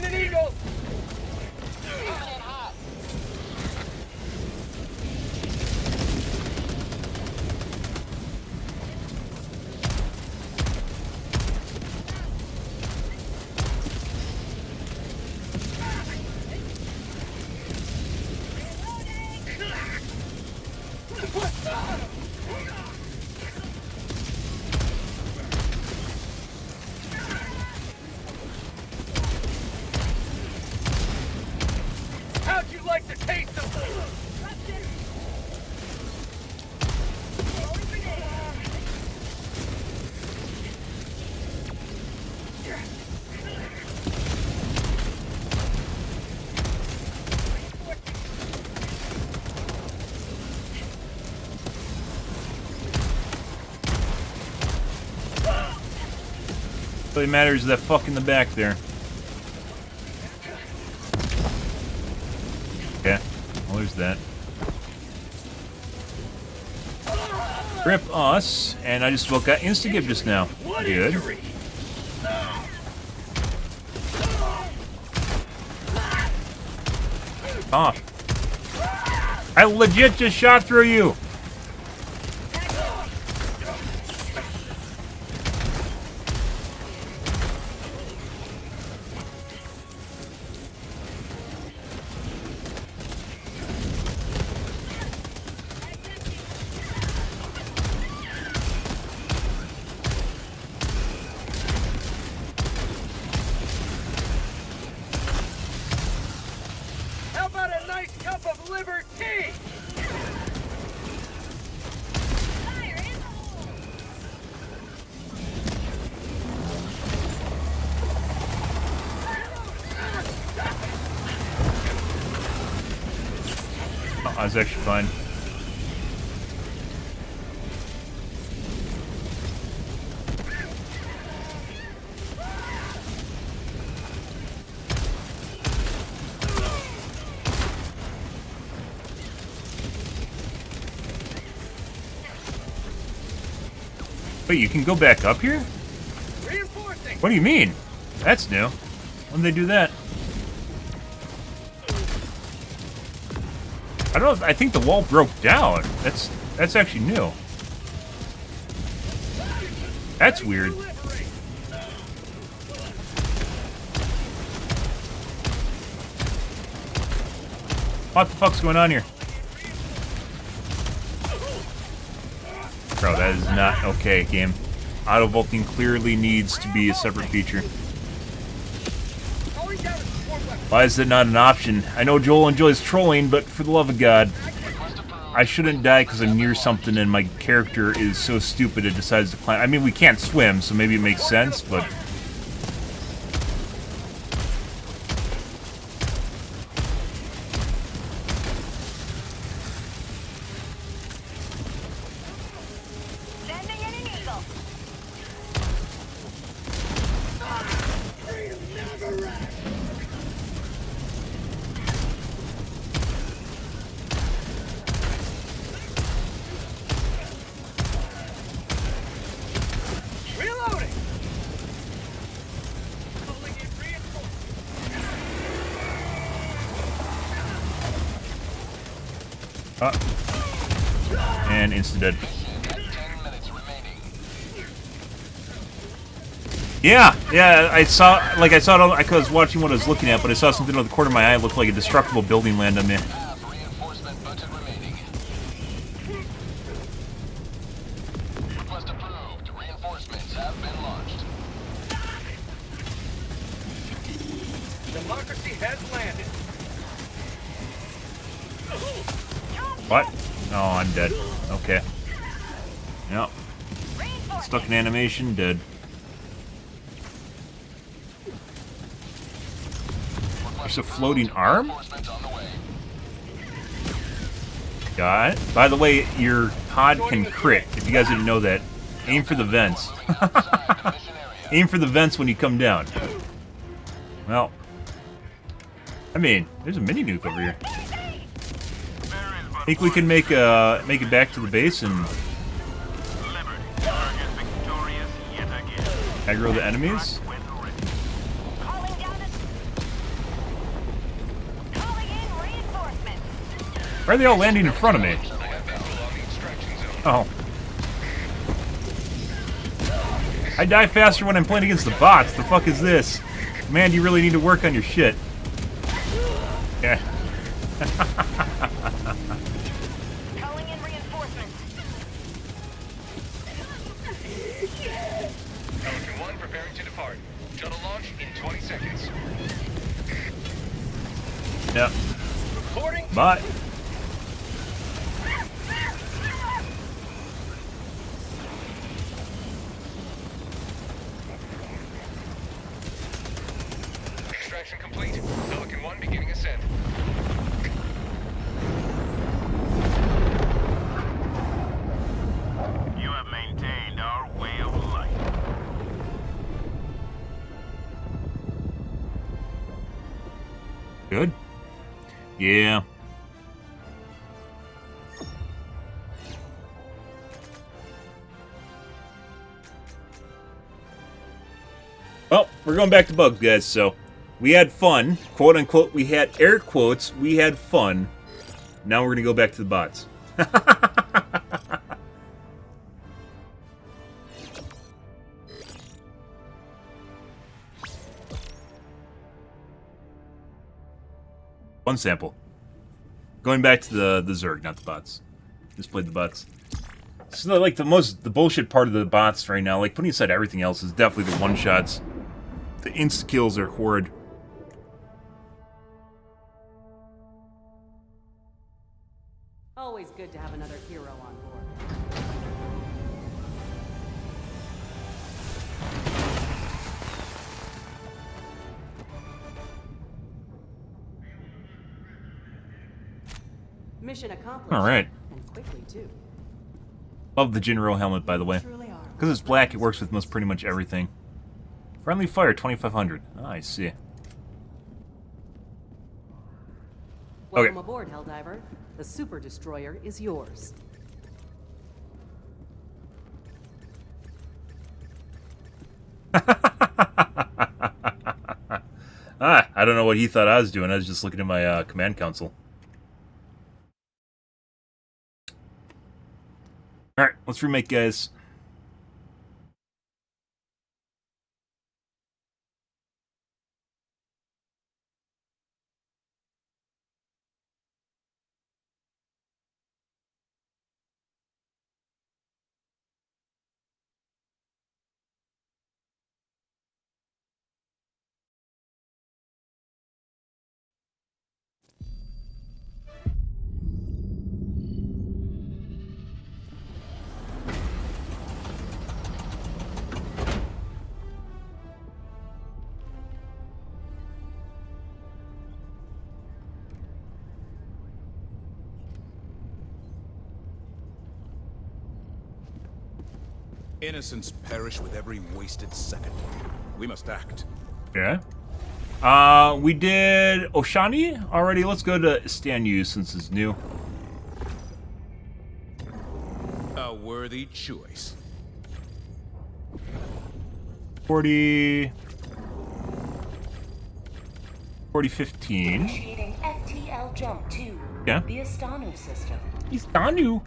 How'd you like the taste of All that matters is that fuck in the back there. Okay, well there's that. Grip us, and I just got insta-give just now. Good. Off. I legit just shot through you. I was actually fine. Wait, you can go back up here? What do you mean? That's new. When did they do that? I don't know. I think the wall broke down. That's actually new. That's weird. What the fuck's going on here? Bro, that is not okay, game. Auto vaulting clearly needs to be a separate feature. Why is it not an option? I know Joel enjoys trolling, but for the love of God, I shouldn't die because I'm near something and my character is so stupid it decides to climb. I mean, we can't swim, so maybe it makes sense, but... And insta-dead. Yeah, I saw it on, I was watching what I was looking at, but I saw something out of the corner of my eye. It looked like a destructible building land on me. Democracy has landed. What? Oh, I'm dead. Okay. Yep. Stuck in animation, dead. There's a floating arm? Got it. By the way, your pod can crit, if you guys didn't know that. Aim for the vents. Aim for the vents when you come down. Well, I mean, there's a mini nuke over here. I think we can make it back to the base and aggro the enemies. Why are they all landing in front of me? Oh. I die faster when I'm playing against the bots. The fuck is this? Man, you really need to work on your shit. Yeah. Pelican 1 preparing to depart. Shuttle launch in 20 seconds. Yep. Bye. Extraction complete. Pelican 1 beginning ascent. You have maintained our way of life. Good. Yeah. Well, we're going back to bugs, guys, so we had fun. Quote unquote, we had air quotes, we had fun. Now we're going to go back to the bots. One sample. Going back to the Zerg, not the bots. Just played the bots. This is like the bullshit part of the bots right now. Like putting aside everything else is definitely the one-shots. The insta-kills are horrid. Always good to have another hero on board. Mission accomplished. All right. And quickly too. Love the Jinro helmet, by the way. Because it's black, it works with most pretty much everything. Friendly fire, 2500. Ah, I see. Welcome aboard, Helldiver. The super destroyer is yours. I don't know what he thought I was doing. I was just looking at my command console. Alright, let's remake, guys. Innocents perish with every wasted second. We must act. Yeah. We did Oshani already. Let's go to Stanyu since it's new. A worthy choice. 40... 4015. Initiating FTL jump to Yeah. the Astanu system. Istanu.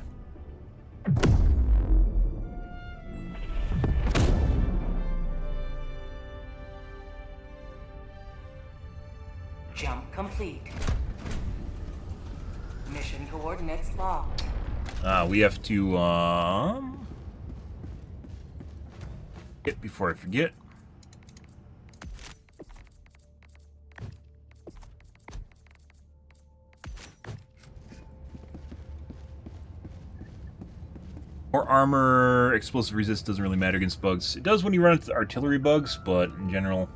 Jump complete. Mission coordinates locked. We have to, get before I forget. More armor, explosive resist doesn't really matter against bugs. It does when you run into artillery bugs, but in general,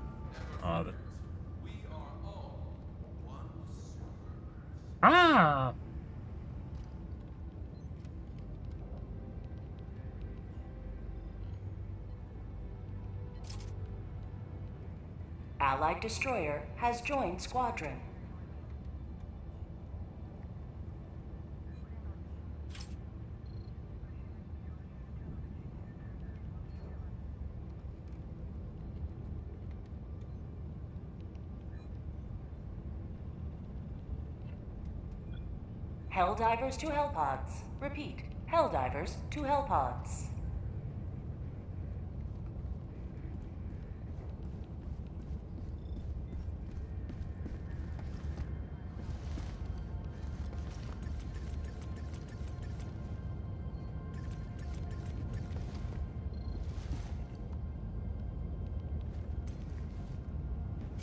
Allied destroyer has joined squadron. Helldivers to Hellpods. Repeat. Helldivers to Hellpods.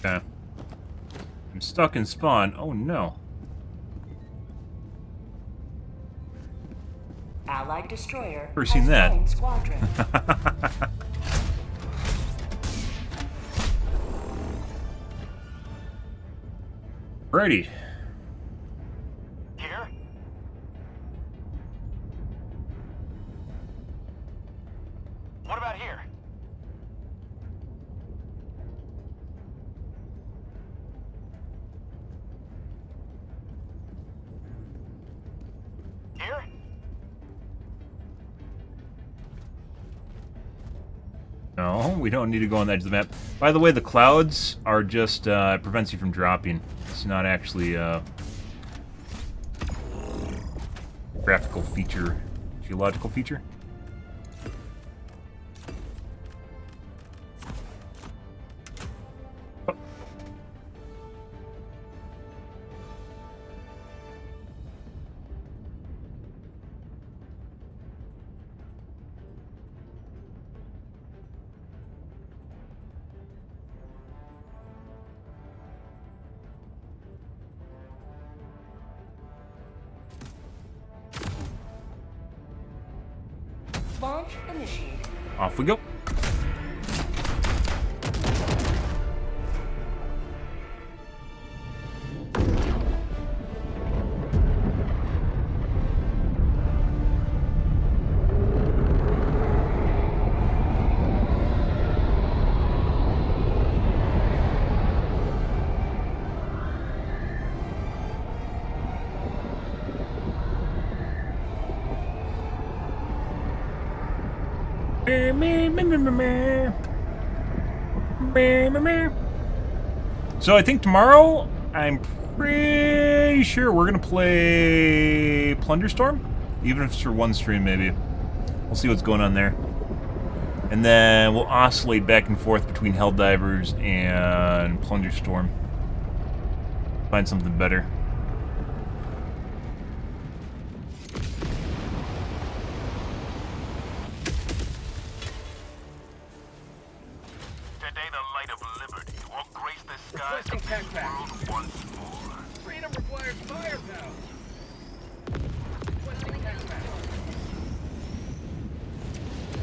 okay. I'm stuck in spawn. Oh no. Allied destroyer Never seen that. joined squadron. Righty. Here? What about here? Here? No, we don't need to go on the edge of the map. By the way, the clouds are just, it prevents you from dropping. It's not actually a graphical feature, geological feature. Oh. Launch initiated. Off we go. So I think tomorrow, I'm pretty sure we're gonna play Plunderstorm, even if it's for one stream, maybe. We'll see what's going on there, and then we'll oscillate back and forth between Helldivers and Plunderstorm. Find something better. Today the light of liberty will grace the skies of this world once more. Freedom requires firepower. Requesting tac-pack.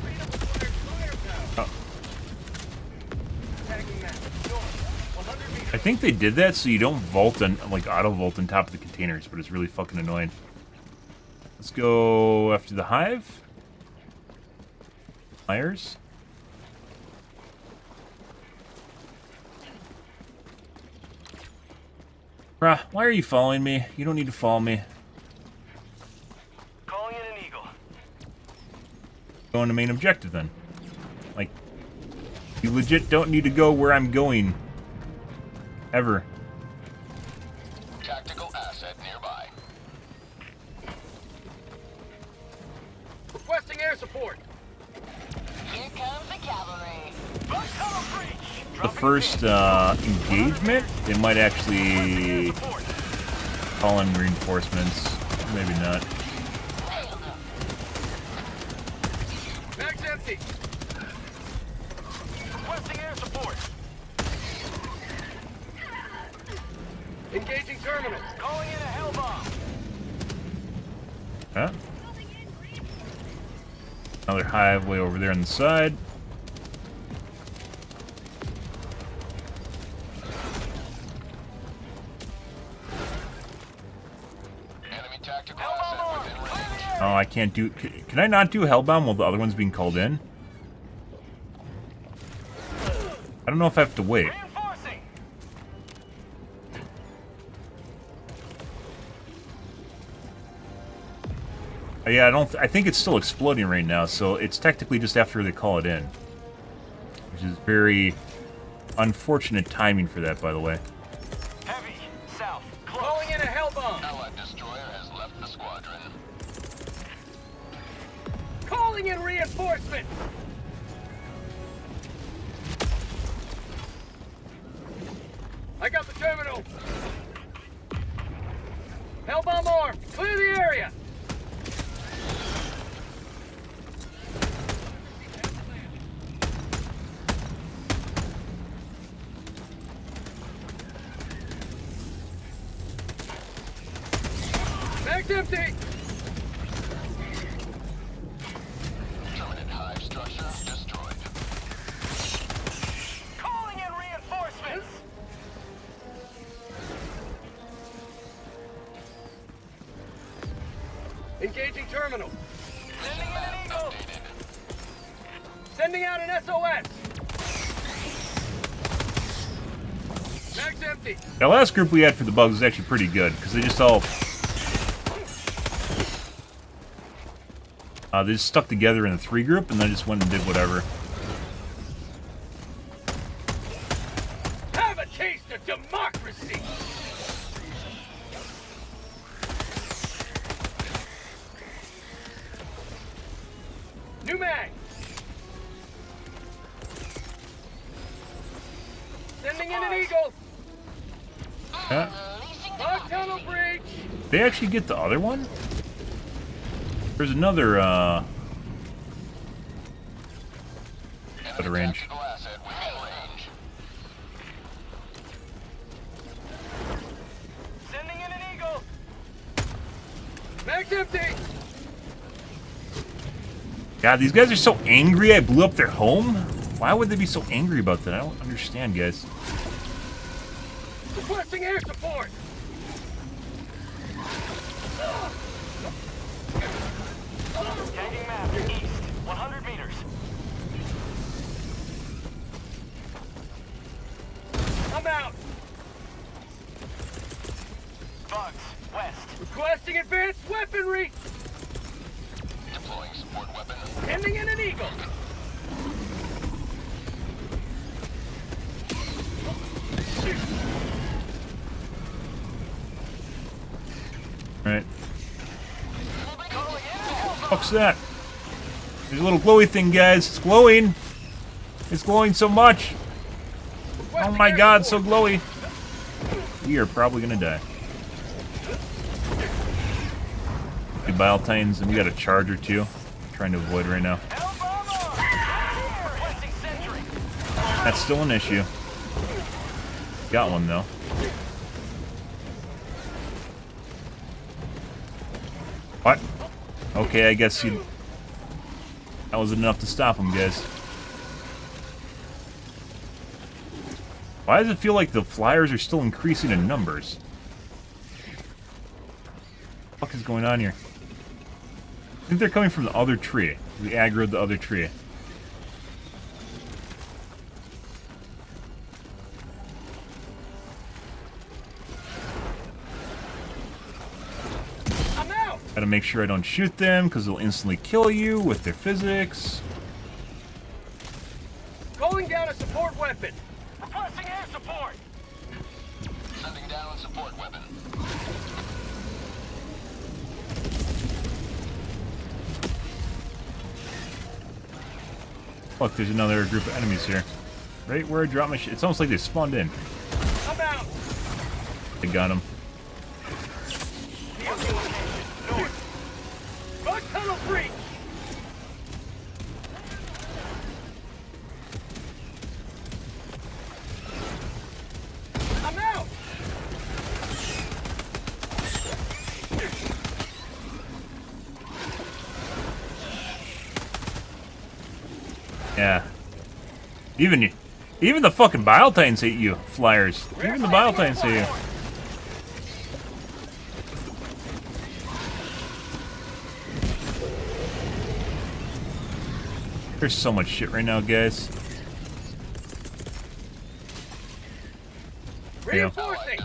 Freedom requires firepower. Tagging map. North. 100 meters. I think they did that so you don't vault on, like, auto vault on top of the containers, but it's really fucking annoying. Let's go after the hive. Myers. Bruh, why are you following me? You don't need to follow me. Calling in an eagle. Go on to main objective then. Like, you legit don't need to go where I'm going. Ever. Tactical asset nearby. Requesting air support. Here comes the cavalry. The first engagement, they might actually call in reinforcements. Maybe not. Mag's empty. Requesting air support. Engaging terminal. Calling in a hell bomb. Huh? Another hive way over there on the side. Oh, I can't do... Can I not do Hellbound while the other one's being called in? I don't know if I have to wait. Yeah, I think it's still exploding right now, so it's technically just after they call it in. Which is very unfortunate timing for that, by the way. Heavy. South. Calling in a hell bomb. Allied destroyer has left the squadron. Calling in reinforcements. I got the terminal. Hellbomb armed. Clear the area. Mag's empty. Permanent hive structure destroyed. Calling in reinforcements. Engaging terminal. Sending in an eagle. Sending out an SOS. Mag's empty. The last group we had for the bugs was actually pretty good, because they just all... they just stuck together in a 3 group, and then just went and did whatever. Have a taste of democracy. New mag. Sending in an eagle. Huh? Bug tunnel breach. They actually get the other one? There's another, out of range. Sending in an eagle. Mag's empty. God, these guys are so angry I blew up their home? Why would they be so angry about that? I don't understand, guys. Requesting air support. Tagging map east, 100 meters. I'm out. Bugs, west. Requesting advanced weaponry. Deploying support weapon. Sending in an eagle. fuck's that? There's a little glowy thing, guys. It's glowing. It's glowing so much. Oh my god, so glowy. We are probably gonna die. Goodbye, Altines, and we got a charger too. Trying to avoid right now. That's still an issue. Got one though. What? Okay, I guess you. That was enough to stop him, guys. Why does it feel like the flyers are still increasing in numbers? What the fuck is going on here? I think they're coming from the other tree. We aggroed the other tree. I'm out. Gotta make sure I don't shoot them because they'll instantly kill you with their physics. Calling down a support weapon. Requesting air support. Sending down support weapon. Look, there's another group of enemies here. Right where I dropped my shit. It's almost like they spawned in. I'm out. They got him. North. Bug tunnel breach. I'm out. Yeah. Even the fucking Biotines hate you, flyers. Even the Biotines hate you. There's so much shit right now, guys. Reinforcing.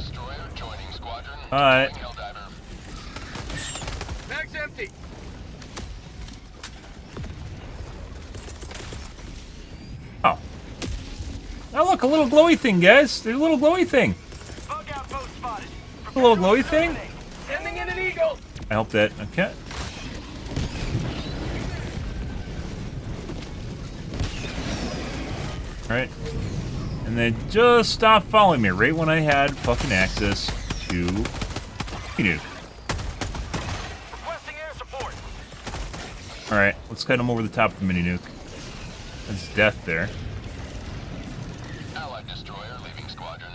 Alright. Mag's empty. Oh. Oh, look, a little glowy thing, guys. There's a little glowy thing. Bug outpost spotted. A little glowy thing? Sending in an eagle. I hope that. Okay. Alright. And they just stopped following me right when I had fucking access to nuke. Requesting air support. Alright, let's cut him over the top of the mini nuke. That's death there. Allied destroyer leaving squadron.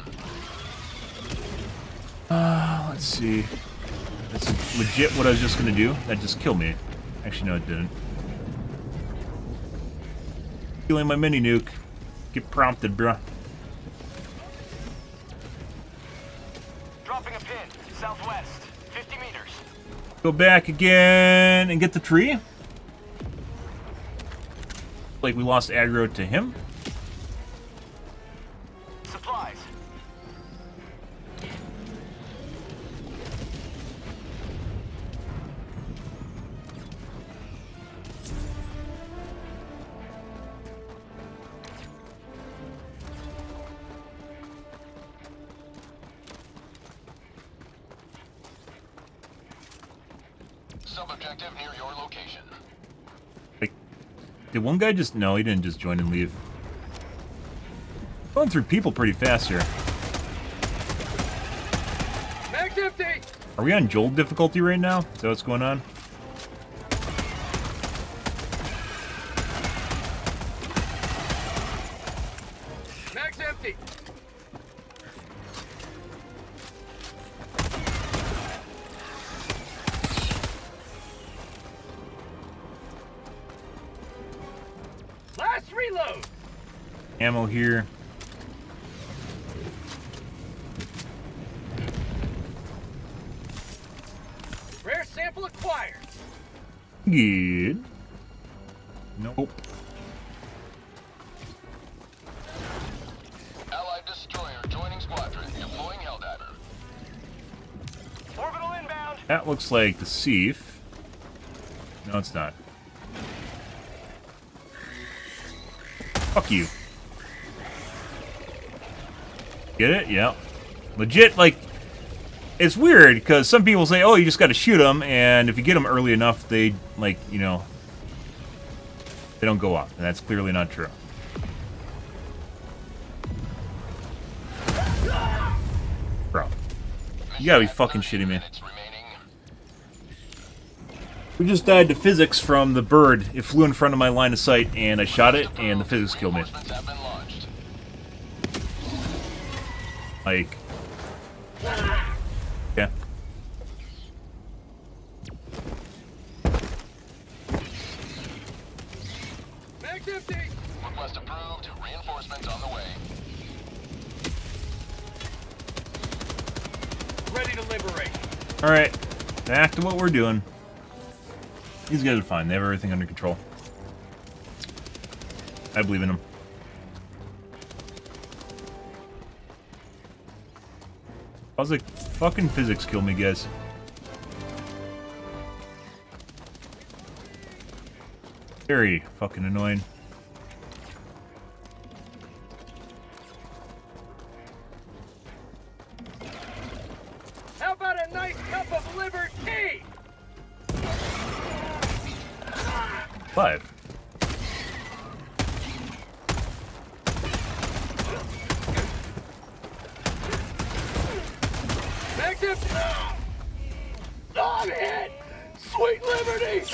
Let's see. That's legit what I was just gonna do. That just killed me. Actually, no, it didn't. Killing my mini nuke. Get prompted, bruh. Dropping a pin. Southwest. 50 meters. Go back again and get the tree. Like we lost aggro to him. Supplies. Sub-objective near your location. Like, did one guy just... No, he didn't just join and leave. Going through people pretty fast here. Mag's empty. Are we on Joel difficulty right now? Is that what's going on? Mag's empty. Last reload. Ammo here. Rare sample acquired. Good. Nope. Allied destroyer joining squadron. Deploying Helldiver. Orbital inbound. That looks like the Thief. No, it's not. Fuck you. Get it? Yeah. Legit, like, it's weird because some people say, "Oh, you just got to shoot them," and if you get them early enough, they they don't go off, and that's clearly not true. Bro, you gotta be fucking shitting me. We just died to physics from the bird. It flew in front of my line of sight, and I shot it, and the physics killed me. Like, yeah. Mag's empty. Request approved. Reinforcements on the way. Ready to liberate. All right, back to what we're doing. These guys are fine. They have everything under control. I believe in them. How's the fucking physics kill me, guys? Very fucking annoying. How about a nice cup of liver tea? 5. Mag's empty. I'm hit. Sweet liberty.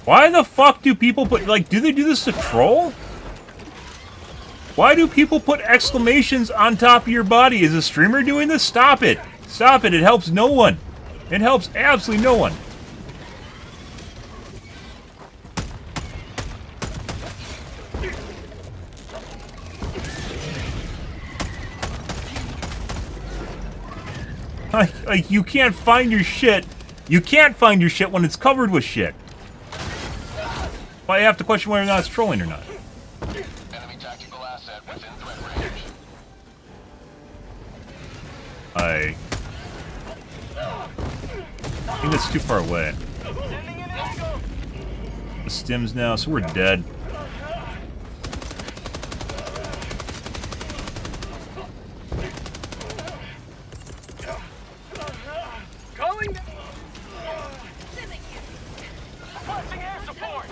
Why the fuck do people put, like, do they do this to troll? Why do people put exclamations on top of your body? Is a streamer doing this? Stop it. Stop it. It helps no one. It helps absolutely no one. Like, you can't find your shit. You can't find your shit when it's covered with shit. Well, you have to question whether or not it's trolling or not. Enemy tactical asset within threat range. I think that's too far away. The stims now, so we're dead. Calling. Requesting air support.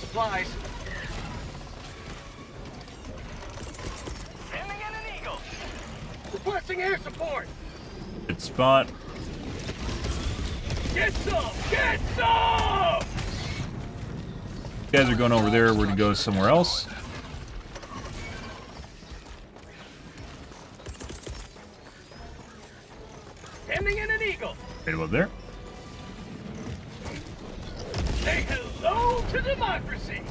Supplies. Sending in an eagle. Requesting air support. Good spot. Get some! Get some! You guys are going over there. We're going to go somewhere else. Sending in an eagle. Right about there. Say hello to democracy.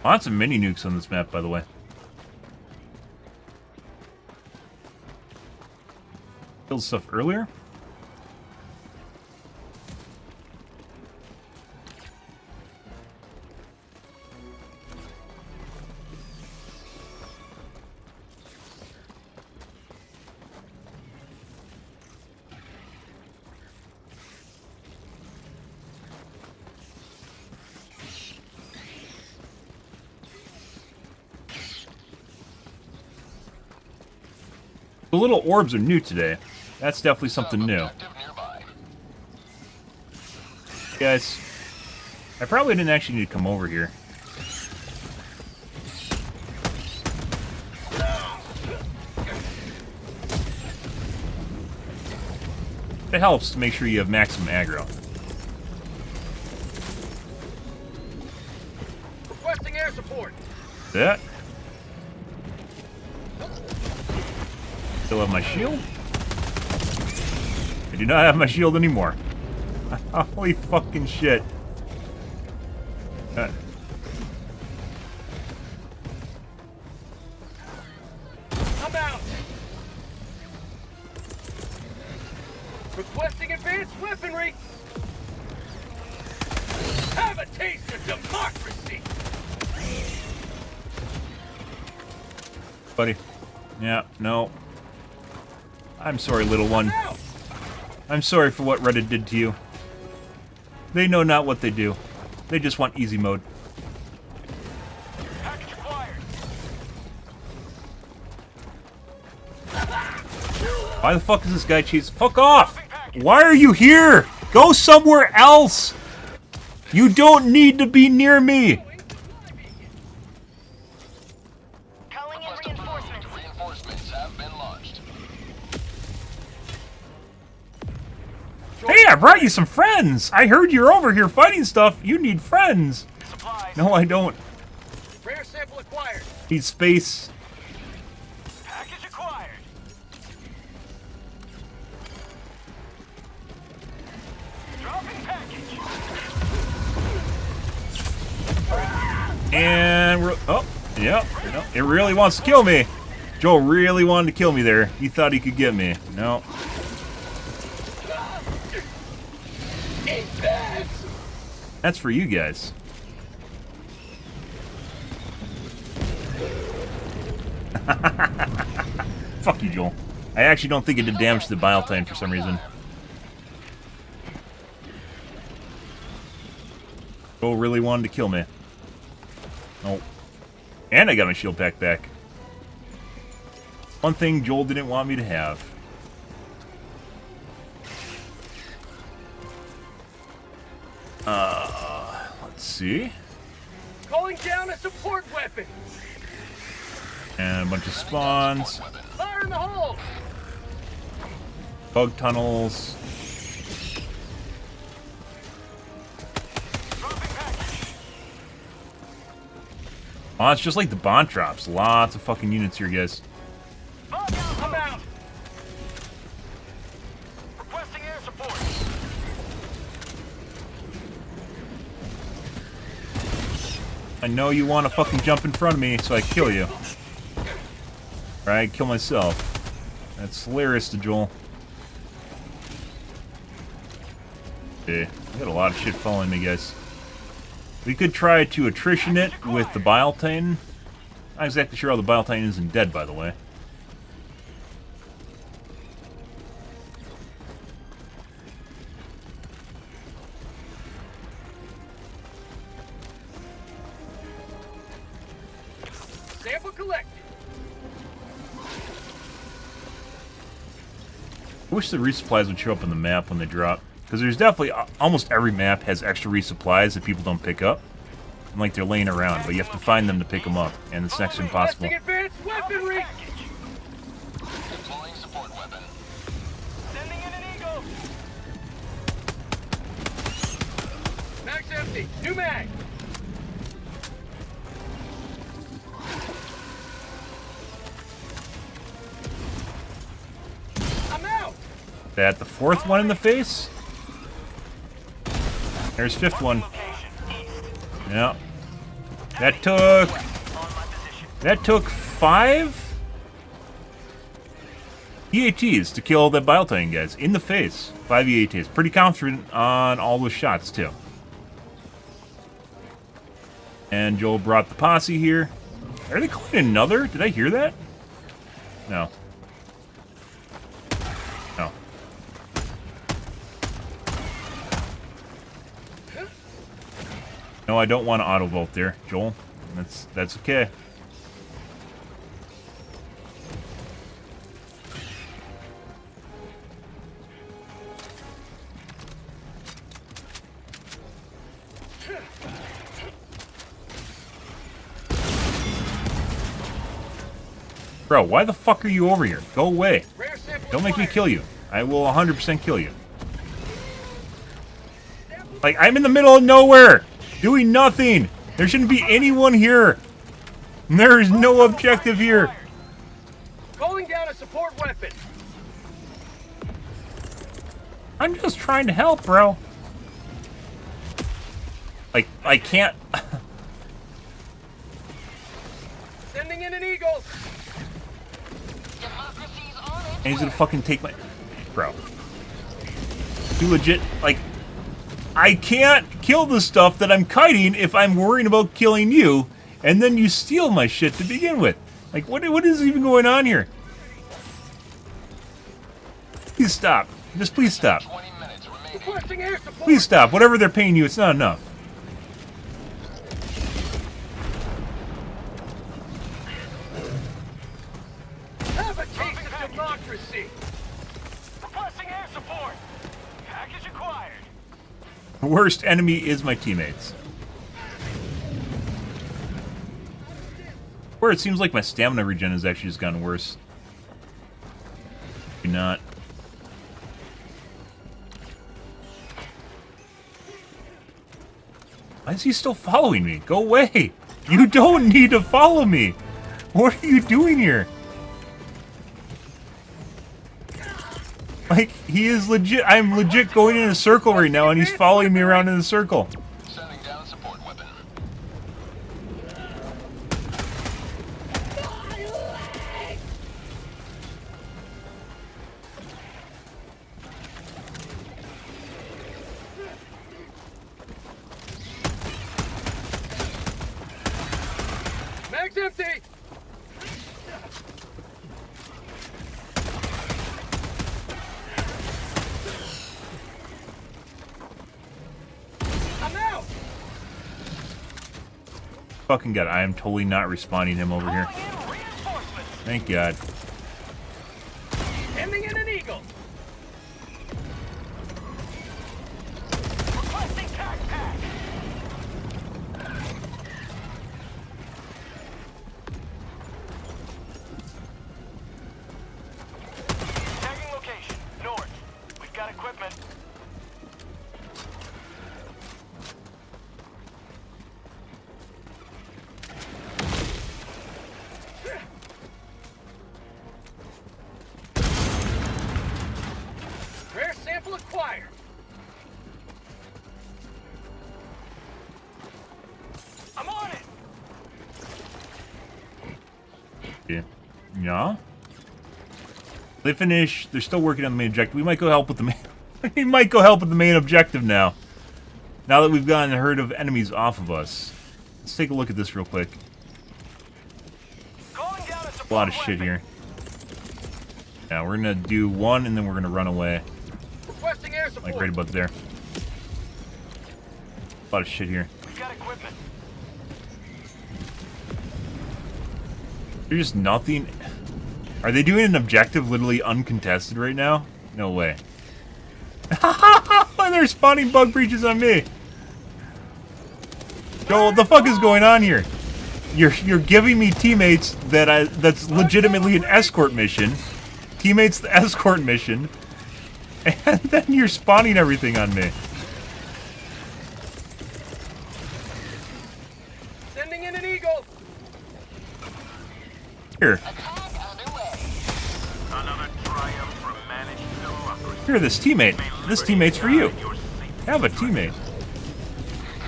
Lots of mini nukes on this map, by the way. Killed stuff earlier. The little orbs are new today. That's definitely something new. Guys, I probably didn't actually need to come over here. It helps to make sure you have maximum aggro. Requesting air support. That. Still have my shield? I do not have my shield anymore. Holy fucking shit. I'm out. Buddy. Yeah, no. I'm sorry, little one. I'm sorry for what Reddit did to you. They know not what they do. They just want easy mode. Why the fuck is this guy chasing? Fuck off! Why are you here? Go somewhere else! You don't need to be near me! Calling in reinforcements. Reinforcements have been launched. Hey, I brought you some friends! I heard you're over here fighting stuff. You need friends. No, I don't. Rare sample acquired. Need space. Package acquired. Dropping package. And we're... Oh, yeah. No, it really wants to kill me. Joel really wanted to kill me there. He thought he could get me. No. That's for you guys. Fuck you, Joel. I actually don't think it did damage to the bile tank for some reason. Joel really wanted to kill me. Oh. And I got my shield pack back. One thing Joel didn't want me to have. Let's see. Calling down a support weapon. And a bunch of spawns. Fire in the hole. Bug tunnels. Oh, it's just like the bond drops. Lots of fucking units here, guys. I'm out. Requesting air support. I know you want to fucking jump in front of me, so I kill you. Or I kill myself. That's hilarious to Joel. Okay, I got a lot of shit following me, guys. We could try to attrition it with the Bile Titan. Not exactly sure how the Bile Titan isn't dead, by the way. Sample collected. I wish the resupplies would show up on the map when they drop. Because there's definitely, almost every map has extra resupplies that people don't pick up. And like they're laying around, but you have to find them to pick them up. And it's next to impossible. Advanced weaponry. Deploying support weapon. Sending in an eagle. Mag's empty. New mag. I'm out. That the fourth one in the face? There's fifth one. Yeah. That took 5 EATs to kill that Bile Titan, guys. In the face. 5 EATs. Pretty confident on all those shots, too. And Joel brought the posse here. Are they calling another? Did I hear that? No. No. No, I don't want to auto vote there, Joel. That's okay. Bro, why the fuck are you over here? Go away. Don't make me kill you. I will 100% kill you. Like, I'm in the middle of nowhere, doing nothing. There shouldn't be anyone here. There is no objective here. Calling down a support weapon. I'm just trying to help, bro. Like, I can't... Sending in an eagle. And he's gonna fucking take my... Bro. You legit... Like... I can't kill the stuff that I'm kiting if I'm worrying about killing you, and then you steal my shit to begin with. Like, what is even going on here? Please stop. Just please stop. Please stop. Whatever they're paying you, it's not enough. Have a taste of democracy. Requesting air support. Package acquired. The worst enemy is my teammates. Where it seems like my stamina regen has actually just gotten worse. Maybe not. Why is he still following me? Go away! You don't need to follow me! What are you doing here? Like, he is legit. I'm legit going in a circle right now, and he's following me around in a circle. Sending down support weapon. Mag's empty. I'm out. Fucking God, I am totally not responding him over here. Thank God. Ending in an eagle. Requesting tac pack. Tagging location north. We've got equipment. Rare sample acquired. I'm on it. Yeah. They finish. They're still working on the main objective. We might go help with the main. We might go help with the main objective now. Now that we've gotten a herd of enemies off of us. Let's take a look at this real quick. A lot of shit here. Yeah, we're gonna do one and then we're gonna run away. Requesting air support. Like right about there. A lot of shit here. We've got equipment. There's just nothing. Are they doing an objective literally uncontested right now? No way. They're spawning bug breaches on me. Joel, what the fuck is going on here? You're giving me teammates that's legitimately an escort mission. Teammates the escort mission. And then you're spawning everything on me. Sending in an eagle. Here. Another triumph from managed democracy. Here, this teammate. This teammate's for you. Have a teammate.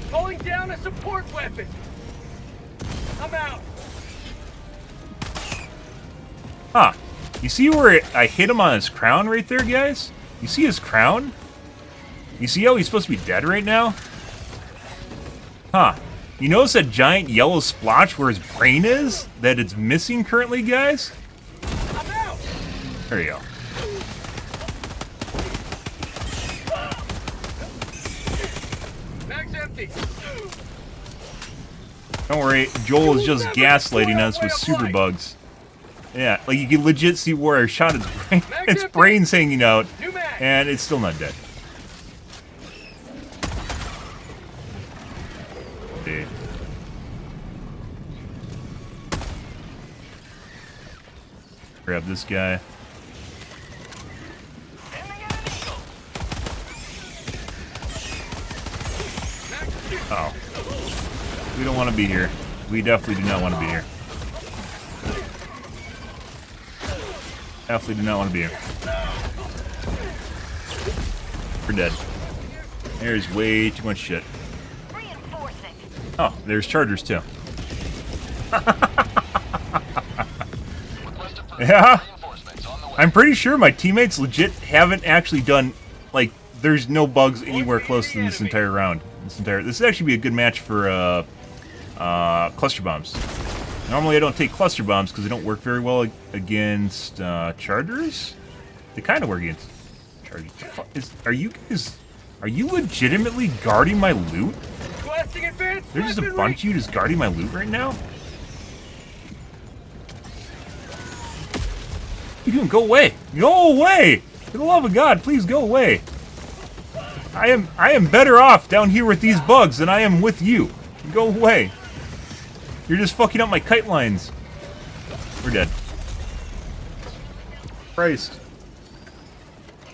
Calling down a support weapon. I'm out. Huh. You see where I hit him on his crown right there, guys? You see his crown? You see how he's supposed to be dead right now? Huh. You notice that giant yellow splotch where his brain is? That it's missing currently, guys? I'm out. There you go. Mag's empty. Don't worry, Joel is just gaslighting us with super bugs. Yeah, like you can legit see where I shot its brain. Its brain's hanging out, and it's still not dead. Dude. Grab this guy. Oh. We don't want to be here. We definitely do not want to be here. Definitely do not want to be here. We're dead. There's way too much shit. Oh, there's chargers too. Yeah. I'm pretty sure my teammates legit haven't actually done, like, there's no bugs anywhere close to this entire round. This would actually be a good match for cluster bombs. Normally I don't take cluster bombs because they don't work very well against chargers. They kind of work against chargers. Are you legitimately guarding my loot? There's just a bunch of you just guarding my loot right now? What are you doing? Go away! Go away! For the love of God, please go away. I am better off down here with these bugs than I am with you. Go away. You're just fucking up my kite lines. We're dead. Christ.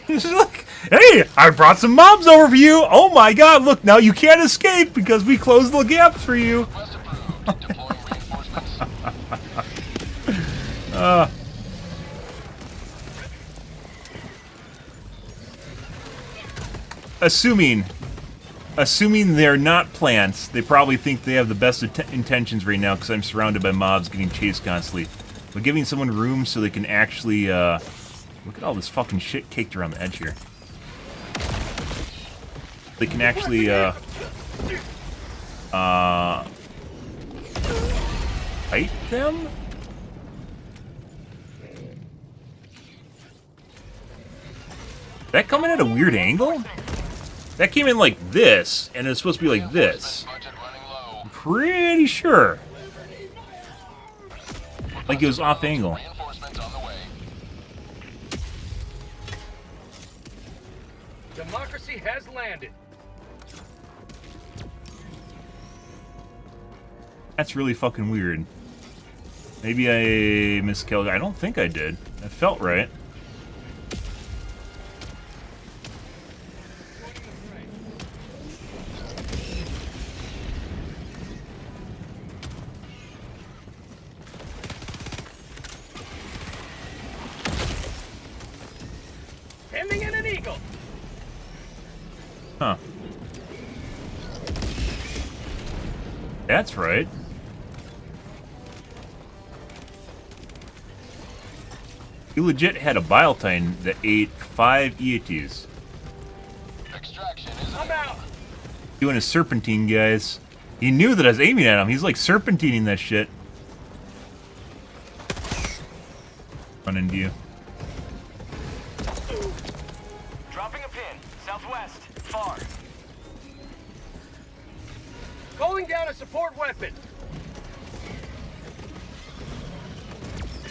Look, hey, I brought some mobs over for you. Oh my God, look, now you can't escape because we closed the gaps for you. Assuming they're not plants, they probably think they have the best intentions right now because I'm surrounded by mobs getting chased constantly. But giving someone room so they can actually, look at all this fucking shit caked around the edge here. They can actually, fight them? That come in at a weird angle? That came in like this, and it's supposed to be like this. I'm pretty sure. Like it was off angle. Democracy has landed. That's really fucking weird. Maybe I miscalculated. I don't think I did. That felt right. Sending in an eagle. Huh. That's right. You legit had a Biletine that ate 5 EATs. I'm out. Doing a serpentine, guys. He knew that I was aiming at him. He's like serpentining that shit. Run into you. Dropping a pin. Southwest. Far. Calling down a support weapon.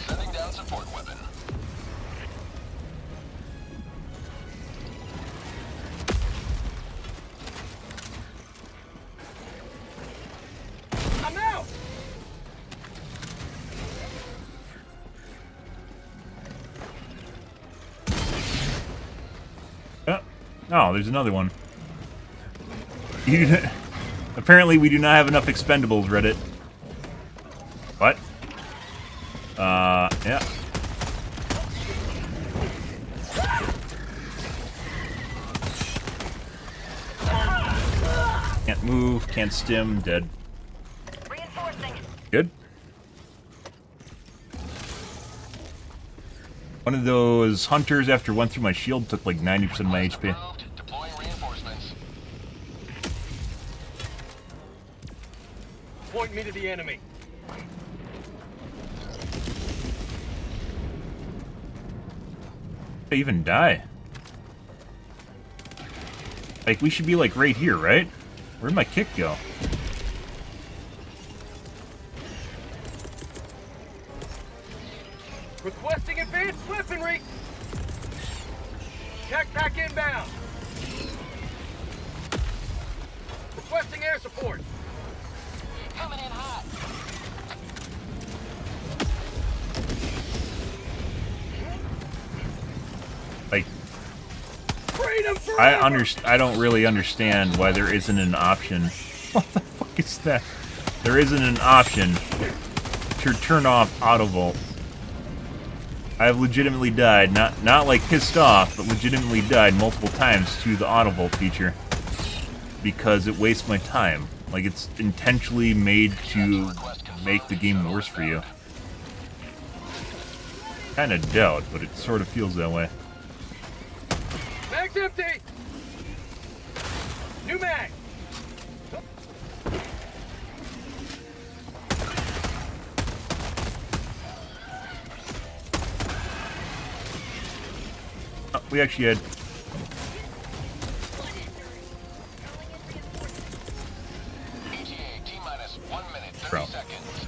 Sending down support weapon. I'm out. Oh, there's another one. Apparently we do not have enough expendables, Reddit. What? Yeah. Can't move, can't stim, dead. Reinforcing. Good. One of those hunters, after one through my shield, took like 90% of my HP. Deploying reinforcements. Point me to the enemy. They even die. Like, we should be like right here, right? Where'd my kick go? Requesting advanced weaponry. Tech pack inbound. Requesting air support. Coming in hot. Like, Freedom for I don't really understand why there isn't an option. What the fuck is that? There isn't an option to turn off autovolt. I've legitimately died, not like pissed off, but legitimately died multiple times to the autovolt feature because it wastes my time. Like, it's intentionally made to make the game worse for you. Kinda doubt, but it sort of feels that way. Mag's empty. New mag. We actually had... ETA T-minus 1 minute, 30 Bro. seconds.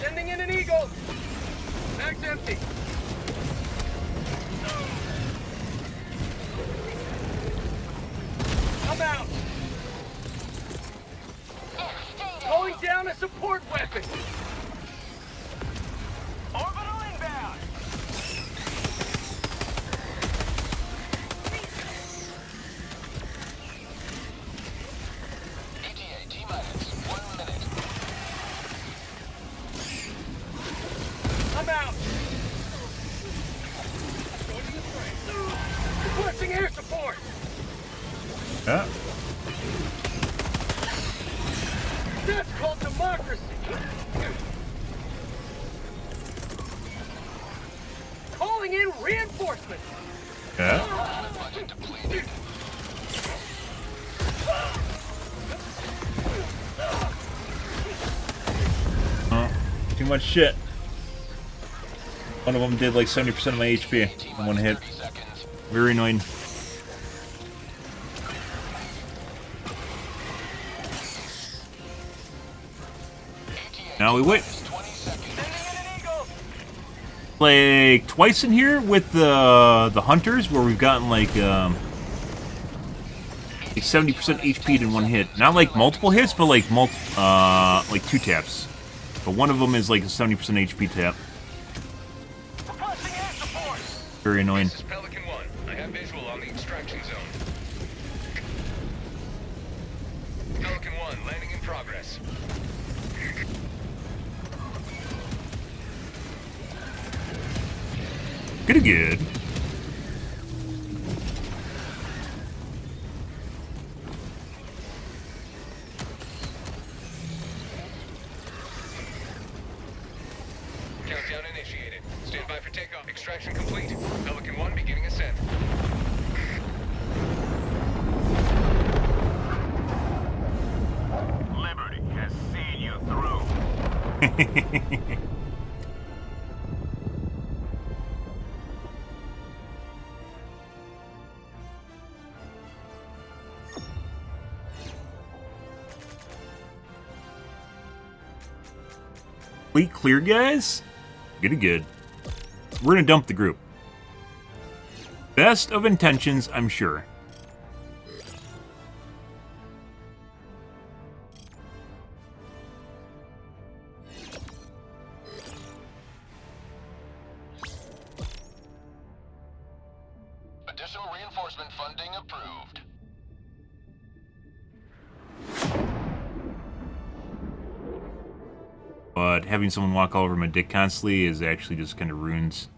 Sending in an Eagle. Mag's empty. I'm out. Calling down a support weapon. Orbital inbound. ETA T-minus 1 minute. I'm out. Going to the front. Requesting air support. Yeah. That's called democracy. Calling in reinforcements. Yeah. Budget depleted. Oh, too much shit. One of them did like 70% of my HP in one hit. Very annoying. Now we wait. Like twice in here with the hunters, where we've gotten like 70% HP in one hit. Not like multiple hits, but like like 2 taps. But one of them is like a 70% HP tap. Very annoying. This is Pelican 1. I have visual on the extraction zone. Pelican 1, landing in progress. Pretty good. Countdown initiated. Stand by for takeoff. Extraction complete. Pelican 1 beginning ascent. Liberty has seen you through. Fleet clear, guys? Good. We're gonna dump the group. Best of intentions, I'm sure. Additional reinforcement funding approved. But having someone walk all over my dick constantly is actually just kind of ruins.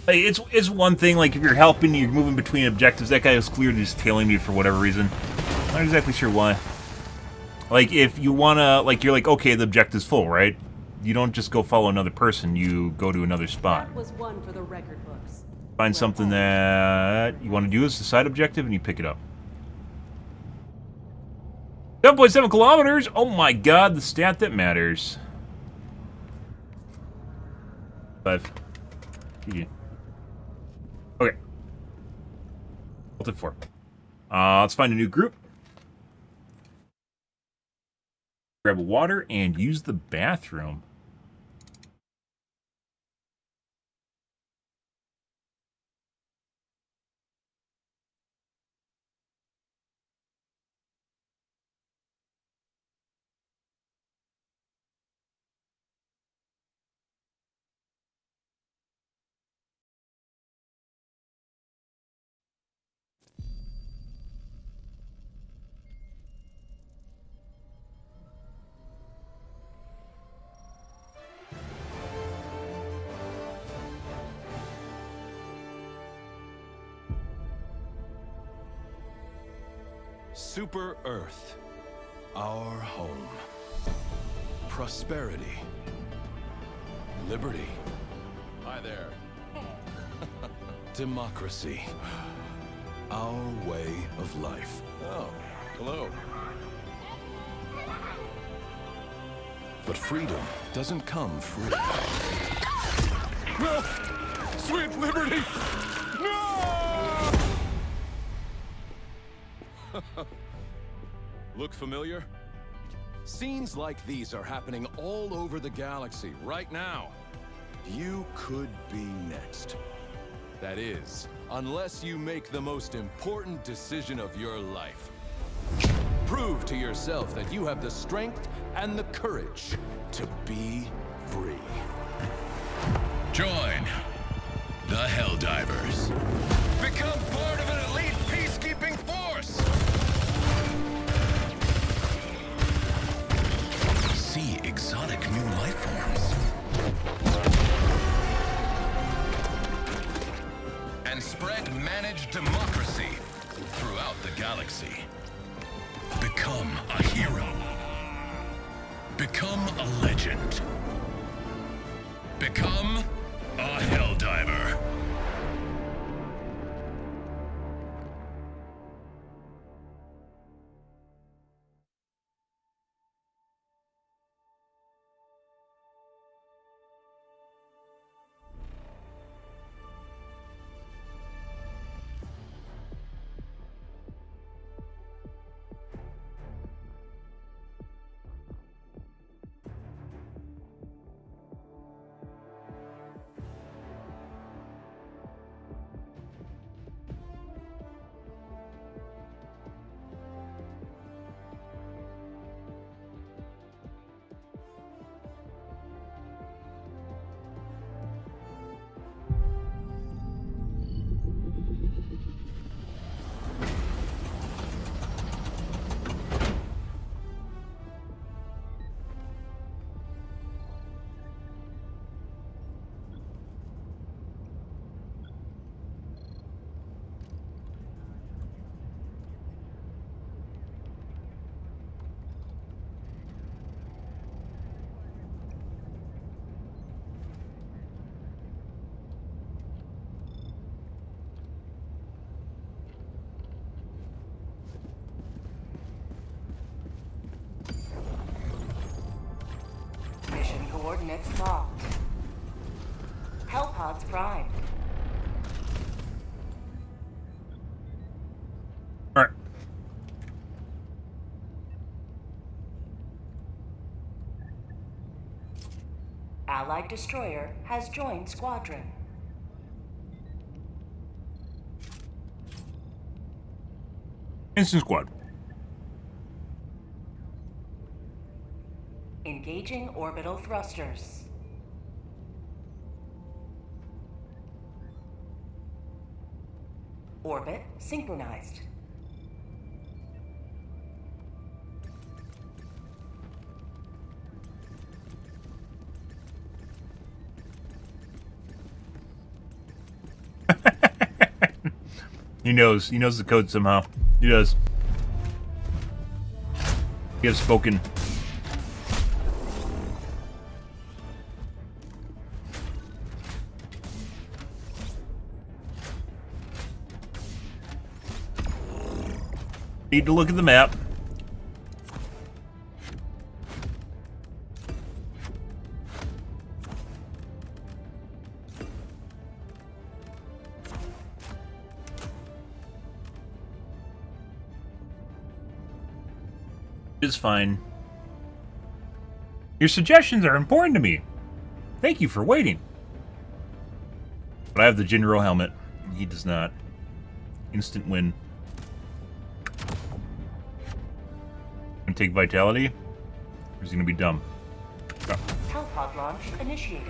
Like, it's one thing, like, if you're helping, you're moving between objectives. That guy was clearly just tailing me for whatever reason. Not exactly sure why. Like, if you wanna, like, you're like, okay, the objective's full, right? You don't just go follow another person, you go to another spot. That was one for the record books. Find something that you want to do as a side objective, and you pick it up. 7.7 kilometers! Oh my god, the stat that matters. 5. GG. Okay. Ultimate 4. Let's find a new group. Grab a water and use the bathroom. Super Earth, our home. Prosperity. Liberty. Hi there. Democracy. Our way of life. Oh, hello. But freedom doesn't come free. No! Sweet liberty! Look familiar? Scenes like these are happening all over the galaxy right now. You could be next. That is, unless you make the most important decision of your life. Prove to yourself that you have the strength and the courage to be free. Join the Helldivers. Become part of an elite peacekeeping force! See exotic new life forms. And spread managed democracy throughout the galaxy. Become a hero. Become a legend. Become a Helldiver. Mission coordinates locked. Hellpods primed. Alright. Allied destroyer has joined squadron. Instant squad. Engaging orbital thrusters. Orbit synchronized. He knows the code somehow. He does. He has spoken. Need to look at the map. It's fine. Your suggestions are important to me. Thank you for waiting. But I have the General helmet. He does not. Instant win. Gonna take Vitality? Or is he gonna be dumb? Go. Hellpod launch initiated.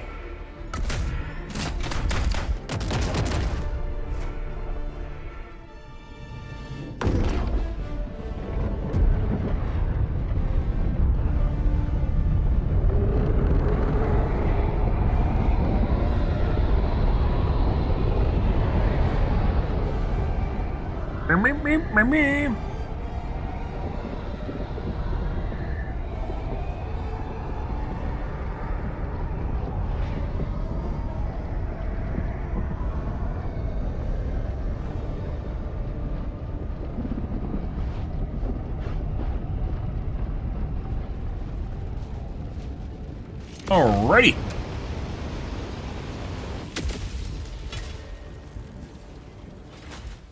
Alrighty.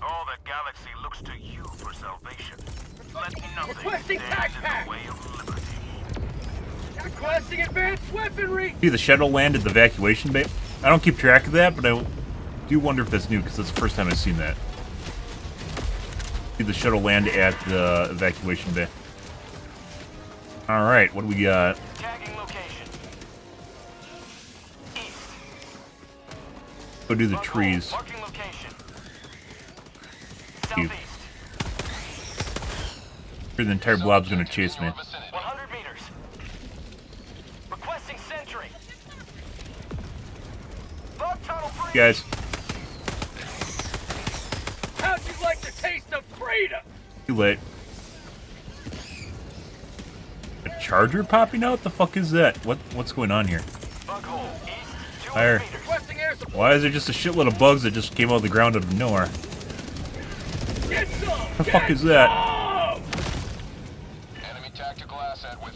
All the galaxy looks to you for salvation. Requesting advanced weaponry! See the shuttle land at the evacuation bay? I don't keep track of that, but I do wonder if that's new, because that's the first time I've seen that. See the shuttle land at the evacuation bay. Alright, what do we got? Tagging location. East. Go do the trees. Marking location. Cute. Sure, the entire blob's gonna chase me. 100 meters. Requesting sentry. Bug tunnel free. Guys, How'd you like the taste of freedom? too late. A charger popping out? The fuck is that? What's going on here? Fire. Why is there just a shitload of bugs that just came out of the ground out of nowhere? What the fuck is that?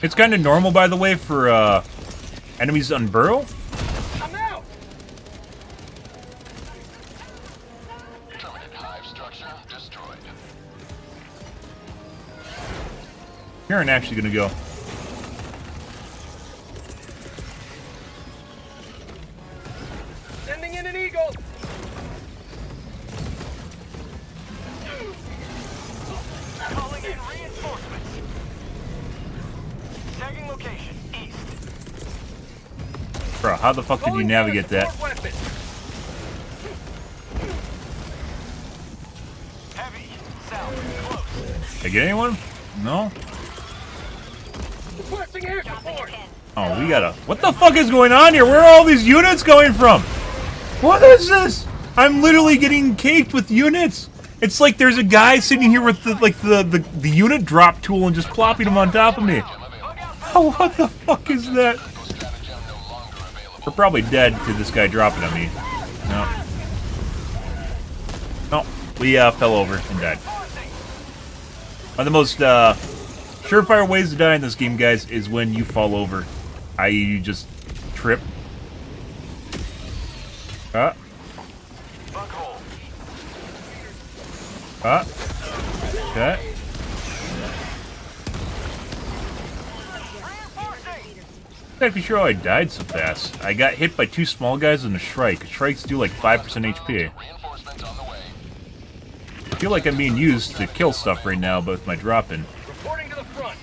It's kind of normal, by the way, for enemies to unburrow. I'm out. Terminate hive structure destroyed. Frieren actually gonna go. Sending in an eagle. Calling in reinforcements. Tagging location east. Bro, how the fuck did you navigate that? Heavy south close. Did I get anyone? No? Requesting air support. Oh, we gotta... What the fuck is going on here? Where are all these units going from? What is this? I'm literally getting caked with units. It's like there's a guy sitting here with the unit drop tool and just plopping them on top of me. Oh, what the fuck is that? We're probably dead to this guy dropping on me. No. No, we fell over and died. One of the most surefire ways to die in this game, guys, is when you fall over. I.e., you just trip. Okay. I'm not exactly sure how I died so fast. I got hit by 2 small guys and a Shrike. Shrikes do like 5% HP. I feel like I'm being used to kill stuff right now, but with my drop-in. Reporting to the front.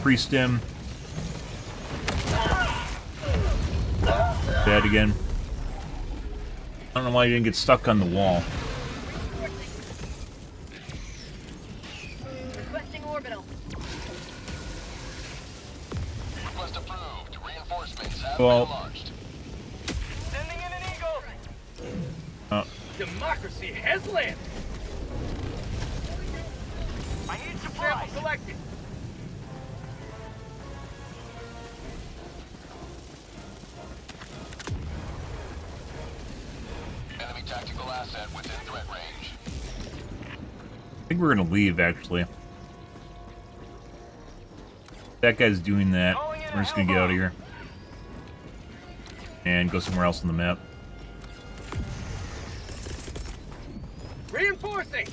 Priest him. Dead again. I don't know why you didn't get stuck on the wall. Requesting orbital. Request approved. Reinforcements have Well, been launched. Sending in an eagle. Democracy has landed. I need supplies. Sample collected. Enemy tactical asset within threat range. I think we're gonna leave, actually. That guy's doing that. We're just gonna get out of here. And go somewhere else on the map. Reinforcing.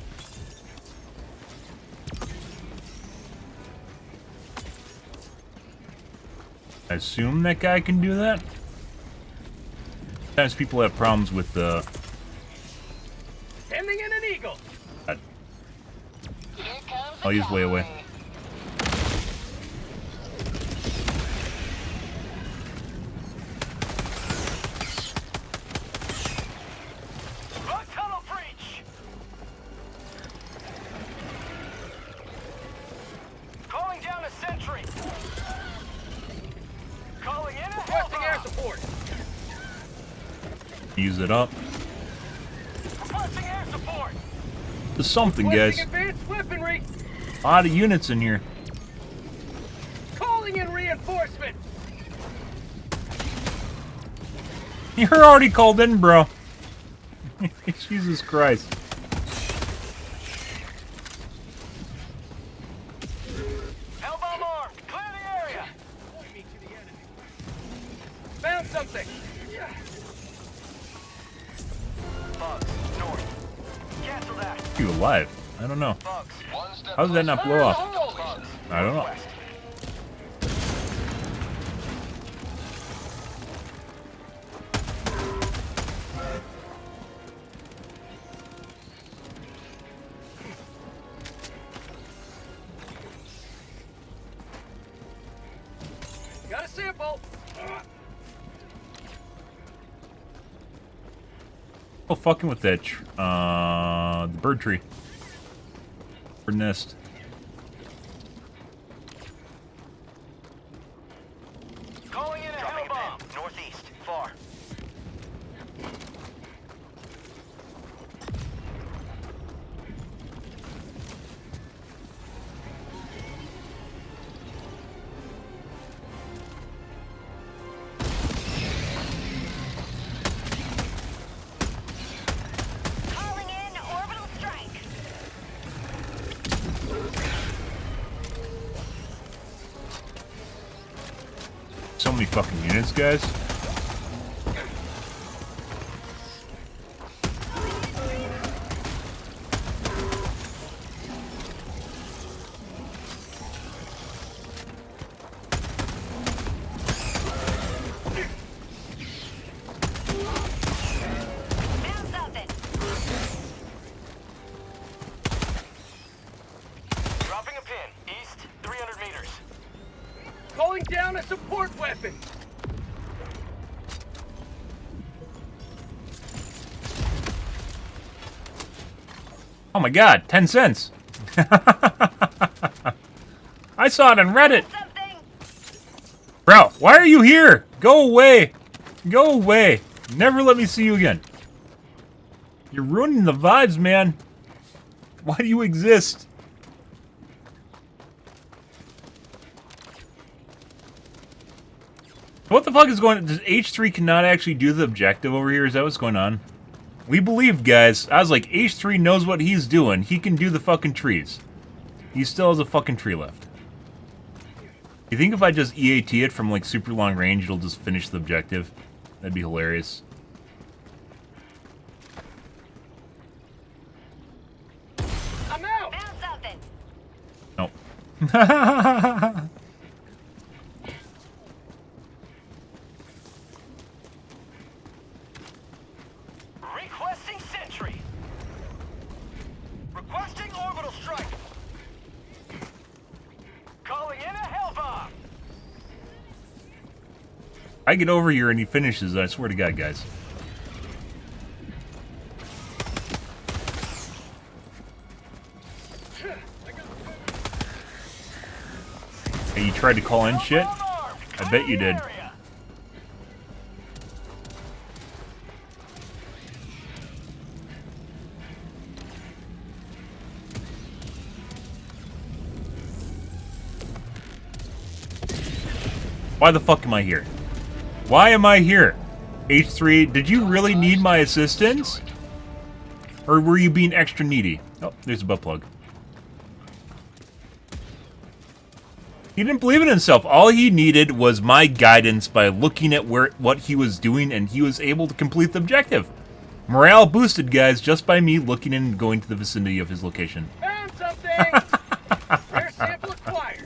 I assume that guy can do that? Sometimes people have problems with the... Sending in an eagle. I'll use way away. Bug tunnel breach. Calling down a sentry. Calling in a requesting air support. Use it up. Requesting air support. There's something, guys. Advanced weaponry. A lot of units in here. Calling in reinforcements. You're already called in, bro. Jesus Christ. Hellbomb armed. Clear the area. Point me to the enemy. Found something. Bugs north. Cancel that. You alive? I don't know. How did that not blow off? I don't know. Got a sample. Oh, fucking with that, the bird tree. Bird nest. Calling in a hell bomb. Northeast, far. Calling in orbital strike. So many fucking units, guys. Found something. Dropping a pin. East, 300 meters. Calling down a support weapon. Oh my god, 10 cents. I saw it on Reddit. Bro, why are you here? Go away. Go away. Never let me see you again. You're ruining the vibes, man. Why do you exist? What the fuck is going on? Does H3 cannot actually do the objective over here? Is that what's going on? We believed, guys. I was like, H3 knows what he's doing. He can do the fucking trees. He still has a fucking tree left. You think if I just EAT it from like super long range, it'll just finish the objective? That'd be hilarious. I'm out. Found something. Nope. Requesting sentry. Requesting orbital strike. Calling in a hell bomb. I get over here and he finishes, I swear to God, guys. Hey, you tried to call in shit? I bet you did. Why the fuck am I here? Why am I here? H3, did you really need my assistance? Or were you being extra needy? Oh, there's a butt plug. He didn't believe in himself. All he needed was my guidance by looking at what he was doing, and he was able to complete the objective. Morale boosted, guys, just by me looking and going to the vicinity of his location. Found something. Rare sample acquired.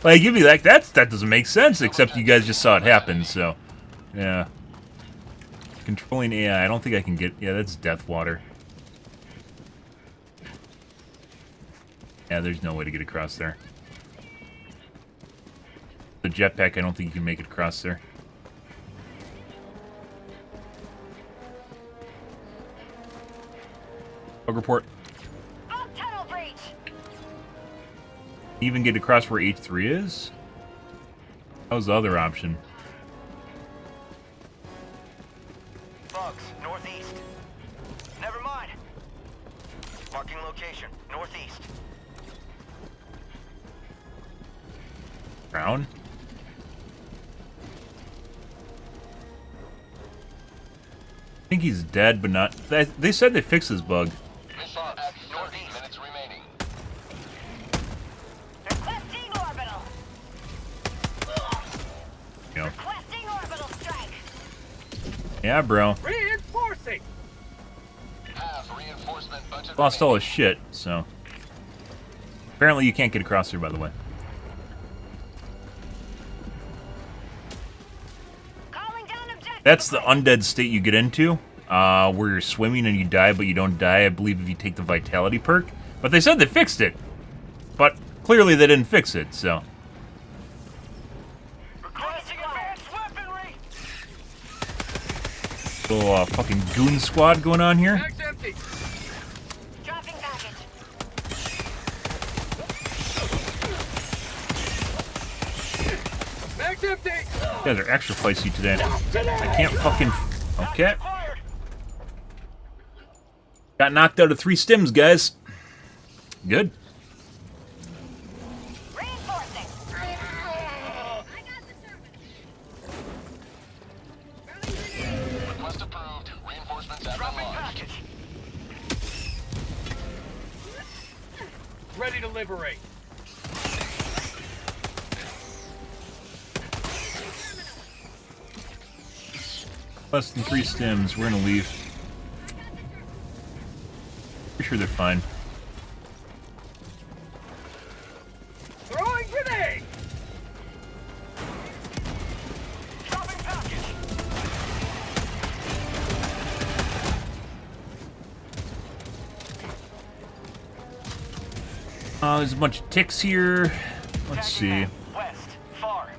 Like, I give you that. That doesn't make sense, except you guys just saw it happen, so... Yeah. Controlling AI, I don't think I can get... Yeah, that's death water. Yeah, there's no way to get across there. The jetpack, I don't think you can make it across there. Bug report. Tunnel breach. Even get across where H3 is? That was the other option. Bugs, northeast. Never mind. Marking location, northeast. Brown? I think he's dead, but not... They said they fixed his bug. Mission at 30 minutes remaining. Requesting orbital. You know. Requesting orbital strike. Yeah, bro. Reinforcing. Half reinforcement budget Lost all his shit, so... Apparently you can't get across here, by the way. That's the undead state you get into, where you're swimming and you die, but you don't die, I believe, if you take the Vitality perk. But they said they fixed it. But clearly they didn't fix it, so... Little fucking goon squad going on here. Bag's empty. Dropping package. Bag's empty. You guys are extra feisty today. I can't fucking... Okay. Got knocked out of 3 stims, guys. Good. Reinforcing. Request approved. Reinforcements have been launched. Ready to liberate. Less than 3 stims. We're gonna leave. Pretty sure they're fine. Throwing grenade. Dropping package. There's a bunch of ticks here. Let's see. West. Far.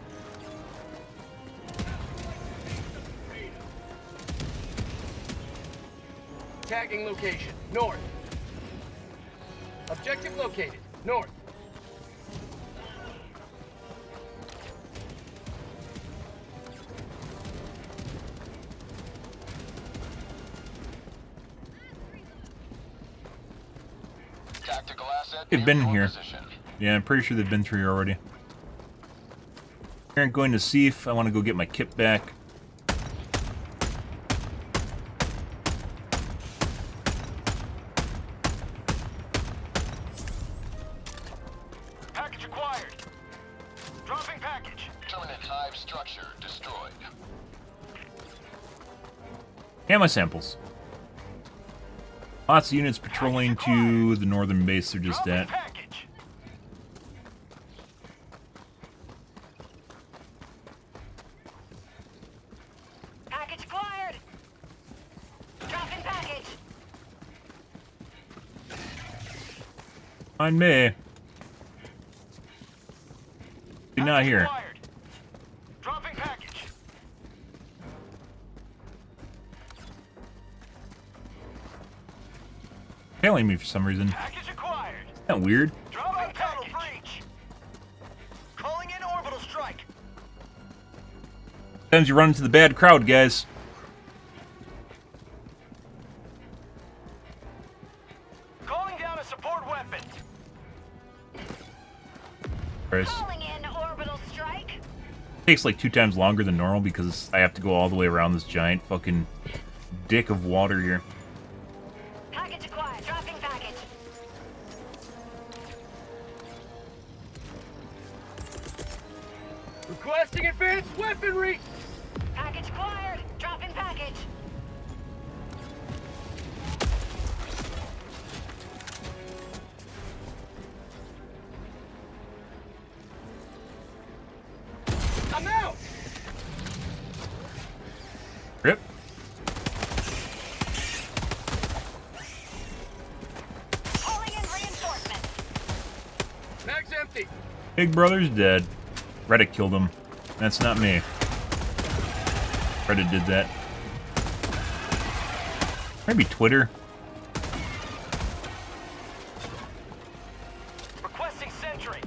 Tagging location. North. Objective located. North. Tactical asset. They've been in here. position. Yeah, I'm pretty sure they've been through here already. I'm going to see if I want to go get my kit back. Package acquired. Dropping package. Terminate hive structure destroyed. And my samples. Lots of units patrolling to the northern base they're just at. Package. Package acquired. Dropping package. Find me. You're not here. Acquired. Dropping package. Failing me for some reason. Package acquired. Isn't that weird? Dropping package. Breach. Calling in orbital strike. Sometimes you run into the bad crowd, guys. Calling down a support weapon. Christ. Calling in orbital strike. Takes like 2 times longer than normal because I have to go all the way around this giant fucking dick of water here. Package acquired. Dropping package. Requesting advanced weaponry. Package acquired. Dropping package. I'm out. Rip. Calling in reinforcements. Mag's empty. Big Brother's dead. Reddit killed him. That's not me. Reddit did that. Maybe Twitter. Requesting sentry.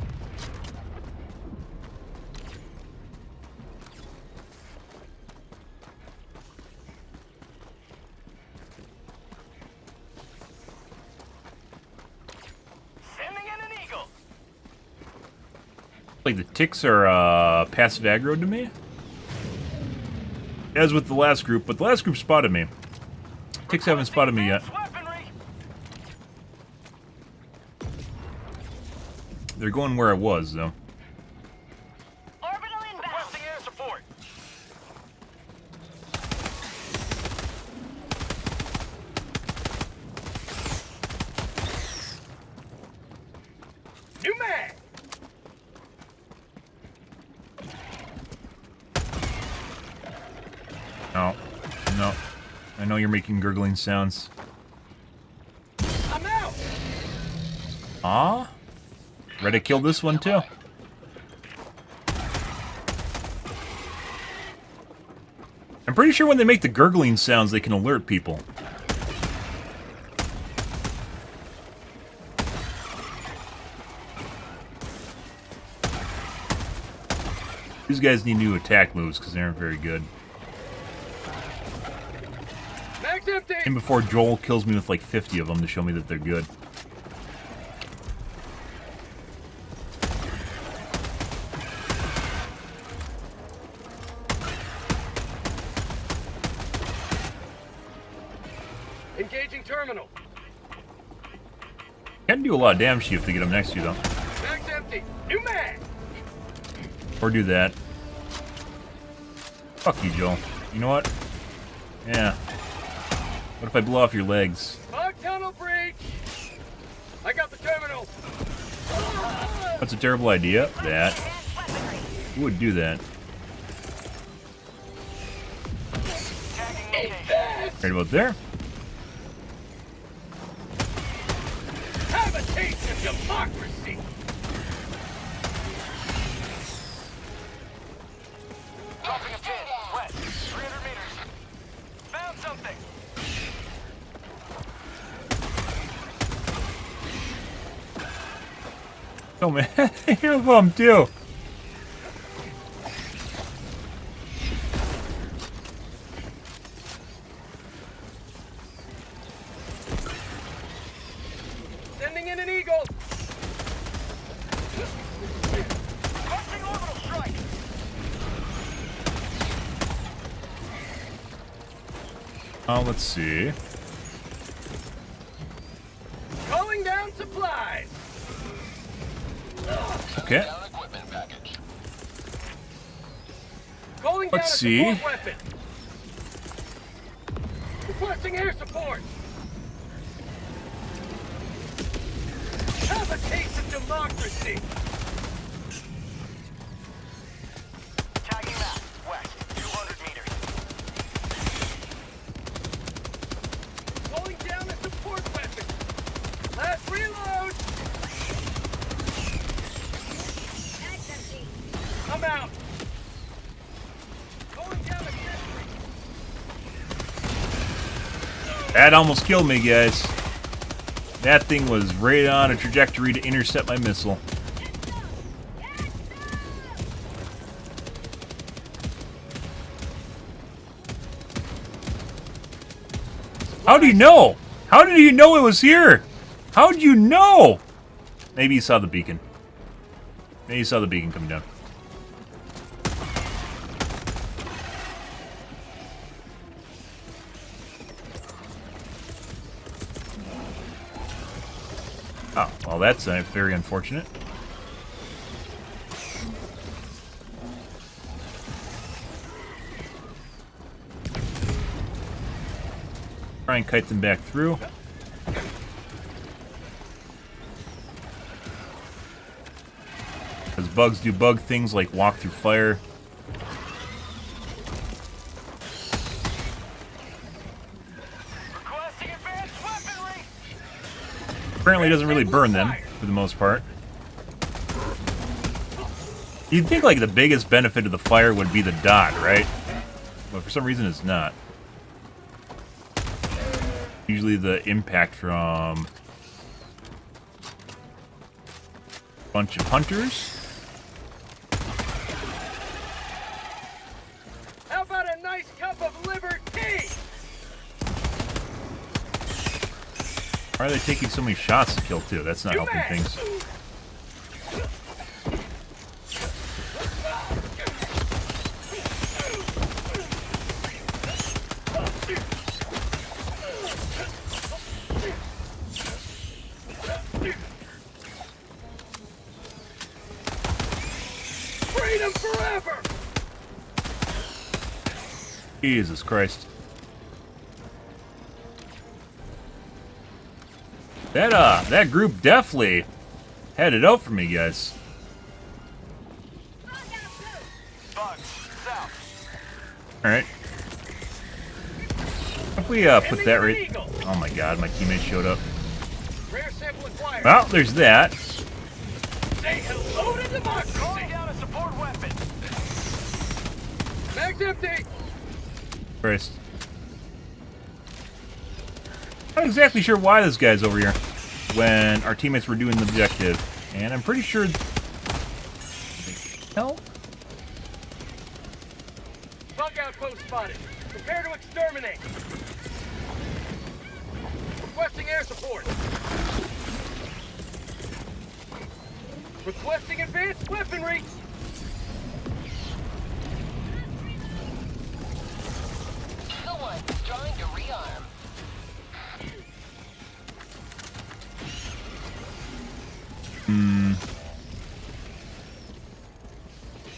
Sending in an eagle. Like the ticks are passive aggro to me. As with the last group, but the last group spotted me. Ticks haven't spotted me yet. They're going where I was, though. Orbital inbound. Requesting air support. New mag! No. No. I know you're making gurgling sounds. I'm out! Ah? Ready to kill this one too. I'm pretty sure when they make the gurgling sounds, they can alert people. These guys need new attack moves because they aren't very good. Mag's empty! And before Joel kills me with like 50 of them to show me that they're good. Engaging terminal. Can do a lot of damage to you if they get them next to you though. Mag's empty. New mag! Or do that. Fuck you, Joel. You know what? Yeah. What if I blow off your legs? Fog tunnel breach! I got the terminal! That's a terrible idea. That. Who would do that? Right about there. Have a taste of democracy! Dropping a pin, west, 300 meters. Found something! Oh man, here's what I'm due. Sending in an eagle! Launching orbital strike! Let's see. Calling down supplies! Okay. Calling Let's down see. a support weapon! Requesting air support! Have a taste of democracy! Tagging map, west, 200 meters. Calling down a support weapon! Last reload! I'm out! Calling down a sentry! That almost killed me, guys. That thing was right on a trajectory to intercept my missile. How do you know? How did you know it was here? How did you know? Maybe you saw the beacon. Maybe you saw the beacon coming down. Oh, well, that's very unfortunate. Try and kite them back through. Because bugs do bug things like walk through fire. Requesting advanced weaponry! Apparently doesn't really burn them, for the most part. You'd think like the biggest benefit of the fire would be the dot, right? But for some reason it's not. Usually the impact from a bunch of hunters. How about a nice cup of liver tea? Why are they taking so many shots to kill too? That's not helping things. Freedom forever! Jesus Christ. That group definitely headed out for me, guys. Alright. If we put that right... Oh my god, my teammate showed up. Well, there's that. Say hello to democracy. Calling down a support weapon. Mag's empty. First. Not exactly sure why this guy's over here when our teammates were doing the objective. And I'm pretty sure... Hell? Bug outpost spotted. Prepare to exterminate. Requesting air support. Requesting advanced weaponry. Eagle 1, drawing to rearm.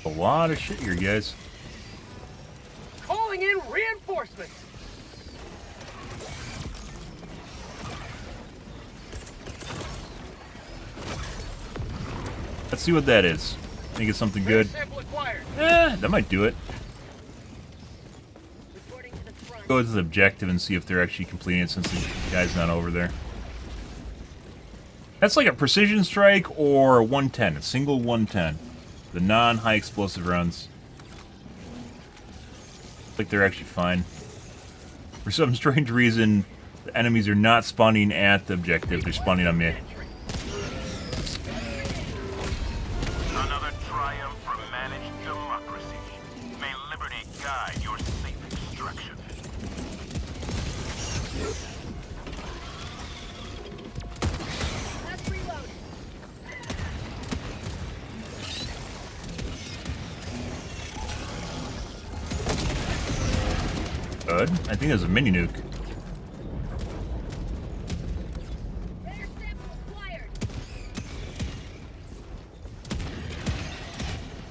A lot of shit here, guys. Calling in reinforcements. Let's see what that is. Think it's something good. That might do it. Go to the objective and see if they're actually completing it since the guy's not over there. That's like a precision strike or a 110, a single 110. The non-high explosive rounds. Like they're actually fine. For some strange reason, the enemies are not spawning at the objective, they're spawning on me. Another triumph for managed democracy. May liberty guide your safe extraction. Let's reload. Good. I think there's a mini nuke.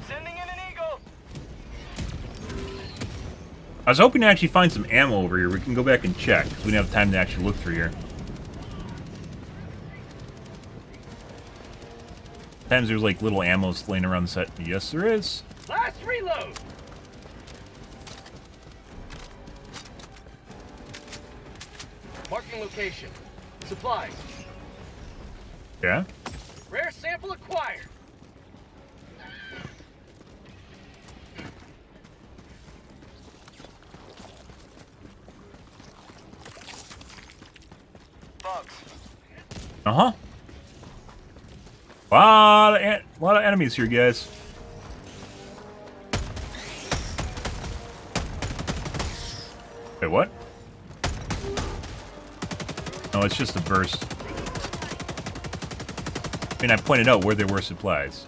Sending in an eagle. I was hoping to actually find some ammo over here. We can go back and check. We didn't have time to actually look through here. Sometimes there's like little ammos laying around the set. Yes, there is. Last reload. Marking location. Supplies. Yeah? Rare sample acquired. Bugs. Uh-huh. Lot of enemies here, guys. Wait, what? No, it's just a burst. I mean, I pointed out where there were supplies.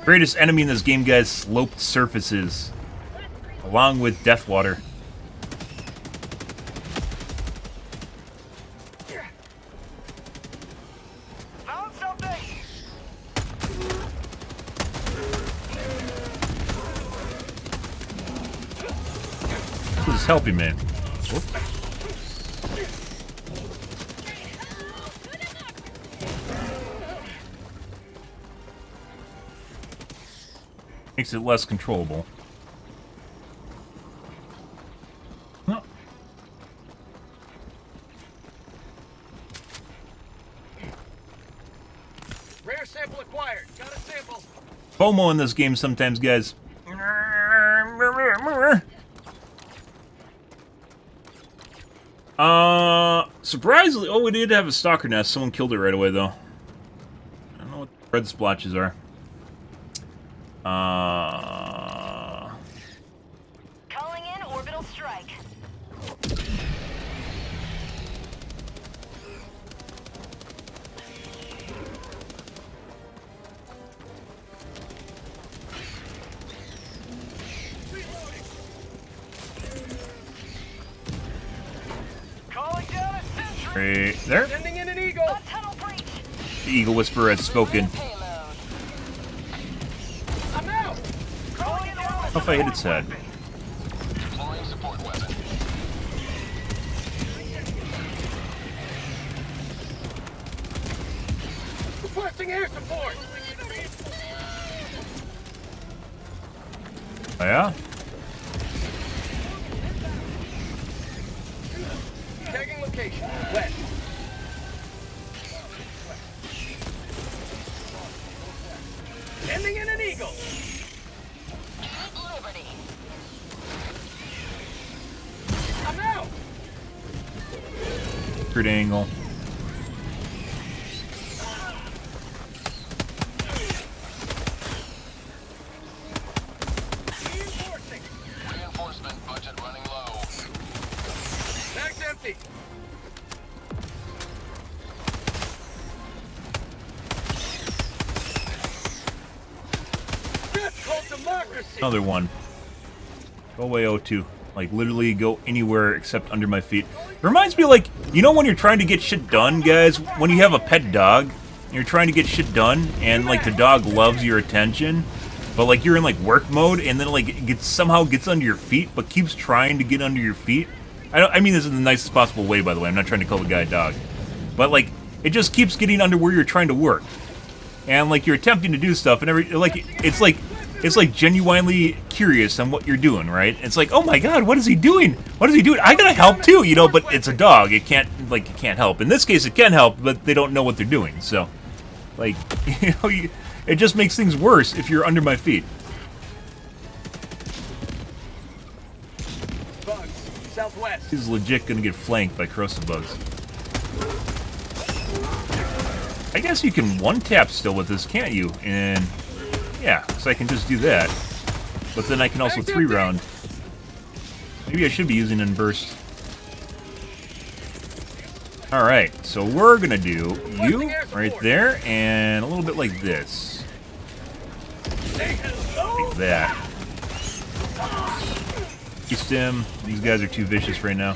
Greatest enemy in this game, guys, sloped surfaces. Along with death water. Found something. Who's helping me? Whoop. Makes it less controllable. No. Rare sample acquired. Got a sample. FOMO in this game sometimes, guys. Surprisingly, oh, we did have a stalker nest. Someone killed it right away, though. I don't know what the red splotches are. Calling in orbital strike. Calling down a sentry. Right there. Sending in an eagle. A tunnel breach. The Eagle Whisperer has spoken. I'm out. Calling down What if I hit its head? Deploying support weapon. Requesting air support. Oh, yeah? Tagging location. West. Sending in an eagle. Liberty. I'm out. Good angle. Reinforcement budget running low. Bag's empty. That's called democracy. Another one. Go away, O2. Like, literally go anywhere except under my feet. It reminds me, like, you know when you're trying to get shit done, guys? When you have a pet dog, and you're trying to get shit done, and, like, the dog loves your attention, but, like, you're in, like, work mode, and then, like, it somehow gets under your feet, but keeps trying to get under your feet. I mean this in the nicest possible way, by the way. I'm not trying to call the guy a dog. But, like, it just keeps getting under where you're trying to work. And, like, you're attempting to do stuff, and it's like genuinely curious on what you're doing, right? It's like, oh my god, what is he doing? What is he doing? I gotta help too, you know, but it's a dog. It can't help. In this case, it can help, but they don't know what they're doing. So, like, you know, it just makes things worse if you're under my feet. Bugs. Southwest. He's legit gonna get flanked by corrosive bugs. I guess you can one-tap still with this, can't you? And yeah, so I can just do that. But then I can also 3-round. Maybe I should be using in burst. Alright, so we're gonna do you right there, and a little bit like this. Like that. Stim. These guys are too vicious right now.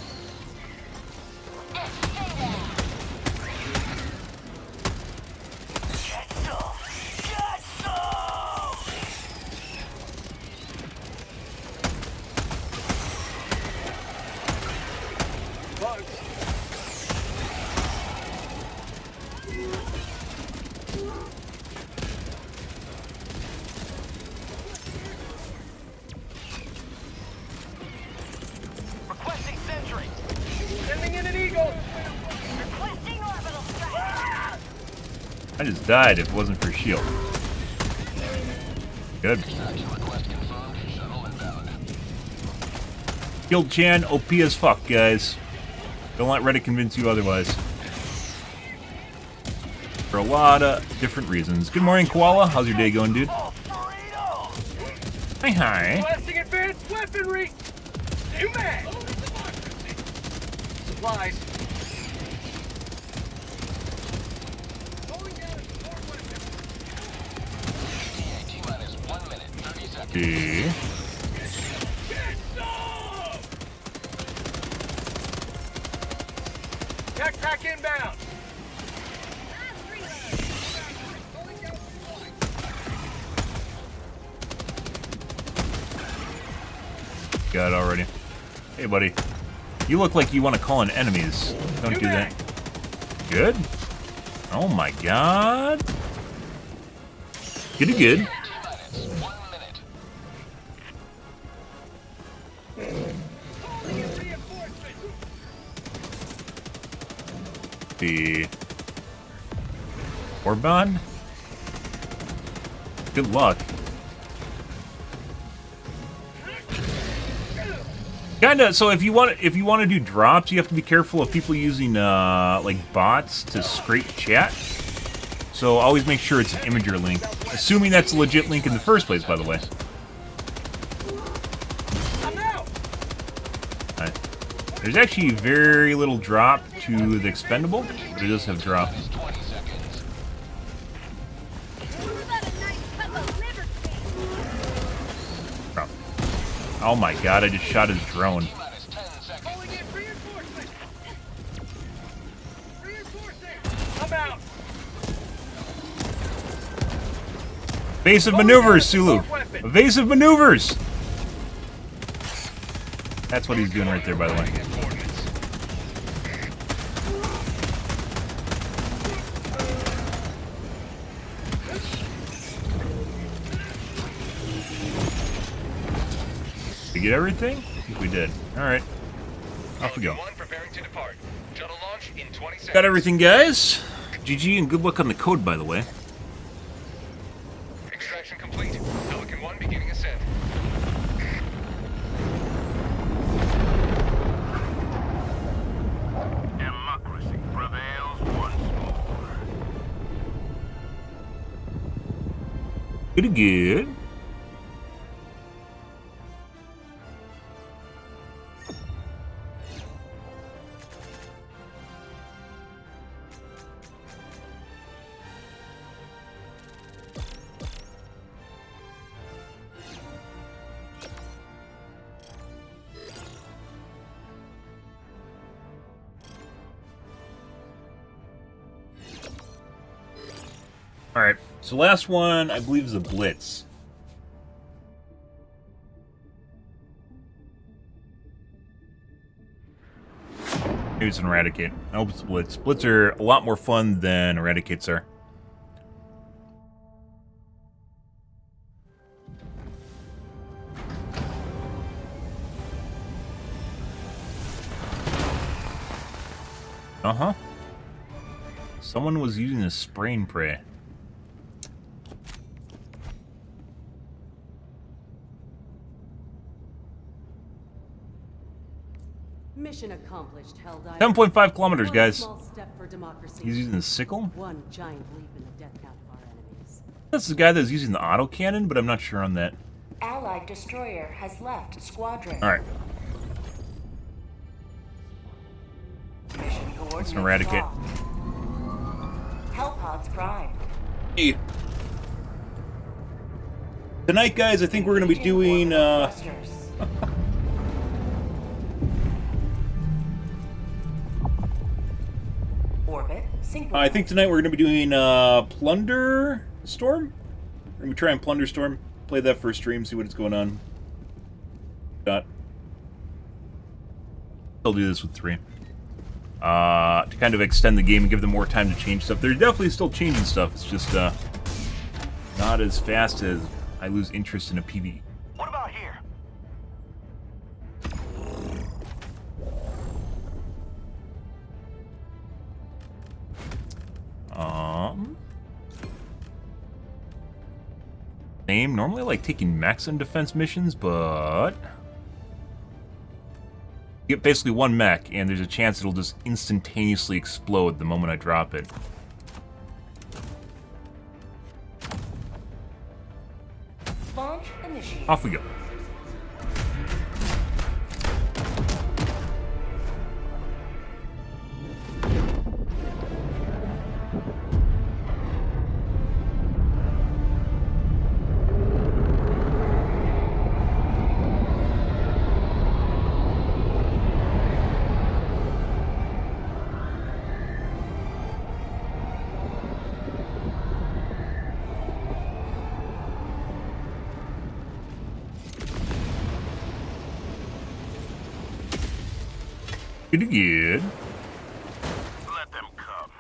Requesting sentry. Sending in an eagle. Requesting orbital strike. I just died if it wasn't for shield. Good. Shield Chan, OP as fuck, guys. Don't let Reddit convince you otherwise. For a lot of different reasons. Good morning, Koala. How's your day going, dude? Hi, hi. Requesting advanced weaponry. New mag. Supplies. T-minus 1 minute, 30 seconds. Okay. Backpack inbound. Got it already. Hey, buddy. You look like you want to call in enemies. Don't do that. Good. Oh my god. Good. Good. The Orban. Good luck. Kinda. So if you want to do drops, you have to be careful of people using like bots to scrape chat. So always make sure it's an imager link, assuming that's a legit link in the first place. By the way. There's actually very little drop to the expendable, but it does have drop. Drop. Oh my god, I just shot his drone. Evasive maneuvers, Sulu! Evasive maneuvers! That's what he's doing right there, by the way. we get everything? I think we did. Alright. Off we go. Preparing to depart. Shuttle launch in 20 seconds. Got everything, guys. GG and good luck on the code, by the way. Extraction complete. Pelican 1 beginning ascent. Democracy prevails once more. Pretty good. Alright, so last one, I believe, is a blitz. Maybe it's an eradicate. I hope it's a blitz. Blitz are a lot more fun than eradicates are. Uh-huh. Someone was using a spray and pray. Mission accomplished, Helldive. 7.5 kilometers, One guys. small step for democracy. He's using the sickle? One giant leap in the death count of our enemies. That's the guy that's using the autocannon, but I'm not sure on that. Allied destroyer has left squadron. Alright. Mission Let's coordinates eradicate. locked. Hellpods prime. Hey. Tonight, guys, I think we're going to be doing, Orbit synchronized. I think tonight we're going to be doing, Plunder Storm? We're going to try and Plunder Storm. Play that for a stream, see what's going on. I'll do this with 3. To kind of extend the game and give them more time to change stuff. They're definitely still changing stuff. It's just, not as fast as I lose interest in a PvE. What about here? Same. Normally I like taking max on defense missions, but you get basically 1 mech, and there's a chance it'll just instantaneously explode the moment I drop it. Launch initiated. Off we go. Pretty good. Let them come.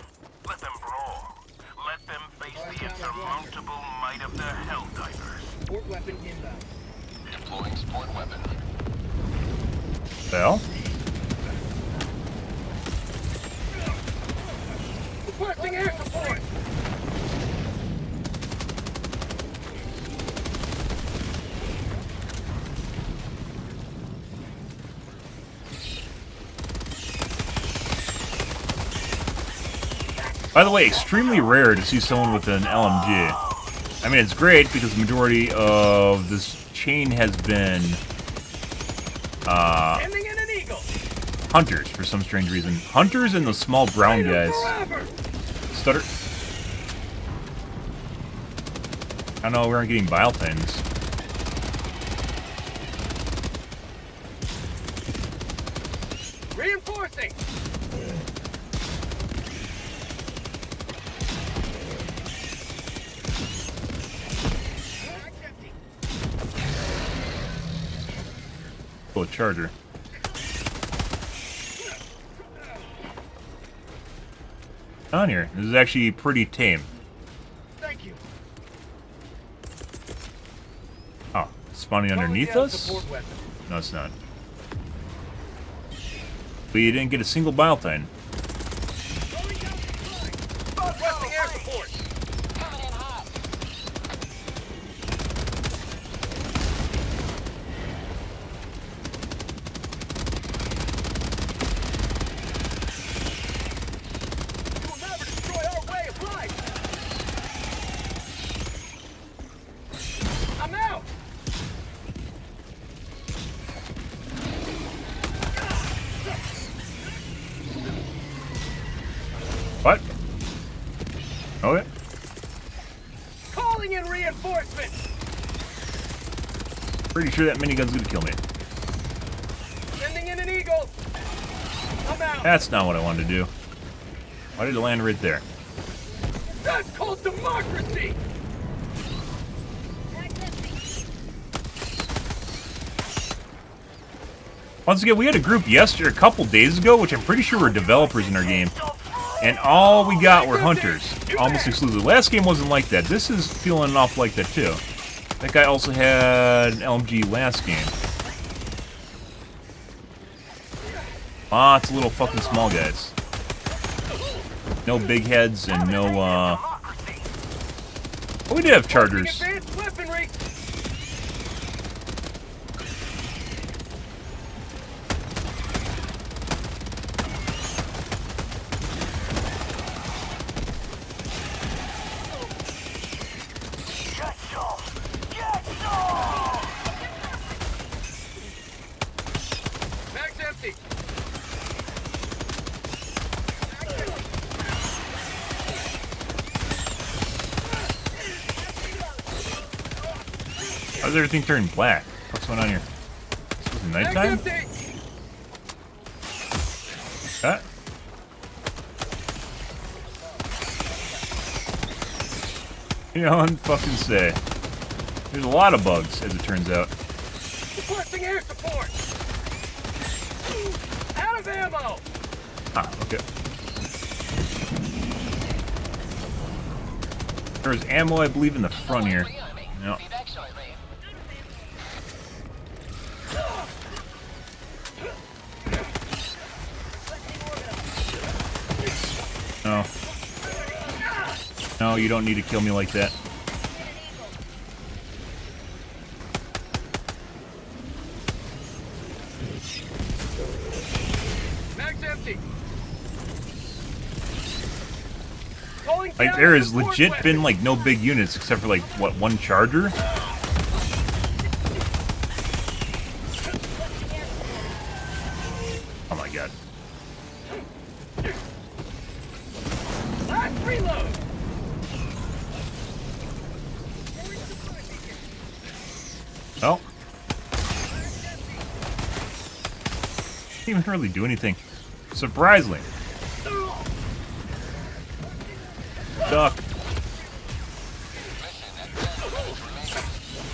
Let them brawl. Let them face the insurmountable might of the Helldivers. Support weapon inbound. Deploying support weapon. Well. Requesting air support! By the way, extremely rare to see someone with an LMG. I mean, it's great because the majority of this chain has been hunters for some strange reason. Hunters and the small brown guys. Stutter. I don't know, we aren't getting bile pens. Reinforcing! Oh, charger. On here. This is actually pretty tame. Thank you. Oh, spawning underneath us? No, it's not. But you didn't get a single Biletine. Requesting air support. Coming in hot. You will never destroy our way of life. I'm out. What? Okay. Calling in reinforcements. Pretty sure that minigun's gonna kill me. Sending in an eagle. I'm out. That's not what I wanted to do. Why did it land right there? That's called democracy. Once again, we had a group a couple days ago, which I'm pretty sure were developers in our game, and all we got were hunters, almost exclusively. Last game wasn't like that. This is feeling off like that too. That guy also had an LMG last game. Lots of little fucking small guys. No big heads and no, oh, we did have chargers. Advanced weaponry. Mag's empty. How's everything turning black? What's going on here? Is it nighttime? Huh? You don't fucking say. There's a lot of bugs, as it turns out. Requesting air support. Out of ammo. Ah, okay. There's ammo, I believe, in the front here. No. No. No, you don't need to kill me like that. Mag's empty. Like, there has legit been, like, no big units except for, like, what, one charger? Oh my god. Last reload. Oh. Didn't even really do anything. Surprisingly. Duck.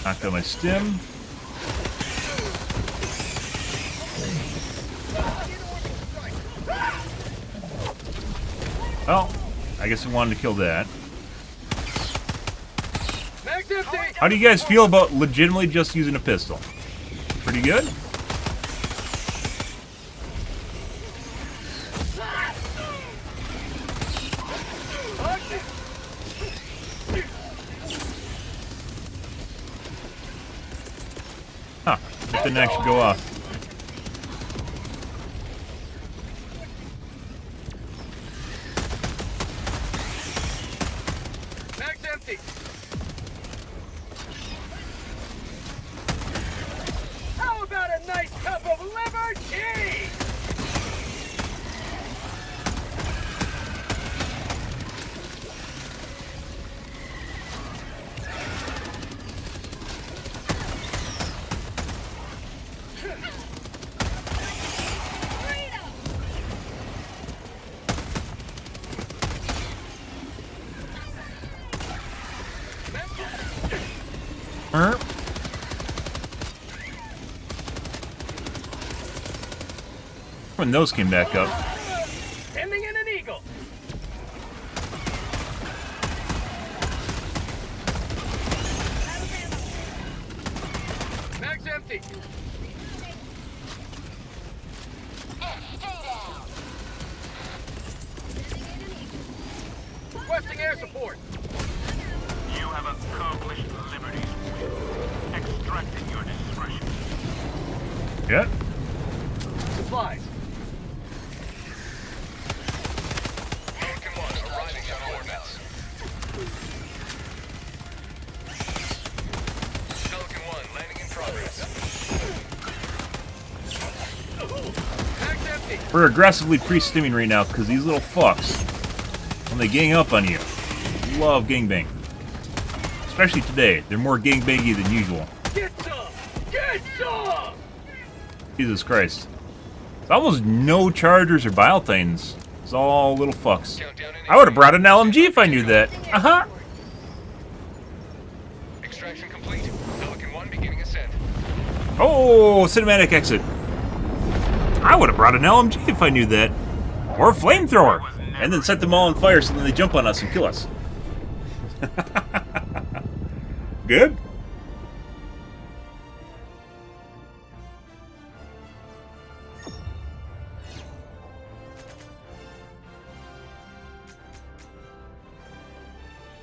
Knocked out my stim. Well, I guess I wanted to kill that. How do you guys feel about legitimately just using a pistol? Pretty good? Huh, it didn't actually go off. Mag's empty. How about a nice cup of liver tea? When those came back up. Sending in an eagle. Mag's empty. Requesting air support. You have accomplished liberty's will. Extracting your discretion. Yeah. Supplies. Pelican 1 arriving at coordinates. Pelican 1 landing in progress. Pack's empty. We're aggressively pre-stimming right now because these little fucks, when they gang up on you, love gangbang. Especially today. They're more gangbangy than usual. Get some! Get some! Jesus Christ. There's almost no chargers or bile titans. It's all little fucks. I would have brought an LMG if I knew that. Uh-huh. Extraction complete. Pelican 1 beginning ascent. Oh, cinematic exit. I would have brought an LMG if I knew that. Or a flamethrower. And then set them all on fire so then they jump on us and kill us. Good?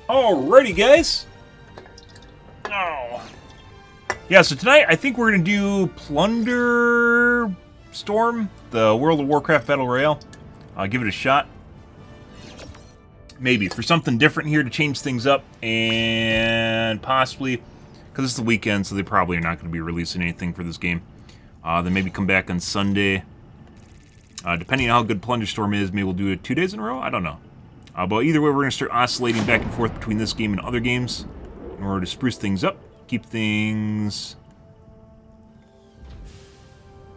Alrighty, guys. Oh. Yeah, so tonight I think we're going to do Plunder Storm, the World of Warcraft Battle Royale. I'll give it a shot. Maybe for something different here to change things up, and possibly because it's the weekend, so they probably are not going to be releasing anything for this game. Then maybe come back on Sunday. Depending on how good Plunder Storm is, maybe we'll do it 2 days in a row. I don't know. But either way, we're going to start oscillating back and forth between this game and other games in order to spruce things up, keep things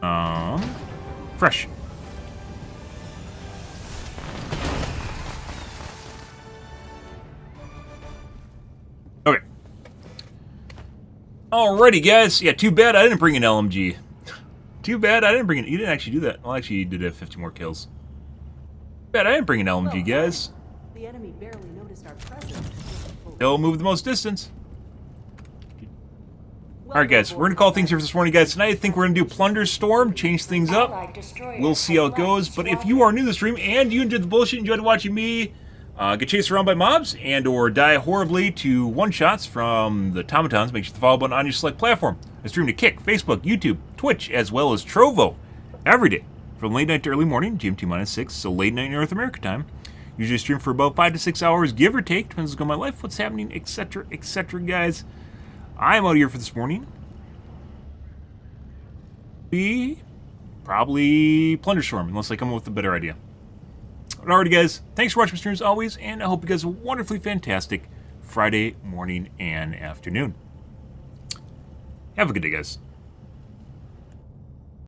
fresh. Okay. Alrighty, guys. Yeah, too bad I didn't bring an LMG. Too bad I didn't bring it. You didn't actually do that. Well, actually, you did have 50 more kills. Bad I didn't bring an LMG, guys. The enemy barely noticed our presence. He'll move the most distance. Alright, guys. We're going to call things here for this morning, guys. Tonight, I think we're going to do Plunder Storm, change things up. We'll see how it goes. But if you are new to the stream and you enjoyed the bullshit, enjoyed watching me get chased around by mobs and or die horribly to one-shots from the automatons, make sure to follow button on your select platform. I stream to Kick, Facebook, YouTube, Twitch, as well as Trovo every day from late night to early morning, GMT-6, so late night North America time. Usually stream for about 5 to 6 hours, give or take. Depends on my life, what's happening, etc., etc., guys. I'm out here for this morning. Probably Plunder Storm, unless I come up with a better idea. But alrighty, guys, thanks for watching my stream as always, and I hope you guys have a wonderfully fantastic Friday morning and afternoon. Have a good day, guys.